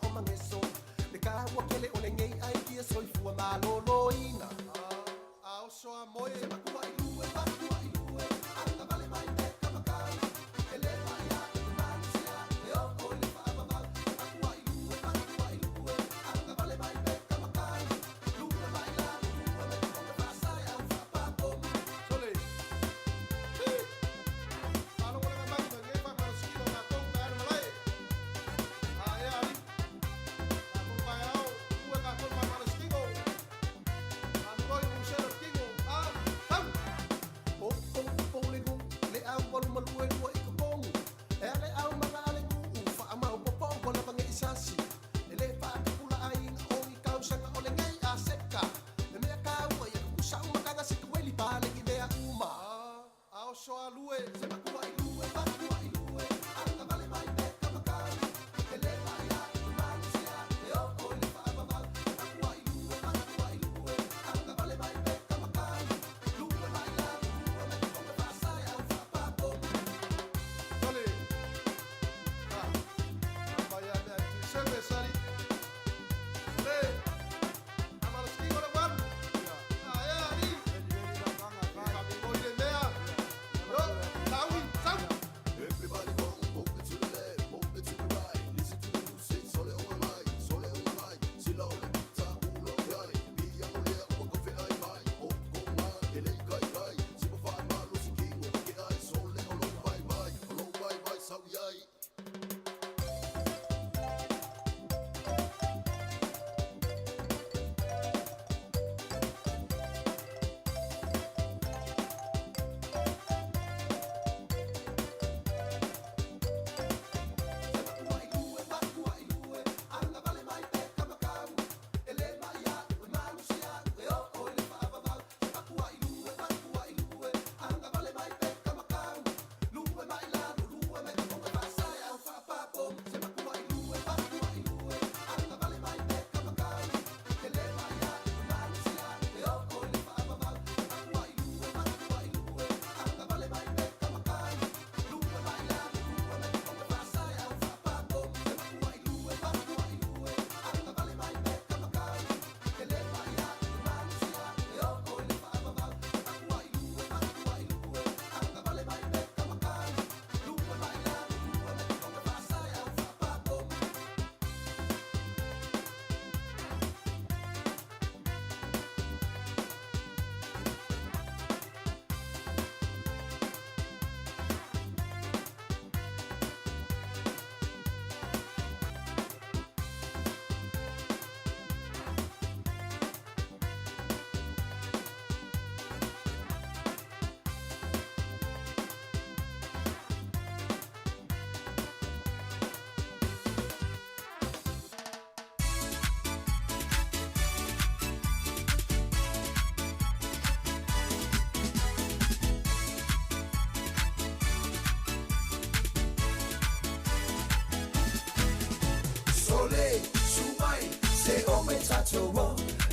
o ma ngeso le ka wa kele ole nge ai ki so fu malo lo ina a o so a moe ma ku ai lu e va ku ai lu e anda vale mai te kama kai ele mai ya ma sia e o ole fa ba ba ku ai lu e va ku ai lu e anda vale mai te kama kai lu e mai la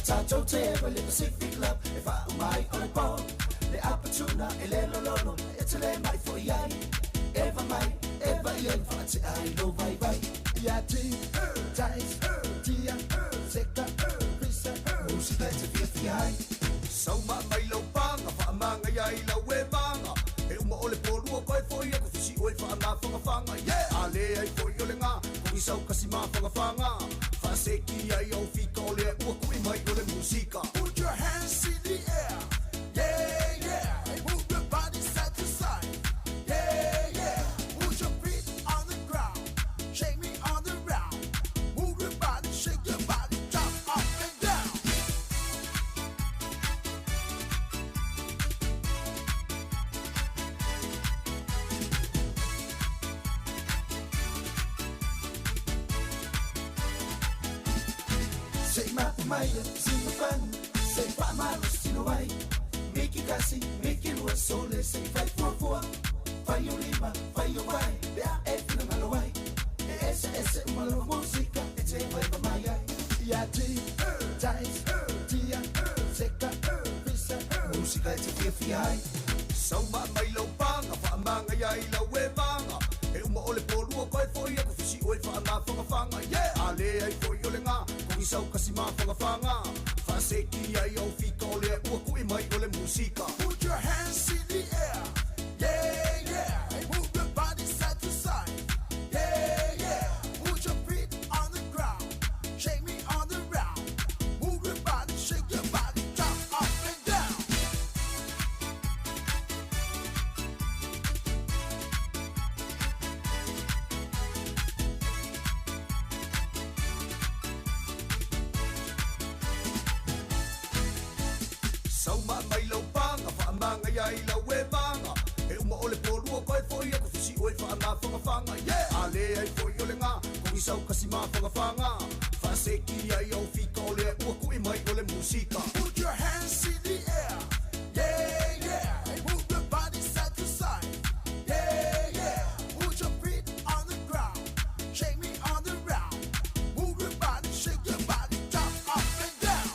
Tato teba le Pacific love e fa mai ole po le apatuna e le lolo e te le mai fo iai eva ien fa te ai lo vai vai ya ti tais tia seka pisa musica te fi ai sau ma mai lo panga fa manga iai la we banga e uma ole po lu ko fo ia ko fisi oi fa ma fanga yeah ale ai fo yo le nga ko sau kasi ma fanga fa seki ai o fi ko le ku mai ole musica. Put your hands in the air, yeah, yeah. And move your body side to side, yeah, yeah. Put your feet on the ground, shake me on the ground. Move your body, shake your body, jump up and down. Say Maya, sing the fun. Say Pamalo, still away. Make it gassy, make it was so let's say 544. Fire Lima, fire away. They are effing them away. S, Malo Musica, it's a way for Maya. Yati, Tais, Tia, Seka, ki ai sau ma mai lo panga fa manga ia I la we manga e uma ole polua koe foi e ko fisi oi fa na fanga fanga yeah ale ai foi ole nga ko I sau kasi ma fanga fanga fa se ki ai o fika ole ua ku I mai ole musika put your hands in the air yeah yeah and move your body side to side yeah yeah put your feet on the ground shake me on the ground move your body shake your body jump up and down sau ma mai lo panga fa manga ia I la we manga e uma ole polua koe foi e ko fisi oi fa na fanga fanga yeah ale ai foi ole nga ko I sau kasi ma fanga fanga fa se ki ai o fika ole ua ku I mai ole musika put your hands in the air yeah yeah and move your body side to side yeah yeah put your feet on the ground shake me on the ground move your body shake your body jump up and down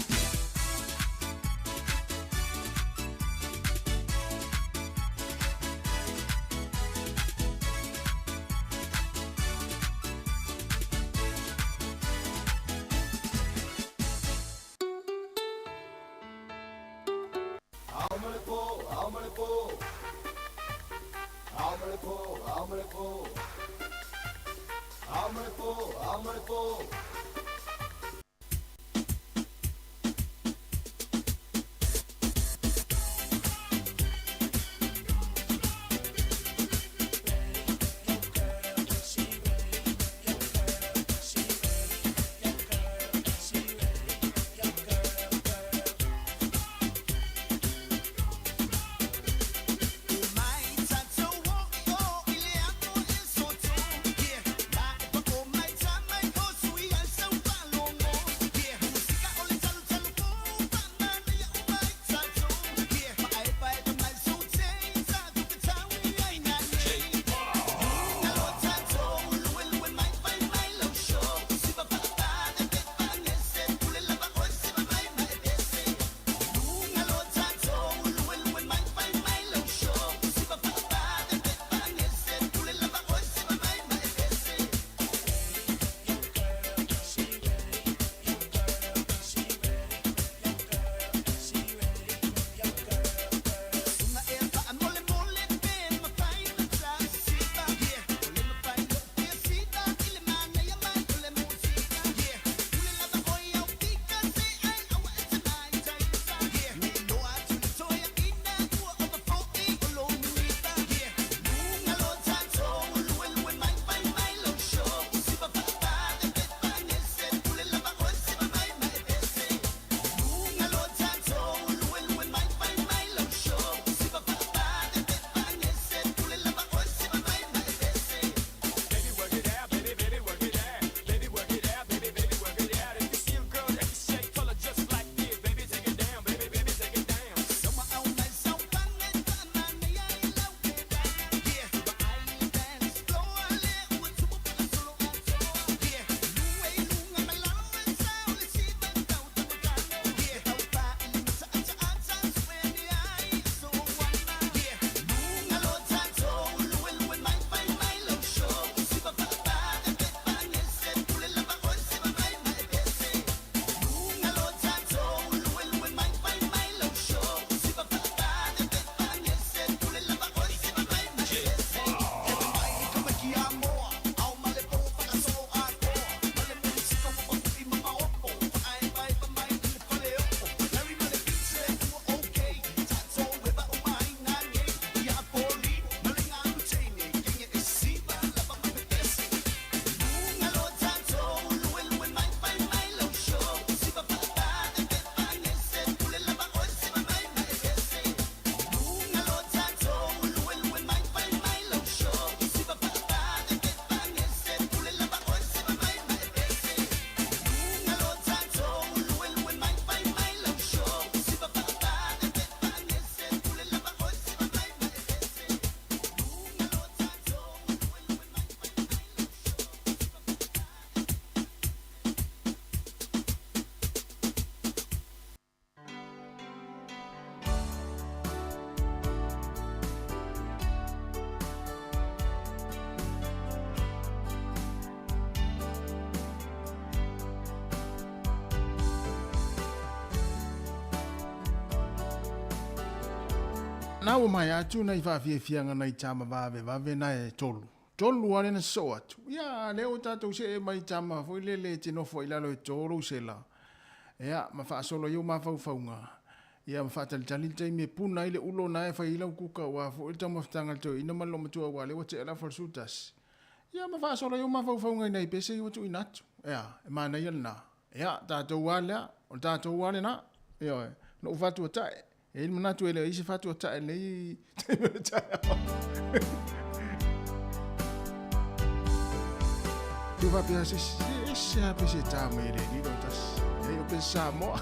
Na o mai atu na I whawhiawhianga nei tama wawe na e tolu. Tolu are na so atu. Ia, leo tātou se e mai tama, fo le te nofo I lalo e tolu se la. Ia, ma whaasolo iu ma whauwhaunga. Ia, ma whaatalitali te me puna ile ulo na e whailau kuka wa fo I tama whtanga to ina malo matua wa le wate ala for sutas. Ia, ma whaasolo iu ma whauwhaunga nei pese I watu inatu. Ia, e mana ia na. Ia, tātou wale, o tātou wale na. Ia, no whatu atae. E ilma natu ele isi whatu atae nei te me tae. Tu va pia se hape se tāma ele ni do tas. E o pe Samoa.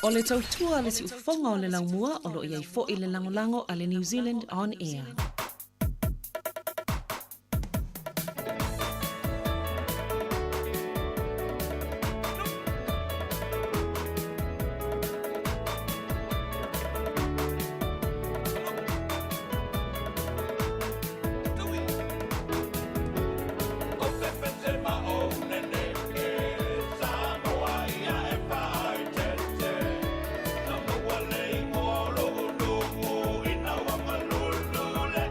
O le tautua le si ufonga o le laumua o lo iai fo i le langolango a le New Zealand On Air. Samoa le ngolo no ina wa malulu le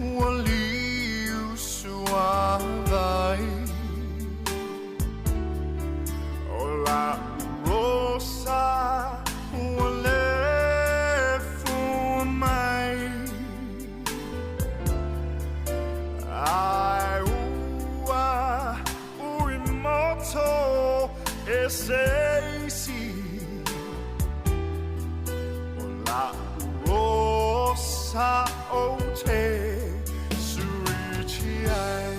waliu suavai ola rosa wale fumai ai ua uimoto eseisi ola rosa o te surichiai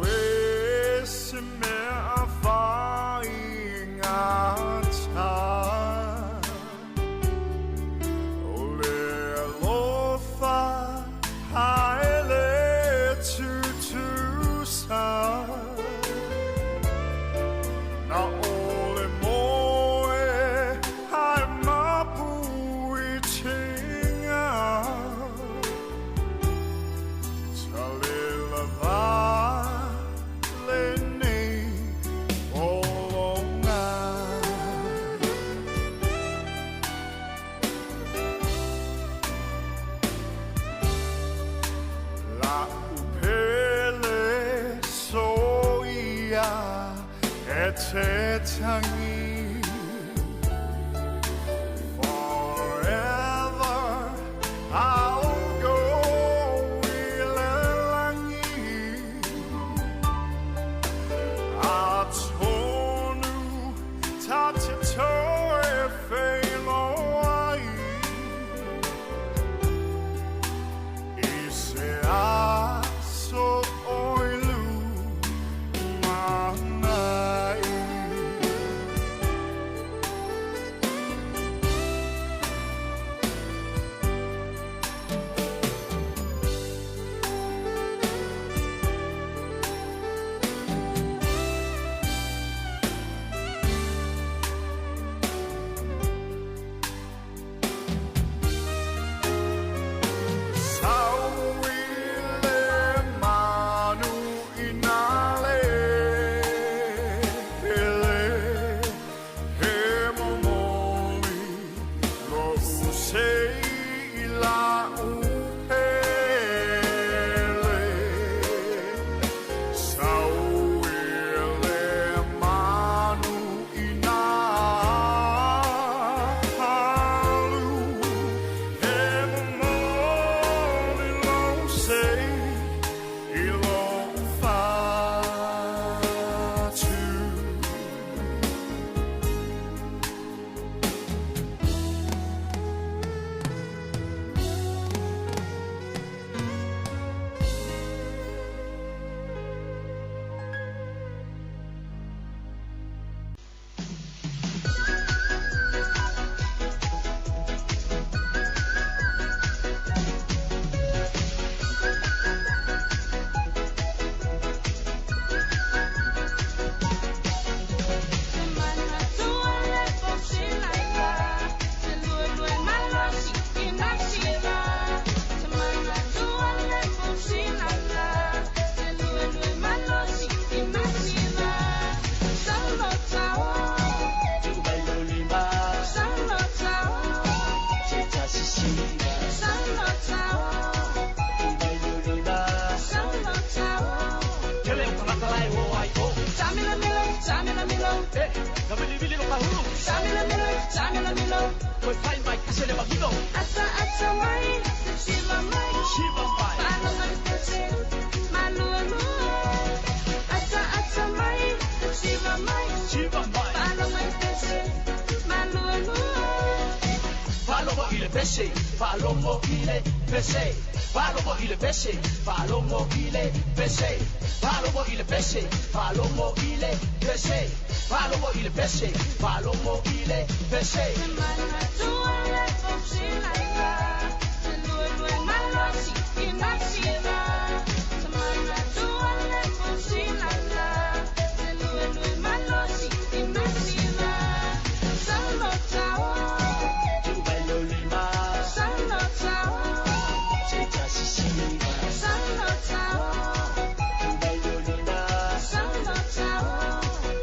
awesi me afai ngata ole alofa haele tutusa na ole moe hai mapui chinga Talila vale nei olonga La upele soia te tangi forever I'll go ilelangi atonu tatito e feiloi ise aso oilu manai Sauile manu inale ele he momoli lo usei la upele Sauile manu inalu he momoli lo usei ilo fatu Palomo ile pese, palomo ile pese, palomo ile pese, palomo ile pese, palomo ile pese, palomo ile pese, palomo ile pese.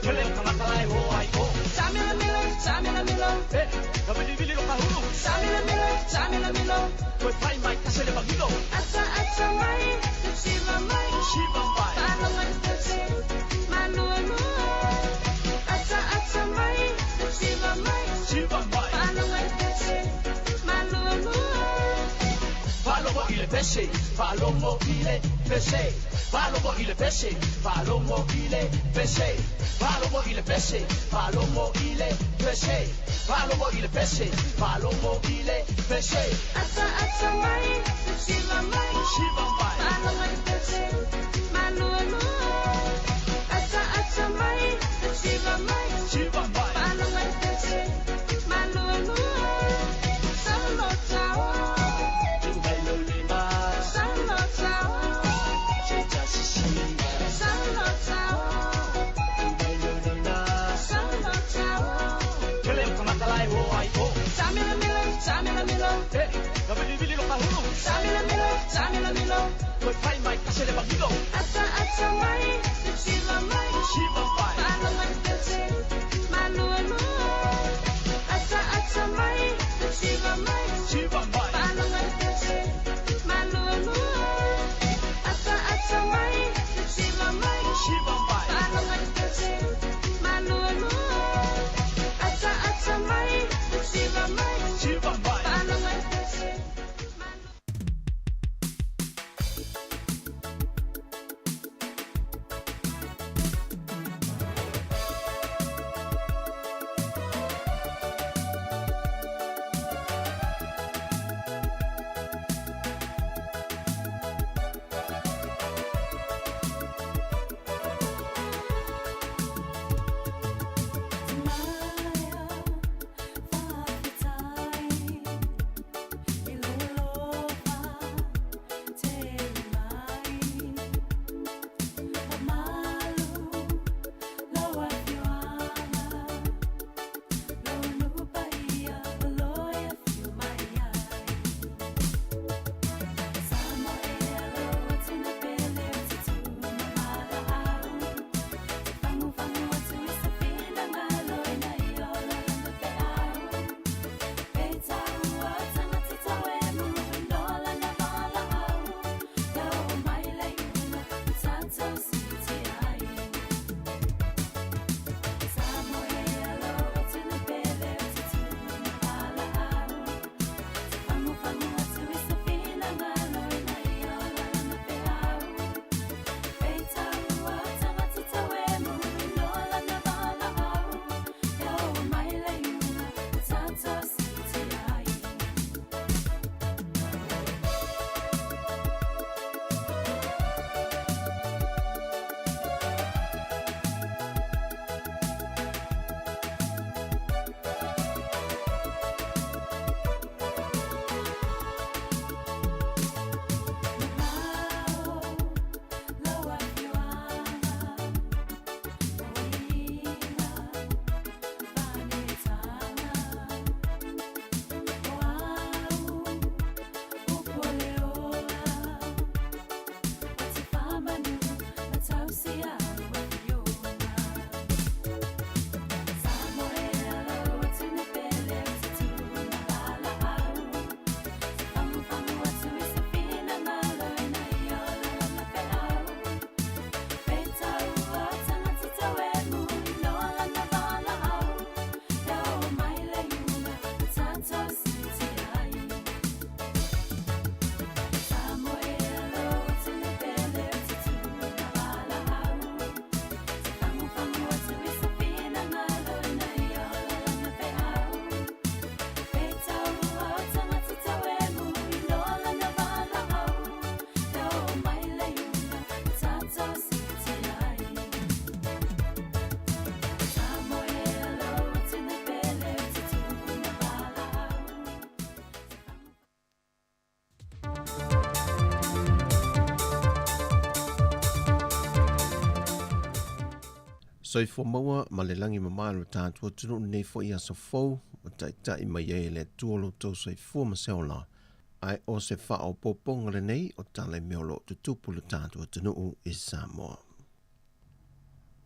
Tell him come out, oh, I go. koe pai mai kase le magilo. Ata mai, shiva mai, palonga i pese, malua lua. Ata mai, shiva mai, palonga i pese, malua lua. Palomo i le pese, palomo i le pese, palomo i le pese, palomo i le pese, palomo i le pese, palomo i le pese, palomo i le pese, palomo i le pese. Ata mai, shiva mai, palonga i pese, malua lua. Ata mai, shiva mai, palonga i pese, malua lua. Salo tawa. Samila milo, koe pai mai kase le magilo. Ata mai, shiva mai, palonga i pese, malua lua. Ata mai, shiva mai, palonga i pese, malua lua. Ata mai, shiva mai, palonga i pese, malua lua. Ata mai, shiva mai, palonga i pese. Soifo maua ma le langi mamalu tātua tunu nei fo ia so fau o tai mai e le tuolo tau soifo ma seola ai o se wha o poponga le nei o tale meolo tutupu le tātua tunu i Samoa.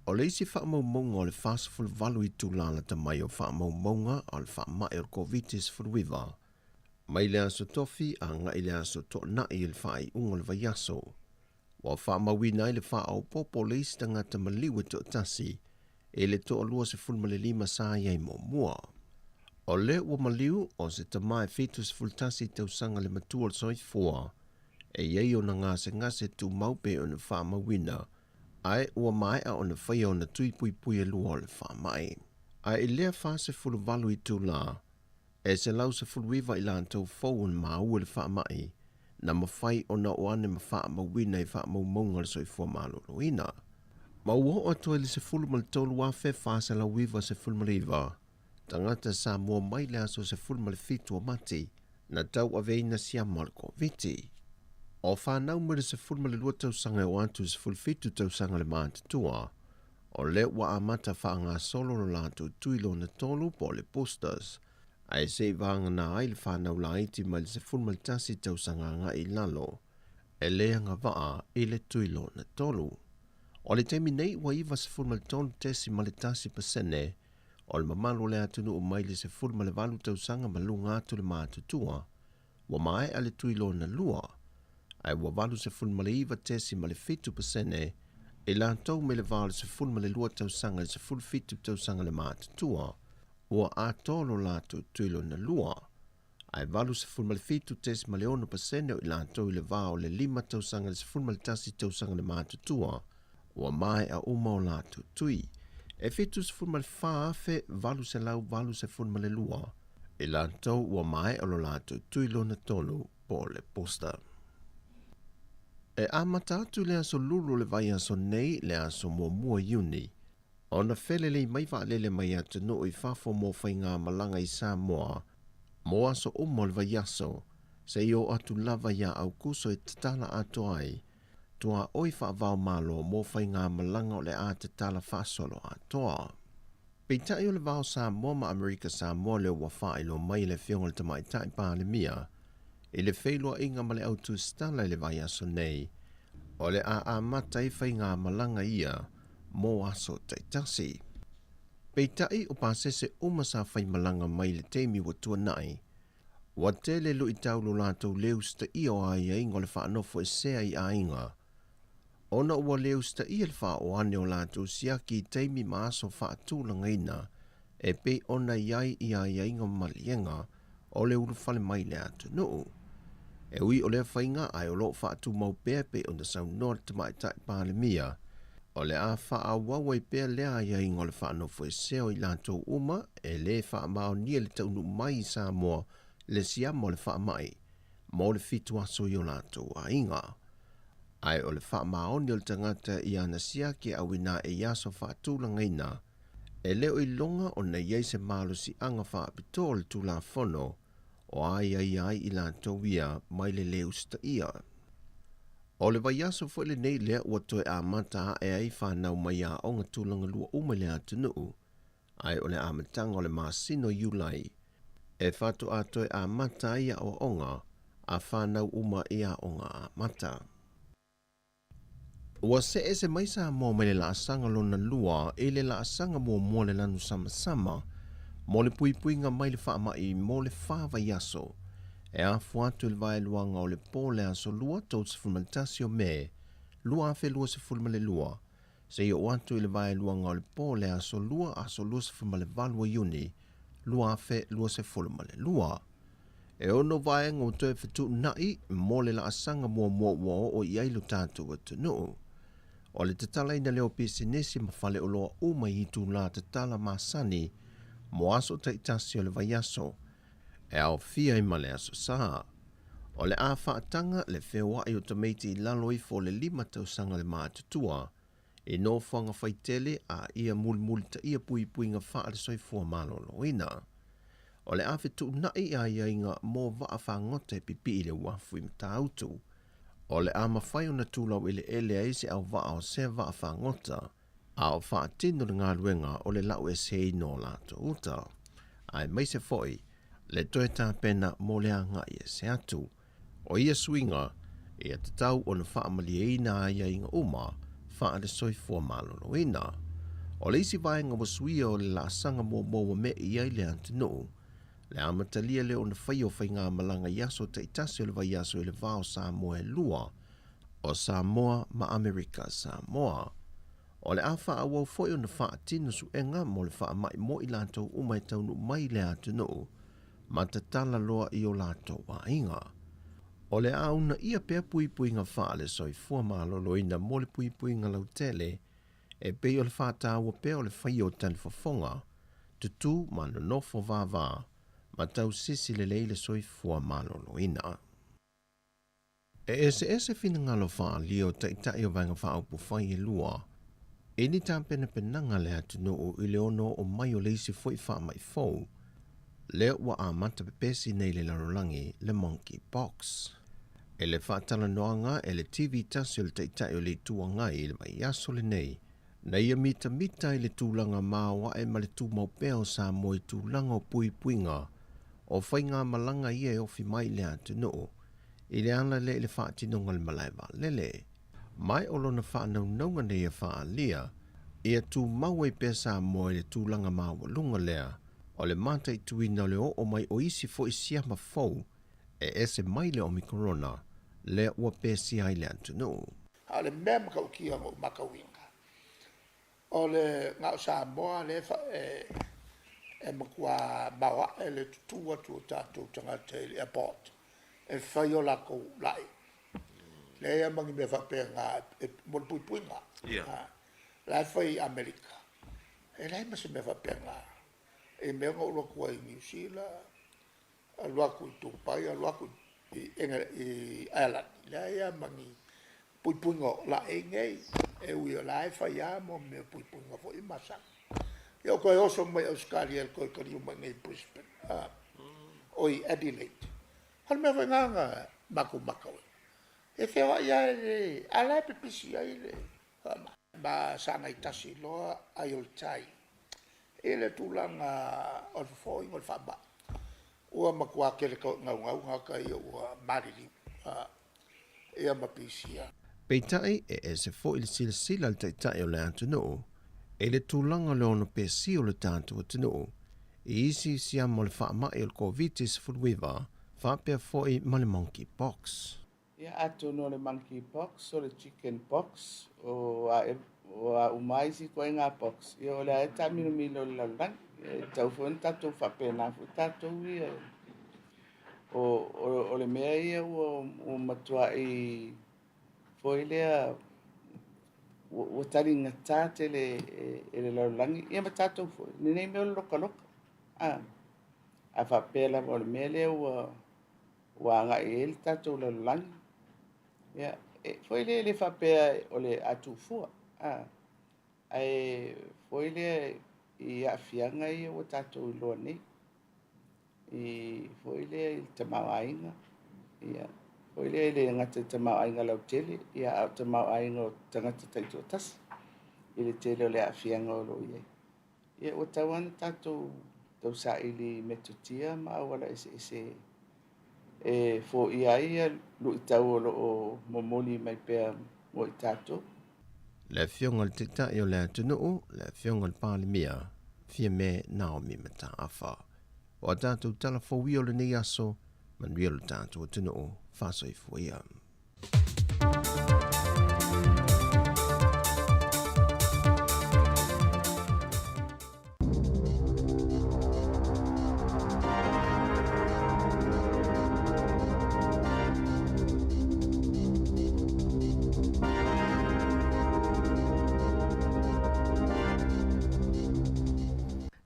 O le isi wha maumonga o le whasafulu valu i tūlala ta mai o wha maumonga o le wha mai o COVID-19 furuiva Mai le aso tofi a nga i le aso to na i le whai unga le vaiaso. Wa wha mawina i le wha au popo le isi tangata maliwe to tasi e le to alua se fulmale 5 saa iai mo mua. O le ua maliu o se tamae fitu se fultasi tau sanga le matua le soifua e iei o na ngase tu maupe o na wha mawina ai ua mai a o na whaia o na tui pui pui e lua o le wha mai. Ai lea wha se fulu valu i tu la e se lau se fuluiva i la tau fau on maua le wha mai na mawhai o na oane ma wha mawina i wha maumonga le soifua maloloina. Maua o atoe le se fulu mal tolu wafe wha se lau wiva se fulu maliva. Tangata Samoa mai le aso se fulu mal fitu o mati na tau aveina siama le koviti. O whanau mire se fulu mal lua tau sanga o antu se fulu fitu tau sanga le mātatua. O le wa amata wha ngā solo no lātu tuilo na tolu po le posters. Ai se vanga na ai le whanau la iti mai le se fulu mal tasi tau sanga ngā i lalo. E lea ngā waa i le tuilo na tolu. O le temi nei wa iwa se fulu mal tolu tesi ma le tasi pasene. O le mamalo le atunu o mai le se fulu ma le valu tau sanga ma lunga atu le mātutua. Wa mai ale tuilo na lua. Ai wa valu se fulu ma le iwa tesi ma le fitu pasene. E la tau me le valu se fulu ma le lua tau sanga le se fulu fitu tau sanga le mātutua. Ua atolo la tuilo na lua. Ai valu se fulu ma le fitu tesi ma le ono pasene o la tau le vao le 5 tau sanga le se fulu ma le tasi tau sanga le mātutua. Ua mai a uma o la tui. E fitu se fulu ma le whaafe valu se lau valu se fulu ma le lua. E la tau ua mai alo la tuilo na tolu po le posta. E amata atu le aso lulu le vai aso nei le aso mua iuni. O na fele le mai va lele mai atu no i fafo mo fai ngā malanga i Samoa. Mo aso umo le vai aso. Se io atu lava ia au kuso i tatala atu ai. Tua oi wha vau malo mo fai ngā malanga o le a tatala fasolo atoa. Peitai o le vau Samoa ma Amerika Samoa le ua wha ilo mai le whionga le tamai tai pā le mia. I le whailua inga ma le autu stala i le vai aso nei. O le a mata i whai ngā malanga ia. Mo aso taitasi. Peitai o pāsese umasa whai malanga mai le teimi wa tua nai. Wa tele lu i taulo lātou leusta i o ai e ingo le whaanofo e sea i a inga. Ona ua leusta i le wha o ane o lātou siaki i teimi maaso whaatūlanga ina. E pe ona iai i a inga malienga o le ulu whale mai le atu nuu. E ui o le whainga ai o lo whaatu mau pēr pe o na sau nor te mai tai pāle mia. O le a wha a wawai pēr lea ia ingo le whaanofo e seo i lātou uma e le wha mao nia le taunu mai i Samoa le siamo le wha mai. Mo le fitu aso i o lātou a inga. Ai o le wha mao nia le tangata i ana siaki a wina e yaso whaatūlanga ina. E leo i longa o na iei se malo si anga wha apito le tūla whono. O ai i lātou ia mai le leusta ia. O le vai aso fo le nei lea ua toe a mata e ai whanau mai a onga tūlanga lua uma le atu nuu. Ai o le amatanga o le masino iulai. E whatu a toe a mata ia o onga a whanau uma ia onga a mata. Ua se ese mai sa mo me le la asanga lona lua e le la asanga mo le lanu sama. Mo le puipuinga mai le wha mai mo le whawa yaso. E a fuatu le vai luanga o le po le aso lua tau se fulmantasi o me. Lua afe lua se fulmale lua. Se i o atu le vai luanga o le po le aso lua se fulmale valua iuni. Lua afe lua se fulmale lua. E ono vai ngau toe fitu nai mo le la asanga mua o iailu tātu atu nuu. O le tatala ina leo pisinesi ma fale o loa uma i tu la tatala masani. Mo aso taitasi o le vai aso. E au fia i male aso saa. O le a whaatanga le whewa i o tamaiti i lalo i fo le 5 tau sanga le mātutua. E no whanga whaitele a ia multa ia pui nga wha le soifua malolo ina. O le a fitu nai a ia inga mo waa whangote pipi i le wafu i mta autu. O le a mawhai o na tūlau i le ele a isi au waa o se waa whangota. A o whaatino le ngā luenga o le lau e sei no lato uta. Ai mai se foi. Le toe tā pena mo le anga i se atu. O ia swinga, e a te tau o na whaamali e ina a ia inga uma, wha le soifua malolo ina. O le isi vaenga wa suia o le la sanga mo me i ai le antinu. Le amatalia le ona whai o whai ngā malanga yaso te itasi o le vai yaso i le vao Samoa e lua o Samoa ma Amerika Samoa. O le awha a wau foi o na wha atinu su enga mo le wha mai mo i lātou umai taunu mai le atunu ma te tala loa i o lātou wa inga. O le auna ia pia pui pui ngā wha le soi fua malolo ina mo le pui pui ngā lautele e pei o le wha tāua pia o le whai o tani whafonga tutu ma no nofo vāvā ma tau sisi le leile soi fua malolo ina. E ese fina ngalo wha lio ta itai o vanga wha au pufai e lua. E ni tā pena penanga le atunu o i le ono o mai o leisi foi wha mai fau. Le wa a mata pepesi nei le larolangi le monkey box. E le whaatala noanga e le TV tasi o le taitai o le tuanga i le mai aso le nei. Na ia mita i le tūlanga māua e ma le tū maupea o sa mo i tūlanga o pui puinga. O whai ngā malanga ia e ofi mai le atunu. I le ana le whaatinonga le malaiwa lele. Mai o lona whaanaunga nei e whaalia. Ia tū maua i pesa mo i le tūlanga māua lunga lea. O le mata i tuina le o mai o isi fo i siama fau. E ese mai le omikorona. Le ua pesi ai le atunu. A le mea makaukia mo makawinga. O le ngau Samoa le e makua bawa e le tutua tu tātou tangata i le airport. E whai o lako lai. Le ea mangi me whapea ngā e mo pui pui ngā. Lai whai Amerika. E lai masi me whapea ngā. E mea ngā ula kua i New Zealand. A luaku i Tupai, a luaku i Ireland. Le ea mangi pui pui ngā la e ngei. E ui o lai whai a mo me pui pui ngā fo i masang. E o koe oso mai Australia el koe kari umai ngei Brisbane. Oi Adelaide. Hal mea whai ngā maku makawe. E whewa ia e alai pepisi ai le. Ma sanga i tasi loa ai o tai. E le tūlanga o le fōi ngol whaba. Ua makua kere ngau ngaka i ua marili. E ama pisia. Peitai e se fo i le sila le taitai o le atunu. E le tūlanga le ono pesi o le tātou atunu. E isi siamo le whaamai o le COVID-19 furuiva. Whapea fo i ma le monkey box. Ia atu no le monkey box o le chicken box o a umai si koe ngā box. Ia o le ae tamino milo le laulang. Tau fo tatou whapena fu tatou ia. O le mea ia o matua i fo i lea o tari ngata te le laulangi. Ia ma tatou fo. Nenei mea o le loka loka. A whapela o le mea lea ua ngā e le tatou laulangi. Ia, foi le whapea o le atu fua. Ai, foi le i awhianga i o tātou loa nei. I foi le i te mauainga. Ia, foi le ngata te mauainga lau tele. Ia au te mauainga o tangata taito tas. I le tele o le awhianga o lo iei. Ia, o tauana tātou tau sa ili metutia ma awala ese e fo ia ia lu tau o momoli mai pe mo tato le fionga le tita i o le atunu le fionga le palimia fia me Naomi mata afa o tatou tala fo wi o le nei aso man wi o le tatou atunu faso i fo ia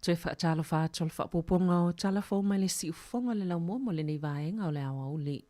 Toi whaatalo whaatol whaapoponga o talafo mai le si ufonga le lau mo le nei vaenga o le awa uli.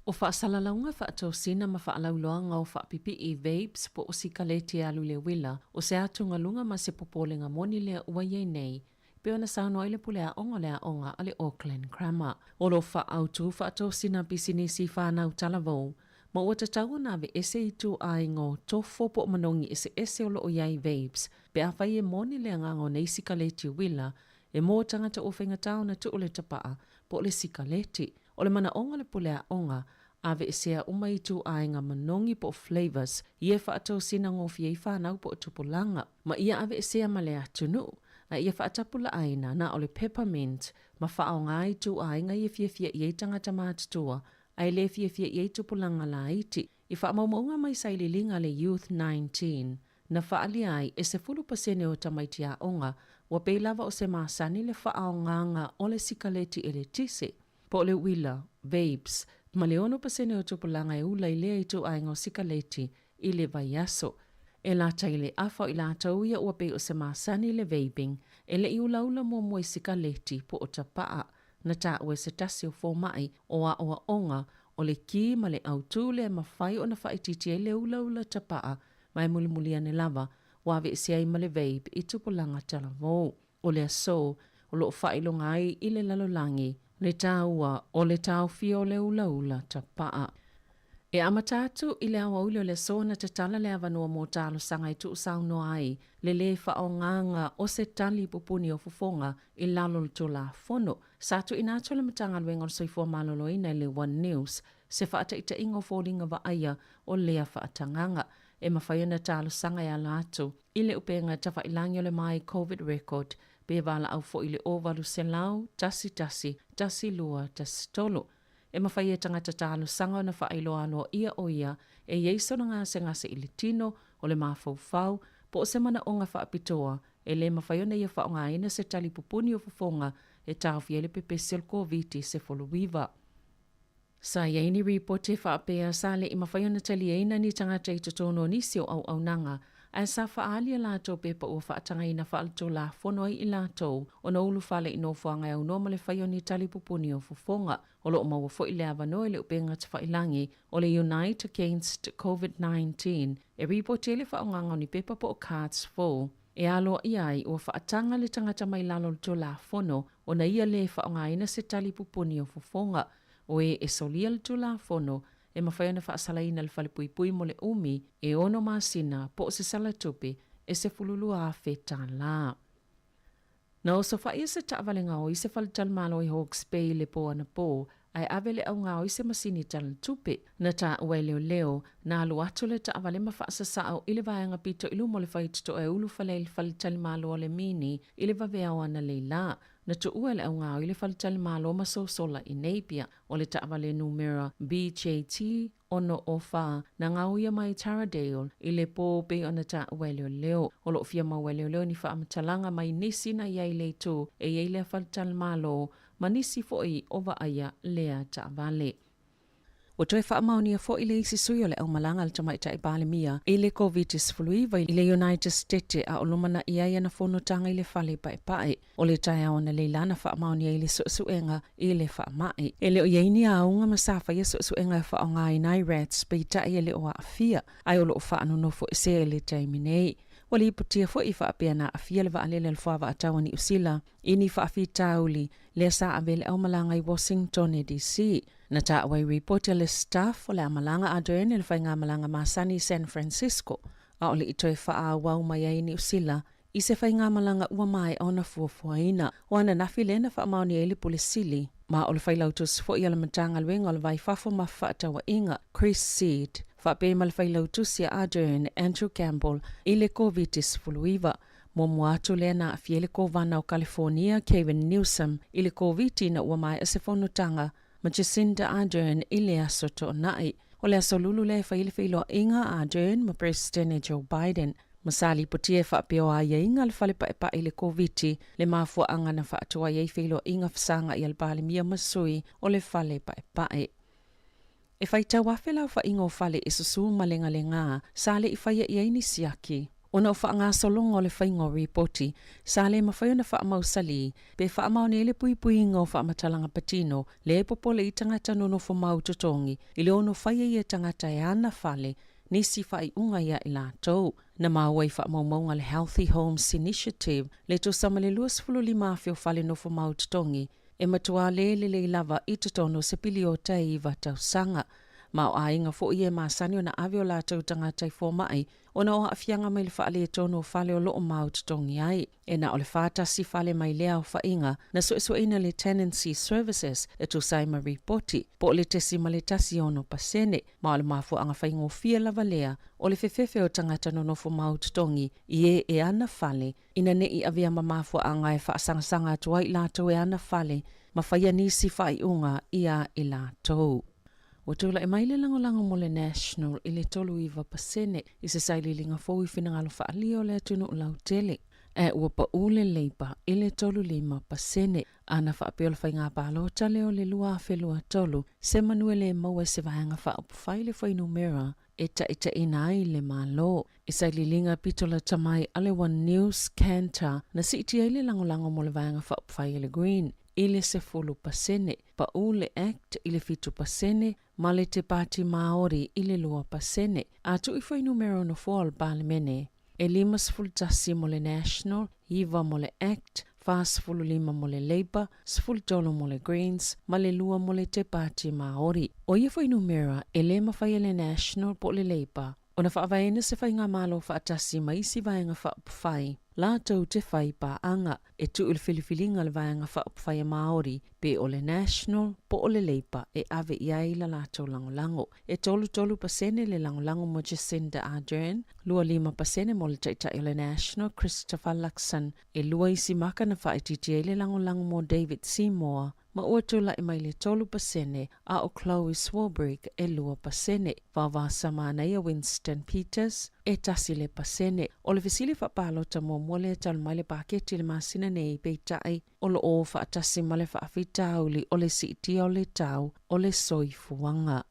O whaasalaunga whaatou sina ma whaalauloanga o whaapipi i vapes po o sika le te alu le wila o se atunga lunga ma se popolenga moni le ua iei nei. Pe ona sauno ile pule a onga ale Auckland Crammer. O lo whaautu whaatou sina pisinisi whanau talavou. Ma ua tatau na ve ese i tu aingo tofo po manongi ese o lo o iai vapes. Pe a whai e moni le angango nei sikaleti wila e mō tangata o whenga tau na tu o le tapaa po le sikaleti. O le mana onga le pule a onga a ve esea umai tu ainga manongi po flavors i e whaatou sina ngofi e whanau po tupulanga. Ma ia a ve esea ma le atunu a ia whaatapula aina na ole peppermint ma whao ngai tu ainga ia fia i ei tangata mātutua ai le fia i ei tupulanga la iti i whaamaumaunga mai saililinga le Youth 19 na whaali ai e se 10% o tamaitia onga wa peilava o se masani le whaao nganga o le sikaleti e le tise po le wila, vapes, ma le 1% o tupulanga e ula i lea i tu ainga o sikaleti i le vaiaso. E la taile afa i la tauia ua pe o se masani le vaping, e le iulaula mua mua i sikaleti po o tapaa, na ta ue se tasi o fōmai o a oa onga o le ki ma le autu le mawhai o na whaititi e le ulaula tapaa, mai mulimulia ne lava, wawe se ai ma le vape i tupulanga talavou. O le aso, o lo whailo ngai i le lalolangi, le taua o le tau fio le ulaula tapaa. E amatatu i le awa uli o le so na te tala le avanua mō talo sanga i tu usau no ai, le whao nganga o se tali pupuni o fufonga i lalo to la fono. Satu inato le matanga luenga o soifua malolo ina le One News, se whaata ita ingo fōringa wa aia o lea whaatanganga. E mawhaiona talo sanga ya lato, i le upenga tawa ilangi o le mai COVID record, be vala au fo i le ovalu se lau, tasi lua, tasi tolo. E mawhai e tangata talo sanga o na whailo alo ia o ia, e yeiso na ngase i le tino o le mawhau, po o se mana o ngā whaapitoa, e le mawhaiona ia whao ngā ina se tali pupuni o fufonga, e tawhi ele pepe silko viti se folowiva. Sa yaini report e whaapea sa le i mawhaiona tali eina ni tangata i totono nisi o au nanga, a sa whaalia lato pepa o whaatanga ina whaalto la whanoi i lato o na ulu whale i no whanga au noma le whaioni tali pupuni o fufonga o lo o maua fo i le avano le upenga te whailangi o le Unite Against COVID-19 e report e le whaonganga ni pepa po o cards 4 e alo i ai o whaatanga le tangata mai lalo to la whano o na ia le whaonga ina se tali pupuni o fufonga o e solia le to la whano e mawhaiona whaasalaina le whalepui mo le umi e ono masina po se salatupe e se fululu a wheta la. Na o so whaia se taavalenga o i se whaletalmalo i Hawke's Bay le po ana po, ai avele au ngā o i se masini talatupe na ta ue leo na alu atu le taavale ma whaasasao i le vaianga pito ilu mo le whaituto e ulu whaletalmalo o le mini i le vavea o ana le la. Na tu ua le au ngā o i le whaletalmalo ma sola i Napier o le taavale numera BJT ono o wha na ngā uia mai Taradale i le pō pe ona ta ue leo. O lo fia ma ue leo ni whaamatalanga mai nisi na iai le tō e iai le whaletalmalo ma nisi fo'i ova aya lea taavale. O toi whaamaoni a fo i le isi sui o le au malanga le tamaita i bale mia i le COVID-19 i le United States a olumana i aia na whonotanga i le whale pae. O le tai au na leilana whaamaoni i le suenga i le whaamai. E le o yeini a unga masafa i suenga e whaonga i nai rats pe tai e le o a fia. Ai o lo whaano no fo i se le taiminei. Wali iputia fo i whaapea na a fia le waalele le whaava atawa ni usila. Ini whaafi tauli le sa avele au malanga i Washington DC. Na ta awai reporter le staff o le amalanga adoene le whainga amalanga masani San Francisco. A ole i toi wha wau mai ai ni usila. I se whainga amalanga ua mai ona fuafuaina. O ana nafi lena wha maoni e le pulisili. Ma o le whailautus fo i ala matanga luenga o le vai fafo ma whaatawa inga Chris Seed. Whape ma le whailautus ia adoene Andrew Campbell i le COVID-19. Mo atu le na afiele ko vana o California Kevin Newsom i le COVID na ua mai a se whanutanga ma Jacinda Ardern i le aso to nai. O le aso lulu le whaile inga Ardern ma President Joe Biden. Masali putie whapeo a ia inga le whale pae i le COVID le mafua anga na whaatua ia i inga whasanga i albale mia masui o le whale pae. E whaita wafela wha ingo whale e susu malenga le ngā, sale i whaia ia ini siaki. Ona o wha ngā solonga o le whaingo reporti, sale ma whaiona wha mausali, pe wha maone le pui ingo wha matalanga patino, le popole i tangata nono fo mau totongi, i le ono whaia ia tangata e ana whale, nisi wha i unga ia i la tau. Na mawai wha maunga le Healthy Homes Initiative, le to samale luas fululi mafio whale no fo mau totongi, e matua le lava i totono se pili o tai i vatau sanga. Ma o ainga fo i e masani o na avio la tau tangatai fo mai ona o haafianga mai le whaale tono whale o loo maututongi ai. E na o le whātasi whale mai lea o whainga na soesoeina le tenancy services e tu saima ripoti po le tesi ma le tasi ono pasene ma o le mafu anga whaingo fia lava lea o le fefefe o tangata no nofo maututongi i e ana whale ina ne I avea ma mafu anga e whaasangasanga atua I lato e ana whale ma whaia nisi whai unga ia I lato. O tula e maile lango mo le national I le tolu iwa pasene I se saililinga fōi whinangalo whaalio le atunu o lau tele. E ua pa ule leipa I le tolu 5% ana whaapeo whai ngā pālota leo le lua whelua tolu se manuele maua se vahanga whaapufai le whai numera e ta ina ai le malo. E saililinga pitola tamai ale One News Canter na si iti ai le lango mo le vahanga whaapufai le green. Ile se 10%, pa ule act ile 5%, ma le te pati maori ile 2%, a tu I whai numero no fall palemene. E 5 mo le national, iwa mo le act, 5 mo le labour, 10 mo le greens, ma le 2 mo le te pati maori. O ia whai numera, e le mawhai le national po le labour. Ona whaavaena se whai ngā malo whaatasi ma isi vaenga whaapufai. La tau te whai pa anga e tu il filifilinga le vaenga whaapufai a Māori pe o le national po o le leipa e ave iai la tau langolango. E tolu pasene le langolango mo Jacinda Ardern, 5% mo le taitai o le national Christopher Luxon, e 2 isi maka na whaititi le langolango mo David Seymour, ma ua tula I mai le 3% a o Chloe Swarbrick e 2%, whawasa mānei a Winston Peters e tasi le pasene. O le visili whapalota mo mole tal mai le paketi le masina nei peitai o lo o whaatasi ma le whaafitauli o le siti o le tau o le soifuanga.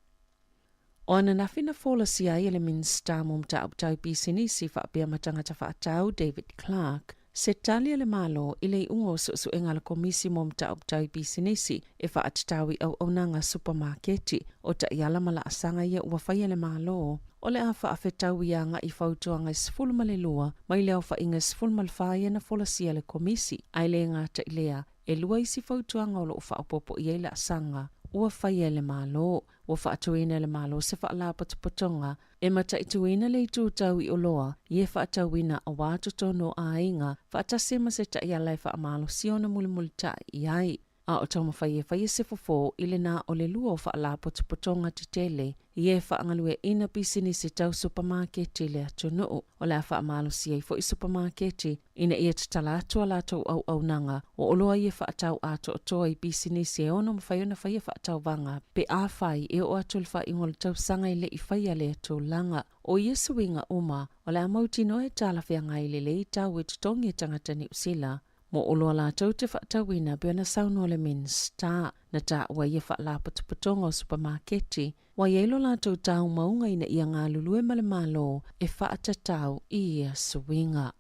O ana nafina fola si ai le minsta mum ta uptau pisinisi whaapia matangata whaatau David Clark, se talia le malo I le ungo su enga le komisi mom ta uptau pisinisi e whaatitawi au nanga supermarketi o ta iala mala asanga ia ua whaia le malo. O le a whaafetau ia nga I whautuanga sfulu malelua mai leo whainga sfulu malwhaia na fola sia le komisi ai le ngata ilea e lua isi whautuanga o lo whaapopo ia la asanga ua whaia le malo. Ua whaatuina le malo se whaalapotopotonga e mata ituina le itutau I oloa I e whaatauina a wātotono a inga whaatasema se ta ia lai whaamalo siona mulimulita I ai. A o tau mawhaia se fofo I le nā o le lua o whaalapotopotonga te tele I e whaangalue ina pisini se tau supermarketi le atunuu o le a whaamalo si ai fo I supermarketi ina ia tatala atua lātou au nanga o oloa I e whaatau ato o toa I pisini se ono mawhaia na whaia whaatau vanga pe a whai e o atu le whaingo le tau sanga I le I whaia le atu langa o ia suinga uma o le a mautino e tala whianga I le I tau e tutongi e tangata New Zealand. Mo oloa lātou te whaatauina beona sauno le minsta na ta ua ia whaalapotopotonga o supermarketi wa ielo lātou tau maunga ina ia ngā lulue male malo e whaatatau I ia suinga.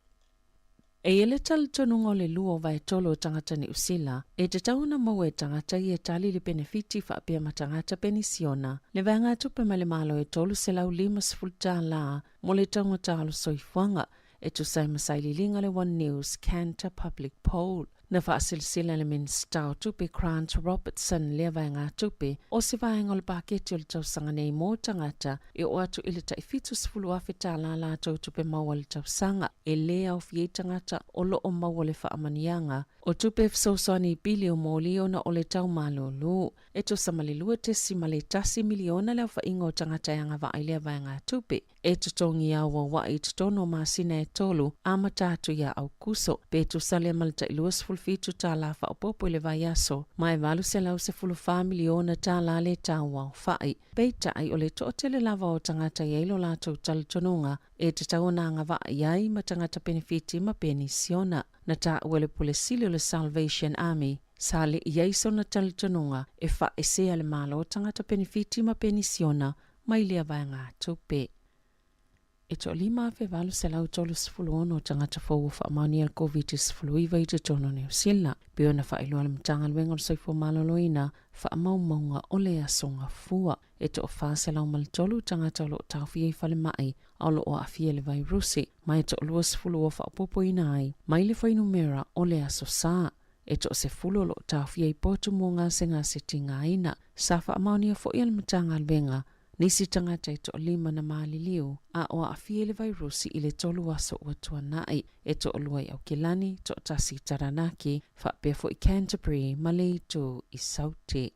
E ele tali tonunga o le lua vai tolo tangata New Zealand e te tauna mau e tangata I e tali le benefiti whaapia matangata penisiona le vanga tupe male malo e tolu se lau 5 la mo le taunga talo soifuanga e tu sai masaililinga le One News Canter Public Poll. Na whaasilsila le minsta o tupe Grant Robertson le vaenga tupe o se vaenga o le paketi o le tausanga nei mō tangata e o atu I le taifitu sifulu awhita la lātou tupe maua le tausanga e lea o fie tangata o lo o maua le whaamanianga o tupe fsosani bilio mōliona o le tau malolu e tu samalilua tesi ma le tasi miliona le whainga o tangata yanga vai le vaenga tupe e tutongi awa wa I tutono masina e tolu amatatu ya au kuso pe tu sale malta ilua fitu ta la fa popo le vaiaso mai valu se lau se fulu miliona ta la le tawa fai peita ai ole totele lava o tangata yelo la to taltonunga e te tauna nga va yai matangata benefiti ma penisiona na ta wele polesili le Salvation Army sale yaiso na taltonunga e fa ese ale malo tangata benefiti ma penisiona mai le vanga tupe. E to lima fe valu se lau tolu sifulu ono tangata fau fa amani al COVID sifulu iwa I te tono New Zealand. Pio na fa ilua le mtanga luenga o soifo maloloina fa amaumaunga o le asonga fua. E to fa se lau mal tolu tangata lo tawhia I fale mai au lo o afia le vairusi. Mai to lua sifulu o fa apopo ina ai. Mai le fai numera o le aso saa. E to se fulu lo tawhia I potu mo ngā se tinga ina. Sa fa amani a fo il mtanga luenga Nisi tangata to lima na maliliu a o a fiele vairusi ile tolu aso ua tuanai e to oluai au kilani to tasi taranaki fa befo I Canterbury malei to I Sauti.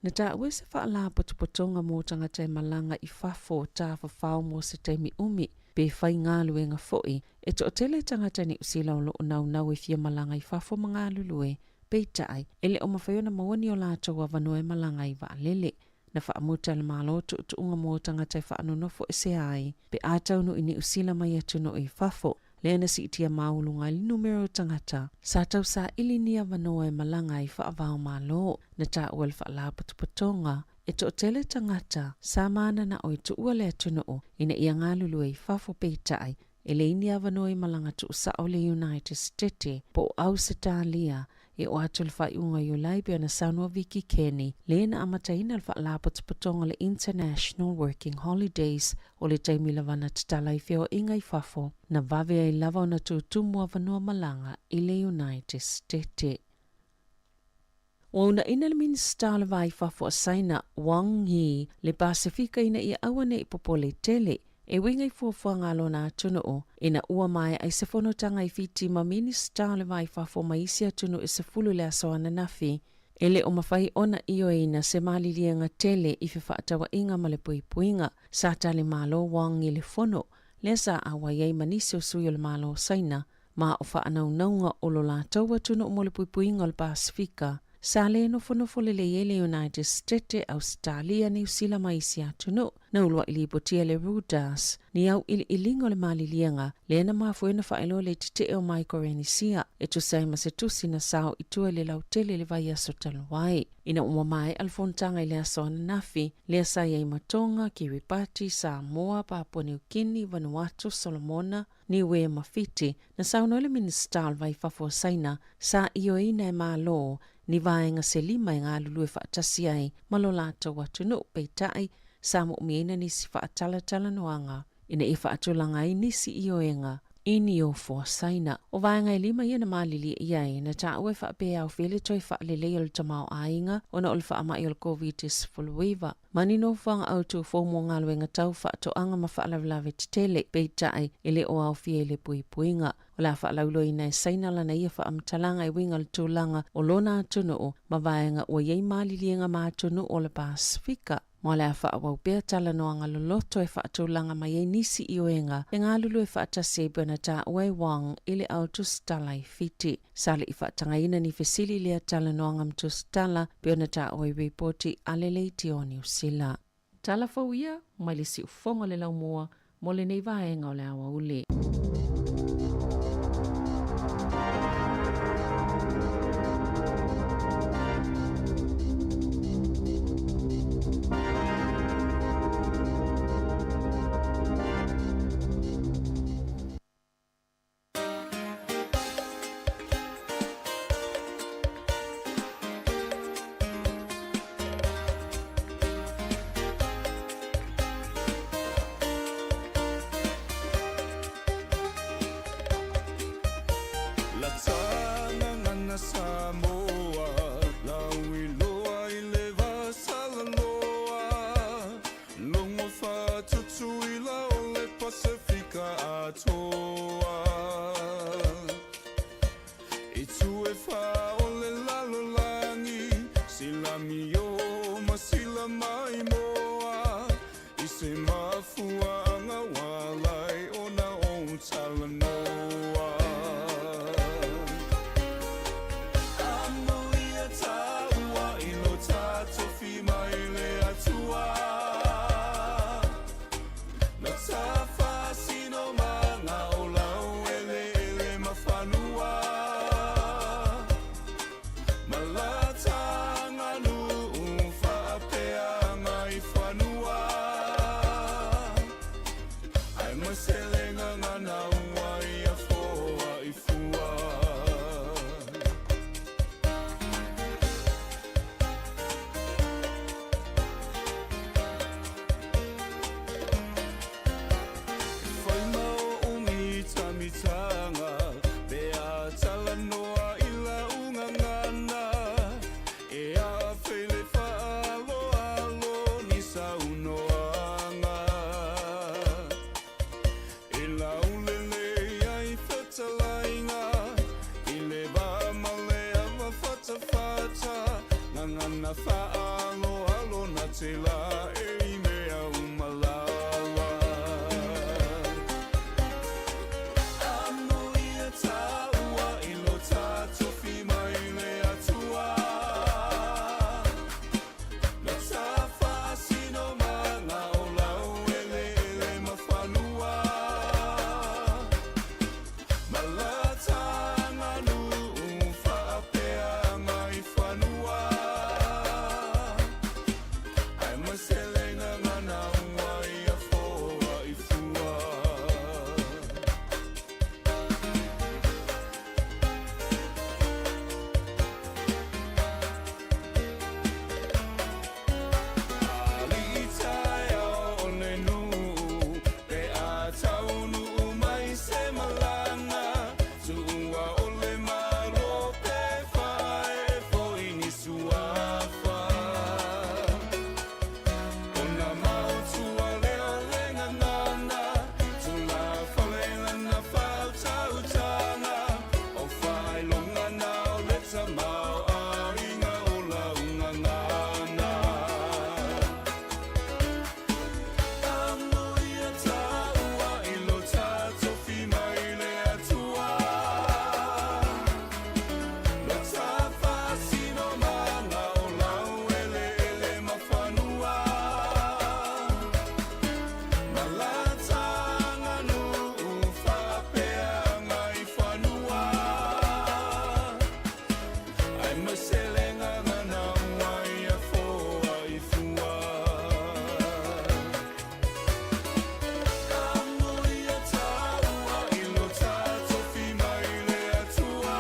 Na ta ue se wha la potopotonga mō tangata malanga I fafo ta whawhao mō se teimi umi be whai ngā luenga foi e to tele tangata ni usila o loo nau e fia malanga I fafo mga lulue be tai ele o mawhaiona mawani o la taua vanoe malanga I waalele. Na whaamuta le malo tu unga mō tangata I whaanonofo e se ai be ātau no ini usila mai atu no I fafo. Lena si itia maulunga I numero tangata. Sa tau sa ilinia vanoa e malanga I whaavao malo. Na ta uel whaala patupatonga. E to tele tangata. Sa mana na oi tu uale atu no ina ia ngalulu I fafo peitai. Ele inia vanoa I malanga tu usa o le United States. Po au se talia. E o atu le whaiunga I ulai pia na Samoa Viki Kenny. Lena amataina le whaala patupatonga le International Working Holidays o le taimi lavana tatala I whio inga I fafo. Na vave ai lava o na tutumua vanua malanga I le United States. O una ina le minista le vai fafo asaina Wang Yi le Pasifika ina ia awane I popole tele. E winga I fuafuanga lona atunu ina ua mai ai se whanotanga I fiti ma minista le vai fafo maisi atunu e se fulu le asoana nafi. Ele o mawhai ona iyo ina se malilianga tele I whiwhaatawa inga ma le puipuinga. Sa tale malo Wang I le fono. Le sa awa iei manisi o sui o le malo saina. Ma o whaanaunga o lo la taua tunu o mo le puipuinga o le Pasifika. Sa le no fonofo le le United States, Australia, New Zealand maisi atunu. Na ulua ili botia le Rudas. Ni au ili ilingo le malilianga. Le na mafuena whaelo le tite o microrenisia. E tu sai masetusi na sao itua le lautele le vai aso talawai. Ina umamai alfontanga I le asoana nafi. Le asai ai Matonga, Kiribati, Samoa, Papua New Guinea, Vanuatu, Solomona, Niue mafiti. Na sao no le ministal vai fafo saina. Sa iyo ina e malo. Ni vaenga se lima ngā lulue whaatasi ai malolata watunu peitai sa mo umiena nisi whaatala noanga. Ina I whaatulanga I nisi ioenga ini o fuasaina. O vaenga I lima iana malili iai na ta ue whaapea au whele toi whaalele o tamau ainga o na ule whaamai o COVID-19 fuluiva. Mani no whanga au tu fomo ngā luenga tau whaatoanga ma whaalawlawe titele peitai ele o au fiele puipuinga. O la whaalaulo ina e saina lana ia whaamtalanga I winga le tūlanga o lona atunu o ma vaenga o iei malilienga ma atunu o le Pasifika. Mo le whaawau pia tala noanga loloto e whaatulanga mai e nisi ioenga e ngā lulu e whaatase bwana ta ue Wang ili au tustala I fiti. Sali I whaatanga ina ni fesili lea tala noanga mtustala bwana ta ue reporti aleleiti o New Zealand. Tala fawia, mai le si ufonga le lau mua, mo le nei vaenga o le awa ule. whaalo alo na te la e mea umalawa. Amo ia taua I lo tato fi mai le atua. Na ta fasino mana o lau ele mawhanua. Malata nganu whaapea mai whanua. Ai maselenga ngana wai a foa I fua. Alitai o ne nu, pe a taunu mai se malanga. Tua o le malo pe whae fo ini suafa. Ona mau tua leo lenga ngana, tula whalela na whao tautanga. O whae longa nao leta mau a inga o la unga ngana. Amo ia taua I lo tato fi mai le atua. Lo ta fasino mana o lau ele mawhanua. Malata nganu whapea mai whanua. Ai maselenga ngana wai a foa I fua. Amo ia taua I lo tato fi mai le atua.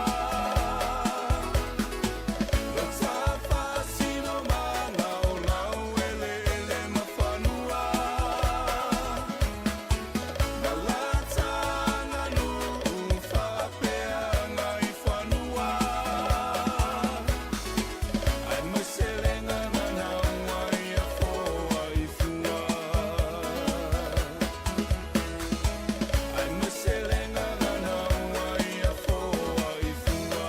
Lo ta fasino mana o lau ele mawhanua. Malata nganu whapea mai whanua. Ai maselenga ngana wai a foa I fua. Ai maselenga ngana wai a foa I fua.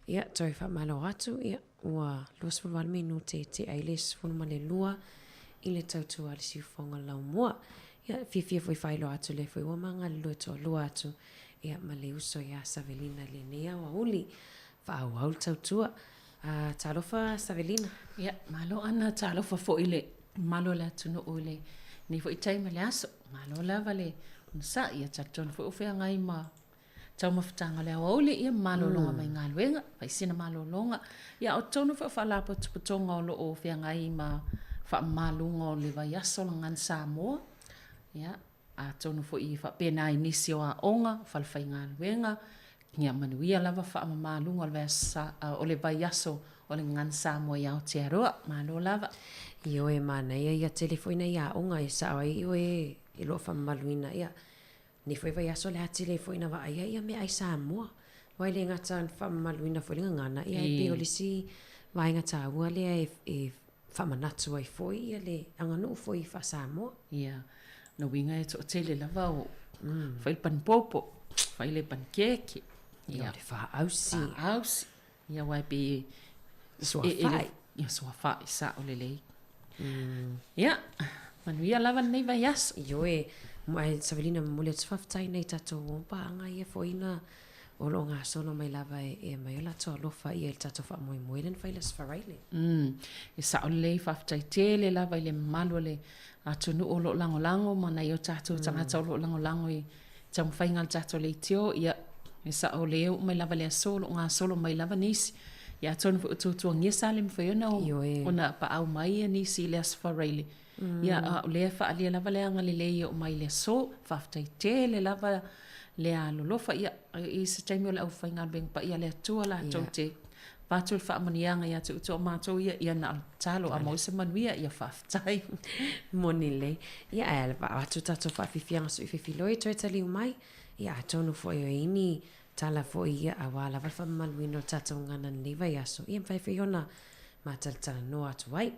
Ia, toi whamalo atu, ia, ua luas wawal minu te ailes whunuma le lua, I le tautua le siufonga lau mua. Ia, fifia fwy whailo atu le fwy wamanga lua toa lua atu, ia, ma le uso ia Savelina le nea wa uli, whaau haul tautua. Talofa Savelina. Ia, malo ana talofa fo ile, malo le atunu ole, ni fo itai ma le aso, malo lava le, unsa ia tatona fo ufea ngai ma, tau mawhatanga le awa ule, ia malo longa mai ngā luenga, pai sina malo longa. Ia, o tonu fa whalapo tuputonga o lo o fea ngai ma, wha malunga o le vai aso langan Samoa. Ia, a tonu fo I wha pena inisi o a onga, whalwhai ngā luenga, ngia manuia lava wha malunga o le vai aso o le ngan Samoa i Aotearoa, malo lava. Io e mana ia telefoina ia onga I sawa io e lo wha maluina ia. Ni foi vai aso le hatile foi na vai ia me ai Samoa. Vai le ngata fa maluina foi ngana ia e pe olisi vai ngata ua le e fa manatu ai foi ia le anganu foi fa Samoa. Ia. No winga e to tele lava o. Fai pan popo, fai le pan keke. Ia le fa ausi. Ausi. Ia vai pe so fai. Ia so fai sa o le lei. Ia. Manuia lava nei vai as. Io e mai Savelina mole tsfaftai nei tato pa anga ia foina o lo nga sono mai lava e mai la to lo fa ia tato fa moi moi len fa les faraile. E sa o le faftai tele lava ile malo le atunu o lo lango mana io tato tangata o lo lango I tang faingal tato le tio ia e sa o le mai lava le solo nga solo mai lava nisi. Ia tonu fu tu ngia salim fa yona ona pa au mai nisi les faraile. Ia le fa ali lava le anga le o mai le so faftai tele lava le alolofa ia I se taimi o le au whainga beng pa ia le atua la tau te Patul fa manianga ia tu to mato ia na talo a mo se manuia ia faftai monile ia el va tu tato fa fifianga su fifiloi to tali mai ia tonu foi ini tala fo ia awala wal fa malwino tata ngana ni vai aso ia fai fai ona matal tala no atu wai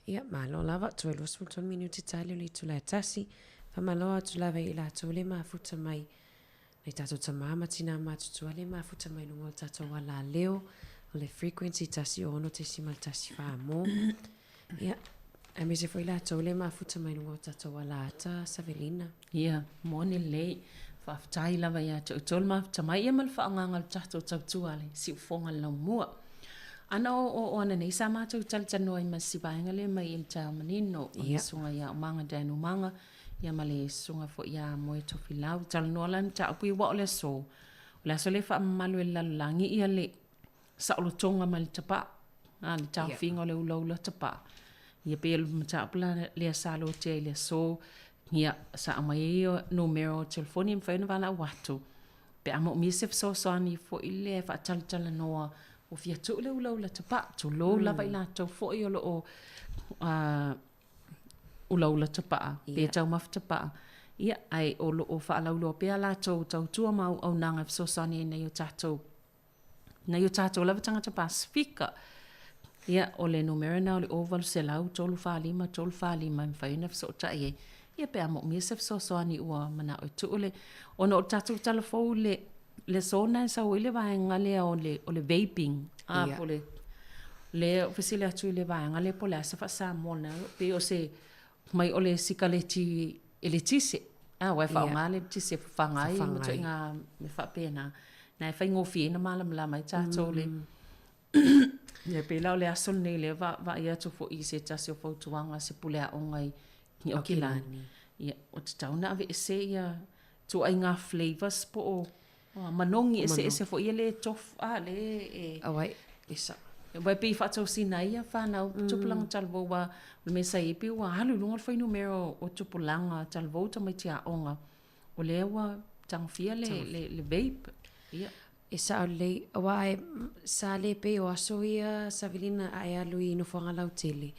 Ia, malo lava, tu e luas fulton minuti tali li tu la tasi. Whamaloa tu lava I la tu le mafuta mai. Nei tato tamama tina matutua le mafuta mai nungo tato wala leo. O le frequency tasi ono te simal tasi wha mo. Ia, a me se foi la tu le mafuta mai nungo tato wala ata Savelina. Ia, mone lei. Whaftai lava ia te utol mafuta mai. Ia mal whaangangal tato tautua le si ufonga lau mua. Ana o ana nei sa mātou talitano ai masipaenga le mai il tau manino o le sunga ia o manga danu manga ia ma le sunga fo ia moe tofi lau talanoa lan ta apui wa o le so o le aso le wha malu e lalangi ia le sa olo tonga ma le tapa le tau finga o le ulaula tapa ia pe le mata apula le asalo te le so ia sa amai o numero telefoni mwhaina wala watu pe amo misef so soani fo ile wha talitalanoa o fia tu le ula tapa tu lo lava ila tau fo I lo o ula tapa pe tau maf tapa ia ai o lo o fa la lo pe ala tau tua mau au nanga so sani na yo tato lava tanga tapa speaker ia o le numero na o le oval se lau tolu fa lima mfaina so tai ia pe amo misef so sani ua mana o tu le ono tato telefo le sona sa o le vaenga le o le vaping po le ofisile atu le vaenga le po le sa fa sa mona pe o se mai o le sikaleti elitise wa fa nga le tise fa nga I mo tsinga me fa pena na fa ngofi na mala mala mai tato le ye pe la le aso ne le va ia to fo I se tasi o fo tuanga se pulea o ngai ni o kilani ia o tauna ave se ia to ai nga flavors po manongi ese fo ia le tof le awai isa vai pe fa tau sinaia fa na tupulang talvo wa me sai pe wa halu lungo fa numero o tupulanga talvo ta mai tia onga o le wa tang fia le vape ia isa le awai sa le pe o aso ia Savelina ai alu I no fonga lau tele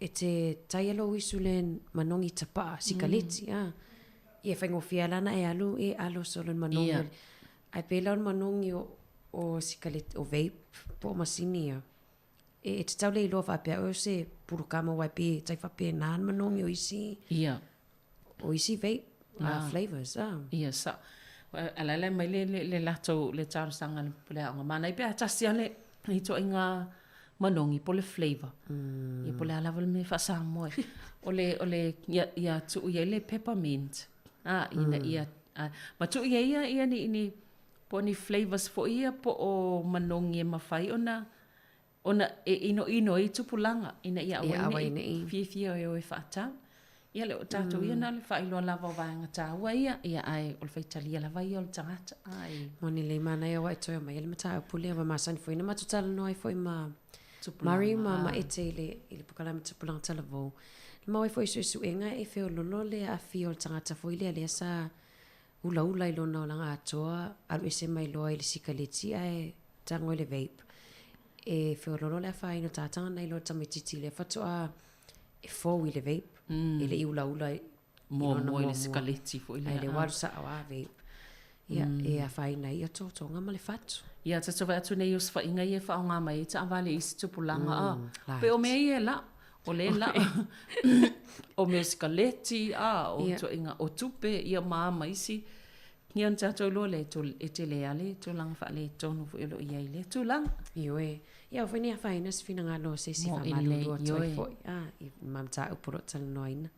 ete taialo isulen manongi tapa sikaleti ia whaingo fialana e alo solo manongi ai pela manongi o sikalet o vape po masini ia e te tau le ilo whapea o se purukama wai pe tai whapea naan manongi o isi vape flavors ia sa alala mai le lato le tau sanga le pulea onga mana I pe atasi ale I to inga manongi po le flavor ia po le alawa le me whasa moe o le ia tu ia le peppermint ina ia ma tu ia ni po ni flavors fo ia po o manongi e mawhai ona ino I tupulanga ina ia awai nei fia o e whaata ia le o tato ia na le whailo lava o vanga tāua ia ai o le whaitalia lava ia o le tangata moni le mana ia wai toi o mai le mata upule wa masani fo ina matutala noi fo ma mari ma ete ile pukalama tupulanga talavo ma wai fo isu enga e feo lolo le a fio o tangata fo ile le sa ula ilo na langa atoa alu ese mai loa ile sikaleti ai tango ile vape e feo lolo le fa ino tatanga na ilo tamititi le fatoa e fo ile vape ile I ula mo ile sikaleti fo ile le waru sa awa vape ia e a fa ina ia totonga ma le fatu ia tato vai atu nei os fa inga ia fa nga mai ta vale isi tupulanga pe o me ia la o le la o me sikaleti o to inga o tupe ia mama isi nian tato lo le to etele ale to lang fa le to no fo ilo ia ile to lang ioe ia o fini a fa ina sfina ngalo se si fa malu lo to fo I mam ta upuro tal noina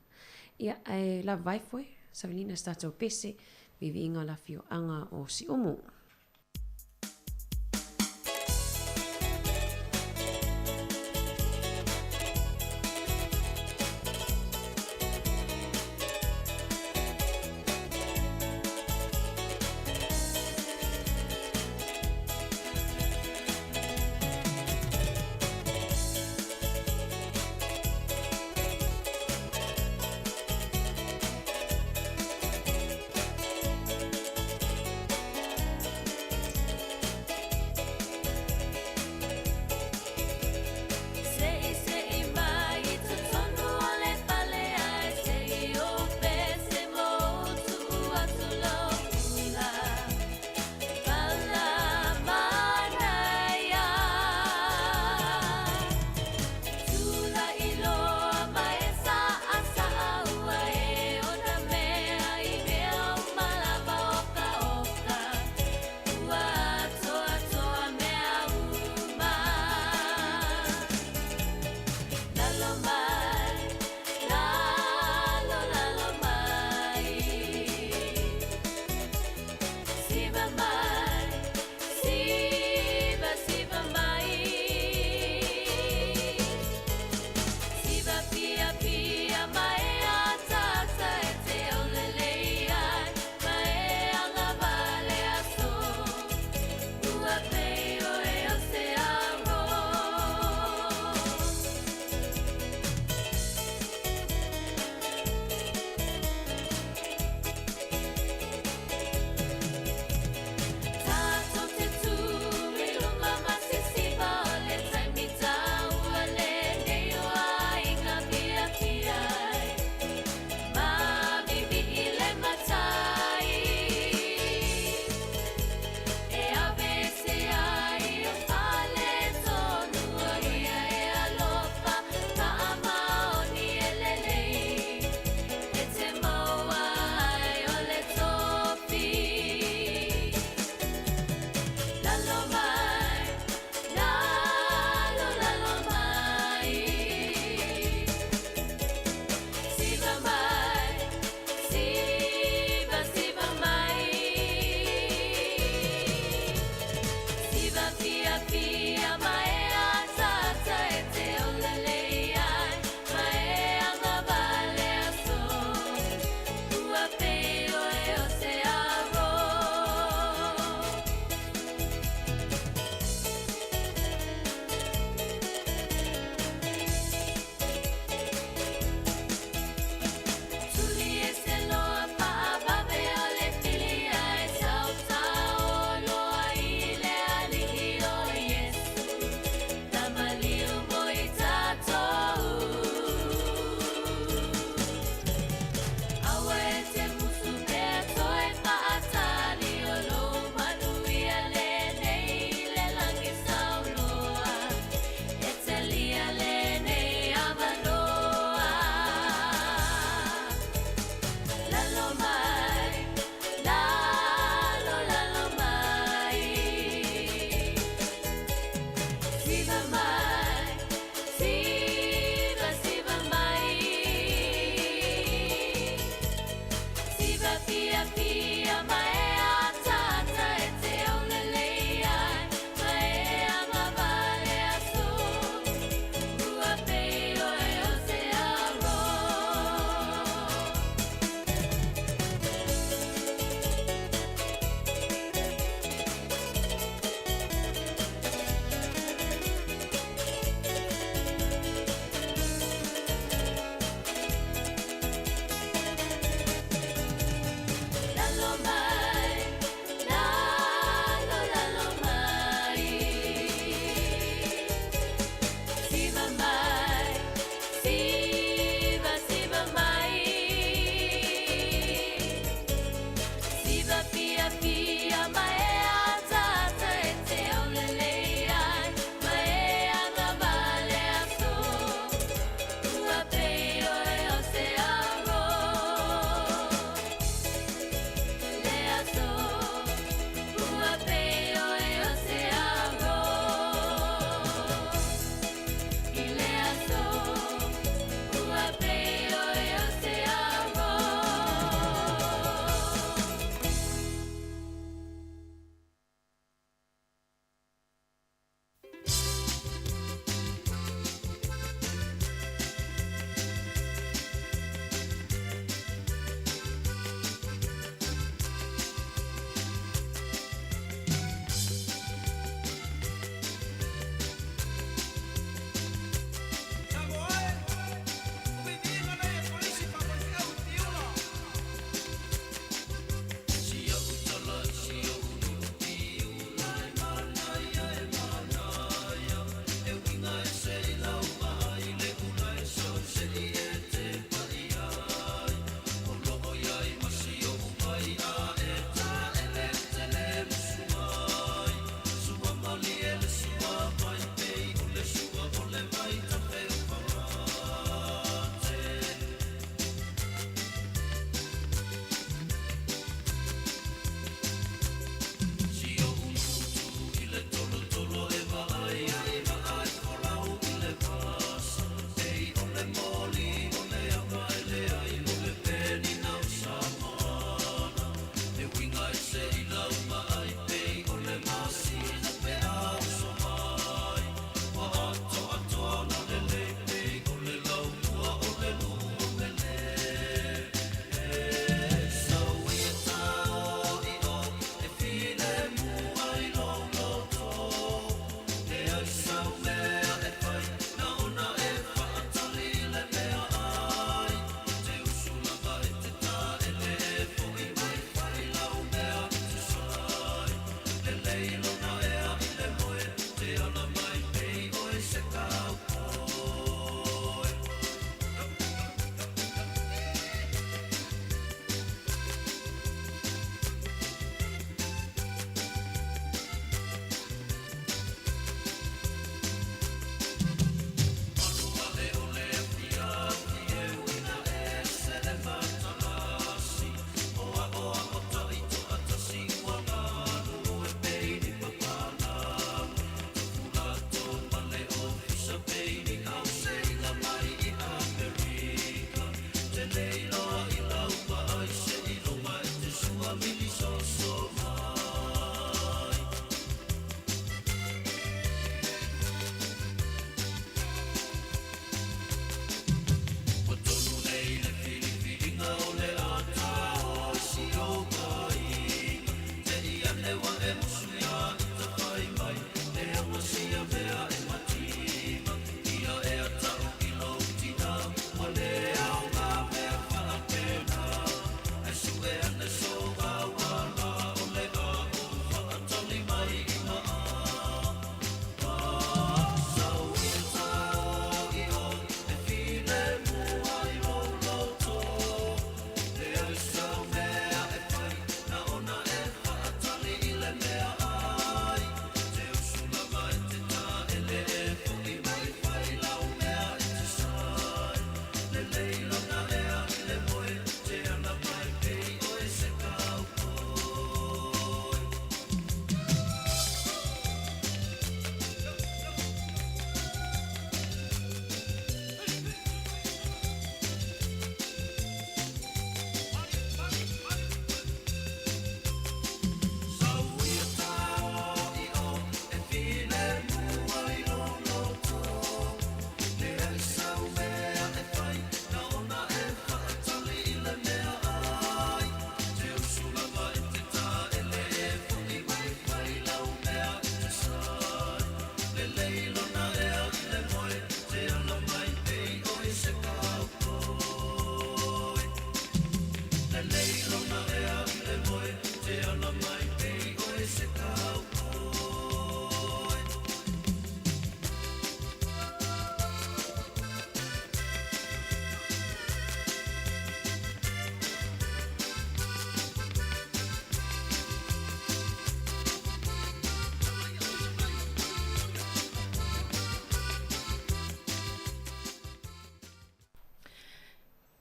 ia ai la vai foi Savelina stato pese vivi inga la fio anga o si umu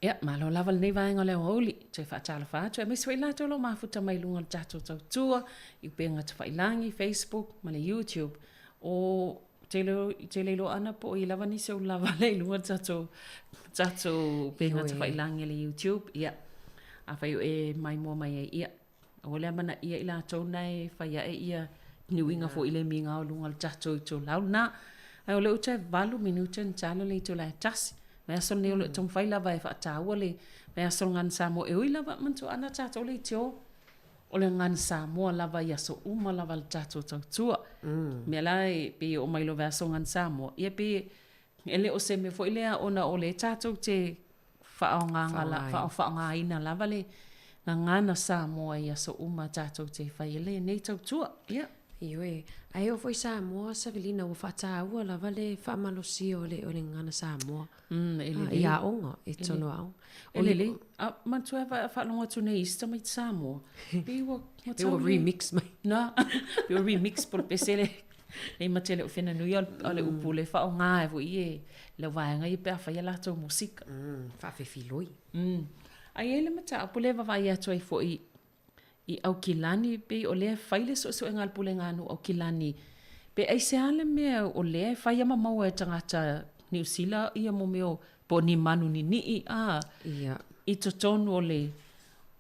Ia, malo lava nei vaenga leo auli, te whaatala whaatu, e mesi waila tolo mafuta mai lunga le tato tau tua, i penga te whailangi, Facebook, ma le YouTube, o te leilo ana po i lava ni seu lava le lunga tato penga te whailangi le YouTube, ia, a whai e mai mua mai e ia, o lea mana ia ila tau nei, whai e ia, niwinga fo i le minga o lunga le tato i tau lau na, ai o le uta valu minuta ni tala le i tau lai tasi, Mea son leo le tong whaila vai whaataua le mea son ngan Samoa e ui lava mantu ana tato le teo o le ngan Samoa lava ia so uma lava le tato tau tua. Mea lai pe o mailo vea son ngan Samoa. Ia pe ele o se me fo ilea ona o le tato te whaonga ina lava le ngana Samoa ia so uma tato te whaile nei tau tua. Ia. Iwe, ai o foi Samoa sa vilina o whaataua lava le whaamalosi o le ngana Samoa. Ia onga, e tono au. Ele, mantua whaanonga tu nei ista mai Samoa. Biwa remix mai. Na, biwa remix por pesele. Nei matele o whina nui o le upu le whaonga e vo ie. Le waenga i pēr whai alato musika. Whawhiwhiloi. Ai ele mata, apu le wawai atu ai fo I au kilani pe o le faile so engal pule nganu au kilani pe ai se ale me o le fai ama mau e tangata New Zealand ia mo meo po ni manu ni I totonu o le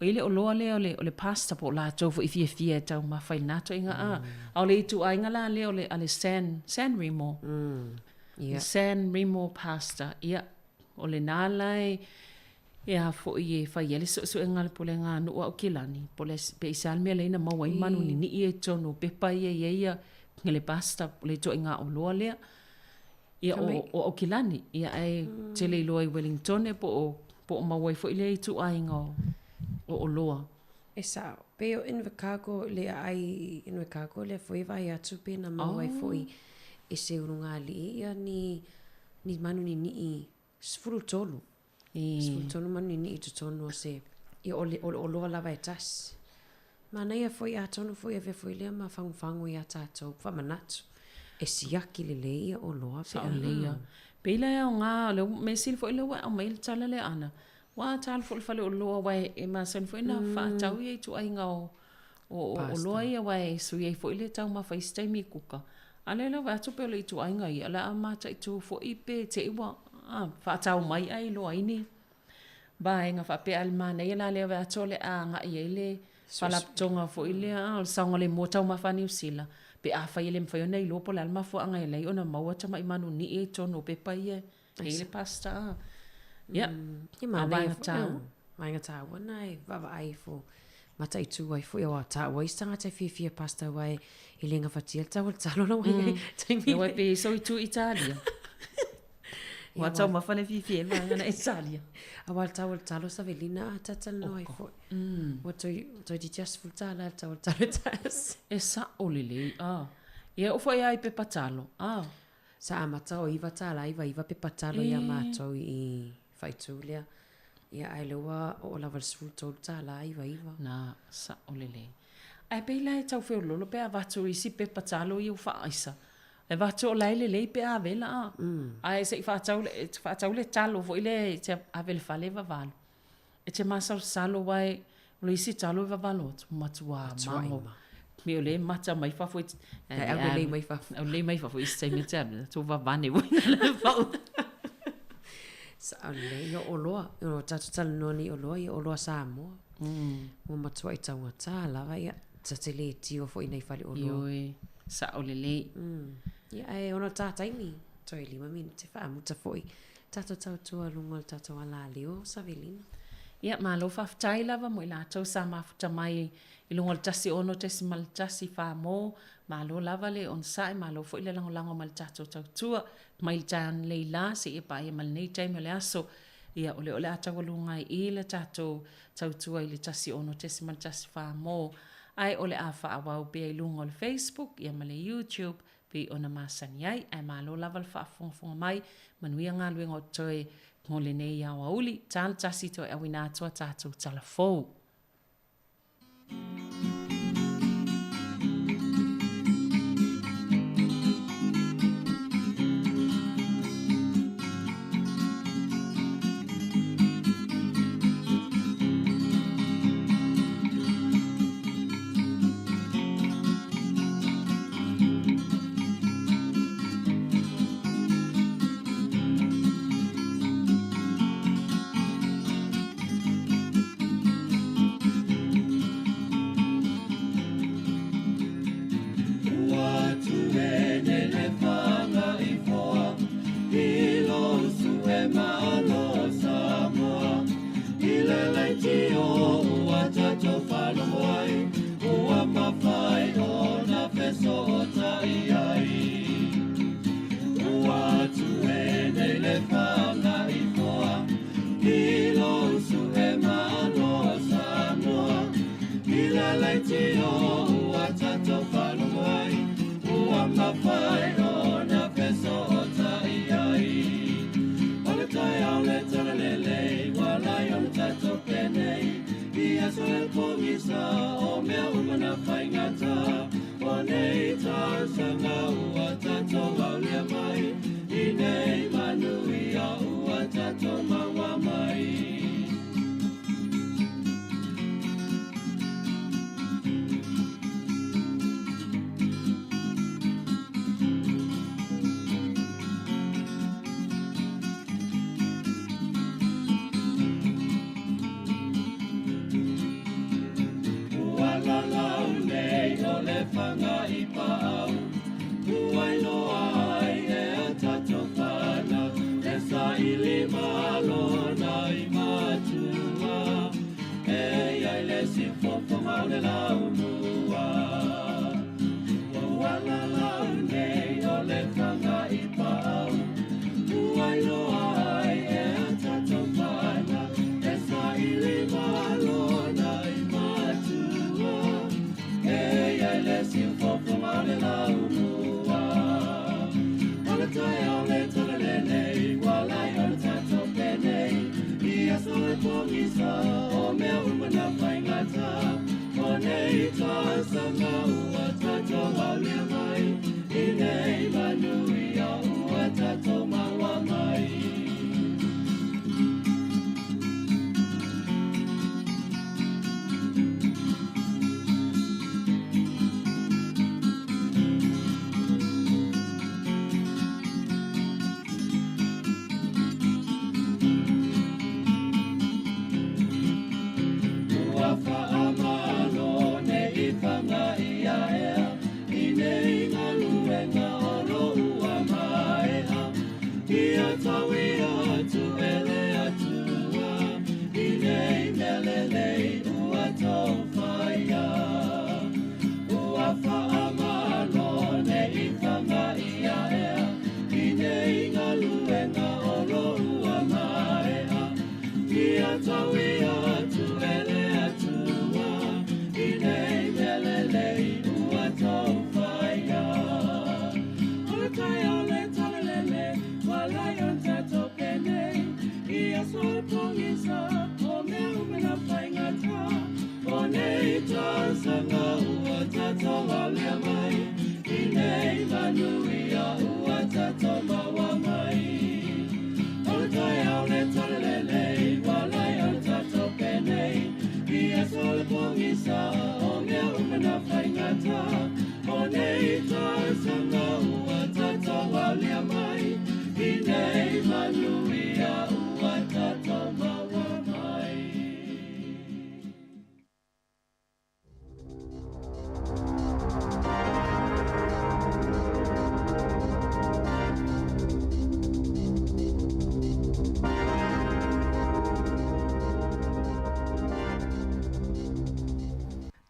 o ile o loa le o le pasta po la tofu I fie tau ma fai nato inga au le itu ainga la le o le ale San Remo San Remo pasta ia o le nalai Ia fo I fai ele so engal pole ngā nua o kilani. Pole pe isal mea leina maua I manu ni I e tono pepa ia ngele pasta le to ngā o loa lea. Ia o kilani. Ia ai te le loa I Wellington e po o maua I fo ile I tu ainga o loa. E sao. Pe o Invercargill le ai Invercargill le foi vai atu pe na maua I fo I e se urunga li ia ni manu ni I sfuru tolu. Tonu manu ni I tonu o se I o loa lava e tas. Mana ia foi a tonu foi a ve foi lea ma whangu I a tātou whamanatu. E siaki le ia o loa pe a leia. Pela e o ngā, me sil foi lewa o mail tala le ana. Wa tal foi fale o loa wai e ma sen foi na whaatau I tu ai ngā o loa ia wai sui e foi le tau ma whaistai mi kuka. Ale la watu pe o le tu ai ngā I ala amata I tu foi pe te iwa whaatau mai ai loa ini. Ba inga whape almana ia la lea wea tole a nga ia ile whalaptonga fo ile o saunga le motau ma whani usila. Pe a whai ile mwhai ona I lopo le alma fo anga ile ona maua tama I manu ni e tono pepa ia. E ile pasta. Ia. A vainga tau. Vainga tau wana e wawa ai fo. Mata I tu ai fo ia wa tau. Wa istanga te fia pasta wai I lenga whatia tau talo na wai. Ia wai pe so I tu Italia. Wa tau ma fane fifi e ngana Italia. A wal tau talo sa velina tata no ai fo. Wa toi di just full tala tau talo tas. E sa olile Ia o foi ai pe patalo. Sa amata o iva tala iva pe patalo ia mato I faitulia. Ia ai loa o la valsul tol tala iva. Na sa olile. Ai pe lai tau fe lolo pe avatu I si pe patalo I u fa aisa. E vato lai le pe a vela Ai se fa le talo vo ile te a vel fale va val. E te masa salo vai lo isi talo va valot matua mango. Mi ole mata mai fa foi. Au le mai fa foi se me te tu va vane vo le va. Sa le yo oloa, yo tatu talo noni oloa Samoa. Mo matua I tau tala vai tatele tio foi nei fale oloa. Sa olele. Ia e ona tātai ni. Toi 5 minute whaamuta foi. Tato tau tua lunga tato ala leo sa velina. Ia malo whaftai lava mo I lātou sa mafuta mai I lunga tasi ono tesi mal tasi whamo. Malo lava le on sai malo foi le lango mal tato tau tua. Mai tan leila se e pa e mal nei taime le aso. Ia ole atawalunga I le tatou tautua I le tasi ono tesi man tasi wha mō. Ai ole a wha awau pe lunga o le Facebook, ia ma le YouTube, pe ona masani ai, ai malo lava le wha fonga mai, manuia ngā luenga o toi ngole nei au auli, tāna tasi toi awina atua tatou talafou.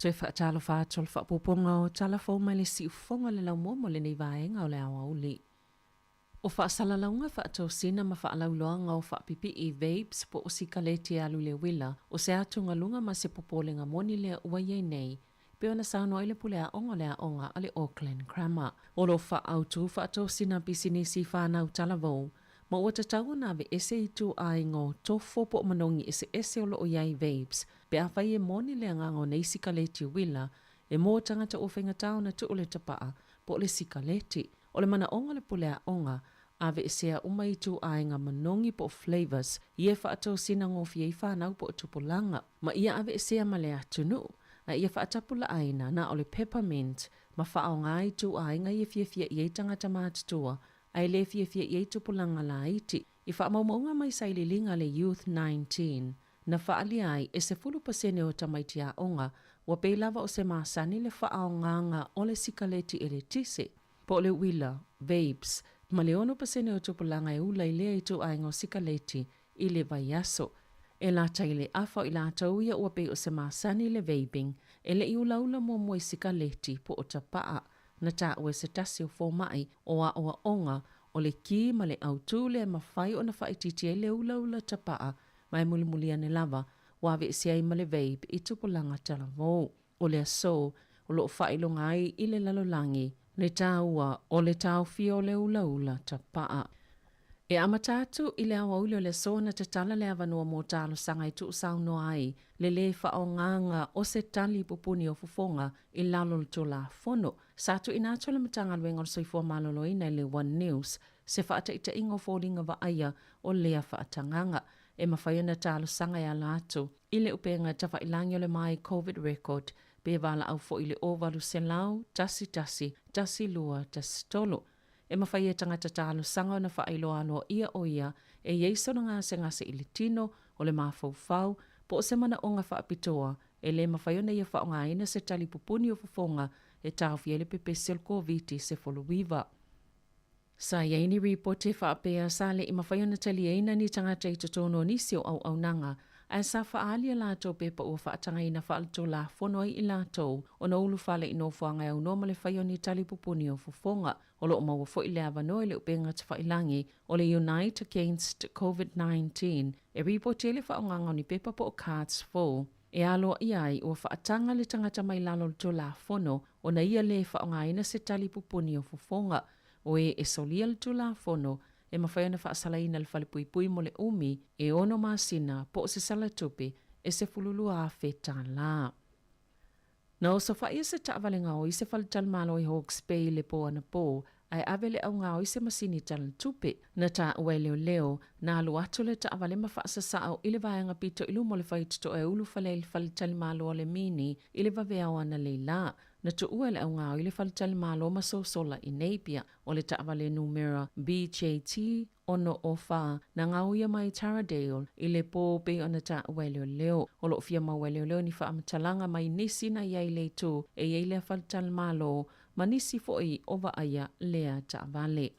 Toi whaatalo whaatol whaapoponga o talafo mai le si ufonga le lau momo le nei vaenga o le awa uli. O whaasalaunga whaatosina ma whaalauloanga o whaapipi I vapes po o sikaleti alu le wila o se atunga lunga ma se popolenga moni le ua yei nei pe ona sauno ile pule a onga ale Auckland Grammar. O lo whaautu whaatosina pisinisi whanau talavou ma ua tatau na ve ese I tu aingo tofo po manongi ese o lo o yei vapes pe a whai e moni le angango nei sikaleti wila e mō tangata o whengatau na tu o le tapaa po le sikaleti o le mana onga le pule a onga ave sea umai tu ainga manongi po flavors ie whaatau sina ngofi e whanau po tupulanga ma ia ave sea male atunu a ia whaatapula aina na ole peppermint ma whaao ngai tu ainga ie fia ie tangata mātutua ai le fia ie tupulanga la iti I whaamaumaunga mai saililinga le Youth 19 na whaali ai e se 10% o tamaiti a onga wa peilava o se maasani le whaao nganga o le sikaleti e le tise po le wila, vapes ma le 1% o tupulanga e ula I lea I tu ainga o sikaleti I le vaiaso. E la taile afa I la tauia ua pe o se maasani le vaping e le I ulaula mua sikaleti po o tapaa na ta ue se tasi o fōmai o a oa onga o le ki ma le autu le mawhai o na whaititi e le ulaula tapaa mai mulimuli ane lava wave si ai ma le vape I tupulanga talavou. O le aso o lo whailonga ai I le lalolangi le taua o le tau fio le ulaula tapaa. E amatatu I le awa uli o le so na te tala le avanua mō talo sanga I tu sauno ai le whao nganga o se tali pupuni o fufonga I lalo le tola fono. Satu inato le matanga luenga o soifua malolo ina le One News se whaata ita ingo fōringa wa aia o lea whaatanganga. E mawhai na talo sanga ya lato I le upenga tawa ilangi o le mai COVID record pe wala au fo I le ovalu se lau, tasi lua, tasi tolo. E mawhai e tangata talo sanga na whaailoa aloa ia o ia e yeiso na ngase I le tino o le mawhau po o se mana o ngā whaapitoa e le mawhai ona ia whaonga ina se tali pupuni o fufonga e tawhi ele pepe sel COVID se folowiva. Sa yaini report e whaapea sa le I mawhai ona tali eina ni tangata I totono nisi o au nanga a sa whaalia lātou pepa ua whaatanga ina whaalto la whono I lātou o na ulu whale ino whaanga au noma le whaioni tali pupuni o fufonga o lo maua fo I le avano e le upenga te whailangi o le Unite Against COVID-19 e ripoti le whaonganga ni pepa po o cards 4 e alo iai ua whaatanga le tangata mai lalo to la whono o na ia le whaonga ina se tali pupuni o fufonga o e solia le to la whono e mawhaiona whaasalaina le whalepui mo le umi e ono masina po o se salatupe e se fululua a wheta la. Na o sa whaia se taavalenga o I se whalital malo I Hawke's Bay le po ana po ai avele au ngā o I se masini talatupe na ta ue leo na alu atu le taavale ma whaasasao I le vaianga pito I lumo le whaitito e ulu whale le whalital malo o le mini I le vavea ana le la. Na tu ua le au ngā o I le whalitali malo ma sola I Napier o le taawale numera BJT ono o wha na ngā uia mai Taradale I le pō pe o na ta ua leo o lo fia ma ua leo ni wha amatalanga mai nisi na iai le tu e iai le whalitali malo ma nisi fo I ova aya lea taawale.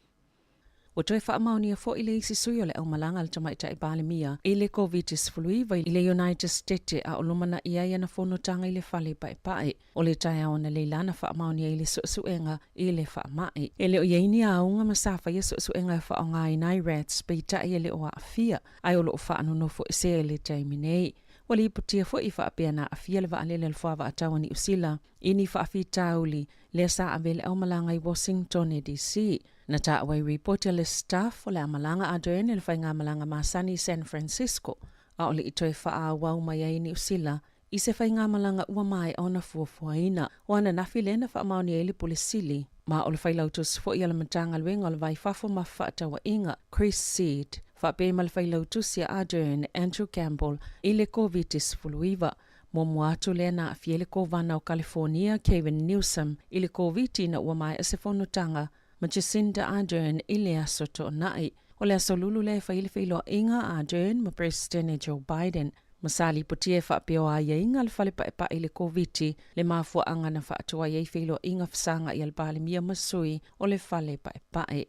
O toi whaamaunia fo I le isi sui o le au malanga le tamaita I Balemia I le COVID-19 I le United States a olumana iai na whonotanga I le whale pae o le tai aona le lana whaamaunia I le suenga I le whaamai. E le o ieini a unga masafa I suenga whaonga I Nairats peitai e le o a afia ai o lo o whaanono fo se le taiminei. Wali iputia fo I whaapea na afia le waalele le whaava atawa ni usila ini whaafi tauli le sa avele au malanga I Washington DC. Na ta awai reporter le staff o le amalanga adoene le whainga amalanga masani San Francisco a ole I toi wha wau mai ai ni usila I se whainga amalanga ua mai o na fuafuaina o ana nafi le na whaamauni e le polisili ma ole whailautus fo I ala matanga luenga o le vai fafo ma whaatawa inga Chris Seed whape ma le whailautus ia adoene Andrew Campbell I le COVID-19 mo atu le na afiele ko vana o California Kevin Newsom I le COVID na ua mai a se whanutanga ma Jacinda Ardern I le asoto nai. O le asolulu le whaile inga Ardern ma President Joe Biden. Masali putie whaapeo a ia inga le whale paepa I le COVID le mafua anga na whaatua ia whilo inga whasanga I albalimia masui o le whale paepae.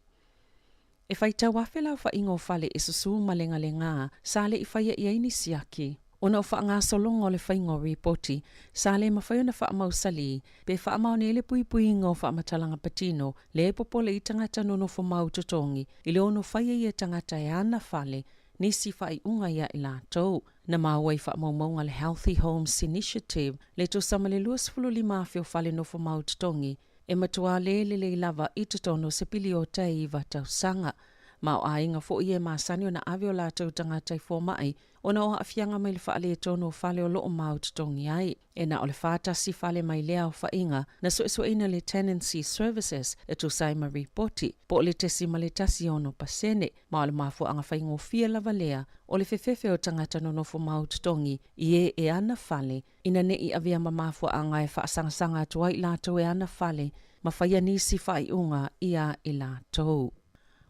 E whaita wafela wha ingo whale e susu malenga le ngā, sale I whaia ia ini siaki. Ona o whaangasolonga o le whainga o ripoti, sa le mawhaiona whaamausali, pe whaamau ne le pui ngā o whaamatalanga patino, le popole i tangata nono whamau tutongi, i le ono whaia i tangata e ana whale, nisi whai unga ia i lātou. Na mawai whaamaumaunga le Healthy Homes Initiative, le to samale luas fululi mawhio whale no whamau tutongi, e matua le lava i tutono se pili o tei i vatau sanga. Ma o ainga fo ie masani o na avio lātou tangata i fōmai, o na o haafianga mai le whaale e tono whale o loo mau tutongi ai. E na o le whātasi whale mai lea o whainga, na ina le Tenancy Services e tu saima ripoti, po le tesi ma le tasi ono pasene, ma o le mafu anga whaingo fia lava lea, o le fefefe o tangata no nofo mau tutongi, i e ana whale, ina ne i avia ma mafu anga e whaasangasanga atua i lātou e ana whale, ma whaia nisi whai unga ia i lātou.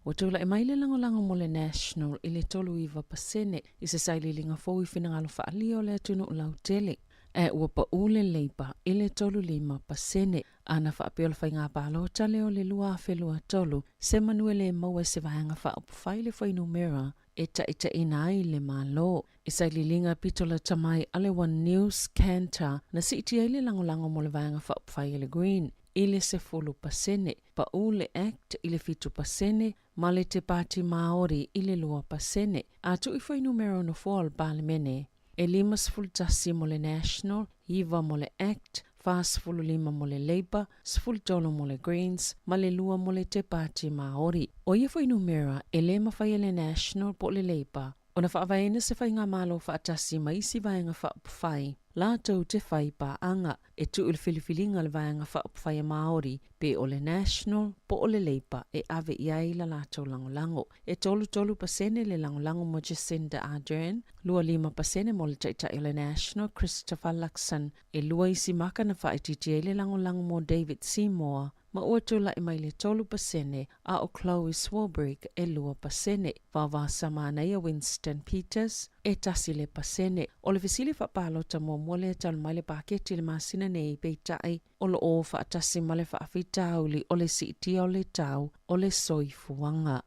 O tula e maile lango mo le National i le tolu iwa pasene i se saili linga fōi whinangalo whaalio le atunu o lau tele. E ua pa ule leipa i le tolu 5 pasene. Ana whaapio le whainga pālota leo le lua whelua tolu. Se manuele maua se vahanga whaapufai le whainu mera e ta ina ai le malo. I saili linga pitola tamai ale One News Canter na si iti ai le lango mo le vahanga whaapufai le Green. Ile se fulu pasene, pa ule act ile fitu pasene, male te pati maori ile lua pasene. Atu i whai numero no fall balemene. E 5 tasi mo le National, iwa mo le act, 5 mo le Labour, 10 mo le Greens, male lua mo le te pati maori. O ia whai numero e le mawhai le National po le Labour. O na whaavaina se whai ngā malo whaatasi maisi vaenga whaapwhai. Lātou te whai pa anga e tu ul filifilinga le vaenga whaapwhai a Māori pe o le National po o le Labour e ave iai la lātou langolango. E tolu pasene le langolango mo Jacinda Ardern, 5% mo le taitai o le National Christopher Luxon, e 2 maka na whaititi le langolango mo David Seymour, ma ua tula i mai le 3% a o Chloe Swarbrick e 2%. Vavasa manai a Winston Peters e tasi le pasene. O le visili whapalota mo mole talu mai le paketi le masina nei peitai o lo o whaatasi ma le whaafitauli o le siiti o le tau o le soifuanga.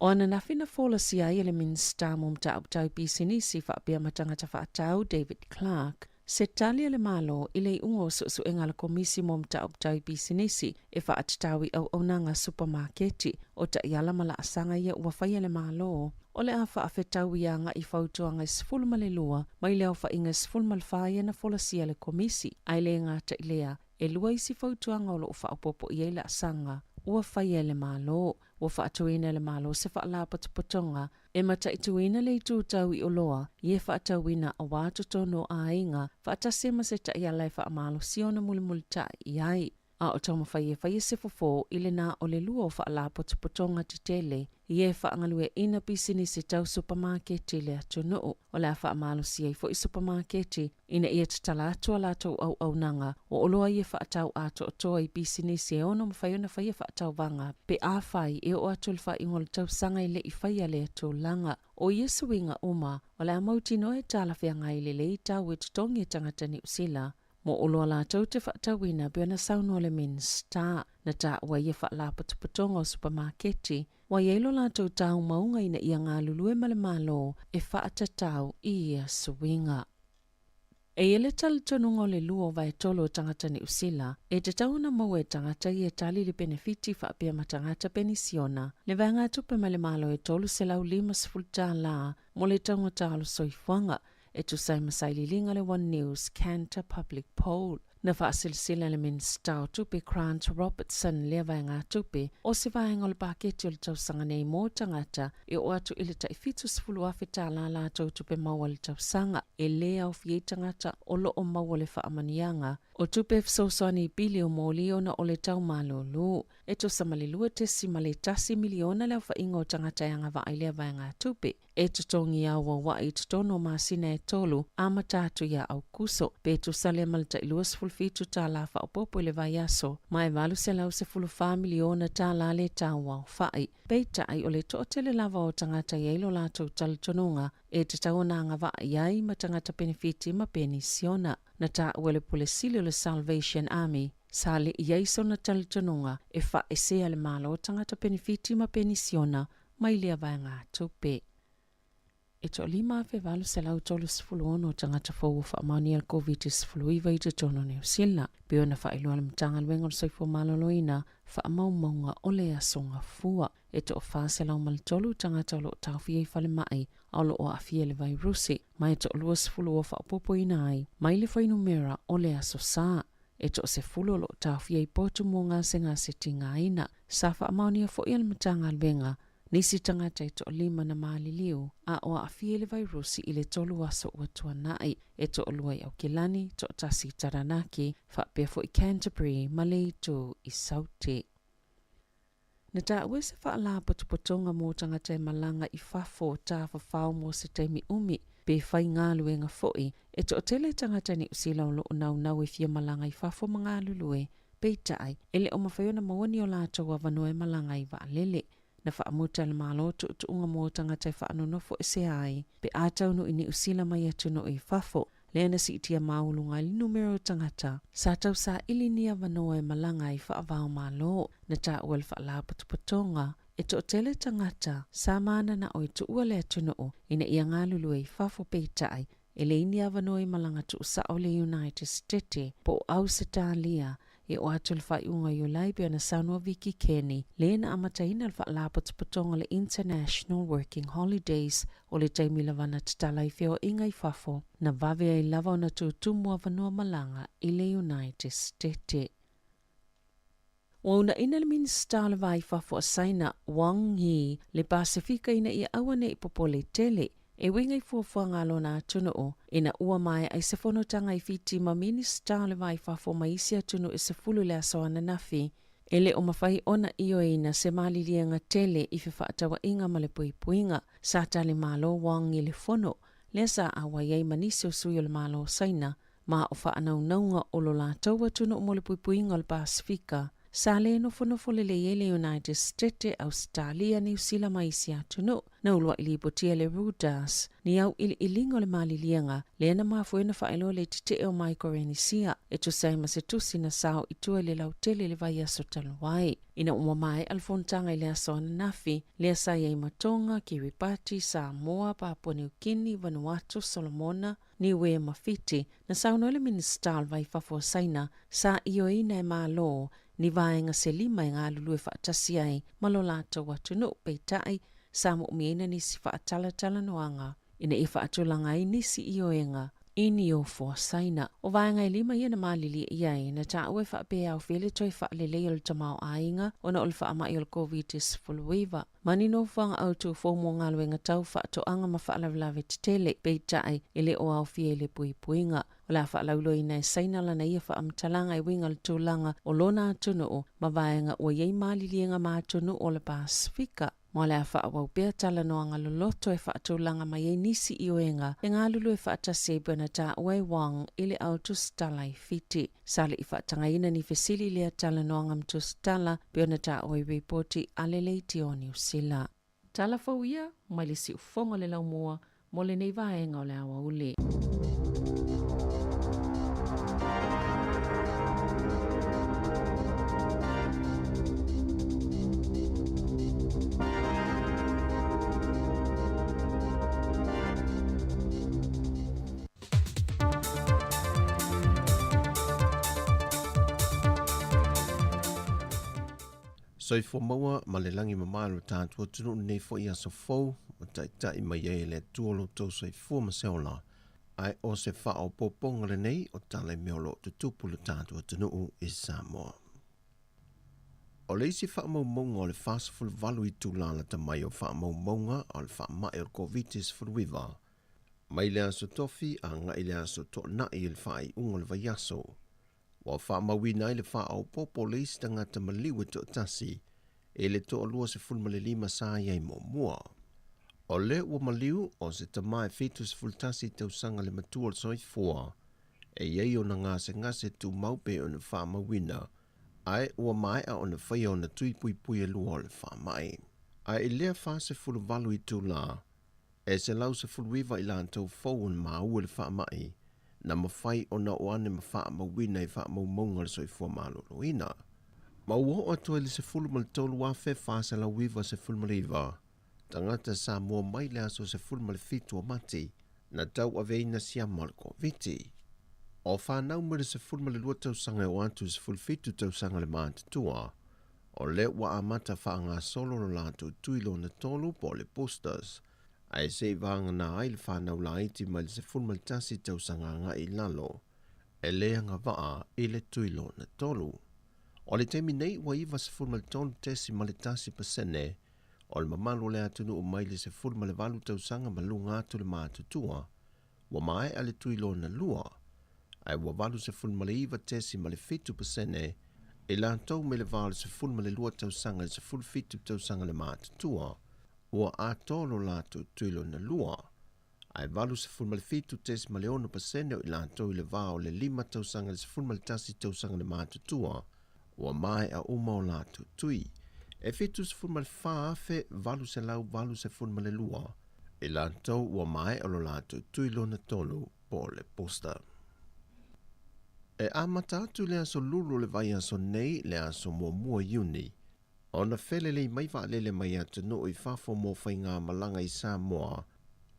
O ana nafina fola si ai le minsta mo mta uptau pisinisi whaapia matangata whaatau David Clark. Se talia le malo i le ungo su enga la komisi mo mta uptau pisinisi e whaatitawi au nanga supermarketi o ta iala mala asanga ia ua whaia le malo. O le a whaafetau ianga i whautuanga sifulu malelua mai leo whainga sifulu malwhaia na fola sia le komisi. Ai le ngata i lea e lua isi whautuanga o lo whaapopo i eila asanga ua whaia le malo. Ua whaatuina le malo se whaalapatopotonga e mata ituina le itūtau i oloa i e whaatauina a wātotono a inga whaatasema se ta ia lai whaamalo siona mulimulita i ai. A o tauma whaia se fofo i le nā o le lua o whaalapatopotonga te tele i e whaangalue ina pisini se tau supermarketi le atunuu. O le a whaamalo si ei fo i supermarketi ina i e tatala atua lātou au nanga o oloa i e whaatau ato o toa i pisini se ono mawhaiona whaia whaatau vanga pe a whai e o atu le whaingo le tau sanga i le i whaia le atu langa. O Iesu inga uma o le a mautino e tala whianga i le i tau e tutongi e tangata ni usila. Mo oloa lātou te whaatauina pia na sauno le minsta na tā ua ia whaalapatopotonga o supermarketi wa ielo lātou tau maunga ina ia ngā lulue male malo e whaatatau i ia suinga. E ele talitonunga o le luo vai tolo tangata ni usila, e te tauna mau e tangata i e tali li benefiti whaapia matangata penisiona, le vai ngā tupe male malo e tolu se lau 5 la mo le taunga talo soifuanga, e tu sai masaili linga le One News Canter Public Poll. Na whaasilsila le minsta o tupe Grant Robertson lea vai ngā tupe o se vai ngol paketi o le tausanga nei mō tangata e o atu ili ta ifitu sifulu awhita la la tau tupe maua le tausanga e lea o fie tangata o lo o maua le whaamanianga o tupe fsosani bili o mōliona o le tau malolu e to samalilua te simale tasi miliona leo whainga o tangata yanga vai lea vai ngā tupe e tutongi awa wa i tutono masina e tolu amatatu ya au kuso pe tu sale malta iluas fulfitu ta la fa opopo le vai aso mai valu se lau se fulu fa miliona ta la le tawa fai pe tai o le totele lava o tangata yeilo la tu taltonunga e te tauna nga va yai matangata benefiti ma penisiona na ta wele polesili le Salvation Army sale yaiso na taltonunga e fa ese ale malo tangata benefiti ma penisiona mai le vai ngā tupe. e to lima fe valu se lau tolu sifuluono tangata fau whaamani al COVID-19 i te tono New Zealand. Pio na whailua le mtanga lwenga o soifo maloloina whaamaumaunga o le asonga fua. E to o whaase lau malitolu tangata o lo tawhia i whale mai au lo o awhia le vairusi. Mai to o lua sifulu o whaapopo ina ai, mai le whainumera o le aso saa. E to se fulu lo tawhia i potu mo ngā se ngā seti ngā ina. Sa whaamaunia fo i al mtanga lwenga nisi tangata i to lima na maliliu a o awhia le vairusi i le tolu aso ua tuanai e to lua i au kilani to tasi taranaki whapea fo i Canterbury ma le tu i sauti. Na ta ue se whaala potopotonga mō tangata e malanga i whafo ta whawhao mō se teimi umi pe whai ngā luenga foi e to tele tangata ni usila o lo nau e fia malanga i whafo mga lulue pe tai ele o mawhaiona mawani o lātou wa vanua e malanga i waalele. Na whaamuta le malo tu unga mō tangata e whaanonofo e se ai, pe ātau no ini usila mai atu no i whafo, lea na si itia maulunga li numero tangata, sa tau sa ilinia vanoa e malanga i whaavao malo, na ta uel whaala patupatonga, e to tele tangata, sa mana na oi tu ua le atu no, ina ia ngā lulu i whafo peitai, e le inia vanoa i malanga tu sa o le United States, po au se tā lia, e o atu le whaiunga i o laibe ana sanua Viki Kenny, le na amataina le whaalapata patonga le International Working Holidays o le taimi lavana tatala i whio inga i whafo, na vavea i lava o na tutumua vanua malanga i le United States. Wauna ina le minista le vai whafo a saina Wang Yi le Pasifika ina i awane i popole tele, e winga i fuafuanga alona atunu o, ina ua mai ai se whanotanga i fiti ma minista le vai whafo maisi atunu e se fulu le asoana nafi, ele o mawhai ona iyo ina se malilianga tele i whiwhaatawa inga ma le puipuinga, sa tali malo Wang i le fono, le sa awa iei manisi o sui o le malo saina, ma o whaanaunga o lo la tau atunu o mo le puipuinga o le Pasifika, sa le nofo le le United States, Australia, New Zealand maisi atunu, na ulua ili botia le Rudas, ni au ili ilingo le malilianga, le na mafuena whaelo le tite o microrenisia, e tu saima se tusi na sao itua le lautele le vai aso taluai. Ina umamai alfontanga ile aso nafi, le sa yei matonga, Kiribati, Samoa, Papua New Guinea, Vanuatu, Solomona, ni ue mafiti, na sao no le ministal vai fafo saina, sa iyo ina e malo, ni vaenga se lima e ngā lulu e whaatasi ai, malolata watu no peitai, sa mo umiena nisi whaatala noanga, ina e whaatulanga i nisi ioenga, ini o fua saina. O vaenga i lima iana malili iai, na ta ue whaapea au whele toi whaalelei o le tamau ainga, ona o le whaamai o le COVID-19. Mani no whanga au tu fōmo ngā luenga tau whaatoanga ma whaalavlave titele, peitai, ele o au fie le puipuinga. O la whaalaulo ina e saina lana ia whaamtalanga i winga le tūlanga o lona atunu o, ma vaenga o iei malilienga ma atunu o le Pasifika. Mo le whaawau pia tala noanga loloto e whaatulanga mai e nisi ioenga, e ngā lulu e whaatase bwana ta ue Wang ili au tustala i fiti. Sali i whaatanga ina ni fesili lea tala noanga mtustala bwana ta ue reporti aleleiti o New Zealand. Tala fauia, mai le si ufonga le lau mua, mo le nei vaenga o le awa ule. Soifo maua ma le langi mamalu tātua tunu nei fo ia so fau, o tai mai e le tuolo tau soifo ma seola, ai o se wha o poponga le nei o tale meolo tutupu le tātua tunu i Samoa. O le isi wha maumonga o le whasafulu valu i tūlala ta mai o wha maumonga o le wha mai o COVID-19, mai le aso tofi a nga i le aso to na i le wha i unga le vaiaso. Wa wha mawina i le wha au popo le isi tangata maliu e to tasi, e le to alua se fulma le 5 saa iai mo mua. O le ua maliu o se tamae fitu se fultasi tau sanga le matua le soifua, e iei o na ngase tu maupe o na wha mawina, ai ua mai a o na whaia o na tui pui e lua o le wha mai. Ai lea wha se fulu valu i tu la, e se lau se fulu iwa i la antau fau on maa ua le wha mai, na mawhai o na oane mawha mawina i wha maumonga le soifua maloloina. Mau o atua le se fulu mal tolu wafe wha se lau iwa se fulu maliwa, tangata Samoa mai le aso se fulma le fitu o mati, na tau aveina siama le COVID. O whanau mire se fulma le lua tausanga o antu se fulfitu tausanga le mātutua, o le wa amata whaanga solo no lātu tuilo na tolu po le posters, ai se vanga na ai le whanau la iti mai le se fulma le tasi tausanga nga i lalo, e leanga waa i le tuilo na tolu. O le temi nei wa iwa se fulma le tolu tesi ma le tasi pasene, o le mamalu le atunu o mai le se fulma le valu tausanga ma lunga atu le mātutua, wa mai ale tuilo na lua, ai wa valu se fulma le iwa tesi ma le fitu pasene, e la tau me le valu se fulma le lua tausanga le se ful fitu tausanga le mātutua, ua atolo lātu tuilo na lua, ai valu se fulma le fitu tesi ma le ono pasene o i la tau le vao le lima tausanga le se fulma le tasi tausanga le mātutua, ua mai a uma o lātu tui, e fitu se fulma le whaafe valu se lau valu se fulma le lua, e la tau ua mai o lo lātu tuilo na tolu po le posta. E amata atu le aso lulu le vai aso nei le aso mua iuni. Ona fele le mai va lele mai atu no i fafo mo fai ngā malanga i Samoa.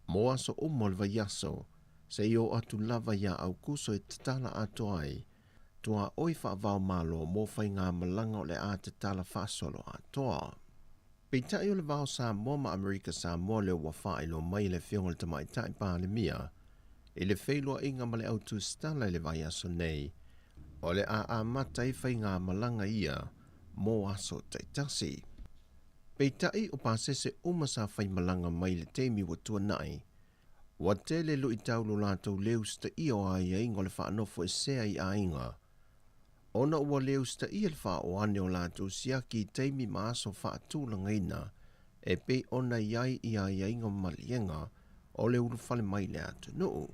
Mo aso umo le vai aso, se io atu lava ia au kuso e tatala ato ai. Tua oi fa vau malo mo fai ngā malanga o le a tatala fasolo atoa. Peitai o le vau Samoa ma Amerika Samoa le wafa ilo mai le fionga le tamai tai pa le mia. I le whailua inga ma le autu stala i le vai aso nei, o le a mata i whai ngā malanga ia, mō aso taitasi. Peitai o pāsese umasa whai malanga mai le teimi wa tua nai, wa te le lu i taulo lātou leusta i o ai ingo le whaanofo e sea i a inga. Ona ua leusta i le wha o ane o lātou siaki i teimi ma aso whaatūlanga ina, e pe ona iai i a inga malienga, o le ulu whale mai le atu nuu.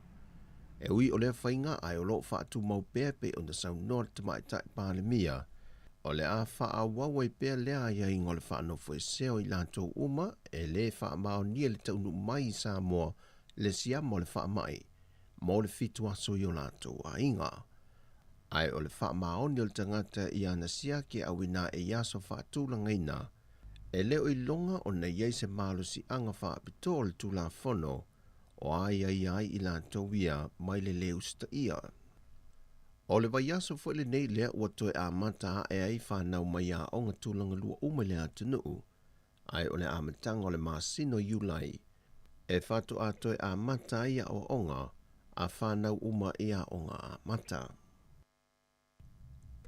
E ui o le whainga ai o lo whaatu mau pepe o na sau noa te mai tai pāle mia, o le a wha a wawai pēr lea ia ingo le whaanofo e seo i lātou uma, e le wha mao nia le taunu mai i Samoa le siamo le wha mai, mo le fitu aso i o lātou a inga. Ai o le wha mao nia le tangata i ana siake au ina e yaso whaatūlanga ina, e leo i longa o na iei se malo si anga wha apito le tūla whono, o ai i la tauia mai le leusta ia. O le vai aso fo le nei lea ua toe a mata e ai whanau mai a onga tūlanga lua uma le atu nuu, ai o le amatanga o le masino iulai, e whatu a toe a mata ia o onga, a whanau uma ia onga a mata.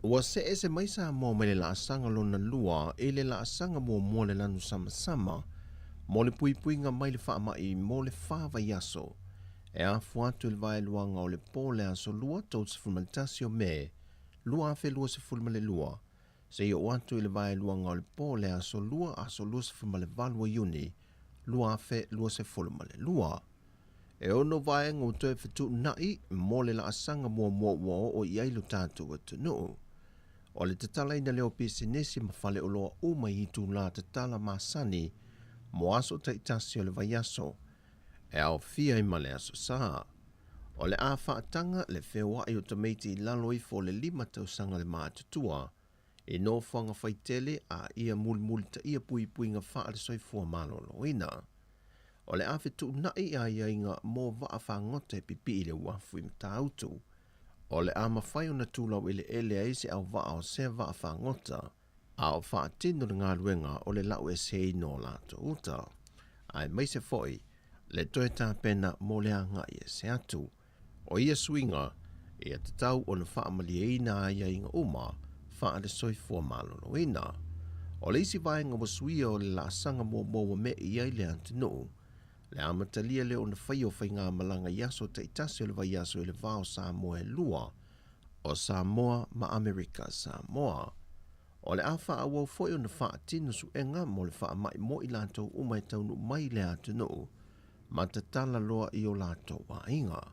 Ua se ese mai sa mō mai le la asanga lona lua, e le la asanga mō le lanu sama, mo le puipuinga mai le whaamai mo le whaava yaso, e a fuatu le vai luanga o le pō le aso lua tau se fulmalitasi o me, lua afe lua se fulmale lua, se i o atu le vai luanga o le pō le aso lua se fulmale valua iuni, lua afe lua se fulmale lua. E ono vai ngau toe fitu nai mo le la asanga mua o iailu tātu atu nuu. O le tatala ina leo pisinesi ma fale o loa uma i tu la tatala masani, mo aso ta itasi o le vai aso, e au fia i male aso saa. O le a whaatanga le whewa i o tameiti i lalo i fo le 5 tausanga le mātutua, e no whanga whaitele a ia muli ta ia pui nga wha le soifua malolo ina. O le a fitu nai a ia inga mo waa whangote pipi i le wafu i mta autu. O le a mawhai o na tūlau i le ele a isi au waa o se waa whangota, a o whaatino le ngā luenga o le lau e sei no lato uta. Ai mai se foi, le toe tā pena mo le anga i e se atu. O ia swinga, e a te tau o na whaamali e ina a ia inga uma, wha le soifua malolo ina. O le isi vaenga wa suia o le la sanga mo me i ai le antinu. Le amatalia le o na whai o whai ngā malanga yaso te itasi o le vai yaso i le vao Samoa e lua, o Samoa ma Amerika Samoa. O le awha a wau foi o na wha atinu su enga mo le wha mai mo i lātou umai taunu mai le atunu, ma te tala loa i o lātou wa inga.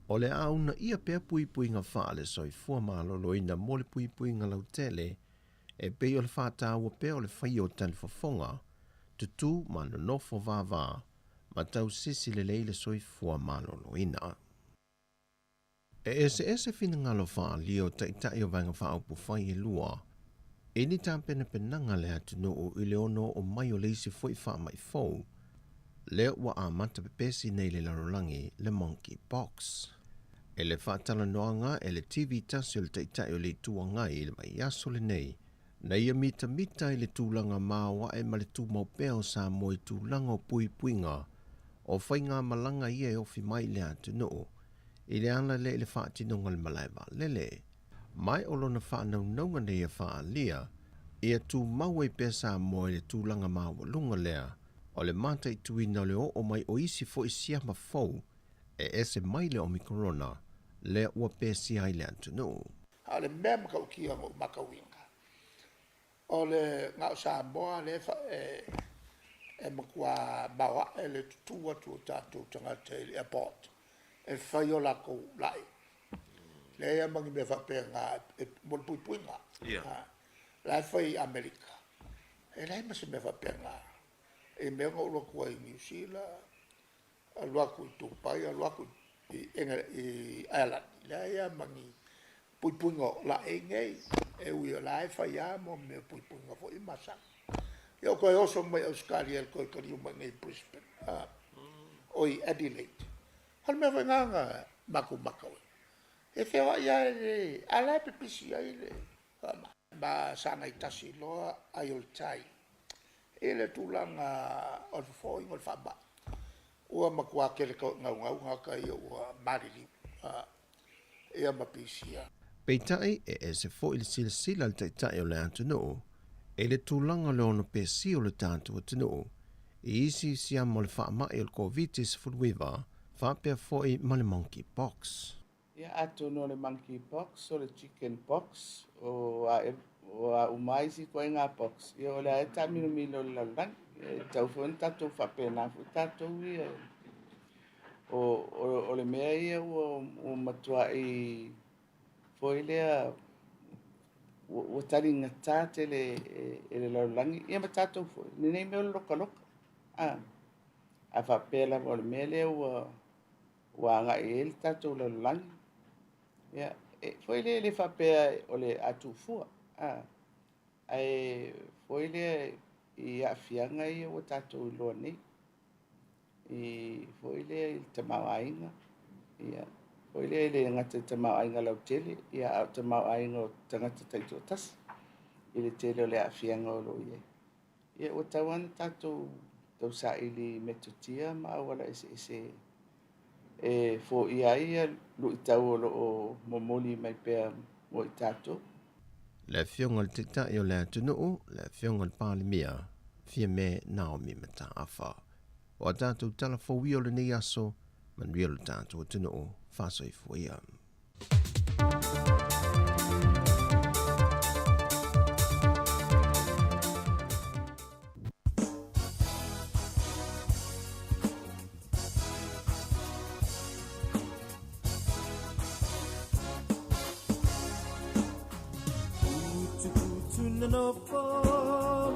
O le a una ia pia pui nga wha le soi fua malolo ina mo le pui nga lau tele, e pe o le wha tāua pe o le whai o tali fafonga, tutu ma no nofo vava, ma tau sisi le leile soi fua malolo ina. E ese fina ngalo wha lio ta itai o vanga wha au pu whai e lua, Eni tampena penanga le atunu o ile ono o mai o leisi foi wha mai fau. Le wa a mata pepesi nei le larolangi le monkey box. E le whaatala noanga e le TV tasi o le taitai o le tuanga i le mai aso le nei. Na ia mita i le tūlanga māua e ma le tū maupea o Samoa i tūlanga o pui puinga. O whainga malanga ia e ofi mai le atunu. I le ana le whaatinonga le malaiwa lele. Mai o lona whaanaunga nei e whaalia. Ia tū maua i pea Samoa i le tūlanga māua lunga lea. O le mata i tuina le o mai o isi fo i siama fau. E ese mai le omikorona. Le ua pesi ai le atunu. A le mea makaukia mo makawinga. O le ngau Samoa le e makua bawa e le tutua tu tātou tangata i le airport. E whai o lako lai. Le ea mangi me whapea ngā e molpui pui ngā. Lai whai Amerika. E lai masi me whapea ngā. E mea ngau loko i New Zealand. A luaku i Tupai, a luaku i Ireland. Le ea mangi pui pui ngā la e ngei. E ui o lai whai a mo me pui pui ngā fo i masang. Ia koe oso mai Australia koe kariu mai ngai Brisbane. Oi Adelaide. Hal mea whainga ngā maku makau. E whewa ia e alai pepisi ai le. Ma sanga i tasi loa ai o tai. E le tūlanga o le fōi ngol whaba. Ua makua kere ngau ngaka i ua marili. Ea mapisia. Peitai e se fo il sila le taitai o le atunu. E le tūlanga le ono pesi o le tātou atunu. I isi siamo le whaamai o le COVID-19 fulwiva. Whapea fo i ma le monkey box. Ia atunu le monkey box o le chicken box. O a umai si koe ngā box. Ia o le ae tamino milo le laulan. Tau fo tatou whapea nā fu tatou ia. O le mea ia o matua i fo i lea o tari ngata te le laulangi. Ia ma tatou fo. Nenei mea o loka loka. A whapea la o le mea lea ua anga e le tatou laulangi. Ia, foi le whapea o le atufua. Ai, foi le i awhianga i o tatou loa nei. I foi le i te mawaiga. Ia, foi le i ngata te mawaiga lau tele. Ia au te mawaiga o tangata taito tasi. I le tele o le awhianga o lo ia. Ia, o tauana tatou tau sa ili metutia ma awala ese e fo ia ia lu tau o momoli mai pe mo tato le fionga le tita yo le tunu le fionga le palimia fie me Naomi mata afa o tato tala fo wi o le ni aso man wi o tato tunu fa so fo ia no fo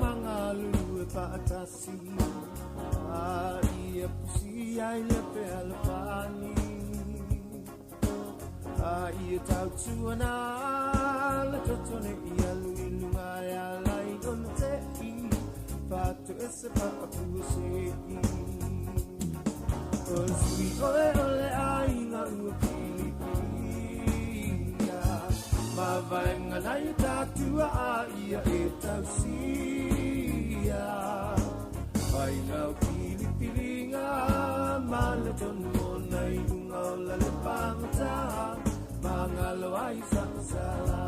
mangalu e patasi ai e pusi ai le pe alpani ai e tau tuana le totone i alu inunga e alai don te i fatu e se papu se i o sui ole ai nga uki ma vaenga nai tatua a ia e tausia vai nau pilipilinga ma le tono nei unga o la le pangata mangalo ai sangsala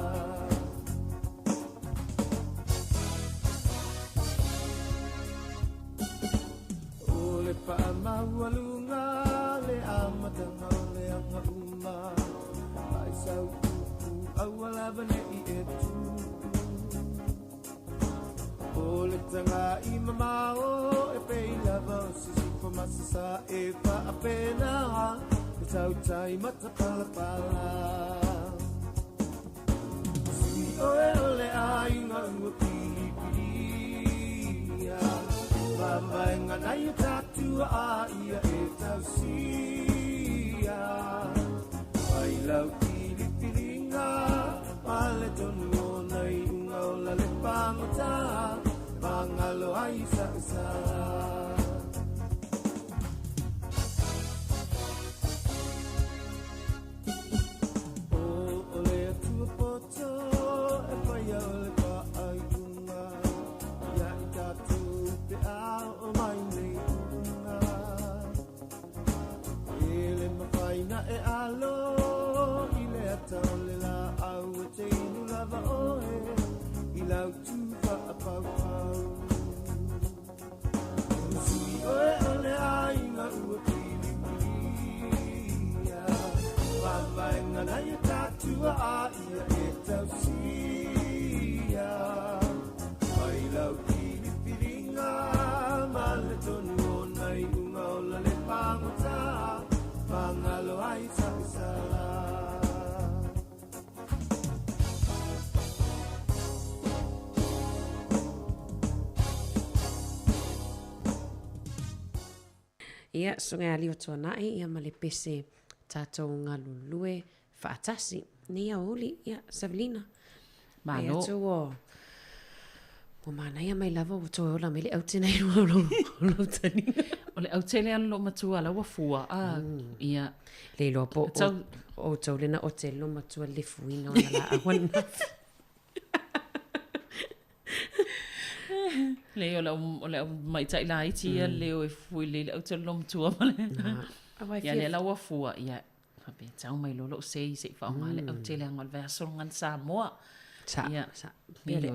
o le pa mawalunga le amatanga le anga uma ai sau awala bane I etu o le tanga I mamao e pei lava o sisi po masasa e pa apena e tau tai mata pala pala si oe ole ai ngā ua pili pilia mama e ngana I tatua a ia e tau sia ai lau pili pilinga ale tonu nei unga o la lepa Ia, sunga ali o tua nai, ia male pese tātou ngā lulue whaatasi. Ni a uli, ia, Savelina. Mai Malo. atu o mana ia mai lava o toi ola mele au tēnei rua lo tani. O le au tele anu lo matua la wafua. Ia. Le lo po o tau lena o te lo matua le fuina o na la awana. Le o le mai tai la iti le o fui le au te lom tua male. Ia le la wafua ia. Hape tau mai lolo sei se fa ngale au te le ngal verso ngan Samoa. Sa. Ia le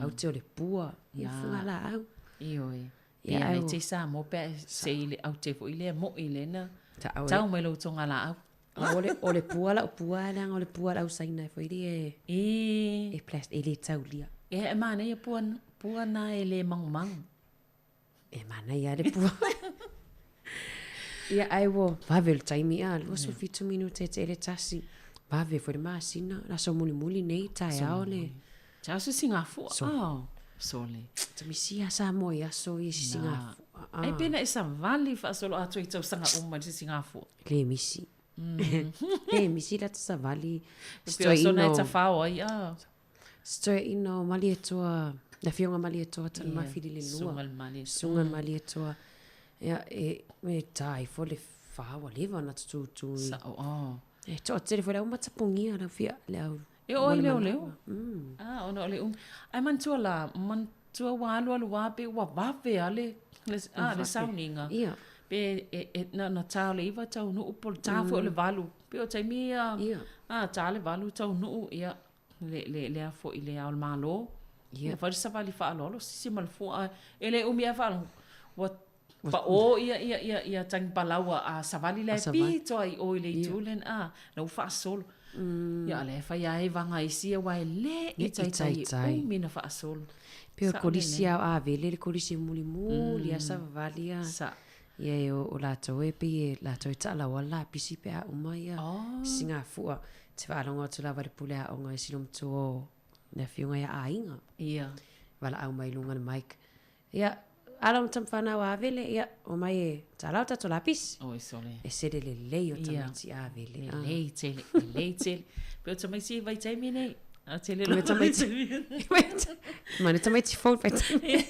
au te o le pua. Ia funga la au. Ioi. Ia nei te Samoa pe se le au te fo ile mo ile na. Tau mai lo tonga la au. O le pua la o pua la o le pua la usaina fo ile e plast ele tau lia. E mana ia pua na ele mang. E mana ia le pua. Ia ai wo vave le taimi a lo so fitu minute te ele tasi. Vave fo le masina la so muli nei tai a ole. Ja so singa fu. Sole. Te misia sa mo ia so i singa fu. Ai pena esa vali fa solo atu i tau sanga uma si singa fu. Le misi. Le misi la sa vali. Sto ino ta fa ai Stoi ino mali etoa, na fionga mali etoa tan mafili le lua. Sunga mali etoa. Ia me tai fo le fawa leva na tu. E to tere fo le uma tapungia na fia le au. E o leo. Ono le ai mantua walu wape wa vape ale le sauninga. Ia. Pe na tale iva tau no upol tafo le valu. Pe o taimia. Tale valu tau no ia. Le a fo ile al malo ia fa sa vali fa lolo si mal fo ele o mia fa what pa o ia tang palawa a sa vali le pi to ai o ile tulen no fa sol ia le fa ia e vanga isi wa le i tai o mina fa sol pe ko disia a vele ko disia muli a sa vali a sa ia o la to e pe la to ta la wala pisi pe a umaya singa fu te waalonga tu la wale pulea o ngai silom tuo na fiunga ia ainga. Ia. Wala au mai lunga na maik. Ia, alam tam whanau a vele, ia, o mai e talau tato lapis. O e sole. E sede le lei o tamati a vele. Le lei tele. Peo tamai si vai taimi nei. A tele lo. Mane tamai ti fol vai taimi.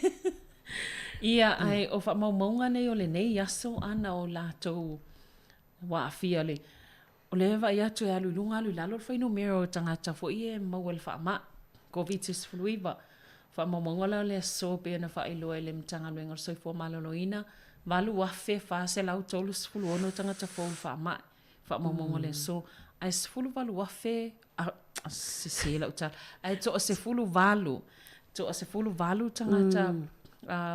Ia, ai, o wha maunga nei o le nei aso ana o lātou wa afia le. O le wa ia tu alu lunga alu lalo fa no mero tangata fo ie mawal fa ma covid-19 fluiva fa mamongola le so pe na fa ilo ele mtanga lo ngor so fo maloloina valu wa fe fa se la utolus fulu ono tangata fo fa ma fa mamongola so ai fulu valu wa fe se la uta ai to se fulu valu tangata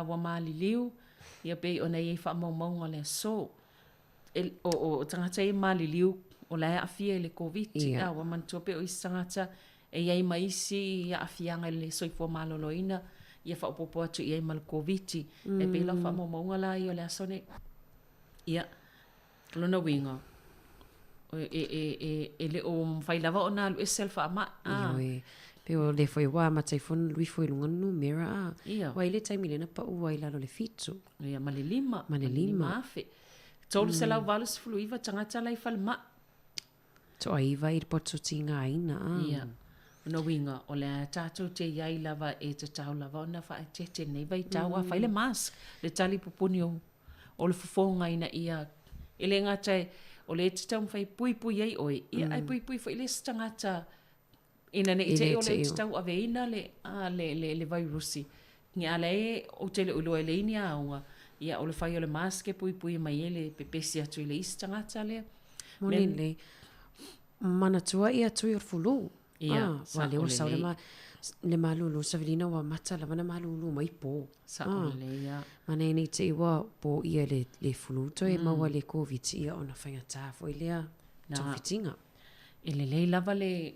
wa mali liu ia pe ona ia fa mamongola so o tangata i mali liu o la afia le covid wa man tope o isangata e ia maisi ia afianga le soifo maloloina ia fa popo atu ia mal covid e pe la fa momonga la ia le asone ia lona winga e le o fai lava ona lu self ama pe o le foi wa ma tai fon lui foi lunga no mera wa ile tai milena pa u wa le fitu ia malelima afe tolu se la valus fluiva tangata lai falma to aiva ir pot so tinga ina ia no winga o le tātou te iai lava e te tau lava ona whae te nei vai tau a whaile mask le tali pupuni o le fufonga ina ia e le ngata o le te tau mwhai pui ei oi ia ai pui fo ile stangata ina ne i te o le te tau aveina le virusi ngia le o te le ulo e le ini aunga ia o le whai o le mask e pui mai ele pepesi atu i le istangata le Moni le mana tua ia tui o fulu. Ia, wa le o sau le malulu savilina wa mata la mana malulu mai po. Sa o le ia. Mana ni te iwa po ia le fulu to e maua le COVID ia ona whainga tā fo i lea tawhitinga. E le lava le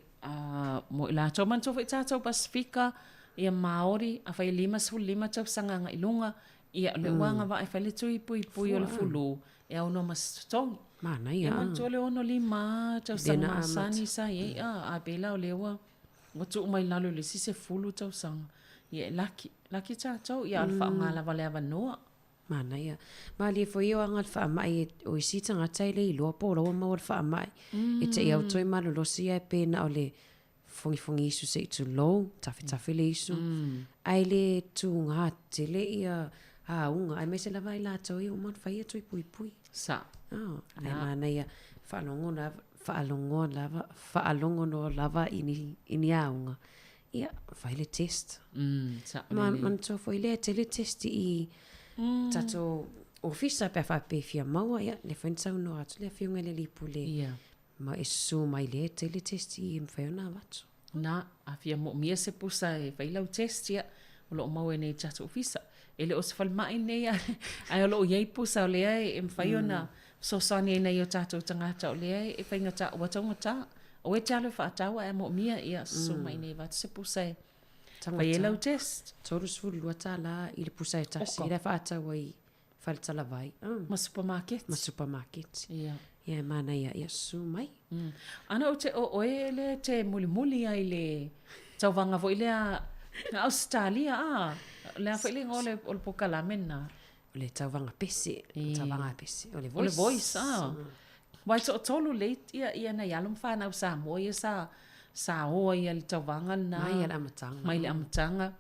mo i la tau man tofu i tātou Pasifika ia Maori a whai 5 tau sanganga i lunga ia le wanga wa e whai le tui pui o le fulu e au no mastongi. Mana ia. Ia mantua le ono 5 tau sanga masani sa ie a bela o lewa. Watu umai lalo le sise fulu tau sanga. Ia laki tātou ia alfa ngala wale ava noa. Mana ia. Ma li fo ia anga alfa mai o i sita ngata i le i loa po lawa mau alfa mai. E te iau toi malu losi e pēna o le fongi isu se i tu lou, tafi le isu. Ai le tu ngā te le ia unga. Ai mese lava i la tau i uman whai atui pui. Sa. Ai mana ia whaalongo no lava ini aunga. Ia, whai le test. Man tō fo i lea tele test i tato ofisa pe whapewhia maua ia, le whaintau no atu lea whiunga le lipu le. Ma e su mai lea tele test i mwhaiona watu. Na, a whia mo mia se pusa e whailau test ia, o lo mau e nei tato ofisa. E le o se whalmai nei ai o lo iei pusa o lea e mwhaiona so sani e nei o tātou tangata o lea e whainga tā o ataunga tā. O e te alo whaatawa e mo mia ia so mai nei watu se pusa e whai e lau test. Tōru sfuru lua tā la i le pusa e tasi. I le whaatawa i whaletala vai. Ma supermarket. Ma supermarket. Ia. Ia mana ia su mai. Ana o te o e le te muli ai le tauwanga vo i lea na Australia lea whaile ngole o le pokalamena. O le tauwanga pese. Tauwanga pese. O le voice. O le voice, Wai to tolu leit ia na yalum whanau Samoa ia sa hoa ia le tauwanga na. Mai le amatanga. Mai le amatanga.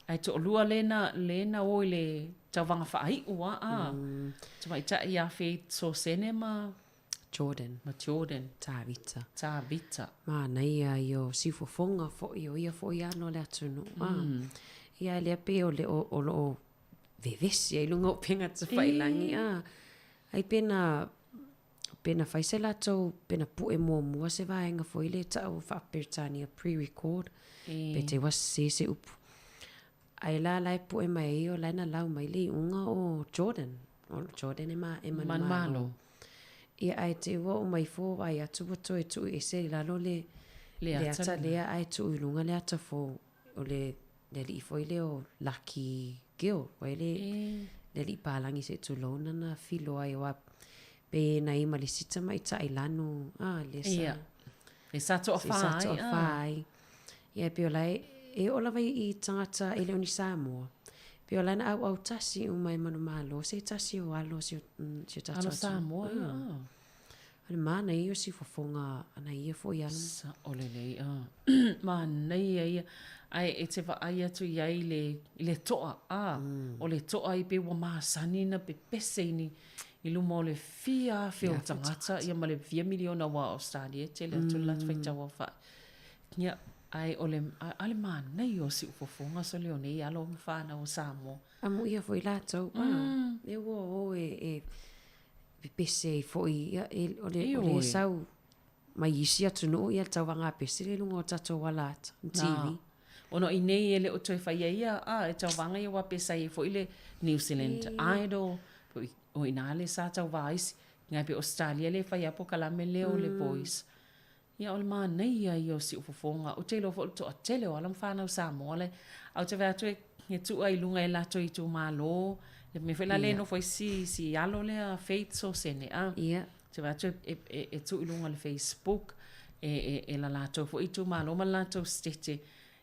Ai to lua lena o le tauwanga whaai ua Tuma i ta ia whei so sene ma Jordan. Tā vita. Ma na ia i o sifofonga fo i o ia fo i ano le atunu. Ia lea pe o le o vevesi ai lunga o penga ta whailangi. Ai pena whaise lato, pena pu e mua se vaenga fo i le tau whaperitani a pre-record. Pe te was se upu. Ai la lai pu e mai o laina lau mai le unga o Jordan. O Jordan e manmalo. Ia ai te ua o mai fō ai atu wato e tu e se lalo le ata lea ai tu ilunga le ata fō o le li fo i le o Lucky Gill. Wai le li pālangi se tu lona na filo ai o pe na ima le sita mai ta ilanu. Ia. Le sato o whai. Ia pe o lai e o lawa i tangata e leo ni Samoa. Pe o lai na au tasi o mai manu malo. Se tasi o alo si o tatu. Alo Samoa. Ale mana i o si fofonga ana ia fo i alo. Sa o le lei. Mana ia. Ai e te wa ai atu iai le toa. O le toa i pe wa maasani na pe pese i luma o le fia o tangata. Ia ma le 4 miliona wa Australia. Te le atu latu whaitawa wha. Ia. Ai ale mana i o si ufofonga so leo nei alo mwhana o Samoa. Amu ia fo i lato. E o e pese i fo i o le sau mai isi atu no i al tauwanga pese le lunga o tato walata. TV. Ono i nei ele o toi whaia ia e tauwanga i wa pesa i fo i le New Zealand Idol. O inale sa tauwaisi. Ngai pe Australia le whaia po kalame leo le Voice. Ia o le mana ia i o si ufofonga. O te lo fo to a tele o alam whanau Samoa le. Au te vea tue e tu ai lunga e lato i tu malo. Me whela le no foi si alo le a faith so sene. Ia. Te vea tue e tu i lunga le Facebook. E la lato fo i tu malo ma lato stete.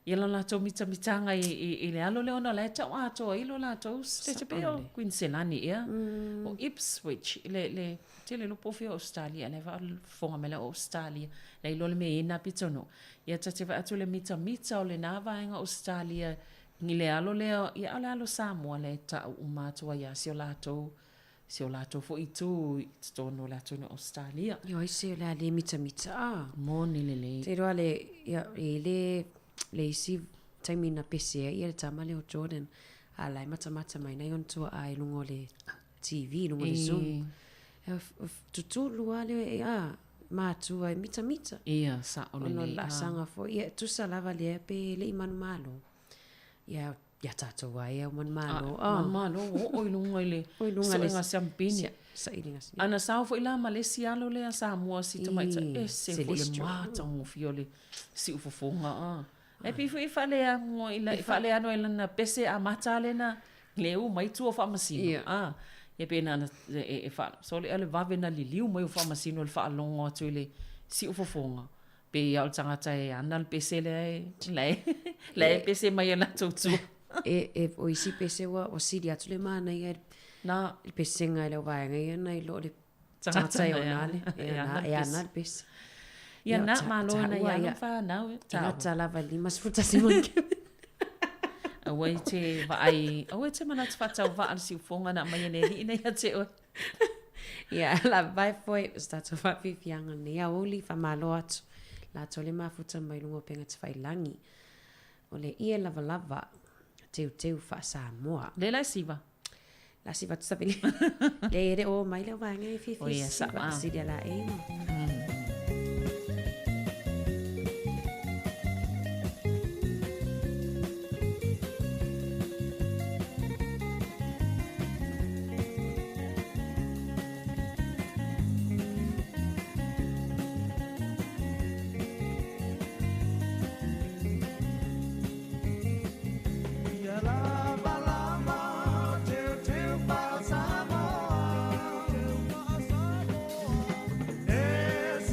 Ia lo lātou mitanga i le alo le ona le tau ato i lo lātou te pe o Queensland ia. O Ipswich, te le lupo fio Australia, le va fonga mele Australia, le ilo le me ina pitono. Ia te va atu le mita o le navaenga Australia, ni le alo leo, ia ale alo Samoa le tau umatua ia si o lātou fo i tū tono lātou na Australia. Ia isi le ale mita Moni le. Te roa le isi taimina pese ia le tamale o Jordan ala mata mai nei on tua ai lungo le TV lungo le Zoom tutu lua le matua mita ia sa ole le la sanga fo ia tu salava le pe le manmalo ia tato vai o manmalo o ilunga le nga champini sa ilinga si ana sao fo ila Malaysia lo le Samoa si to mai se fo le mata mo fiole si ufofonga e pi fu fale a mo ila fale ano ila na pese a matale na leu mai tu fa masino e pe na e fa so le vave na liu mai fa masino le fa longo tu le si ufofonga pe ya o tangata e ana le pese le pese mai na tu e o isi pese wa o si dia tu le mana ia na il pese nga le va nga na lo le tangata e onale e ana le pese ia na malo na ia fa na ta lava limas futa simon awai te vai awai te mana tfata va al si fonga na mai ne ina ia te o ia la vai foi sta to fa fianga ne ia oli fa malo atu la tole ma futa mai lungo penga te fai langi ole ia lava teu fa Samoa le la siva tu sabili le o mai le va ngai fi o ia sa si dia la e Yes.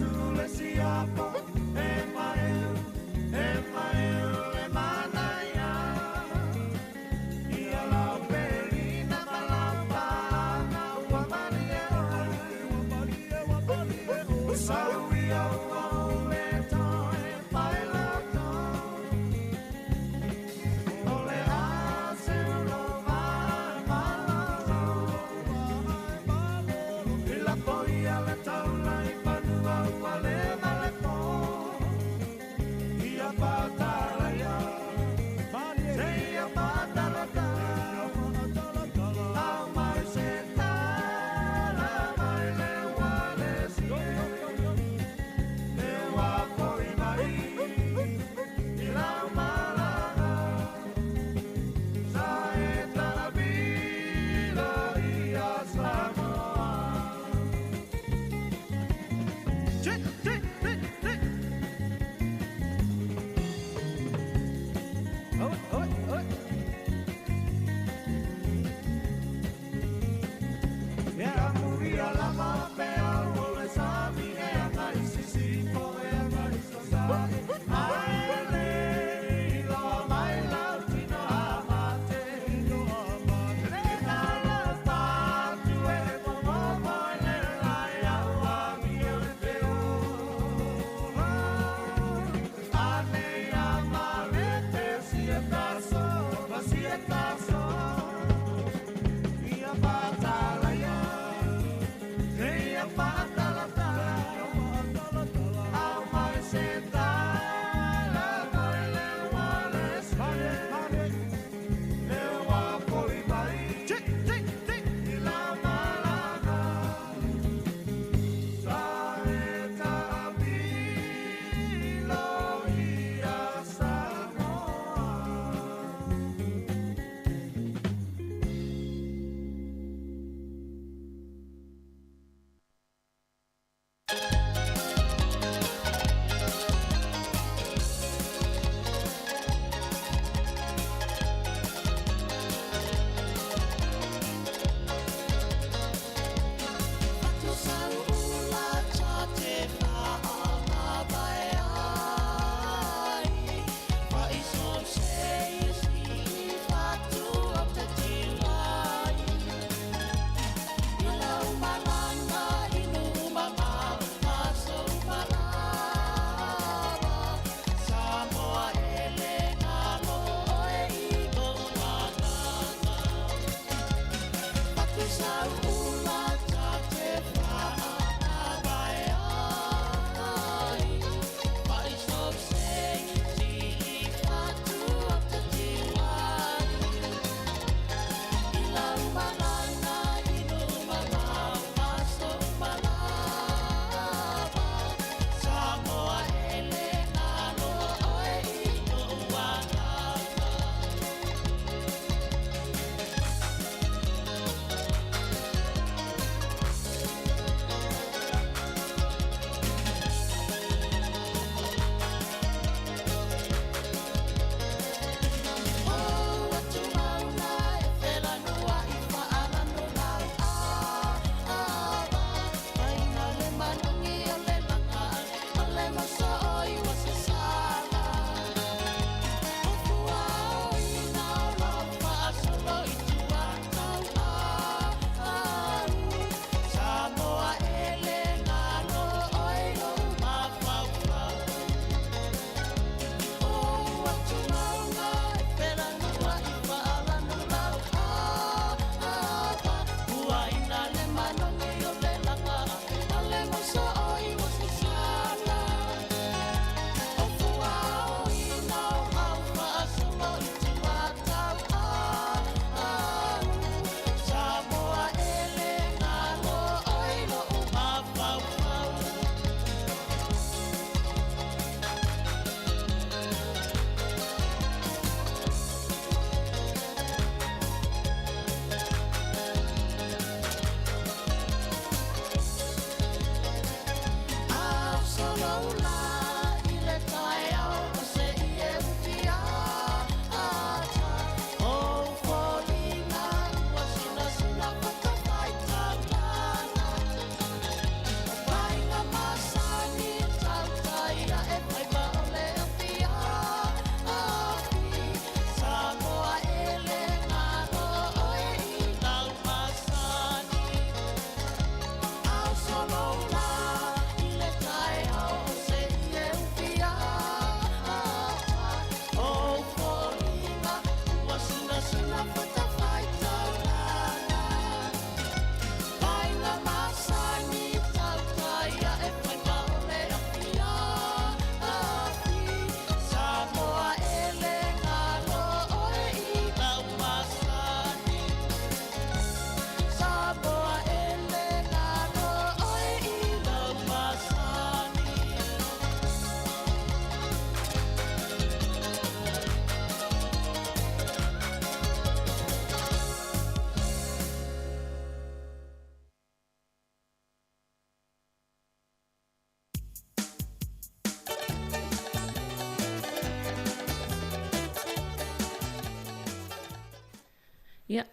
Ia.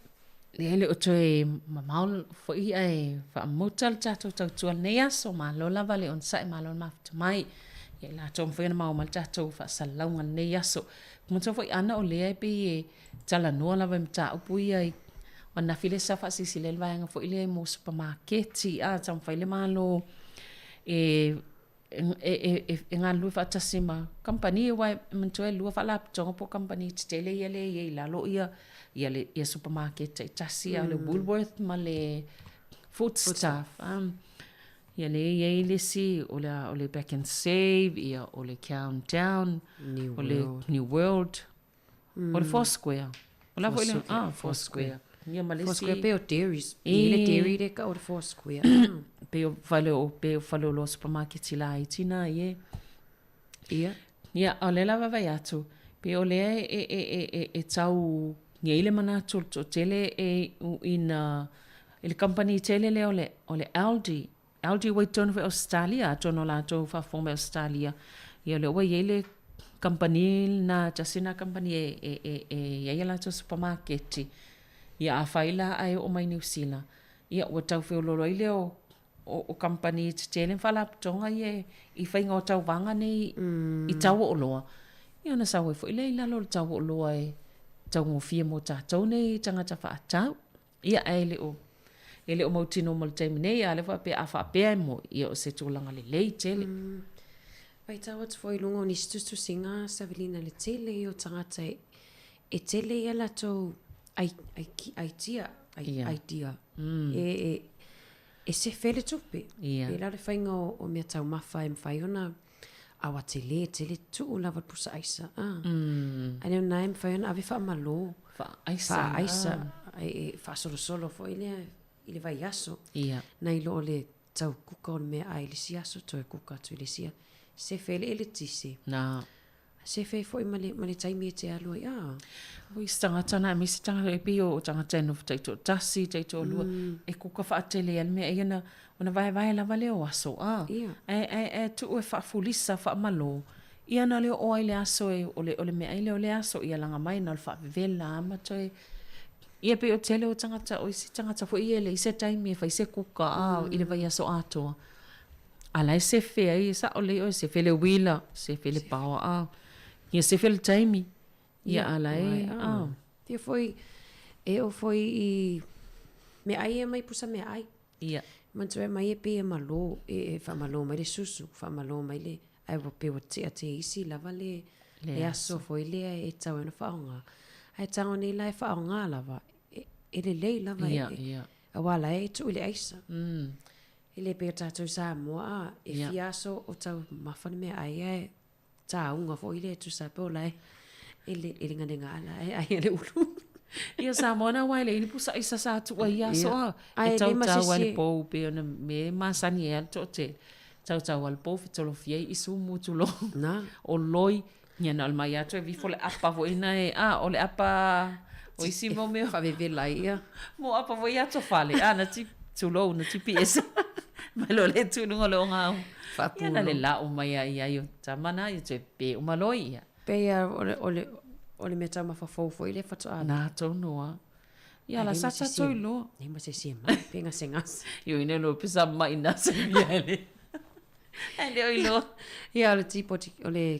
Le o toe mamaul fo I ai fa motal tato tau tual nei aso ma lo lava le on sai ma lo mafta mai. Ia la tom fo ina mau mal tato fa salaunga nei aso. Kumunta fo I ana o lea pe e tala noa lava mta upui ai. Wana file sa fa sisi le lvanga fo ile mo supermarketi a tam fa ile malo e ngā lua fa tasima company wai mentoe lua fa la tonga po company tele ile ye la lo ia ia supermarket tasi le Woolworth ma le food stuff ia le si o le back and save ia o le countdown o le New World o le Foursquare o la foi le Foursquare ia ma le si Foursquare pe o dairies ile dairy de ka o Foursquare pe o falo lo supermarket la itina ia o le lava vai atu pe o le e tau Ngia ile mana to tele in il company tele le ole Aldi wai tono fa Australia tono la to fa forma Australia ia le wai ile company na jasina company ia la to supermarket ia a faila ai o mai New Zealand ia o tau fe lo ile o company tele fa la tonga ia I fainga o tau vanga nei I tau o loa ia na sa wai fo ile la lo tau o loa tau ngofia mo tātou nei tangata whaatau. Ia ele o mautino mo le taimi nei, a le whapea a whapea mo ia o se tūlanga le lei tele. Pai tau atu fwoi lunga o nistustu singa Savelina le tele I o tangata e tele ia la tau idea. E se fele tupe. E la le whainga o mea tau mawha e mwhai ona awa tele tu lava pusa aisa ane na em fa ave fa malo fa aisa e fa solo fo ile vai aso na ilo le tau kuka me ai le siaso to kuka tu le sia se fele ele tisi na se fe fo male taimi te alo oi stanga tana mi stanga e pio tanga teno taito tasi taito lua e kuka fa tele al me ina ona vai la vale o aso tu e fa fulisa fa malo ia na le o ile aso e ole me ile ole aso ia langa mai na fa vela ama toi ia pe o tele o tangata o isi tangata fo ia le ise taimi fa ise kuka ile vai aso ato ala se fe ai sa ole o se fe le wila se fe le power ia se fe le taimi ia ala Tia foi o foi I me ai mai pusa me ai ia Mantua mai e pe malo e fa malo mai le susu fa malo mai le ai pe o te isi lava le aso foi le e tau na faonga ai tau ni lai faonga lava e le lava a wala e tu ile aisa ile pe tatu Samoa e fiaso o tau mafani me ai tau nga foi le tu sa pe lai ile ngala ai le ulu ia Samoa na wai le ini pusa isa sa tu wa ia so e tau wale po pe ona me masani e to te tau wale po fitolo fie isu mutulo na o loi nia na mai atu e vi fole apa vo ina o le apa o isi mo me fa ve la ia mo apa vo ia to fale na ti tulo na ti PS ma lo le tu no lo nga fa ia na le la o mai ia yo tamana i te pe o maloi ia pe ia ole me tama fa fofo ile fa toa na to noa ia la sa to lo nei ma se sima penga sengas yo ine lo pisa mai na se viale ande ilo ia le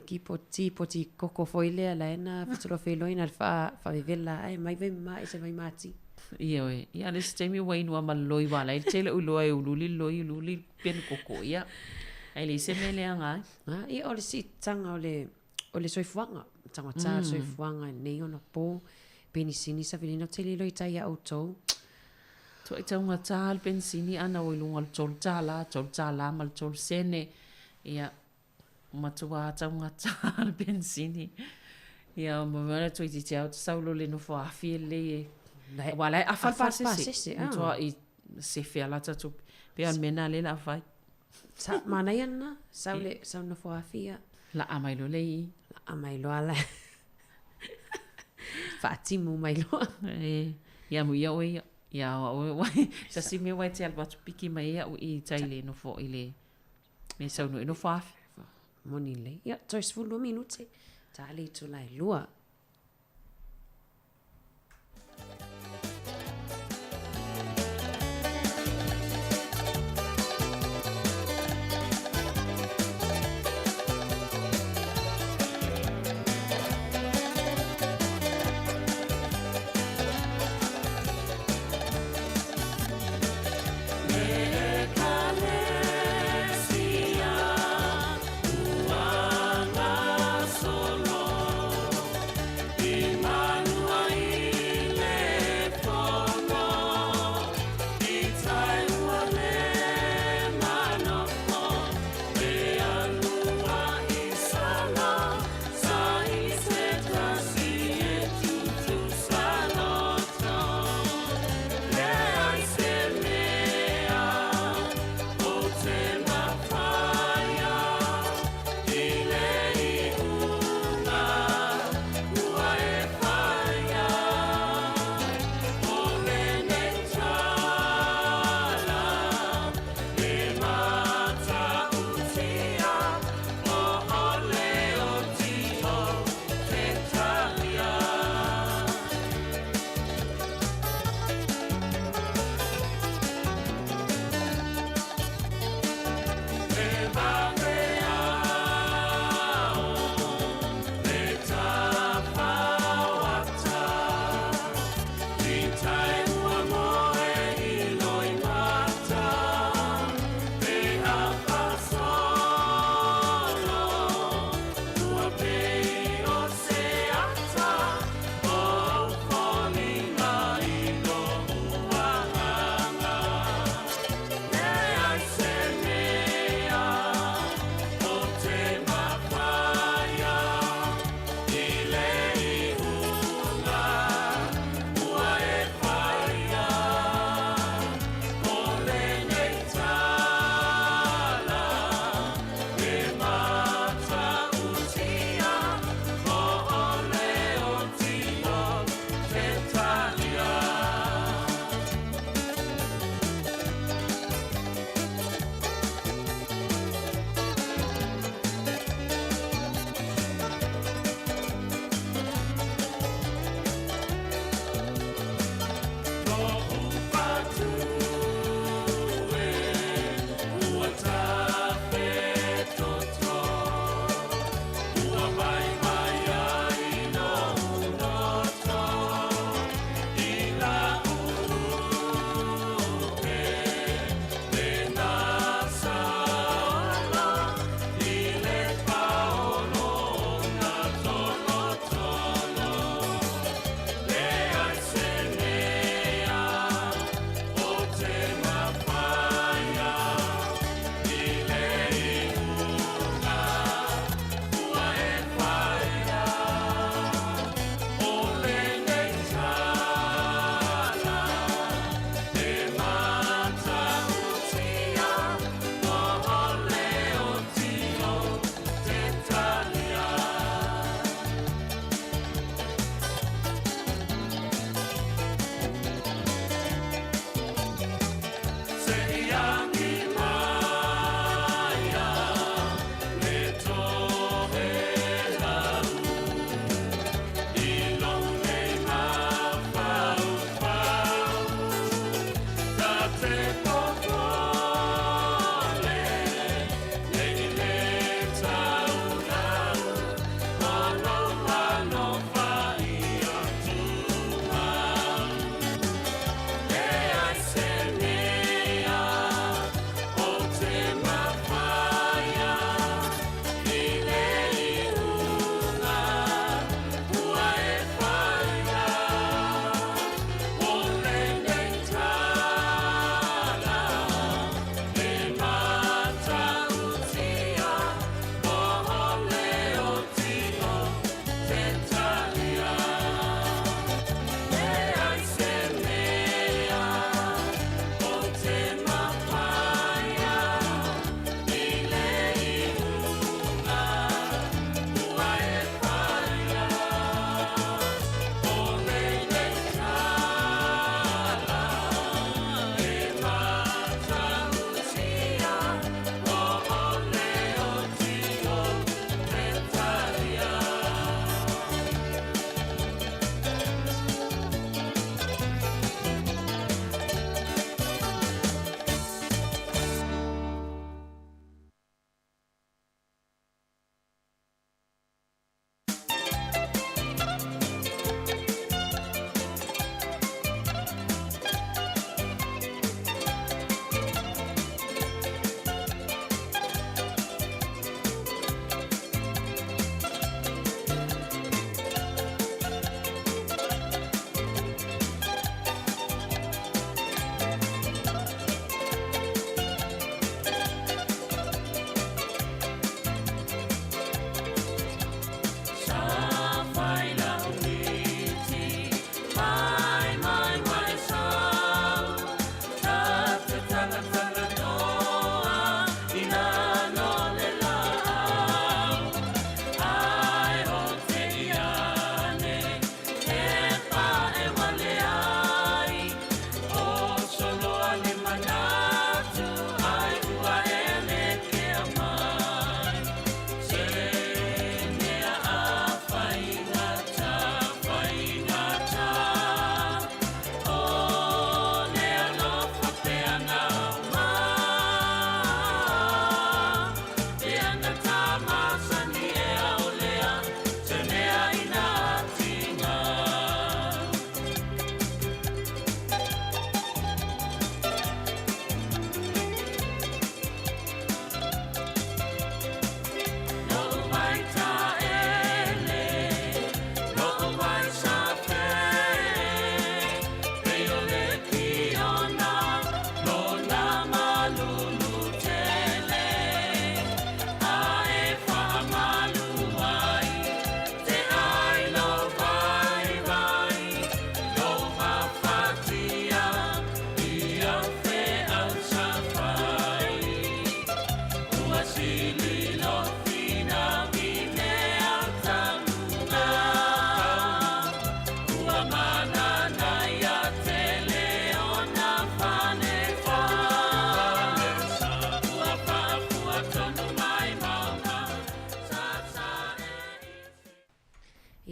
tipoti koko fo ile ala na fa to fe lo ina fa vela ai mai ve mai se mai mati ia le stemi wai no ma loi wala il tele ulo ai ululi pen koko ia ai le se mele anga ia ole si tanga ole soifuanga tangata soifuanga nei ona po penisini Savelina tele lo itai auto to ita unga tal pensini ana o lunga tol tala mal tol sene ia matua ta unga tal pensini ia mo to iti tau saulo le no fo afile wala a fa se to I se fe ala ta tu pe al mena le la fa sa mana yana saule no fo afia la amailo lei la amailo ala Fatimu mai lo ia mu ia oi ia o sa si me wai te alba piki mai ia o I taile no fo ile me sa no fo af moni le ia 2 minuti tali tu lai lua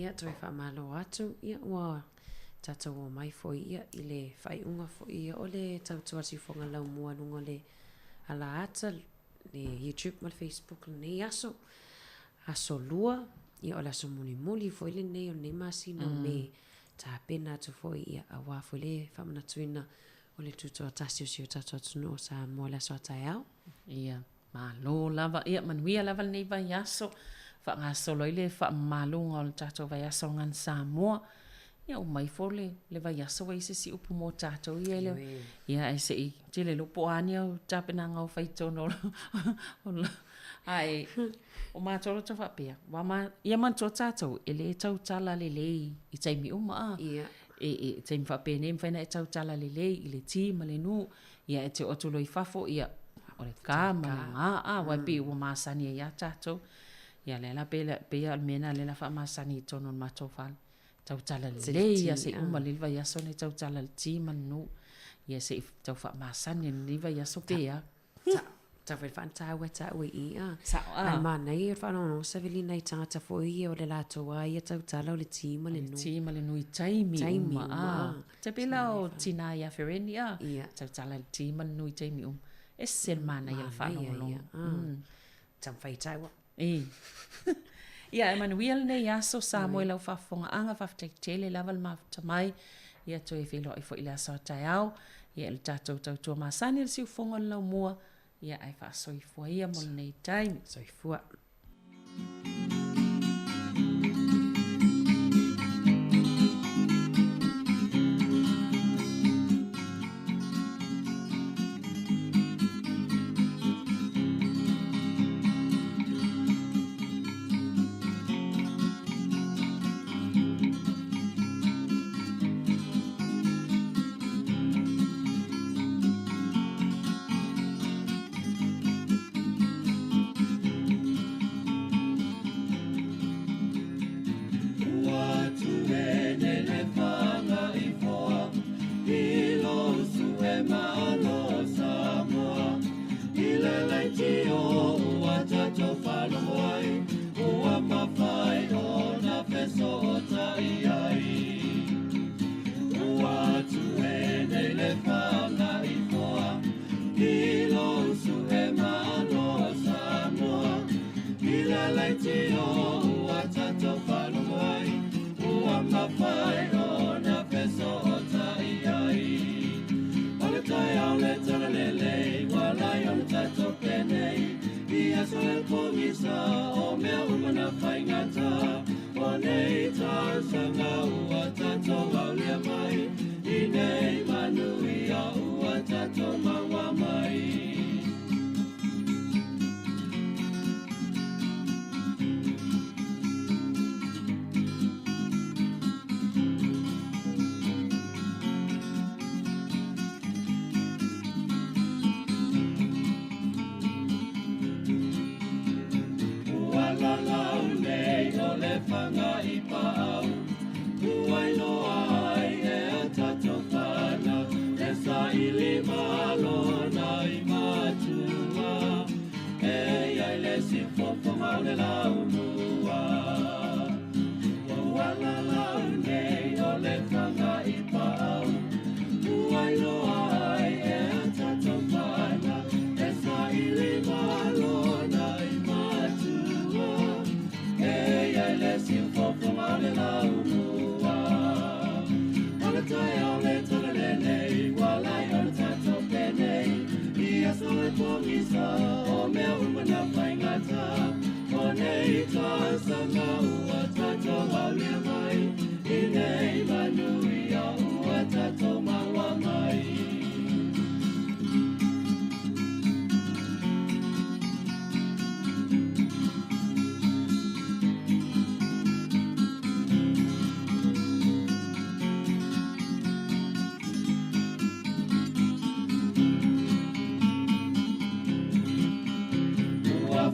Ia toi whamalo atu, ia ua tātou o mai fo ia i le whai unga fo ia o le tautua si whonga lau mua lunga le ala ata le YouTube ma le Facebook le nei aso lua ia o le aso muli muli fo ile nei o nei masina o nei ta pena tu fo ia awa fo le whamana tuina o le tutua tasi o si o tātua tunu o sa mua le aso atai au. Ia, malo lava, ia manuia lava le nei vai aso, wha ngā solo i le wha malunga o le tātou vai aso ngan Samoa. Ia o mai fo le vai aso wai se si upu mō tātou ia le. Ia ai se i, te le lupo ani au tāpena ngau whaitono ai, o mātoro ta whapea. Ia mantua tātou, e le tau tala le lei i taimi uma. Ia. E taimi whapea ne mwhaina e tau tala le lei i le ti ma le nu. Ia e te otulo i whafo ia o le kā ma le ngā. Wai pi ua māsani e ia tātou. Ia le la pea mena le la wha māsani i tono mātou whal. Tau tala le lei ia se uma le vai aso ne tau tala le ti ma nu. Ia se tau wha māsani le vai aso pea. Ta whai whantaua ta ui ia. Ai mana i whanau sa vili nei tangata fo ia o le lātua ia tau tala o le ti ma le nu. Ti ma le nu i taimi uma. Te pila o tina ia whireni ia. Tau tala le ti ma le nu i taimi uma. E sen mana ia le whanau long. Tam whai taua. Ia, e manuia le nei aso Samoa lau whafonga anga whaftektele lawa le mafutamai. Ia toi whilo i fo i le aso tai au. Ia le tātou tautua māsani le siu fonga lau mua. Ia ai wha soifua ia mo le nei taimi. Soifua.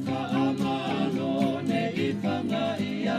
Amalo ne ifanga ia